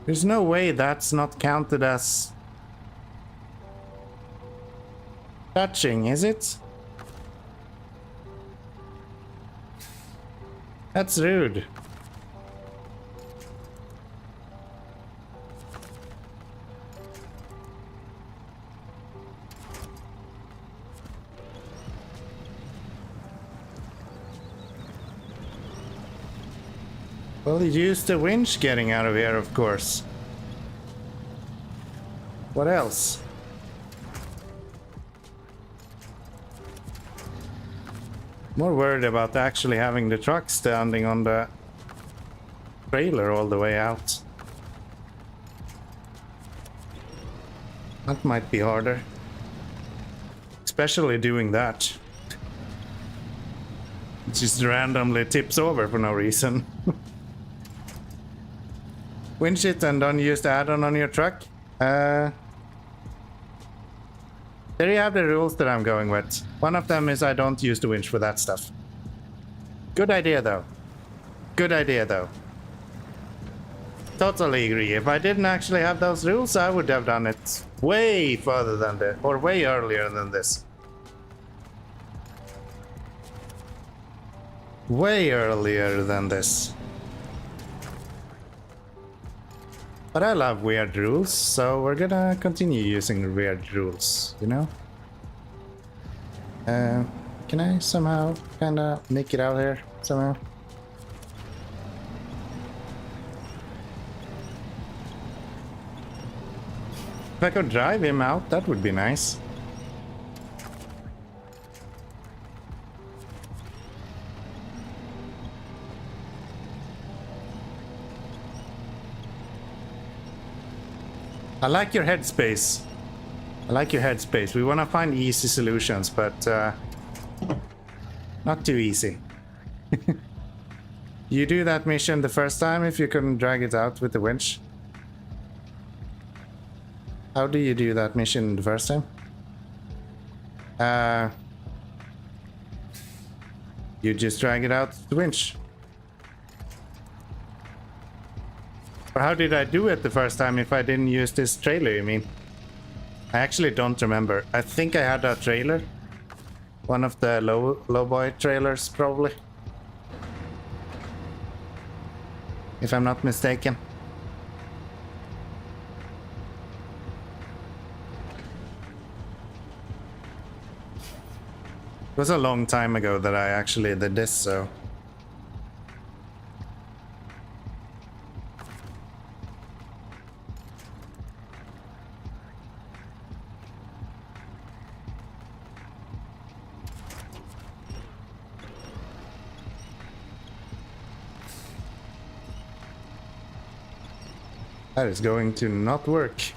There's no way that's not counted as touching, is it? That's rude. Well, use the winch getting out of here, of course. What else? More worried about actually having the truck standing on the trailer all the way out. That might be harder. Especially doing that. It just randomly tips over for no reason. Winch it and unused add-on on your truck. There you have the rules that I'm going with. One of them is I don't use the winch for that stuff. Good idea though. Good idea though. Totally agree. If I didn't actually have those rules, I would have done it way further than this, or way earlier than this. Way earlier than this. But I love weird rules, so we're gonna continue using weird rules, you know? Can I somehow kinda make it out here somehow? If I could drive him out, that would be nice. I like your headspace. I like your headspace. We want to find easy solutions, but not too easy. You do that mission the first time if you couldn't drag it out with the winch? How do you do that mission the first time? You just drag it out with the winch. Or how did I do it the first time if I didn't use this trailer, you mean? I actually don't remember. I think I had a trailer. One of the lowboy trailers, probably. If I'm not mistaken. It was a long time ago that I actually did this, so... That is going to not work.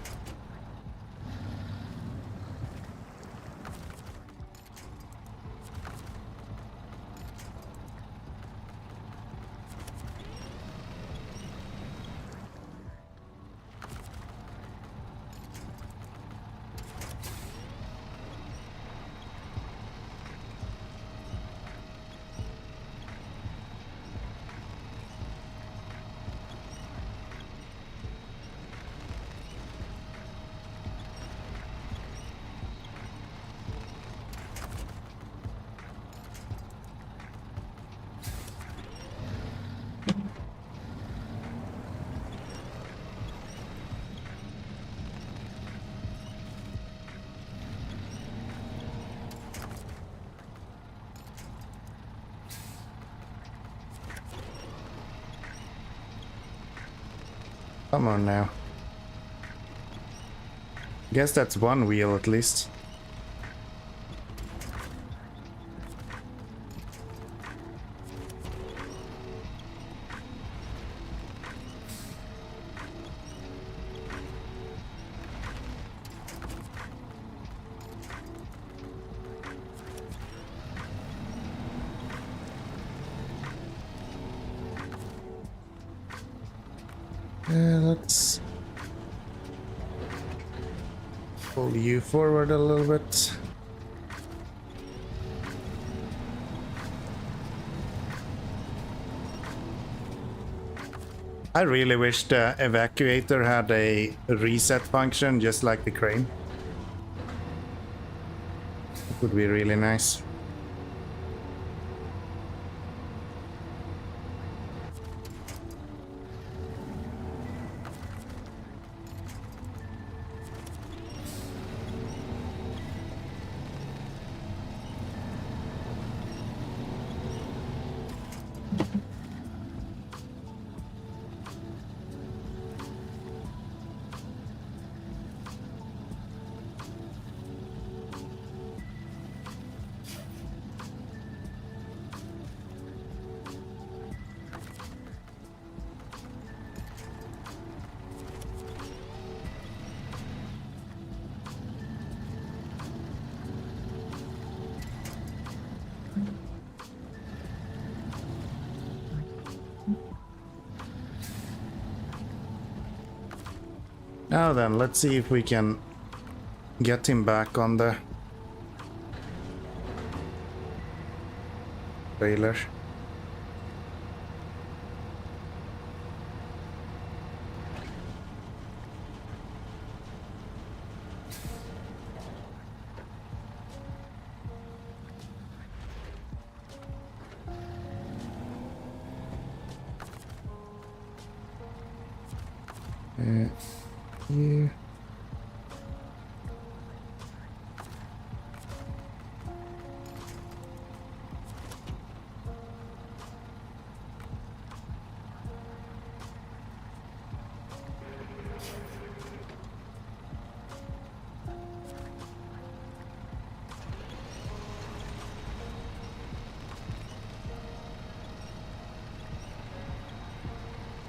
Come on now. Guess that's one wheel at least. Let's pull you forward a little bit. I really wish the evacuator had a reset function just like the crane. It would be really nice. Now then, let's see if we can get him back on the trailer. Here.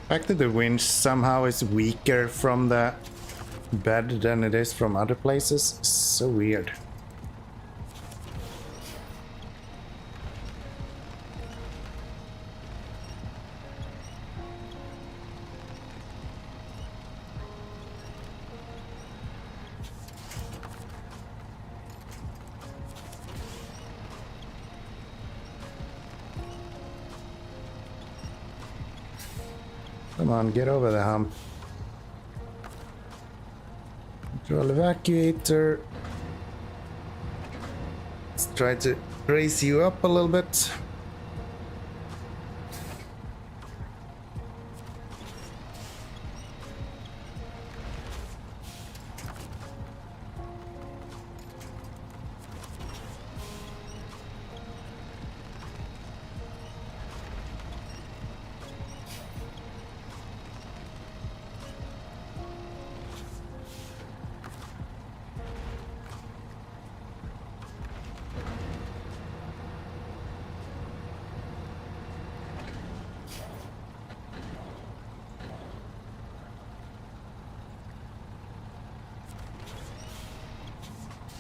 The fact that the winch somehow is weaker from the bed than it is from other places is so weird. Come on, get over the hump. Control evacuator. Let's try to raise you up a little bit.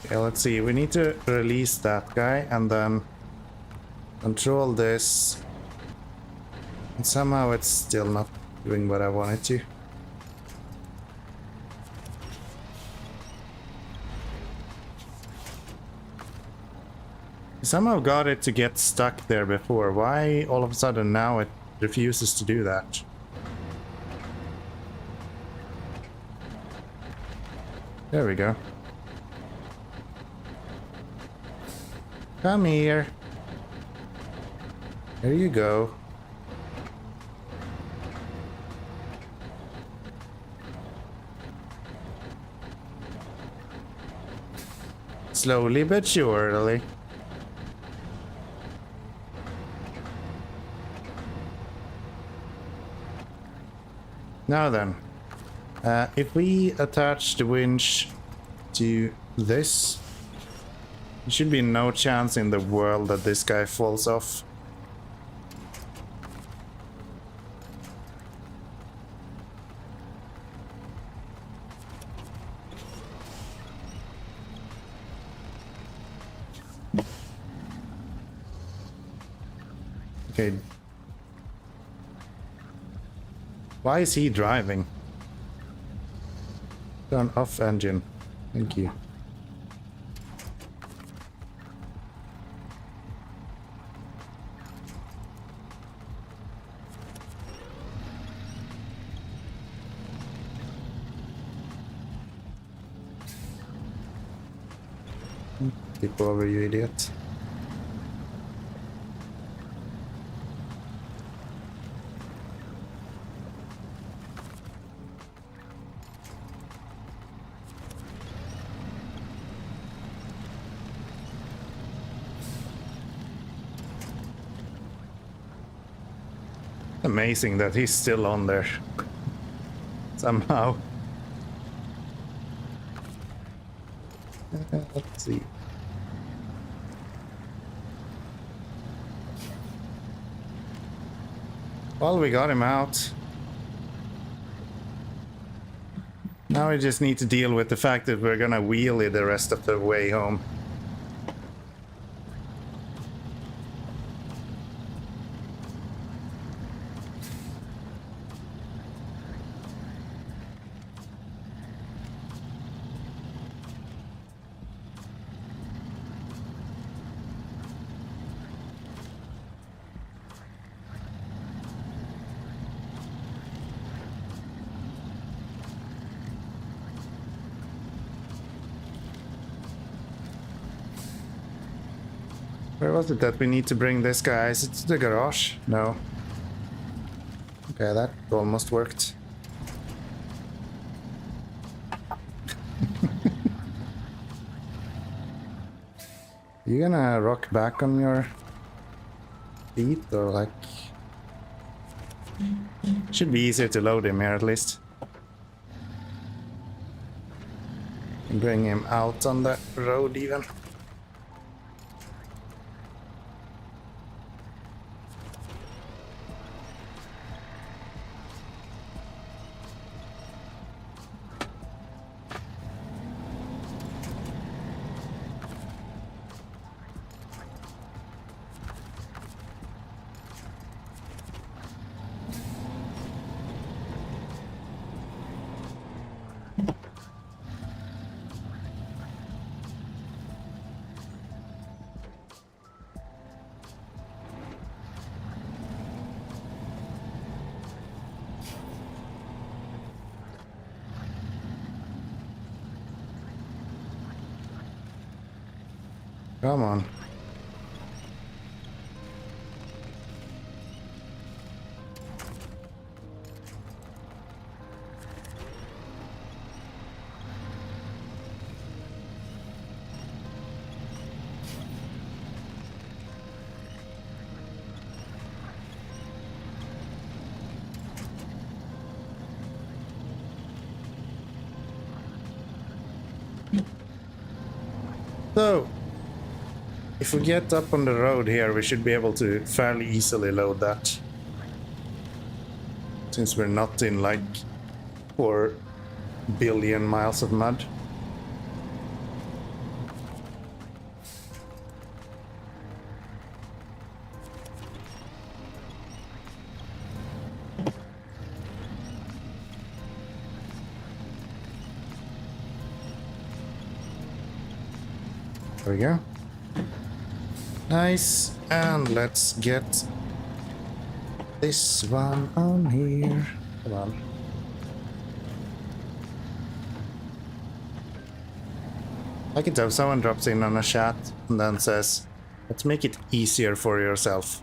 Okay, let's see. We need to release that guy and then control this. And somehow it's still not doing what I want it to. Somehow got it to get stuck there before. Why all of a sudden now it refuses to do that? There we go. Come here. There you go. Slowly but surely. Now then, if we attach the winch to this, there should be no chance in the world that this guy falls off. Okay. Why is he driving? Turn off engine. Thank you. Tip over, you idiot. Amazing that he's still on there somehow. Let's see. Well, we got him out. Now we just need to deal with the fact that we're gonna wheelie the rest of the way home. Where was it that we need to bring this guy? Is it to the garage? No. Okay, that almost worked. You gonna rock back on your feet or like... Should be easier to load him here at least. And bring him out on the road even. Come on. So, if we get up on the road here, we should be able to fairly easily load that. Since we're not in like 4 billion miles of mud. There we go. Nice, and let's get this one on here. Come on. I can tell someone drops in on a chat and then says, let's make it easier for yourself.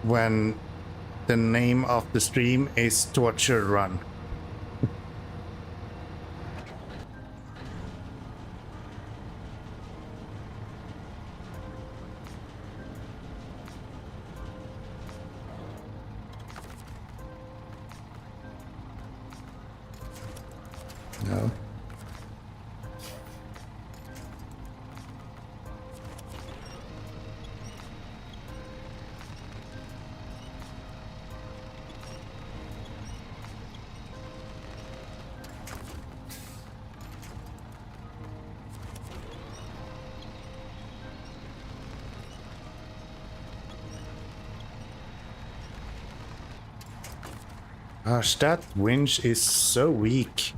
When the name of the stream is Torture Run. No. Gosh, that winch is so weak.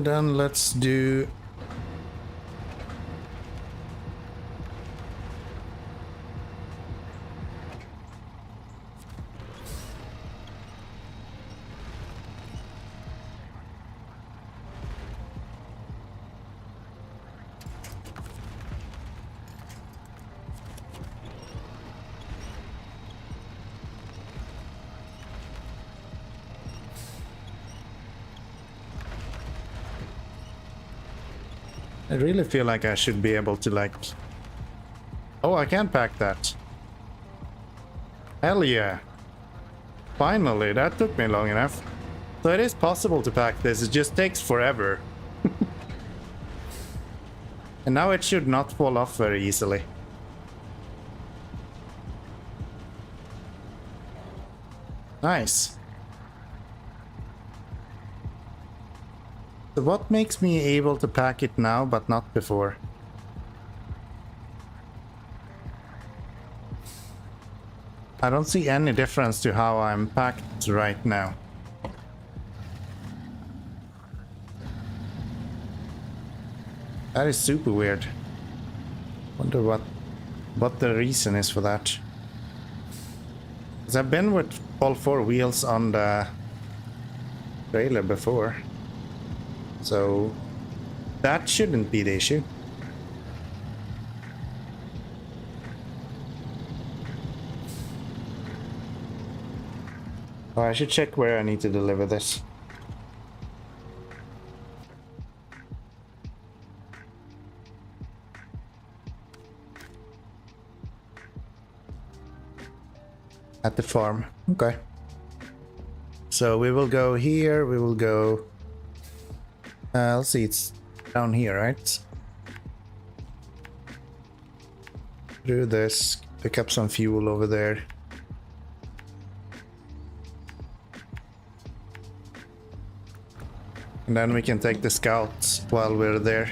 Then let's do... I really feel like I should be able to like... Oh, I can pack that. Hell yeah. Finally, that took me long enough. So it is possible to pack this, it just takes forever. And now it should not fall off very easily. Nice. So what makes me able to pack it now but not before? I don't see any difference to how I'm packed right now. That is super weird. Wonder what the reason is for that. Because I've been with all four wheels on the trailer before. So that shouldn't be the issue. Oh, I should check where I need to deliver this. At the farm. Okay. So we will go here, we will go... let's see, it's down here, right? Do this, pick up some fuel over there. And then we can take the scouts while we're there.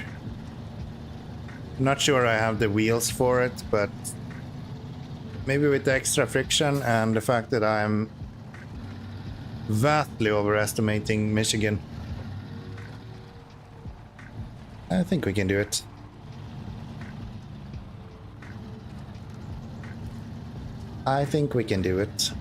Not sure I have the wheels for it, but maybe with the extra friction and the fact that I'm vastly overestimating Michigan, I think we can do it. I think we can do it.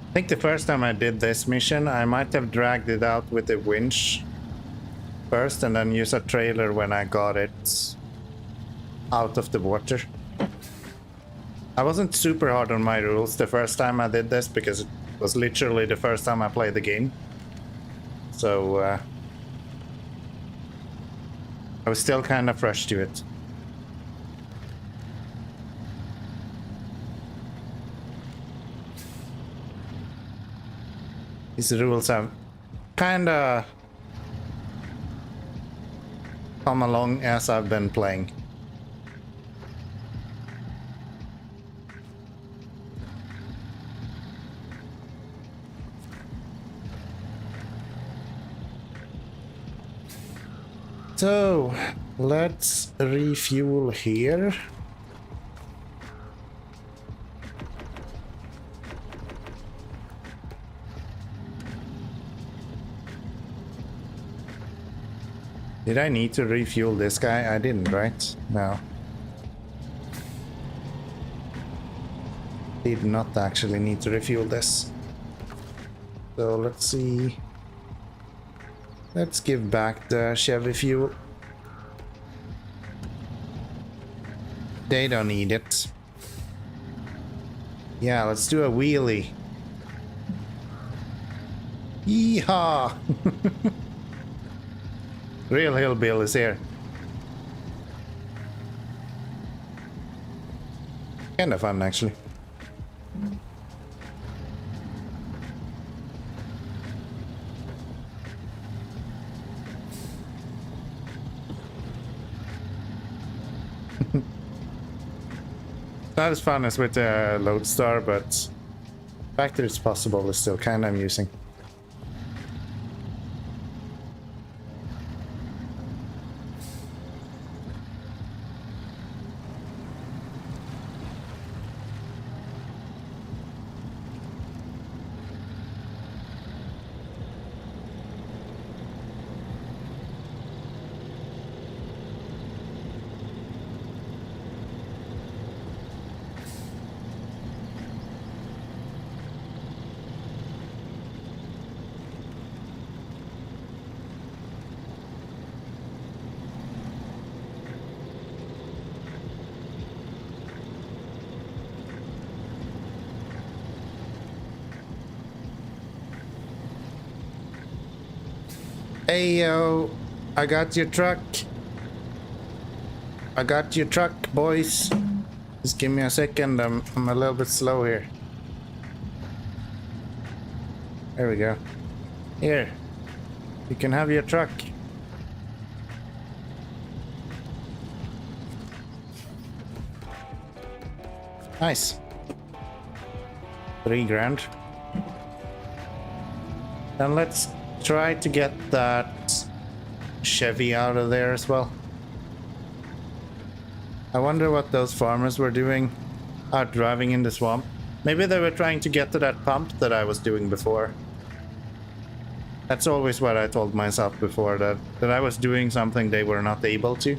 I think the first time I did this mission, I might have dragged it out with a winch first and then use a trailer when I got it out of the water. I wasn't super hard on my rules the first time I did this because it was literally the first time I played the game. So I was still kind of fresh to it. These rules have kinda come along as I've been playing. So let's refuel here. Did I need to refuel this guy? I didn't, right? No. Did not actually need to refuel this. So let's see. Let's give back the Chevy fuel. They don't need it. Yeah, let's do a wheelie. Yeehaw! Real hillbill is here. Kinda fun, actually. Not as fun as with the Lodestar, but the fact that it's possible is still kind of amusing. Hey yo, I got your truck. I got your truck, boys. Just give me a second. I'm a little bit slow here. There we go. Here, you can have your truck. Nice. 3 grand. And let's try to get that Chevy out of there as well. I wonder what those farmers were doing out driving in the swamp. Maybe they were trying to get to that pump that I was doing before. That's always what I told myself before, that I was doing something they were not able to.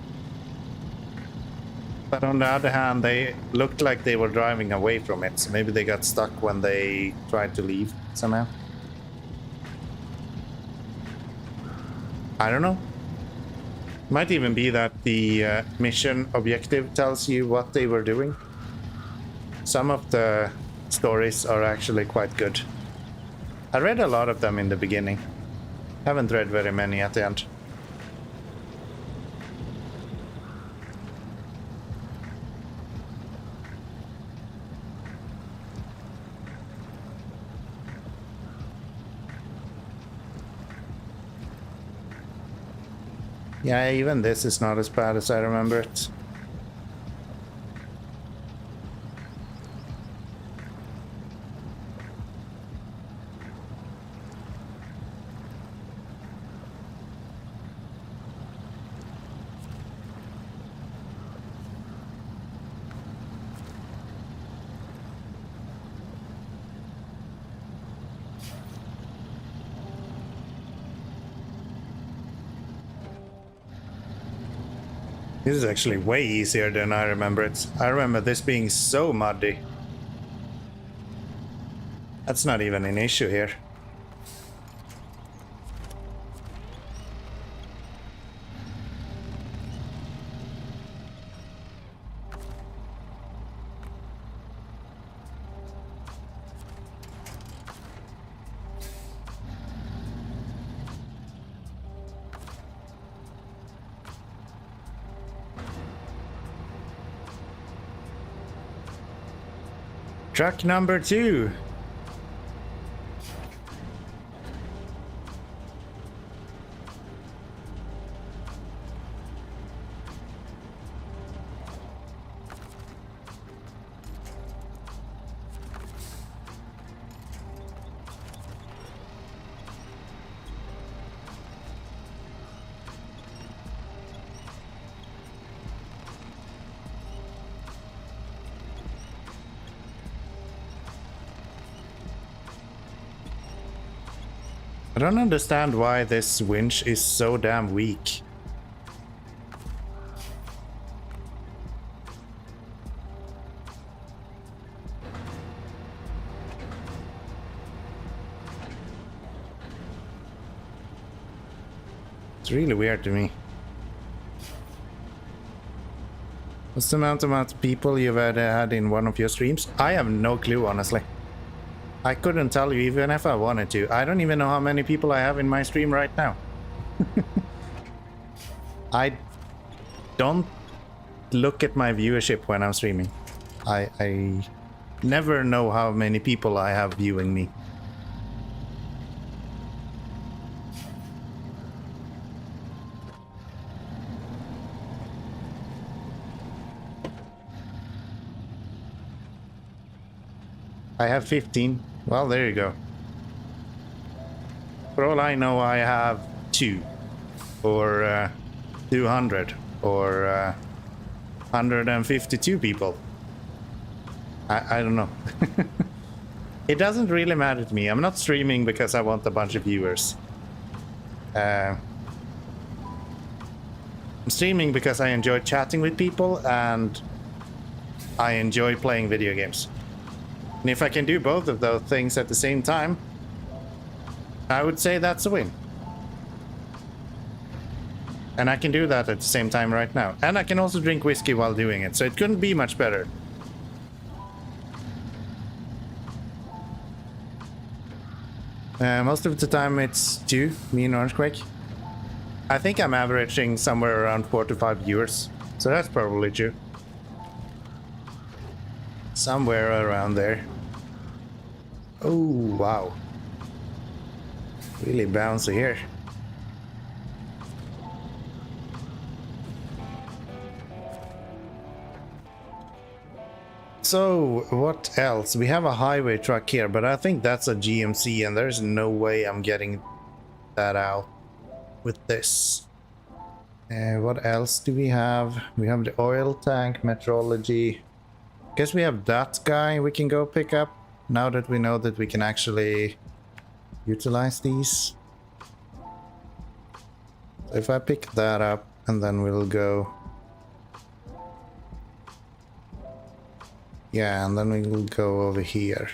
But on the other hand, they looked like they were driving away from it, so maybe they got stuck when they tried to leave somehow. I don't know. Might even be that the mission objective tells you what they were doing. Some of the stories are actually quite good. I read a lot of them in the beginning. Haven't read very many at the end. Yeah, even this is not as bad as I remember it. This is actually way easier than I remember it. I remember this being so muddy. That's not even an issue here. Truck number 2. I don't understand why this winch is so damn weak. It's really weird to me. What's the amount of people you've had in one of your streams? I have no clue, honestly. I couldn't tell you even if I wanted to. I don't even know how many people I have in my stream right now. I don't look at my viewership when I'm streaming. I never know how many people I have viewing me. I have 15. Well, there you go. For all I know, I have 2 or 200 or 152 people. I don't know. It doesn't really matter to me. I'm not streaming because I want a bunch of viewers. I'm streaming because I enjoy chatting with people and I enjoy playing video games. And if I can do both of those things at the same time, I would say that's a win. And I can do that at the same time right now. And I can also drink whiskey while doing it, so it couldn't be much better. Most of the time it's stew, me and Orangequake. I think I'm averaging somewhere around 4 to 5 viewers. So that's probably true. Somewhere around there. Oh, wow. Really bouncy here. So, what else? We have a highway truck here, but I think that's a GMC, and there's no way I'm getting that out with this. What else do we have? We have the oil tank, metrology. Guess we have that guy we can go pick up, now that we know that we can actually utilize these. So if I pick that up, and then we'll go... Yeah, and then we will go over here.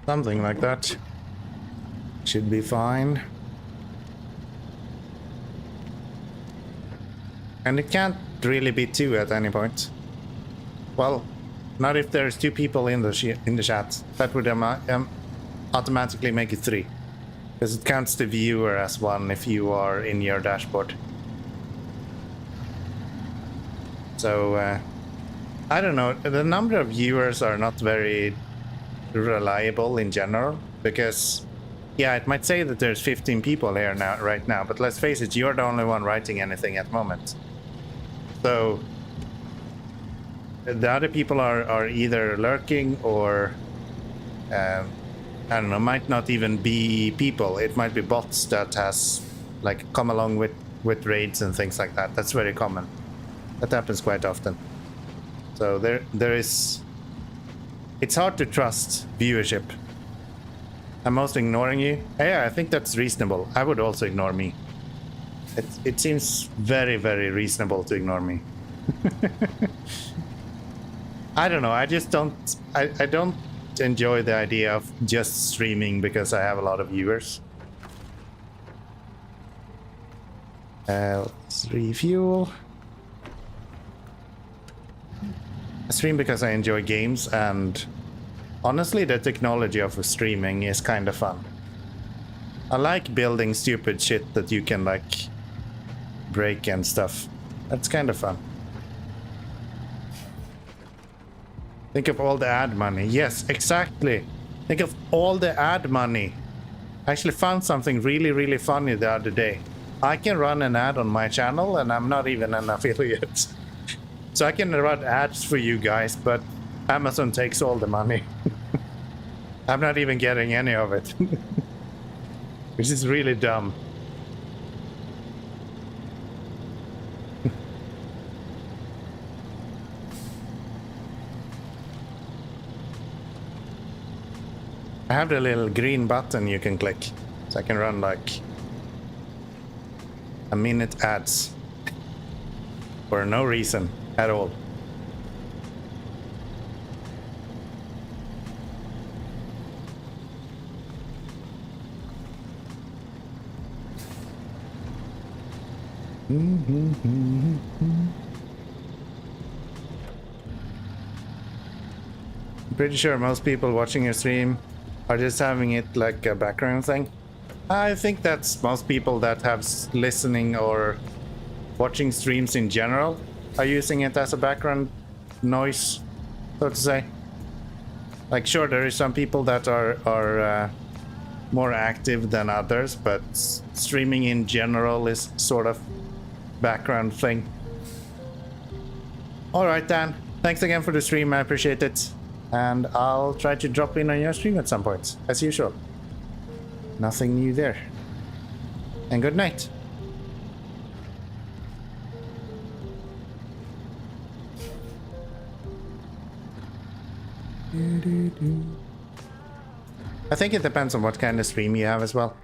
Something like that. Should be fine. And it can't really be 2 at any point. Well, not if there's 2 people in the chat. That would automatically make it 3. Because it counts the viewer as 1 if you are in your dashboard. So, I don't know. The number of viewers are not very reliable in general. Because... yeah, it might say that there's 15 people here now, right now, but let's face it, you're the only one writing anything at the moment. So the other people are either lurking or I don't know, might not even be people. It might be bots that has like come along with raids and things like that. That's very common. That happens quite often. So there is... it's hard to trust viewership. I'm mostly ignoring you. Yeah, I think that's reasonable. I would also ignore me. It seems very, very reasonable to ignore me. I don't know. I just don't... I don't enjoy the idea of just streaming because I have a lot of viewers. Let's refuel. I stream because I enjoy games, and honestly, the technology of streaming is kind of fun. I like building stupid shit that you can, like, break and stuff. That's kind of fun. Think of all the ad money. Yes, exactly. Think of all the ad money. I actually found something really, really funny the other day. I can run an ad on my channel, and I'm not even an affiliate. So I can run ads for you guys, but Amazon takes all the money. I'm not even getting any of it. Which is really dumb. I have the little green button you can click. So I can run like a minute ads. For no reason at all. I'm pretty sure most people watching your stream are just having it like a background thing. I think that's most people that have listening or watching streams in general are using it as a background noise, so to say. Like, sure, there is some people that are more active than others, but streaming in general is sort of background thing. All right, Dan. Thanks again for the stream. I appreciate it. And I'll try to drop in on your stream at some point, as usual. Nothing new there. And good night. I think it depends on what kind of stream you have as well.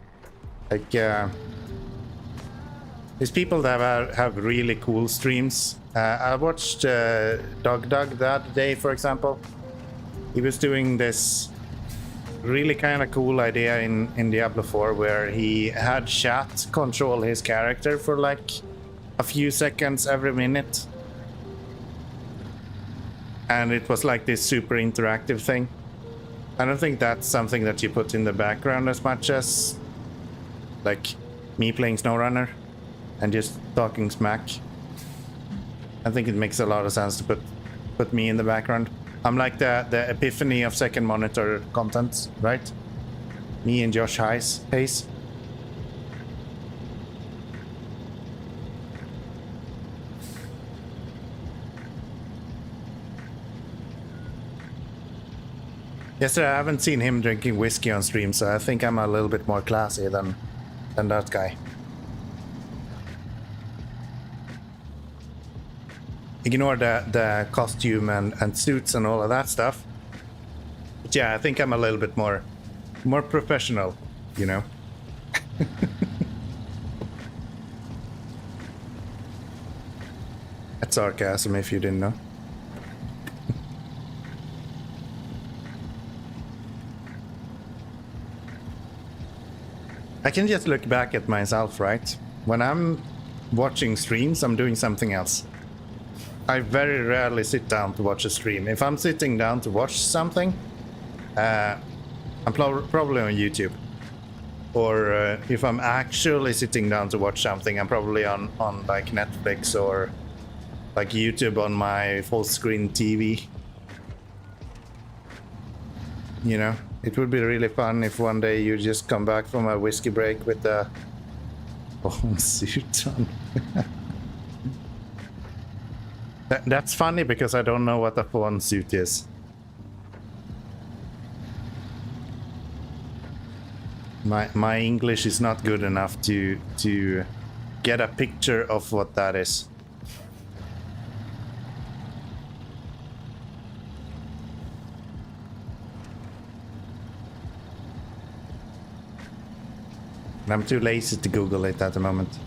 Like, There's people that have really cool streams. I watched Doug the other day, for example. He was doing this really kind of cool idea in Diablo 4 where he had chat control his character for like a few seconds every minute. And it was like this super interactive thing. I don't think that's something that you put in the background as much as like me playing SnowRunner and just talking smack. I think it makes a lot of sense to put me in the background. I'm like the epiphany of second monitor content, right? Me and Josh Hayes. Yesterday, I haven't seen him drinking whiskey on stream, so I think I'm a little bit more classy than that guy. Ignore the costume and suits and all of that stuff. But yeah, I think I'm a little bit more professional, you know. That's sarcasm if you didn't know. I can just look back at myself, right? When I'm watching streams, I'm doing something else. I very rarely sit down to watch a stream. If I'm sitting down to watch something, I'm probably on YouTube. Or if I'm actually sitting down to watch something, I'm probably on like Netflix or like YouTube on my full screen TV. You know, it would be really fun if one day you just come back from a whiskey break with the bone suit on. That's funny because I don't know what a fawn suit is. My English is not good enough to get a picture of what that is. And I'm too lazy to Google it at the moment.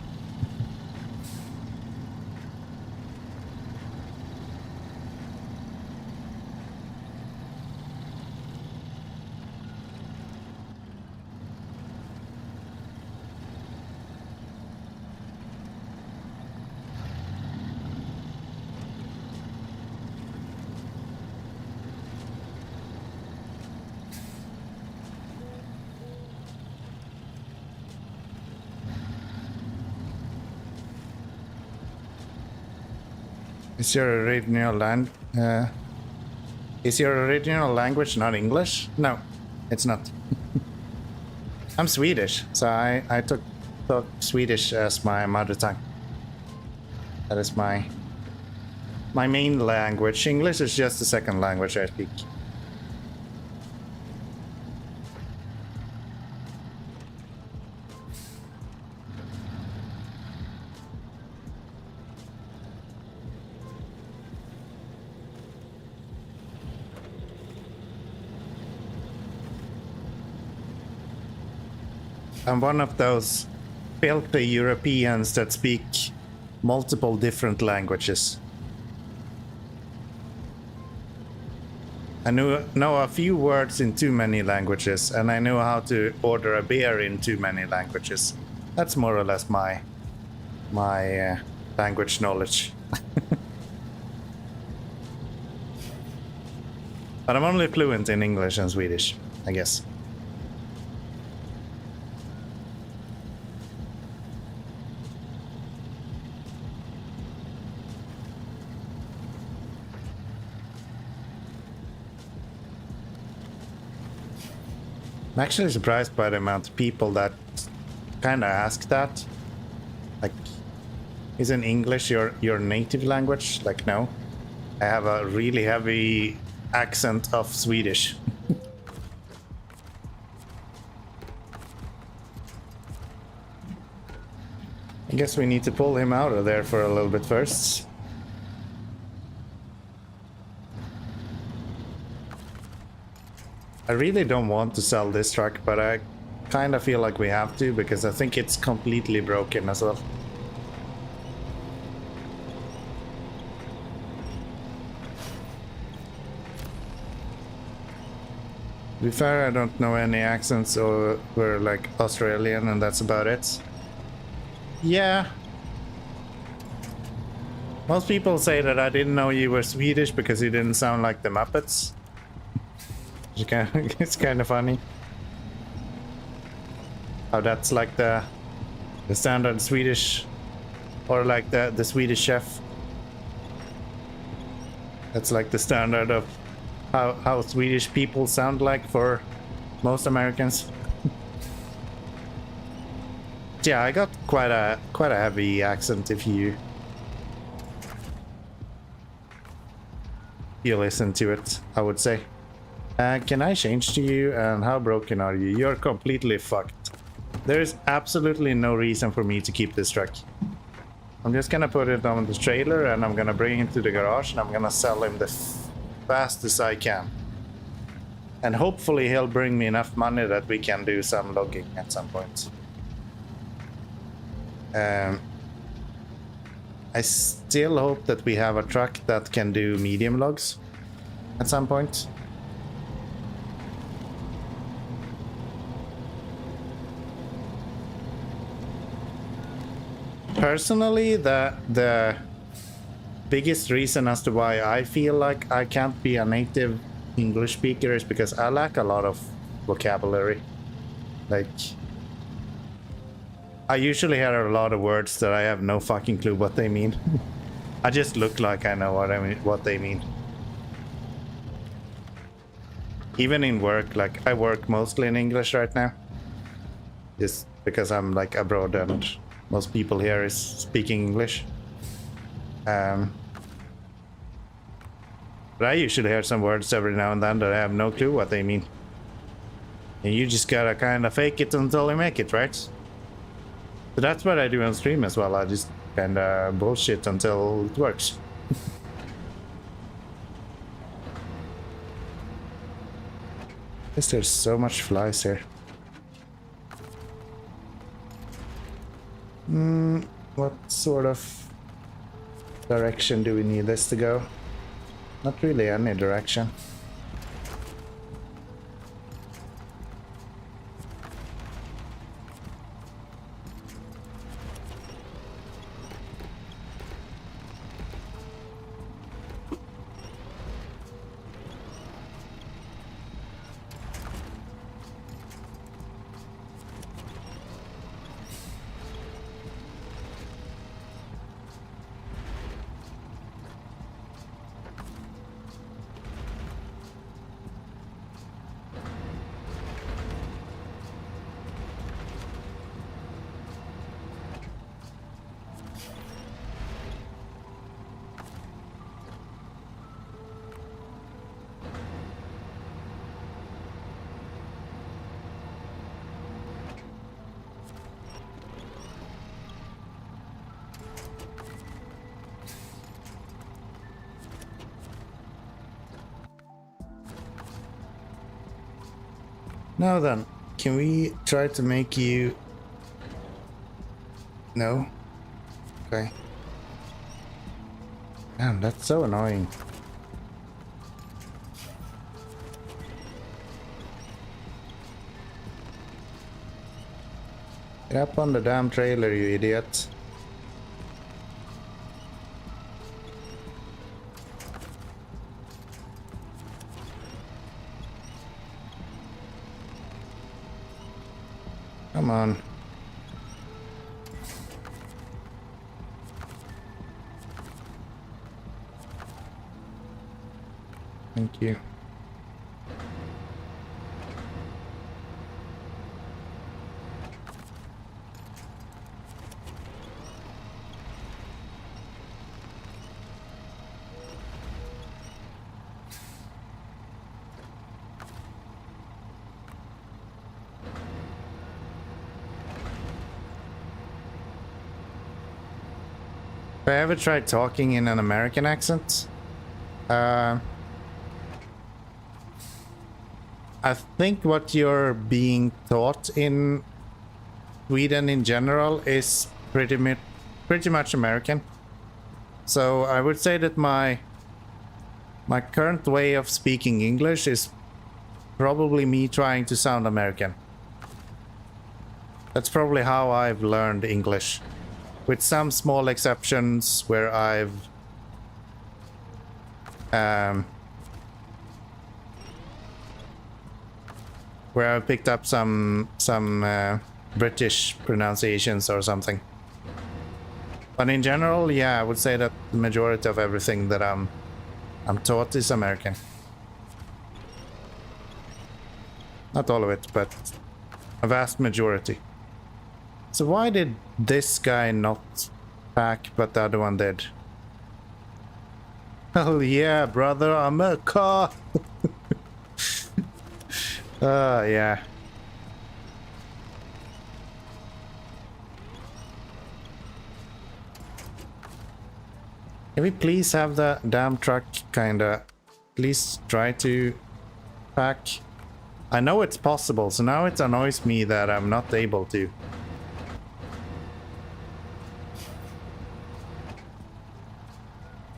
Is your original language not English? No, it's not. I'm Swedish, so I took Swedish as my mother tongue. That is my main language. English is just the second language I speak. I'm one of those filthy Europeans that speak multiple different languages. I know a few words in too many languages, and I know how to order a beer in too many languages. That's more or less my language knowledge. But I'm only fluent in English and Swedish, I guess. I'm actually surprised by the amount of people that kind of ask that. Like, isn't English your native language? Like, no. I have a really heavy accent of Swedish. I guess we need to pull him out of there for a little bit first. I really don't want to sell this truck, but I kind of feel like we have to because I think it's completely broken as well. To be fair, I don't know any accents, or we're like Australian and that's about it. Yeah. Most people say that I didn't know you were Swedish because you didn't sound like the Muppets. It's kind of funny. How that's like the standard Swedish, or like the Swedish chef. That's like the standard of how Swedish people sound like for most Americans. Yeah, I got quite a heavy accent if you listen to it, I would say. Can I change to you? And how broken are you? You're completely fucked. There's absolutely no reason for me to keep this truck. I'm just gonna put it on the trailer and I'm gonna bring him to the garage and I'm gonna sell him the fastest I can. And hopefully he'll bring me enough money that we can do some logging at some point. I still hope that we have a truck that can do medium logs at some point. Personally, the biggest reason as to why I feel like I can't be a native English speaker is because I lack a lot of vocabulary. Like, I usually hear a lot of words that I have no fucking clue what they mean. I just look like I know what they mean. Even in work, like I work mostly in English right now. Just because I'm like abroad and most people here is speaking English. But I usually hear some words every now and then that I have no clue what they mean. And you just gotta kind of fake it until you make it, right? So that's what I do on stream as well. I just kind of bullshit until it works. There's so much flies here. What sort of direction do we need this to go? Not really any direction. Now then, can we try to make you... No? Okay. Damn, that's so annoying. Get up on the damn trailer, you idiot. Come on. Thank you. Have I ever tried talking in an American accent? I think what you're being taught in Sweden in general is pretty much American. So I would say that my current way of speaking English is probably me trying to sound American. That's probably how I've learned English. With some small exceptions where I've picked up some British pronunciations or something. But in general, yeah, I would say that the majority of everything that I'm taught is American. Not all of it, but a vast majority. So why did this guy not pack, but the other one did? Hell yeah, brother, America! Yeah. Can we please have the damn truck kinda please try to pack? I know it's possible, so now it annoys me that I'm not able to.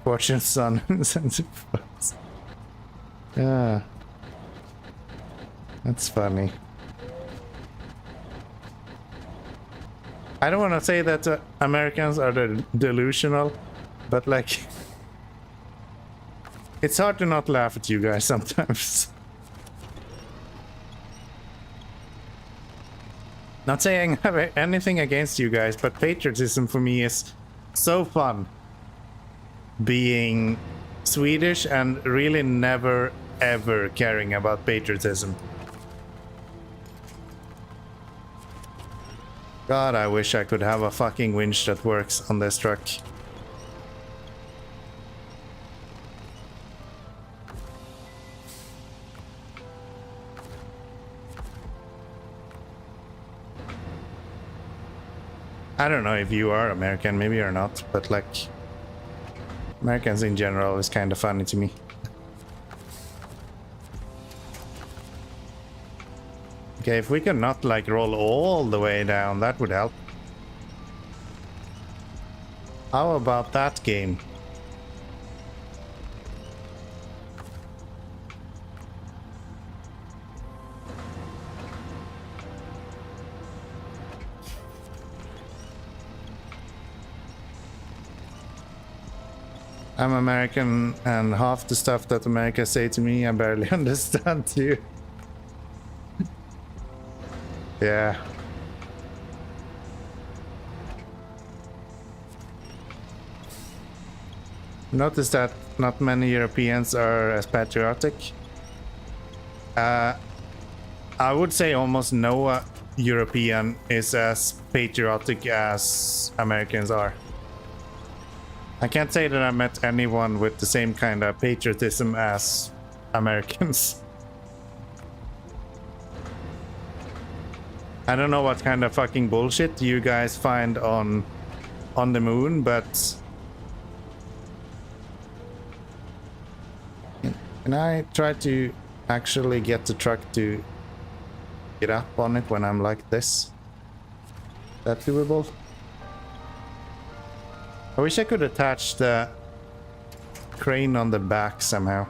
Fortune son. Yeah. That's funny. I don't want to say that Americans are delusional, but like, it's hard to not laugh at you guys sometimes. Not saying I have anything against you guys, but patriotism for me is so fun. Being Swedish and really never ever caring about patriotism. God, I wish I could have a fucking winch that works on this truck. I don't know if you are American, maybe you're not, but like, Americans in general is kind of funny to me. Okay, if we could not like roll all the way down, that would help. How about that game? I'm American, and half the stuff that America say to me I barely understand too. Yeah. Notice that not many Europeans are as patriotic. I would say almost no European is as patriotic as Americans are. I can't say that I met anyone with the same kind of patriotism as Americans. I don't know what kind of fucking bullshit you guys find on the moon, but can I try to actually get the truck to get up on it when I'm like this? Is that doable? I wish I could attach the crane on the back somehow.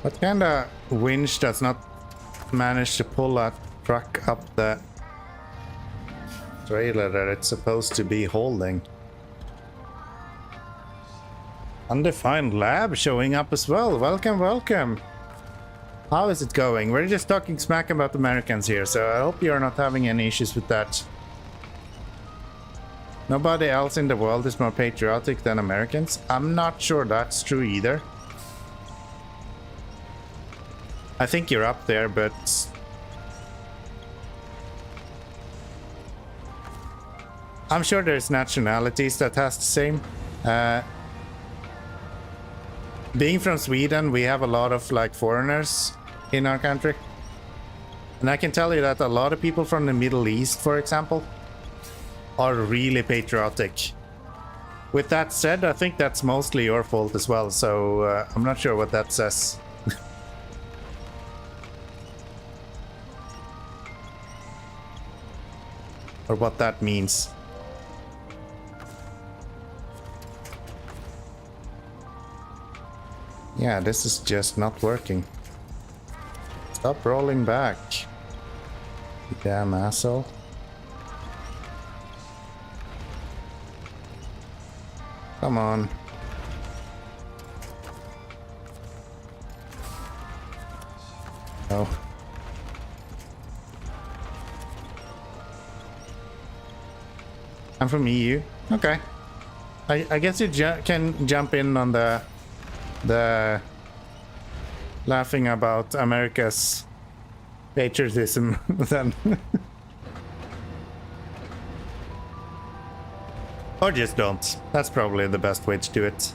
What kind of winch does not manage to pull that truck up the trailer that it's supposed to be holding? Undefined lab showing up as well. Welcome, welcome. How is it going? We're just talking smack about Americans here, so I hope you're not having any issues with that. Nobody else in the world is more patriotic than Americans. I'm not sure that's true either. I think you're up there, but I'm sure there's nationalities that has the same. Being from Sweden, we have a lot of like foreigners in our country. And I can tell you that a lot of people from the Middle East, for example, are really patriotic. With that said, I think that's mostly your fault as well, so I'm not sure what that says. Or what that means. Yeah, this is just not working. Stop rolling back. You damn asshole. Come on. Oh. I'm from EU. Okay. I guess you can jump in on the laughing about America's patriotism then. Or just don't. That's probably the best way to do it.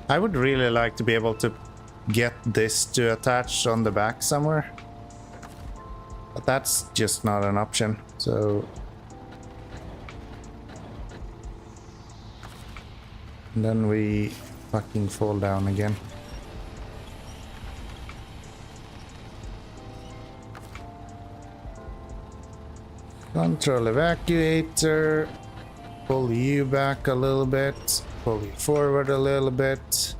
I would really like to be able to get this to attach on the back somewhere. But that's just not an option, so... And then we fucking fall down again. Control evacuator. Pull you back a little bit. Pull you forward a little bit.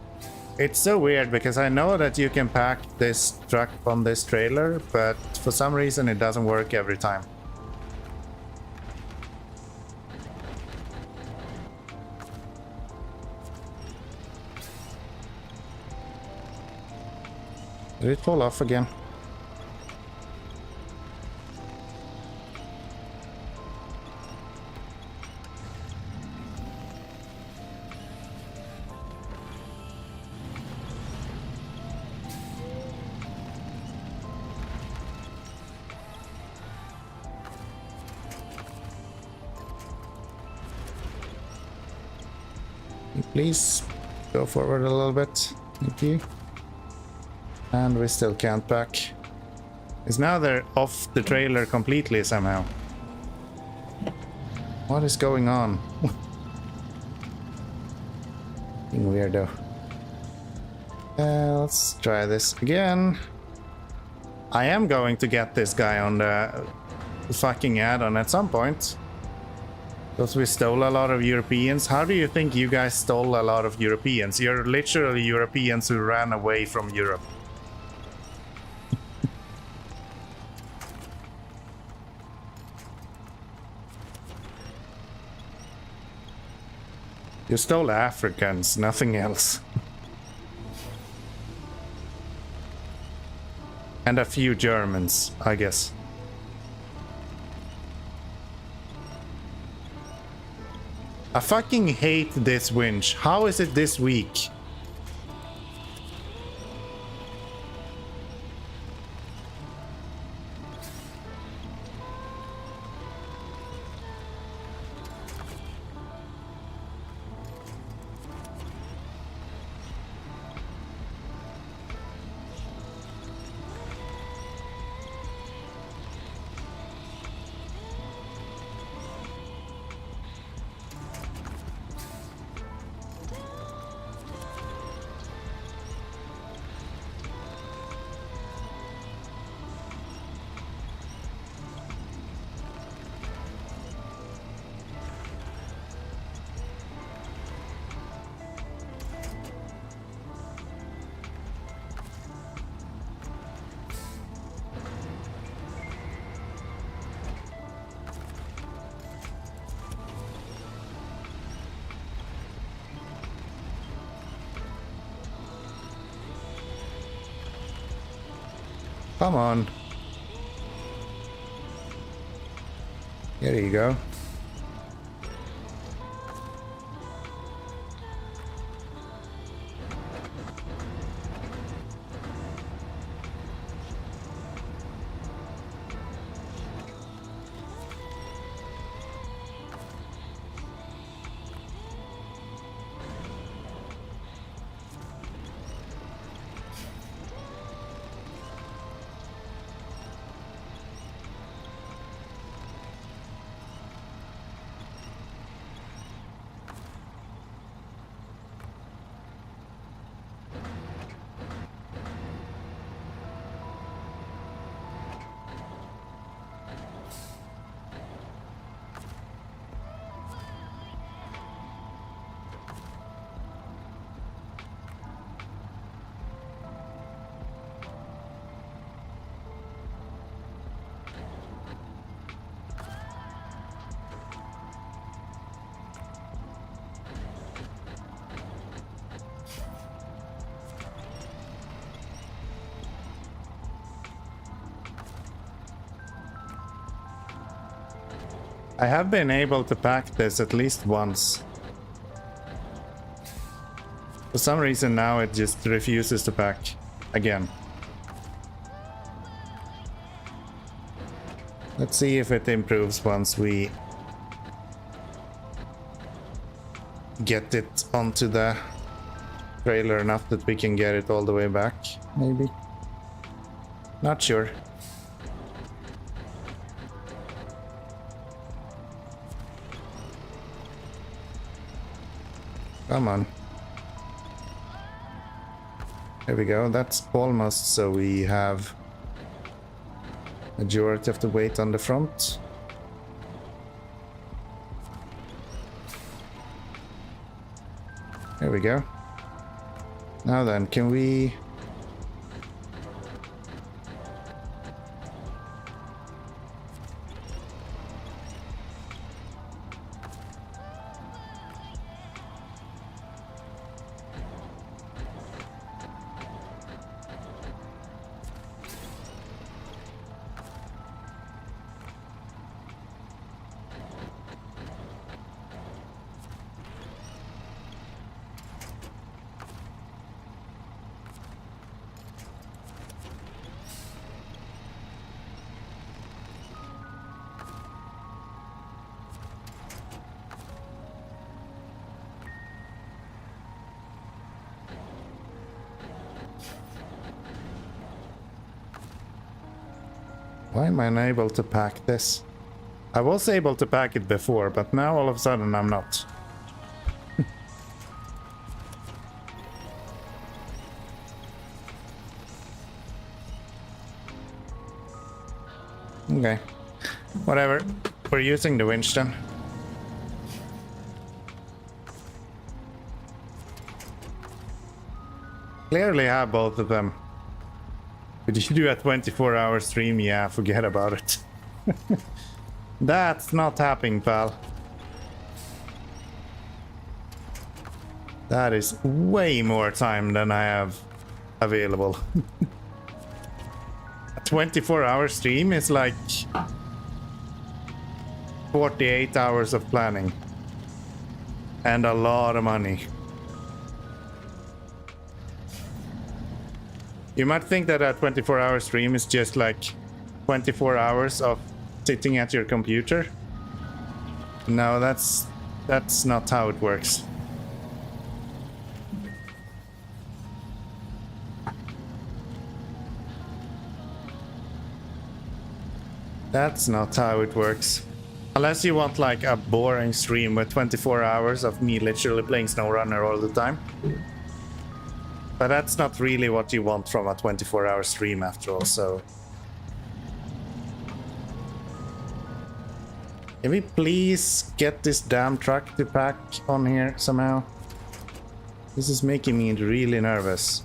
It's so weird because I know that you can pack this truck on this trailer, but for some reason it doesn't work every time. Did it fall off again? Please go forward a little bit. Thank you. And we still can't back. Because now they're off the trailer completely somehow. What is going on? Being weirdo. Let's try this again. I am going to get this guy on the fucking add-on at some point. Because we stole a lot of Europeans. How do you think you guys stole a lot of Europeans? You're literally Europeans who ran away from Europe. You stole Africans, nothing else. And a few Germans, I guess. I fucking hate this winch. How is it this weak? Come on. There you go. I have been able to pack this at least once. For some reason now it just refuses to pack again. Let's see if it improves once we get it onto the trailer enough that we can get it all the way back, maybe. Not sure. Come on. There we go. That's almost so we have majority of the weight on the front. There we go. Now then, can we... Why am I unable to pack this? I was able to pack it before, but now all of a sudden I'm not. Okay. Whatever. We're using the winch then. Clearly have both of them. But you do a 24-hour stream? Yeah, forget about it. That's not happening, pal. That is way more time than I have available. A 24-hour stream is like 48 hours of planning. And a lot of money. You might think that a 24-hour stream is just like 24 hours of sitting at your computer. No, that's not how it works. That's not how it works. Unless you want like a boring stream with 24 hours of me literally playing SnowRunner all the time. But that's not really what you want from a 24-hour stream after all, so... Can we please get this damn truck to pack on here somehow? This is making me really nervous.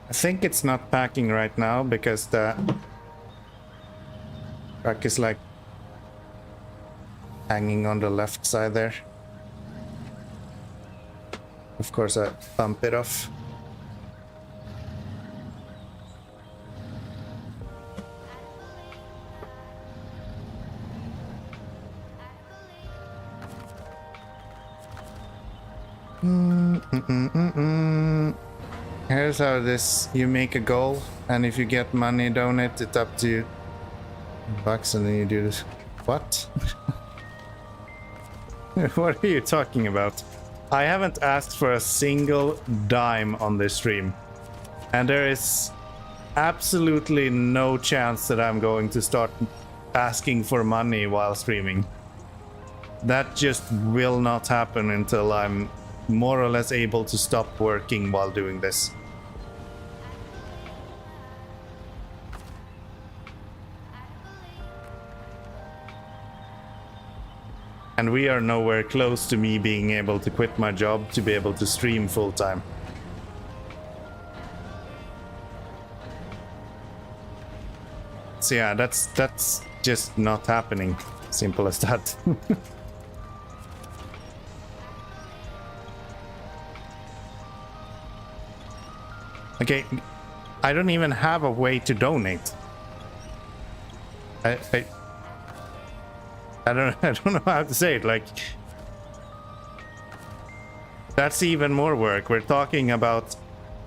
I think it's not packing right now because the truck is like hanging on the left side there. Of course I bump it off. Here's how this, you make a goal, and if you get money, donate it up to $1, and then you do this. What? What are you talking about? I haven't asked for a single dime on this stream, and there is absolutely no chance that I'm going to start asking for money while streaming. That just will not happen until I'm more or less able to stop working while doing this. And we are nowhere close to me being able to quit my job to be able to stream full time. So yeah, that's just not happening. Simple as that. Okay, I don't even have a way to donate. I don't know how to say it. Like, that's even more work. We're talking about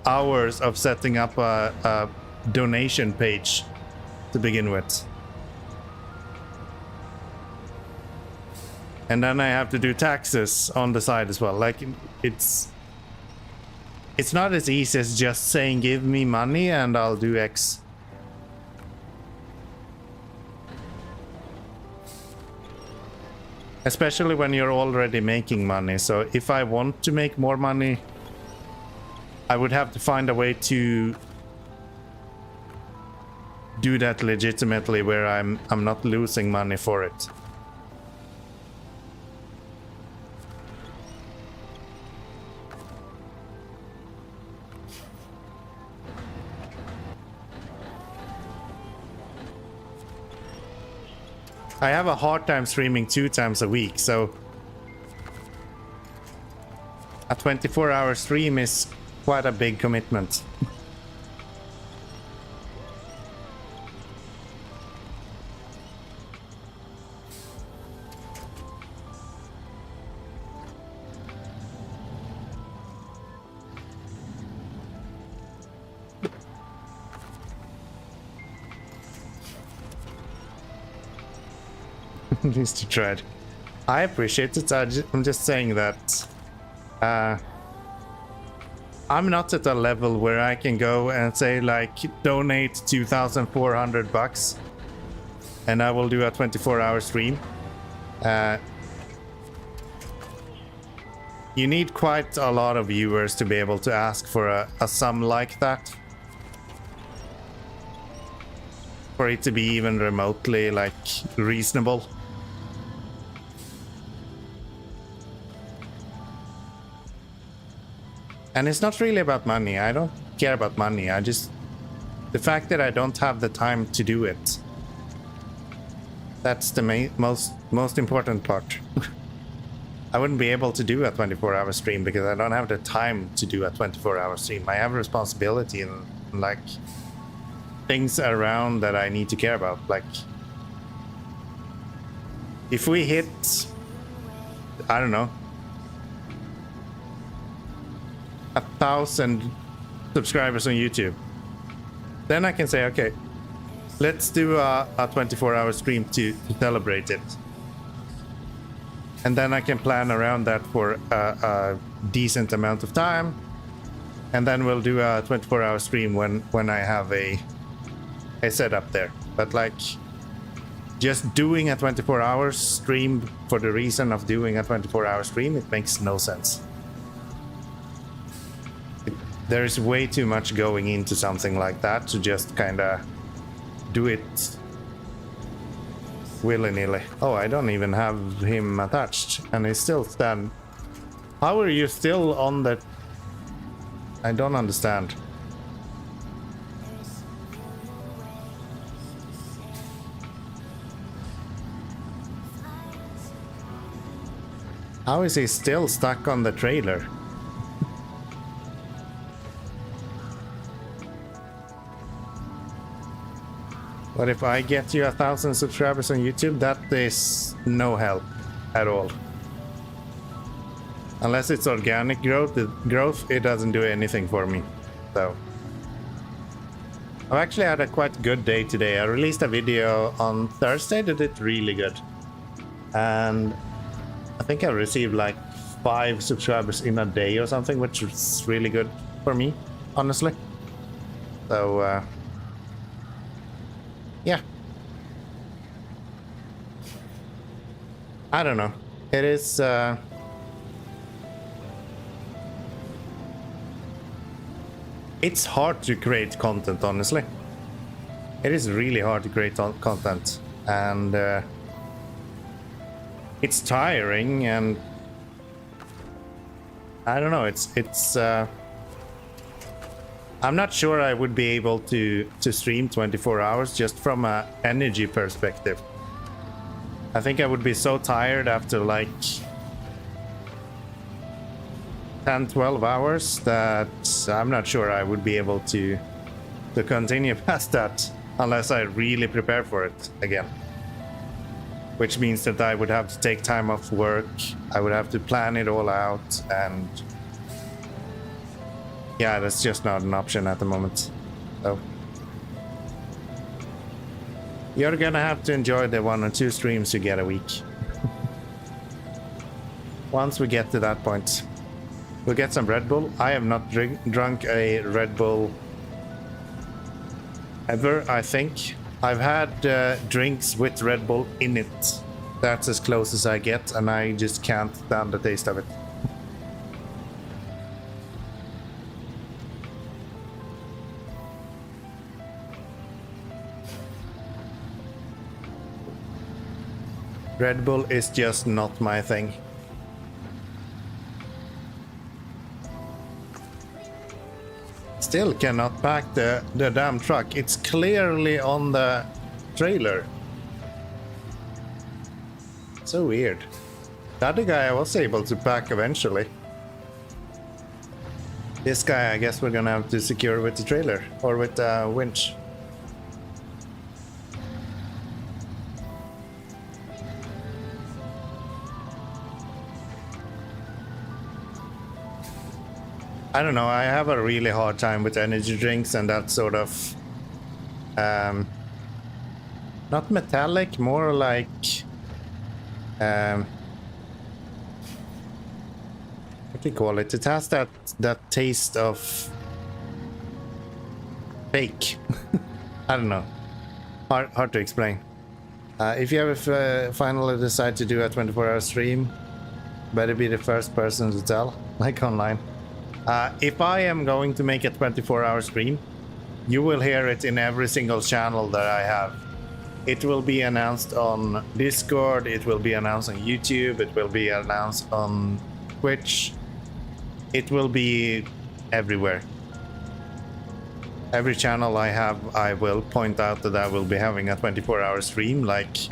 hours of setting up a donation page to begin with. And then I have to do taxes on the side as well. Like, it's not as easy as just saying give me money and I'll do X. Especially when you're already making money. So if I want to make more money, I would have to find a way to do that legitimately where I'm not losing money for it. I have a hard time streaming 2 times a week, so a 24-hour stream is quite a big commitment. At least you tried. I appreciate it. I'm just saying that I'm not at a level where I can go and say like donate $2,400 and I will do a 24-hour stream. You need quite a lot of viewers to be able to ask for a sum like that. For it to be even remotely like reasonable. And it's not really about money. I don't care about money. The fact that I don't have the time to do it. That's the most important part. I wouldn't be able to do a 24-hour stream because I don't have the time to do a 24-hour stream. I have a responsibility and like things around that I need to care about. Like if we hit, I don't know, 1,000 subscribers on YouTube, then I can say, okay, let's do a 24-hour stream to celebrate it. And then I can plan around that for a decent amount of time. And then we'll do a 24-hour stream when I have a setup there. But like just doing a 24-hour stream for the reason of doing a 24-hour stream, it makes no sense. There's way too much going into something like that to just kind of do it willy-nilly. Oh, I don't even have him attached and he's still stand. How are you still on the... I don't understand. How is he still stuck on the trailer? But if I get you 1,000 subscribers on YouTube, that is no help at all. Unless it's organic growth, it doesn't do anything for me. So I've actually had a quite good day today. I released a video on Thursday that did really good. And I think I received like 5 subscribers in a day or something, which is really good for me, honestly. So yeah. I don't know. It is it's hard to create content, honestly. It is really hard to create content, and it's tiring, and I don't know, it's I'm not sure I would be able to stream 24 hours just from a energy perspective. I think I would be so tired after like 10-12 hours that I'm not sure I would be able to continue past that unless I really prepare for it again. Which means that I would have to take time off work, I would have to plan it all out, and yeah, that's just not an option at the moment. So you're gonna have to enjoy the 1 or 2 streams you get a week. Once we get to that point. We'll get some Red Bull. I have not drunk a Red Bull ever, I think. I've had drinks with Red Bull in it. That's as close as I get, and I just can't stand the taste of it. Red Bull is just not my thing. Still cannot pack the damn truck. It's clearly on the trailer. So weird. The other guy I was able to pack eventually. This guy I guess we're gonna have to secure with the trailer or with the winch. I don't know, I have a really hard time with energy drinks and that sort of not metallic, more like what do you call it? It has that taste of fake. I don't know. Hard to explain. If you ever finally decide to do a 24-hour stream, better be the first person to tell, like online. If I am going to make a 24-hour stream, you will hear it in every single channel that I have. It will be announced on Discord, it will be announced on YouTube, it will be announced on Twitch. It will be everywhere. Every channel I have, I will point out that I will be having a 24-hour stream, like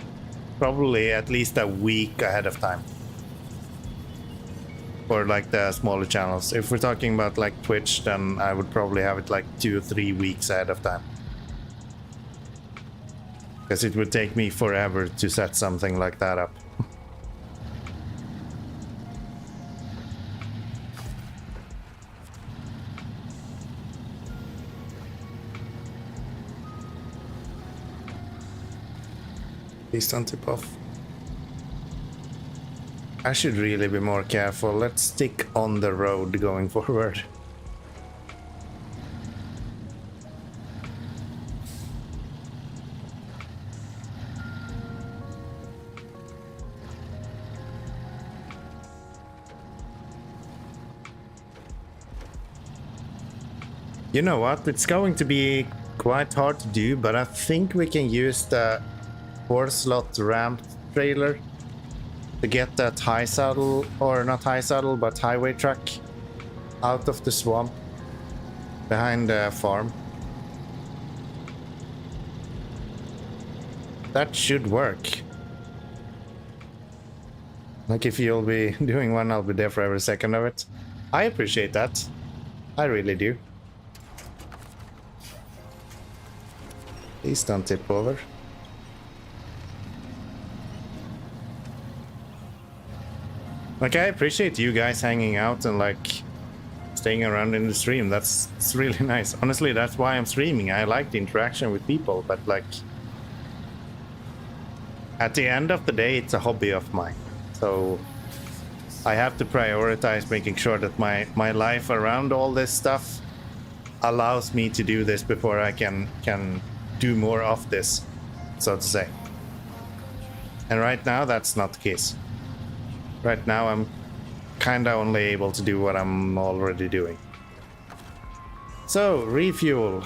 probably at least a week ahead of time. For like the smaller channels. If we're talking about like Twitch, then I would probably have it like 2 or 3 weeks ahead of time. Because it would take me forever to set something like that up. Please don't tip off. I should really be more careful. Let's stick on the road going forward. You know what? It's going to be quite hard to do, but I think we can use the 4-slot ramp trailer to get that high saddle, or not high saddle, but highway truck out of the swamp behind the farm. That should work. Like if you'll be doing one, I'll be there for every second of it. I appreciate that. I really do. Please don't tip over. Like, I appreciate you guys hanging out and like staying around in the stream. It's really nice. Honestly, that's why I'm streaming. I like the interaction with people, but like at the end of the day, it's a hobby of mine. So I have to prioritize making sure that my life around all this stuff allows me to do this before I can do more of this, so to say. And right now, that's not the case. Right now, I'm kinda only able to do what I'm already doing. So, refuel.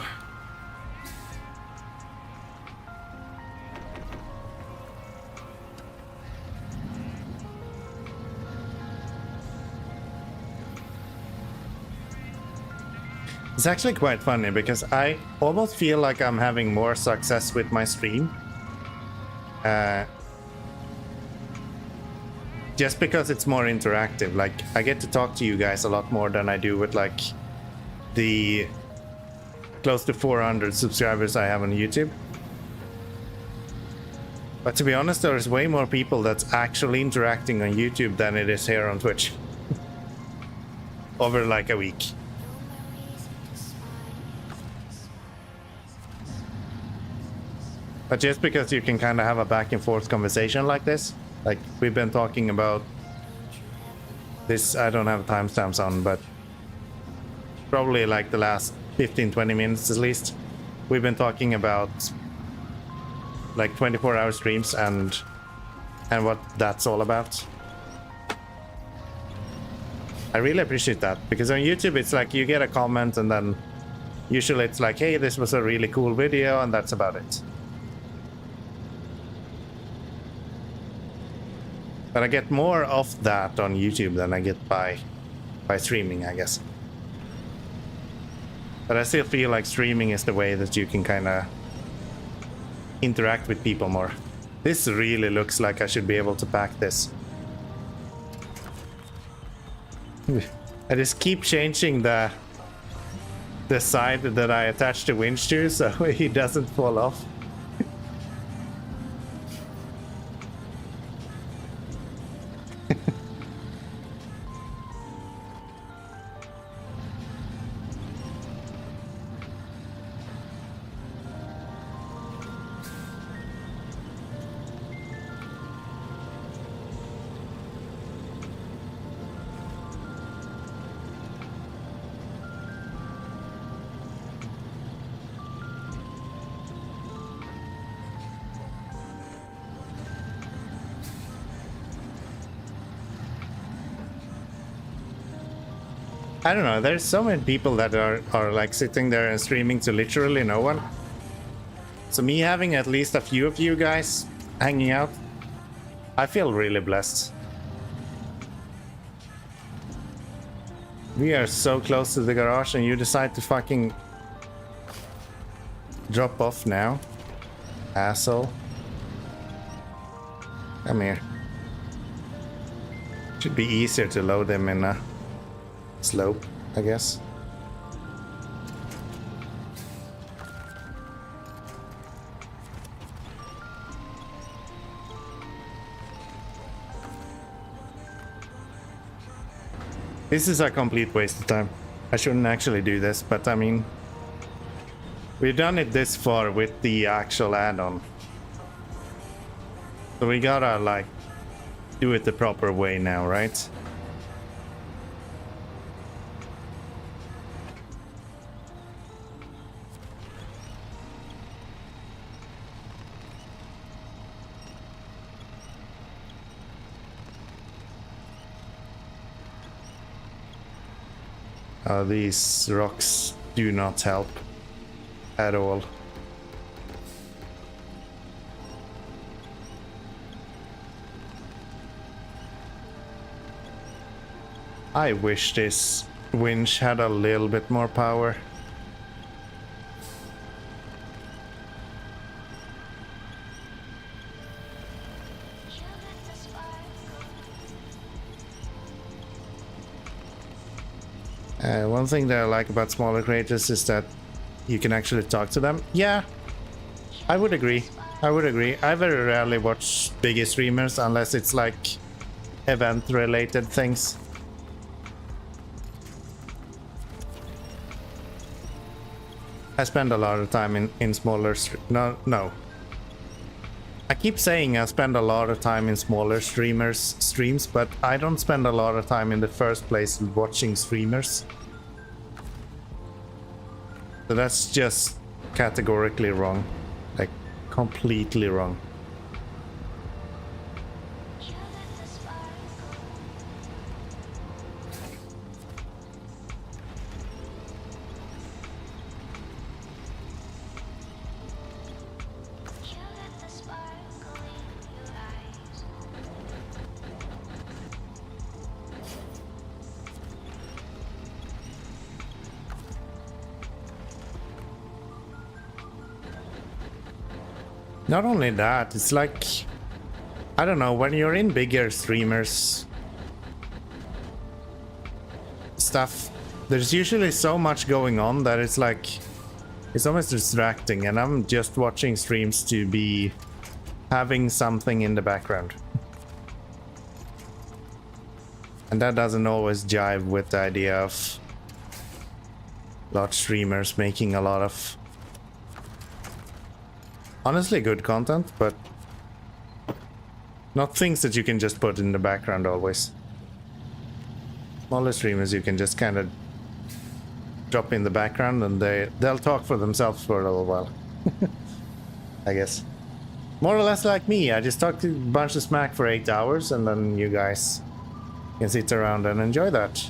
It's actually quite funny because I almost feel like I'm having more success with my stream. Just because it's more interactive. Like, I get to talk to you guys a lot more than I do with like the close to 400 subscribers I have on YouTube. But to be honest, there's way more people that's actually interacting on YouTube than it is here on Twitch. Over like a week. But just because you can kind of have a back and forth conversation like this, like we've been talking about this, I don't have timestamps on, but probably like the last 15-20 minutes at least, we've been talking about like 24-hour streams and what that's all about. I really appreciate that, because on YouTube it's like you get a comment and then usually it's like, hey, this was a really cool video, and that's about it. But I get more of that on YouTube than I get by streaming, I guess. But I still feel like streaming is the way that you can kind of interact with people more. This really looks like I should be able to pack this. I just keep changing the side that I attach the winch to so he doesn't fall off. I don't know, there's so many people that are like sitting there and streaming to literally no one. So me having at least a few of you guys hanging out, I feel really blessed. We are so close to the garage and you decide to fucking drop off now. Asshole. Come here. Should be easier to load them in a slope, I guess. This is a complete waste of time. I shouldn't actually do this, but I mean, we've done it this far with the actual add-on. So we gotta like do it the proper way now, right? These rocks do not help at all. I wish this winch had a little bit more power. One thing that I like about smaller creators is that you can actually talk to them. Yeah, I would agree. I would agree. I very rarely watch bigger streamers unless it's like event-related things. I spend a lot of time in smaller... No. I keep saying I spend a lot of time in smaller streams, but I don't spend a lot of time in the first place watching streamers. So that's just categorically wrong. Like, completely wrong. Not only that, it's like, I don't know, when you're in bigger streamers stuff, there's usually so much going on that it's like, it's almost distracting, and I'm just watching streams to be having something in the background. And that doesn't always jive with the idea of large streamers making a lot of honestly good content, but not things that you can just put in the background always. Smaller streamers you can just kind of drop in the background and they'll talk for themselves for a little while. I guess. More or less like me, I just talked a bunch of smack for 8 hours and then you guys can sit around and enjoy that.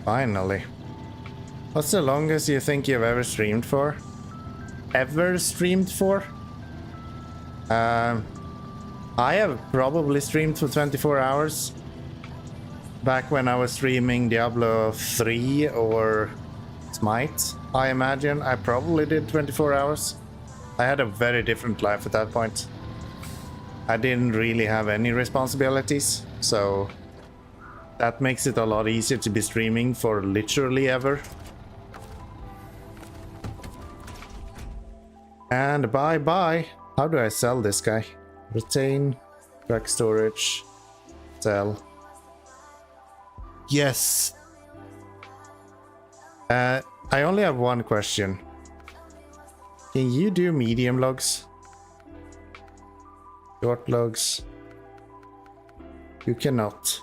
Finally. What's the longest you think you've ever streamed for? Ever streamed for? I have probably streamed for 24 hours. Back when I was streaming Diablo 3 or Smite, I imagine. I probably did 24 hours. I had a very different life at that point. I didn't really have any responsibilities, so that makes it a lot easier to be streaming for literally ever. And bye-bye. How do I sell this guy? Retain, track storage, sell. Yes. I only have one question. Can you do medium logs? Short logs? You cannot.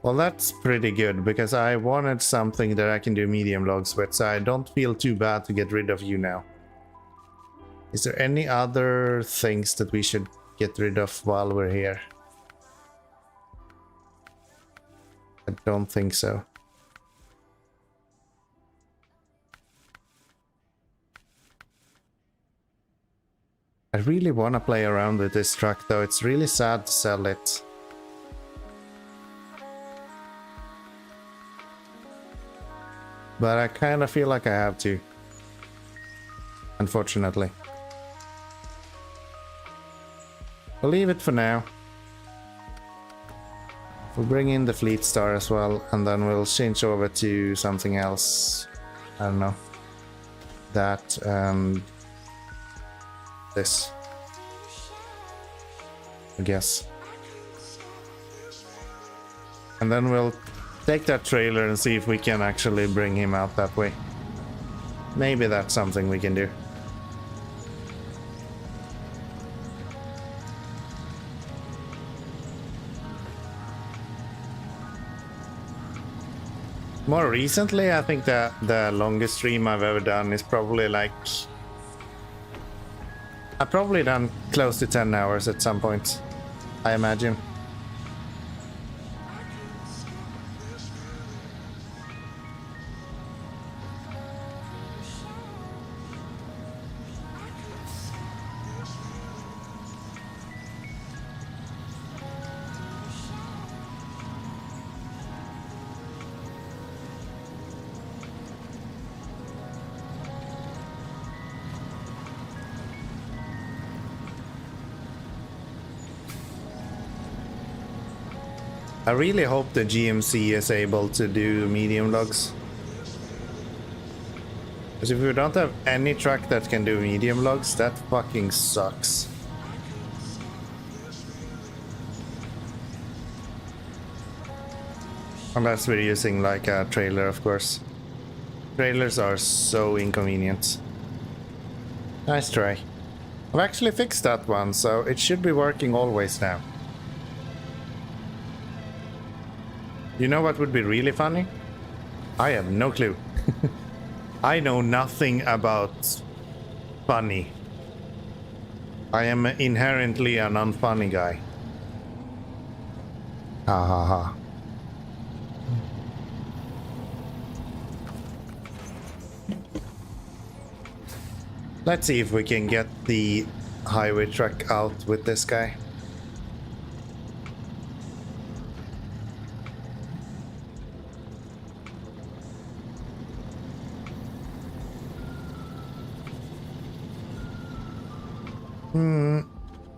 Well, that's pretty good, because I wanted something that I can do medium logs with, so I don't feel too bad to get rid of you now. Is there any other things that we should get rid of while we're here? I don't think so. I really want to play around with this truck, though. It's really sad to sell it. But I kind of feel like I have to, unfortunately. We'll leave it for now. We'll bring in the Fleet Star as well, and then we'll change over to something else. I don't know. That and this, I guess. And then we'll take that trailer and see if we can actually bring him out that way. Maybe that's something we can do. More recently, I think that the longest stream I've ever done is probably like... I've probably done close to 10 hours at some point, I imagine. I really hope the GMC is able to do medium logs. Because if we don't have any truck that can do medium logs, that fucking sucks. Unless we're using like a trailer, of course. Trailers are so inconvenient. Nice try. I've actually fixed that one, so it should be working always now. You know what would be really funny? I have no clue. I know nothing about funny. I am inherently an unfunny guy. Ha ha ha. Let's see if we can get the highway truck out with this guy.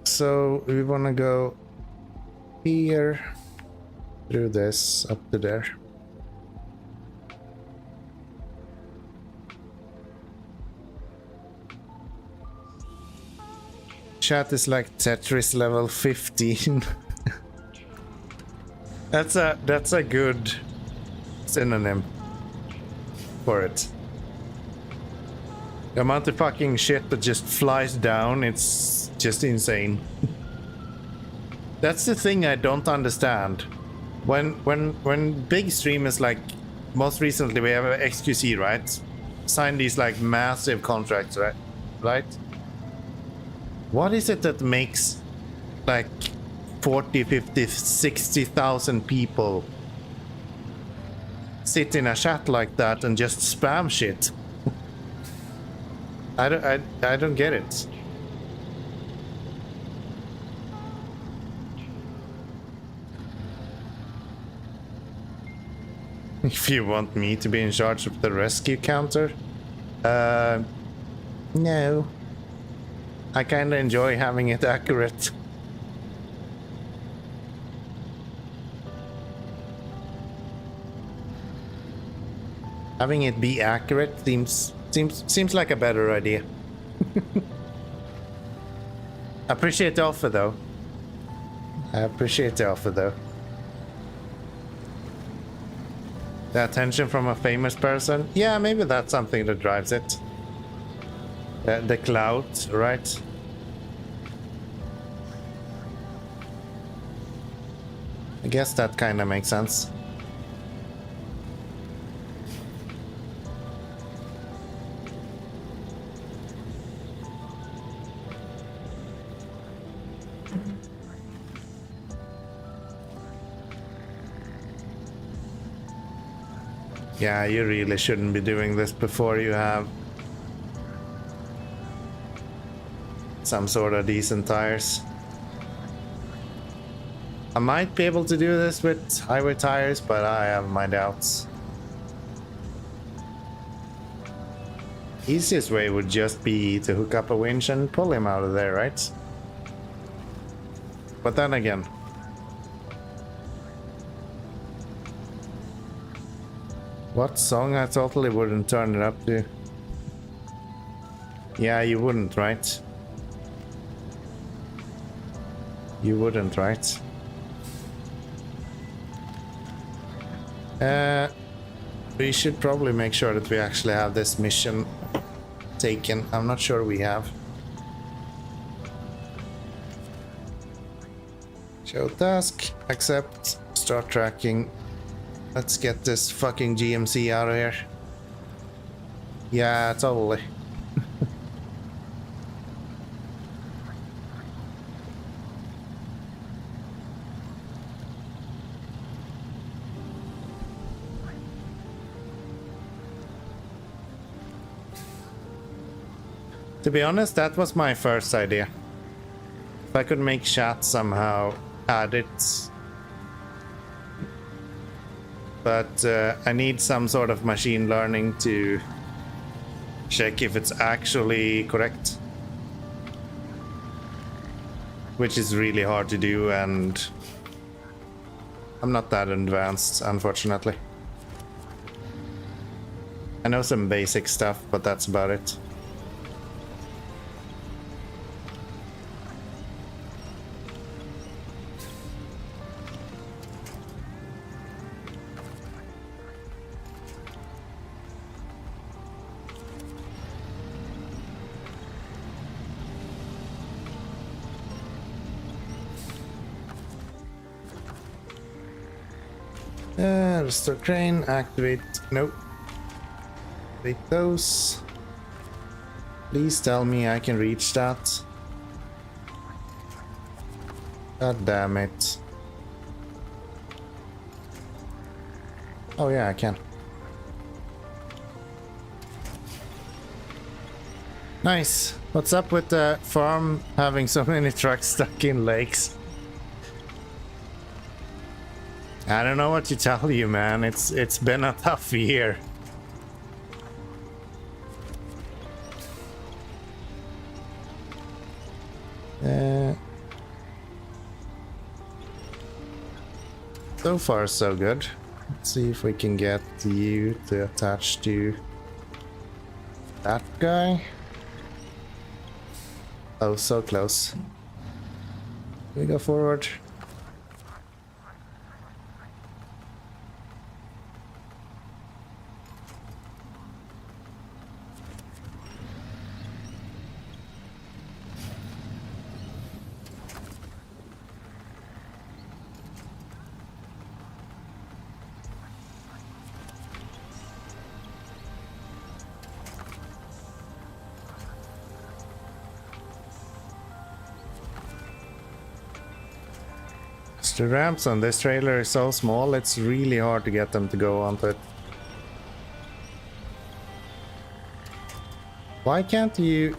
So we want to go here, through this, up to there. Chat is like Tetris level 15. That's a good synonym for it. The amount of fucking shit that just flies down, it's just insane. That's the thing I don't understand. When big streamers, like most recently we have XQC, right? Sign these like massive contracts, right? What is it that makes like 40, 50, 60,000 people sit in a chat like that and just spam shit? I don't get it. If you want me to be in charge of the rescue counter? No. I kinda enjoy having it accurate. Having it be accurate seems like a better idea. Appreciate the offer though. I appreciate the offer though. The attention from a famous person? Yeah, maybe that's something that drives it. The clout, right? I guess that kind of makes sense. Yeah, you really shouldn't be doing this before you have some sort of decent tires. I might be able to do this with highway tires, but I have my doubts. Easiest way would just be to hook up a winch and pull him out of there, right? But then again, what song I totally wouldn't turn it up to? Yeah, you wouldn't, right? You wouldn't, right? We should probably make sure that we actually have this mission taken. I'm not sure we have. Show task, accept, start tracking. Let's get this fucking GMC out of here. Yeah, totally. To be honest, that was my first idea. If I could make chat somehow add it. But I need some sort of machine learning to check if it's actually correct. Which is really hard to do, and I'm not that advanced, unfortunately. I know some basic stuff, but that's about it. Restore crane, activate, nope. Take those. Please tell me I can reach that. God damn it. Oh yeah, I can. Nice. What's up with the farm having so many trucks stuck in lakes? I don't know what to tell you, man. It's been a tough year. So far, so good. Let's see if we can get you to attach to that guy. Oh, so close. We go forward. The ramps on this trailer are so small, it's really hard to get them to go onto it. Why can't you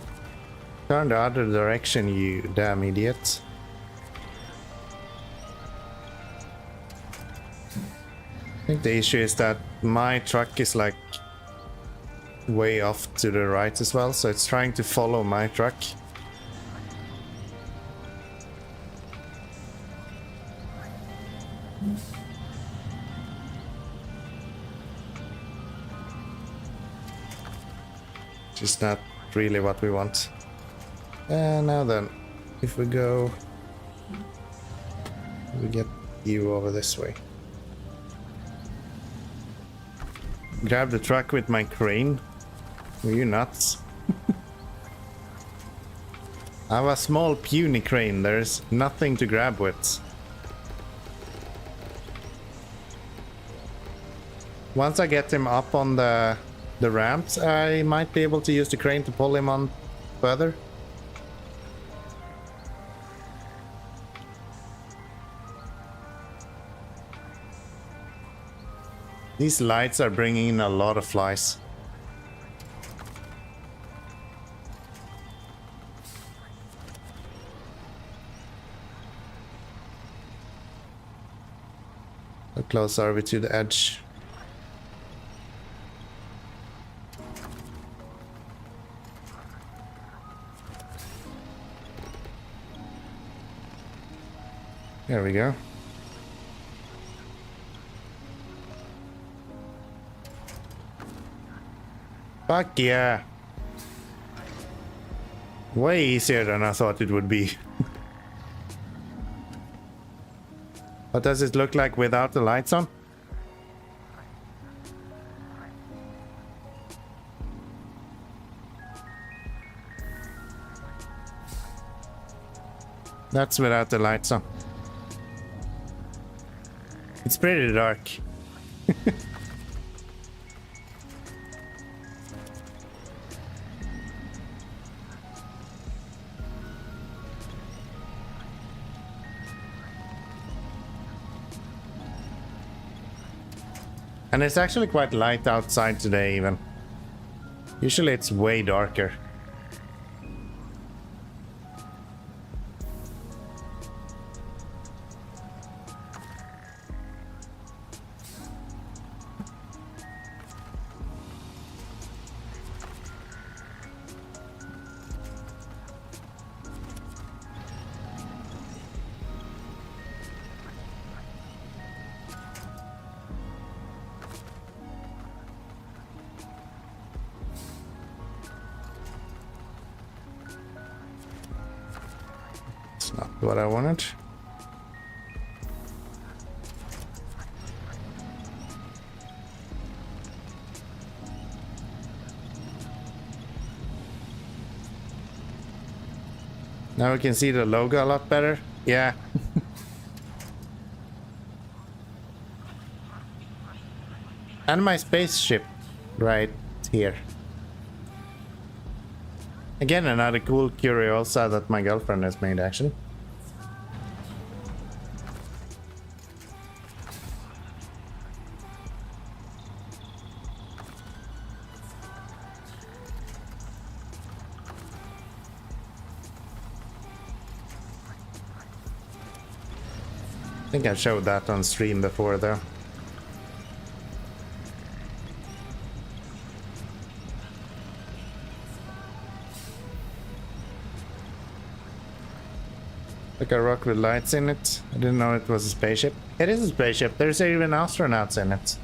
turn the other direction, you damn idiot? I think the issue is that my truck is like way off to the right as well, so it's trying to follow my truck. Just not really what we want. And now then, if we go, we get you over this way. Grab the truck with my crane. Are you nuts? I have a small puny crane. There's nothing to grab with. Once I get him up on the ramps, I might be able to use the crane to pull him on further. These lights are bringing in a lot of flies. How close are we to the edge? There we go. Fuck yeah. Way easier than I thought it would be. What does it look like without the lights on? That's without the lights on. It's pretty dark. And it's actually quite light outside today even. Usually it's way darker. Not what I wanted. Now we can see the logo a lot better. Yeah. And my spaceship right here. Again, another cool Curiosa that my girlfriend has made, actually. I think I showed that on stream before, though. Like a rock with lights in it. I didn't know it was a spaceship. It is a spaceship. There's even astronauts in it.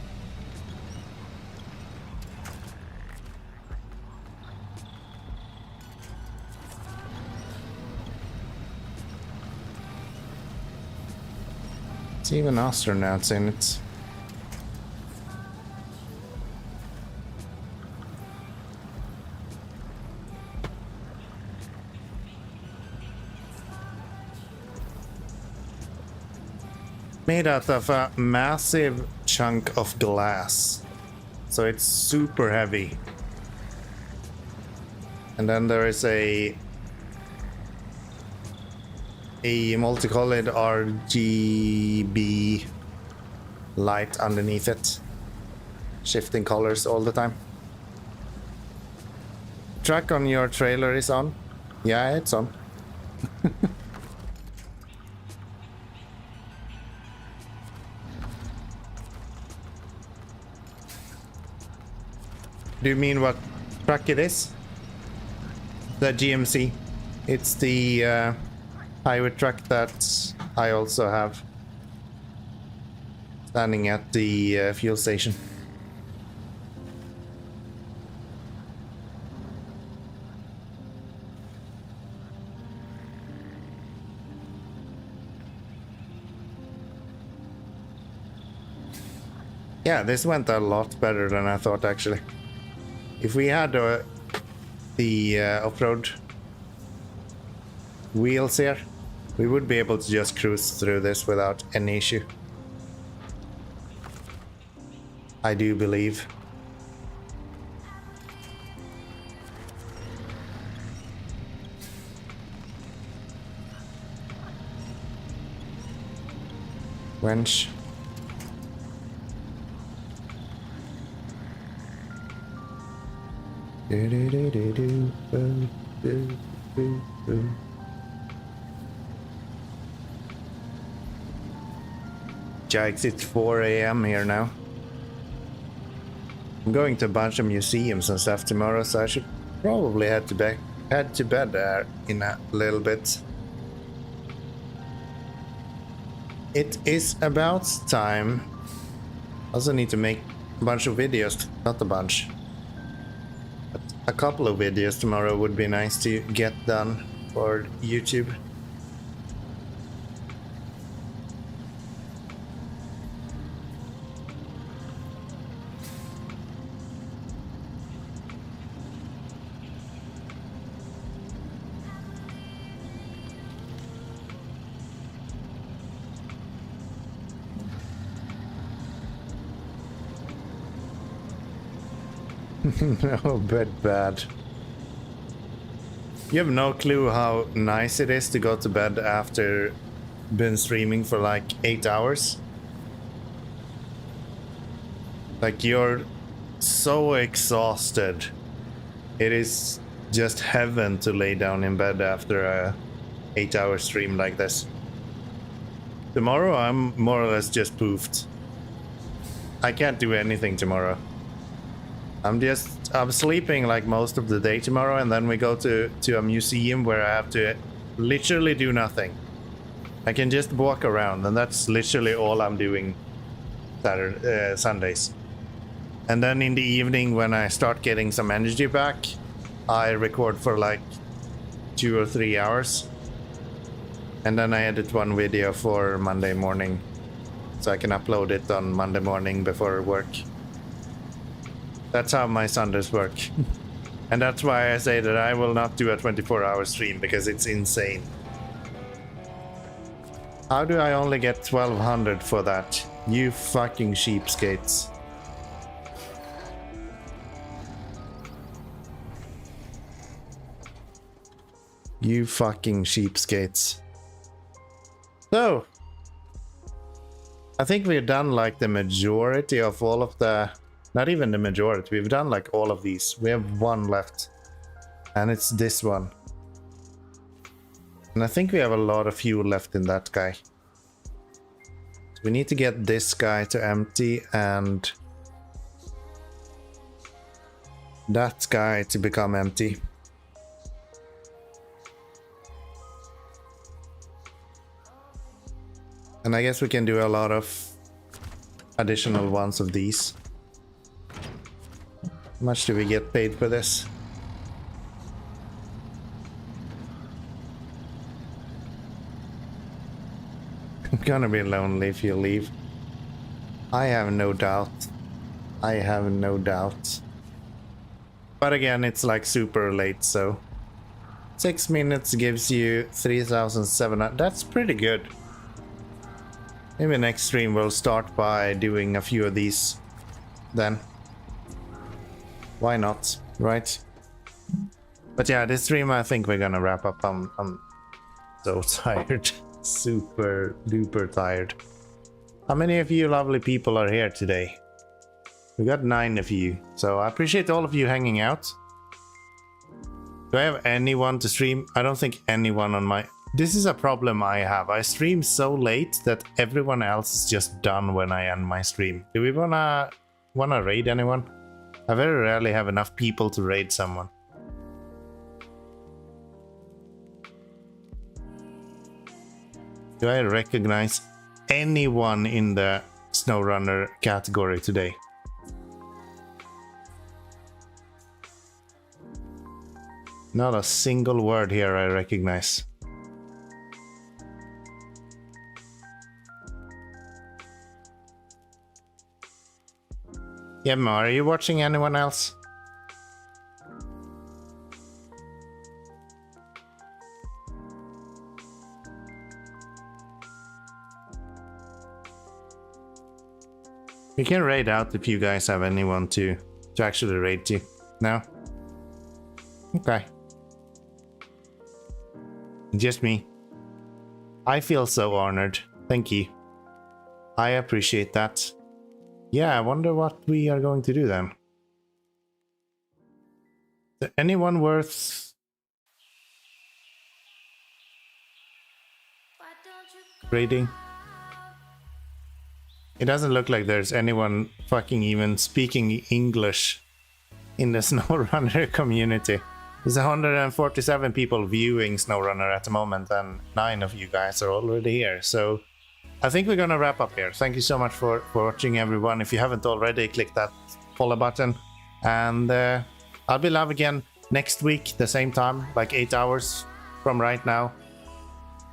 There's even astronauts in it. Made out of a massive chunk of glass, so it's super heavy. And then there is a multicolored RGB light underneath it, shifting colors all the time. Track on your trailer is on. Yeah, it's on. Do you mean what truck it is? The GMC. It's the highway truck that I also have standing at the fuel station. Yeah, this went a lot better than I thought, actually. If we had the off-road wheels here, we would be able to just cruise through this without any issue. I do believe. Wench. Jikes, it's 4 AM here now. I'm going to a bunch of museums and stuff tomorrow, so I should probably head to bed there in a little bit. It is about time. Also need to make a bunch of videos, not a bunch. But a couple of videos tomorrow would be nice to get done for YouTube. No, but bad. You have no clue how nice it is to go to bed after been streaming for like 8 hours. Like, you're so exhausted. It is just heaven to lay down in bed after a 8-hour stream like this. Tomorrow I'm more or less just poofed. I can't do anything tomorrow. I'm sleeping like most of the day tomorrow, and then we go to a museum where I have to literally do nothing. I can just walk around, and that's literally all I'm doing Sundays. And then in the evening, when I start getting some energy back, I record for like 2 or 3 hours. And then I edit one video for Monday morning, so I can upload it on Monday morning before work. That's how my Sundays work. And that's why I say that I will not do a 24-hour stream, because it's insane. How do I only get 1200 for that? You fucking cheapskates. You fucking cheapskates. So, I think we've done like the majority of all of the... Not even the majority, we've done like all of these. We have one left. And it's this one. And I think we have a lot of fuel left in that guy. So we need to get this guy to empty and that guy to become empty. And I guess we can do a lot of additional ones of these. How much do we get paid for this? I'm gonna be lonely if you leave. I have no doubt. I have no doubt. But again, it's like super late, so 6 minutes gives you 3,700. That's pretty good. Maybe next stream we'll start by doing a few of these then. Why not, right? But yeah, this stream I think we're gonna wrap up. I'm so tired. Super duper tired. How many of you lovely people are here today? We got 9 of you, so I appreciate all of you hanging out. Do I have anyone to stream? I don't think anyone on my... This is a problem I have. I stream so late that everyone else is just done when I end my stream. Do we wanna raid anyone? I very rarely have enough people to raid someone. Do I recognize anyone in the SnowRunner category today? Not a single word here I recognize. Yeah, Ma, are you watching anyone else? We can raid out if you guys have anyone to actually raid to. No? Okay. Just me. I feel so honored. Thank you. I appreciate that. Yeah, I wonder what we are going to do then. Is there anyone worth raiding? It doesn't look like there's anyone fucking even speaking English in the SnowRunner community. There's 147 people viewing SnowRunner at the moment, and 9 of you guys are already here. So I think we're gonna wrap up here. Thank you so much for watching, everyone. If you haven't already, click that follow button. And I'll be live again next week, the same time, like 8 hours from right now.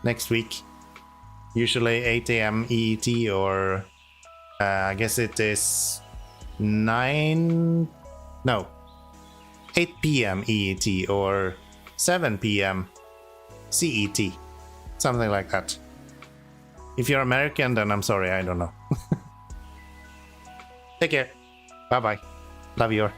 Next week. Usually 8 AM EET, or I guess it is 8 PM EET or 7 PM CET. Something like that. If you're American, then I'm sorry, I don't know. Take care. Bye-bye. Love you.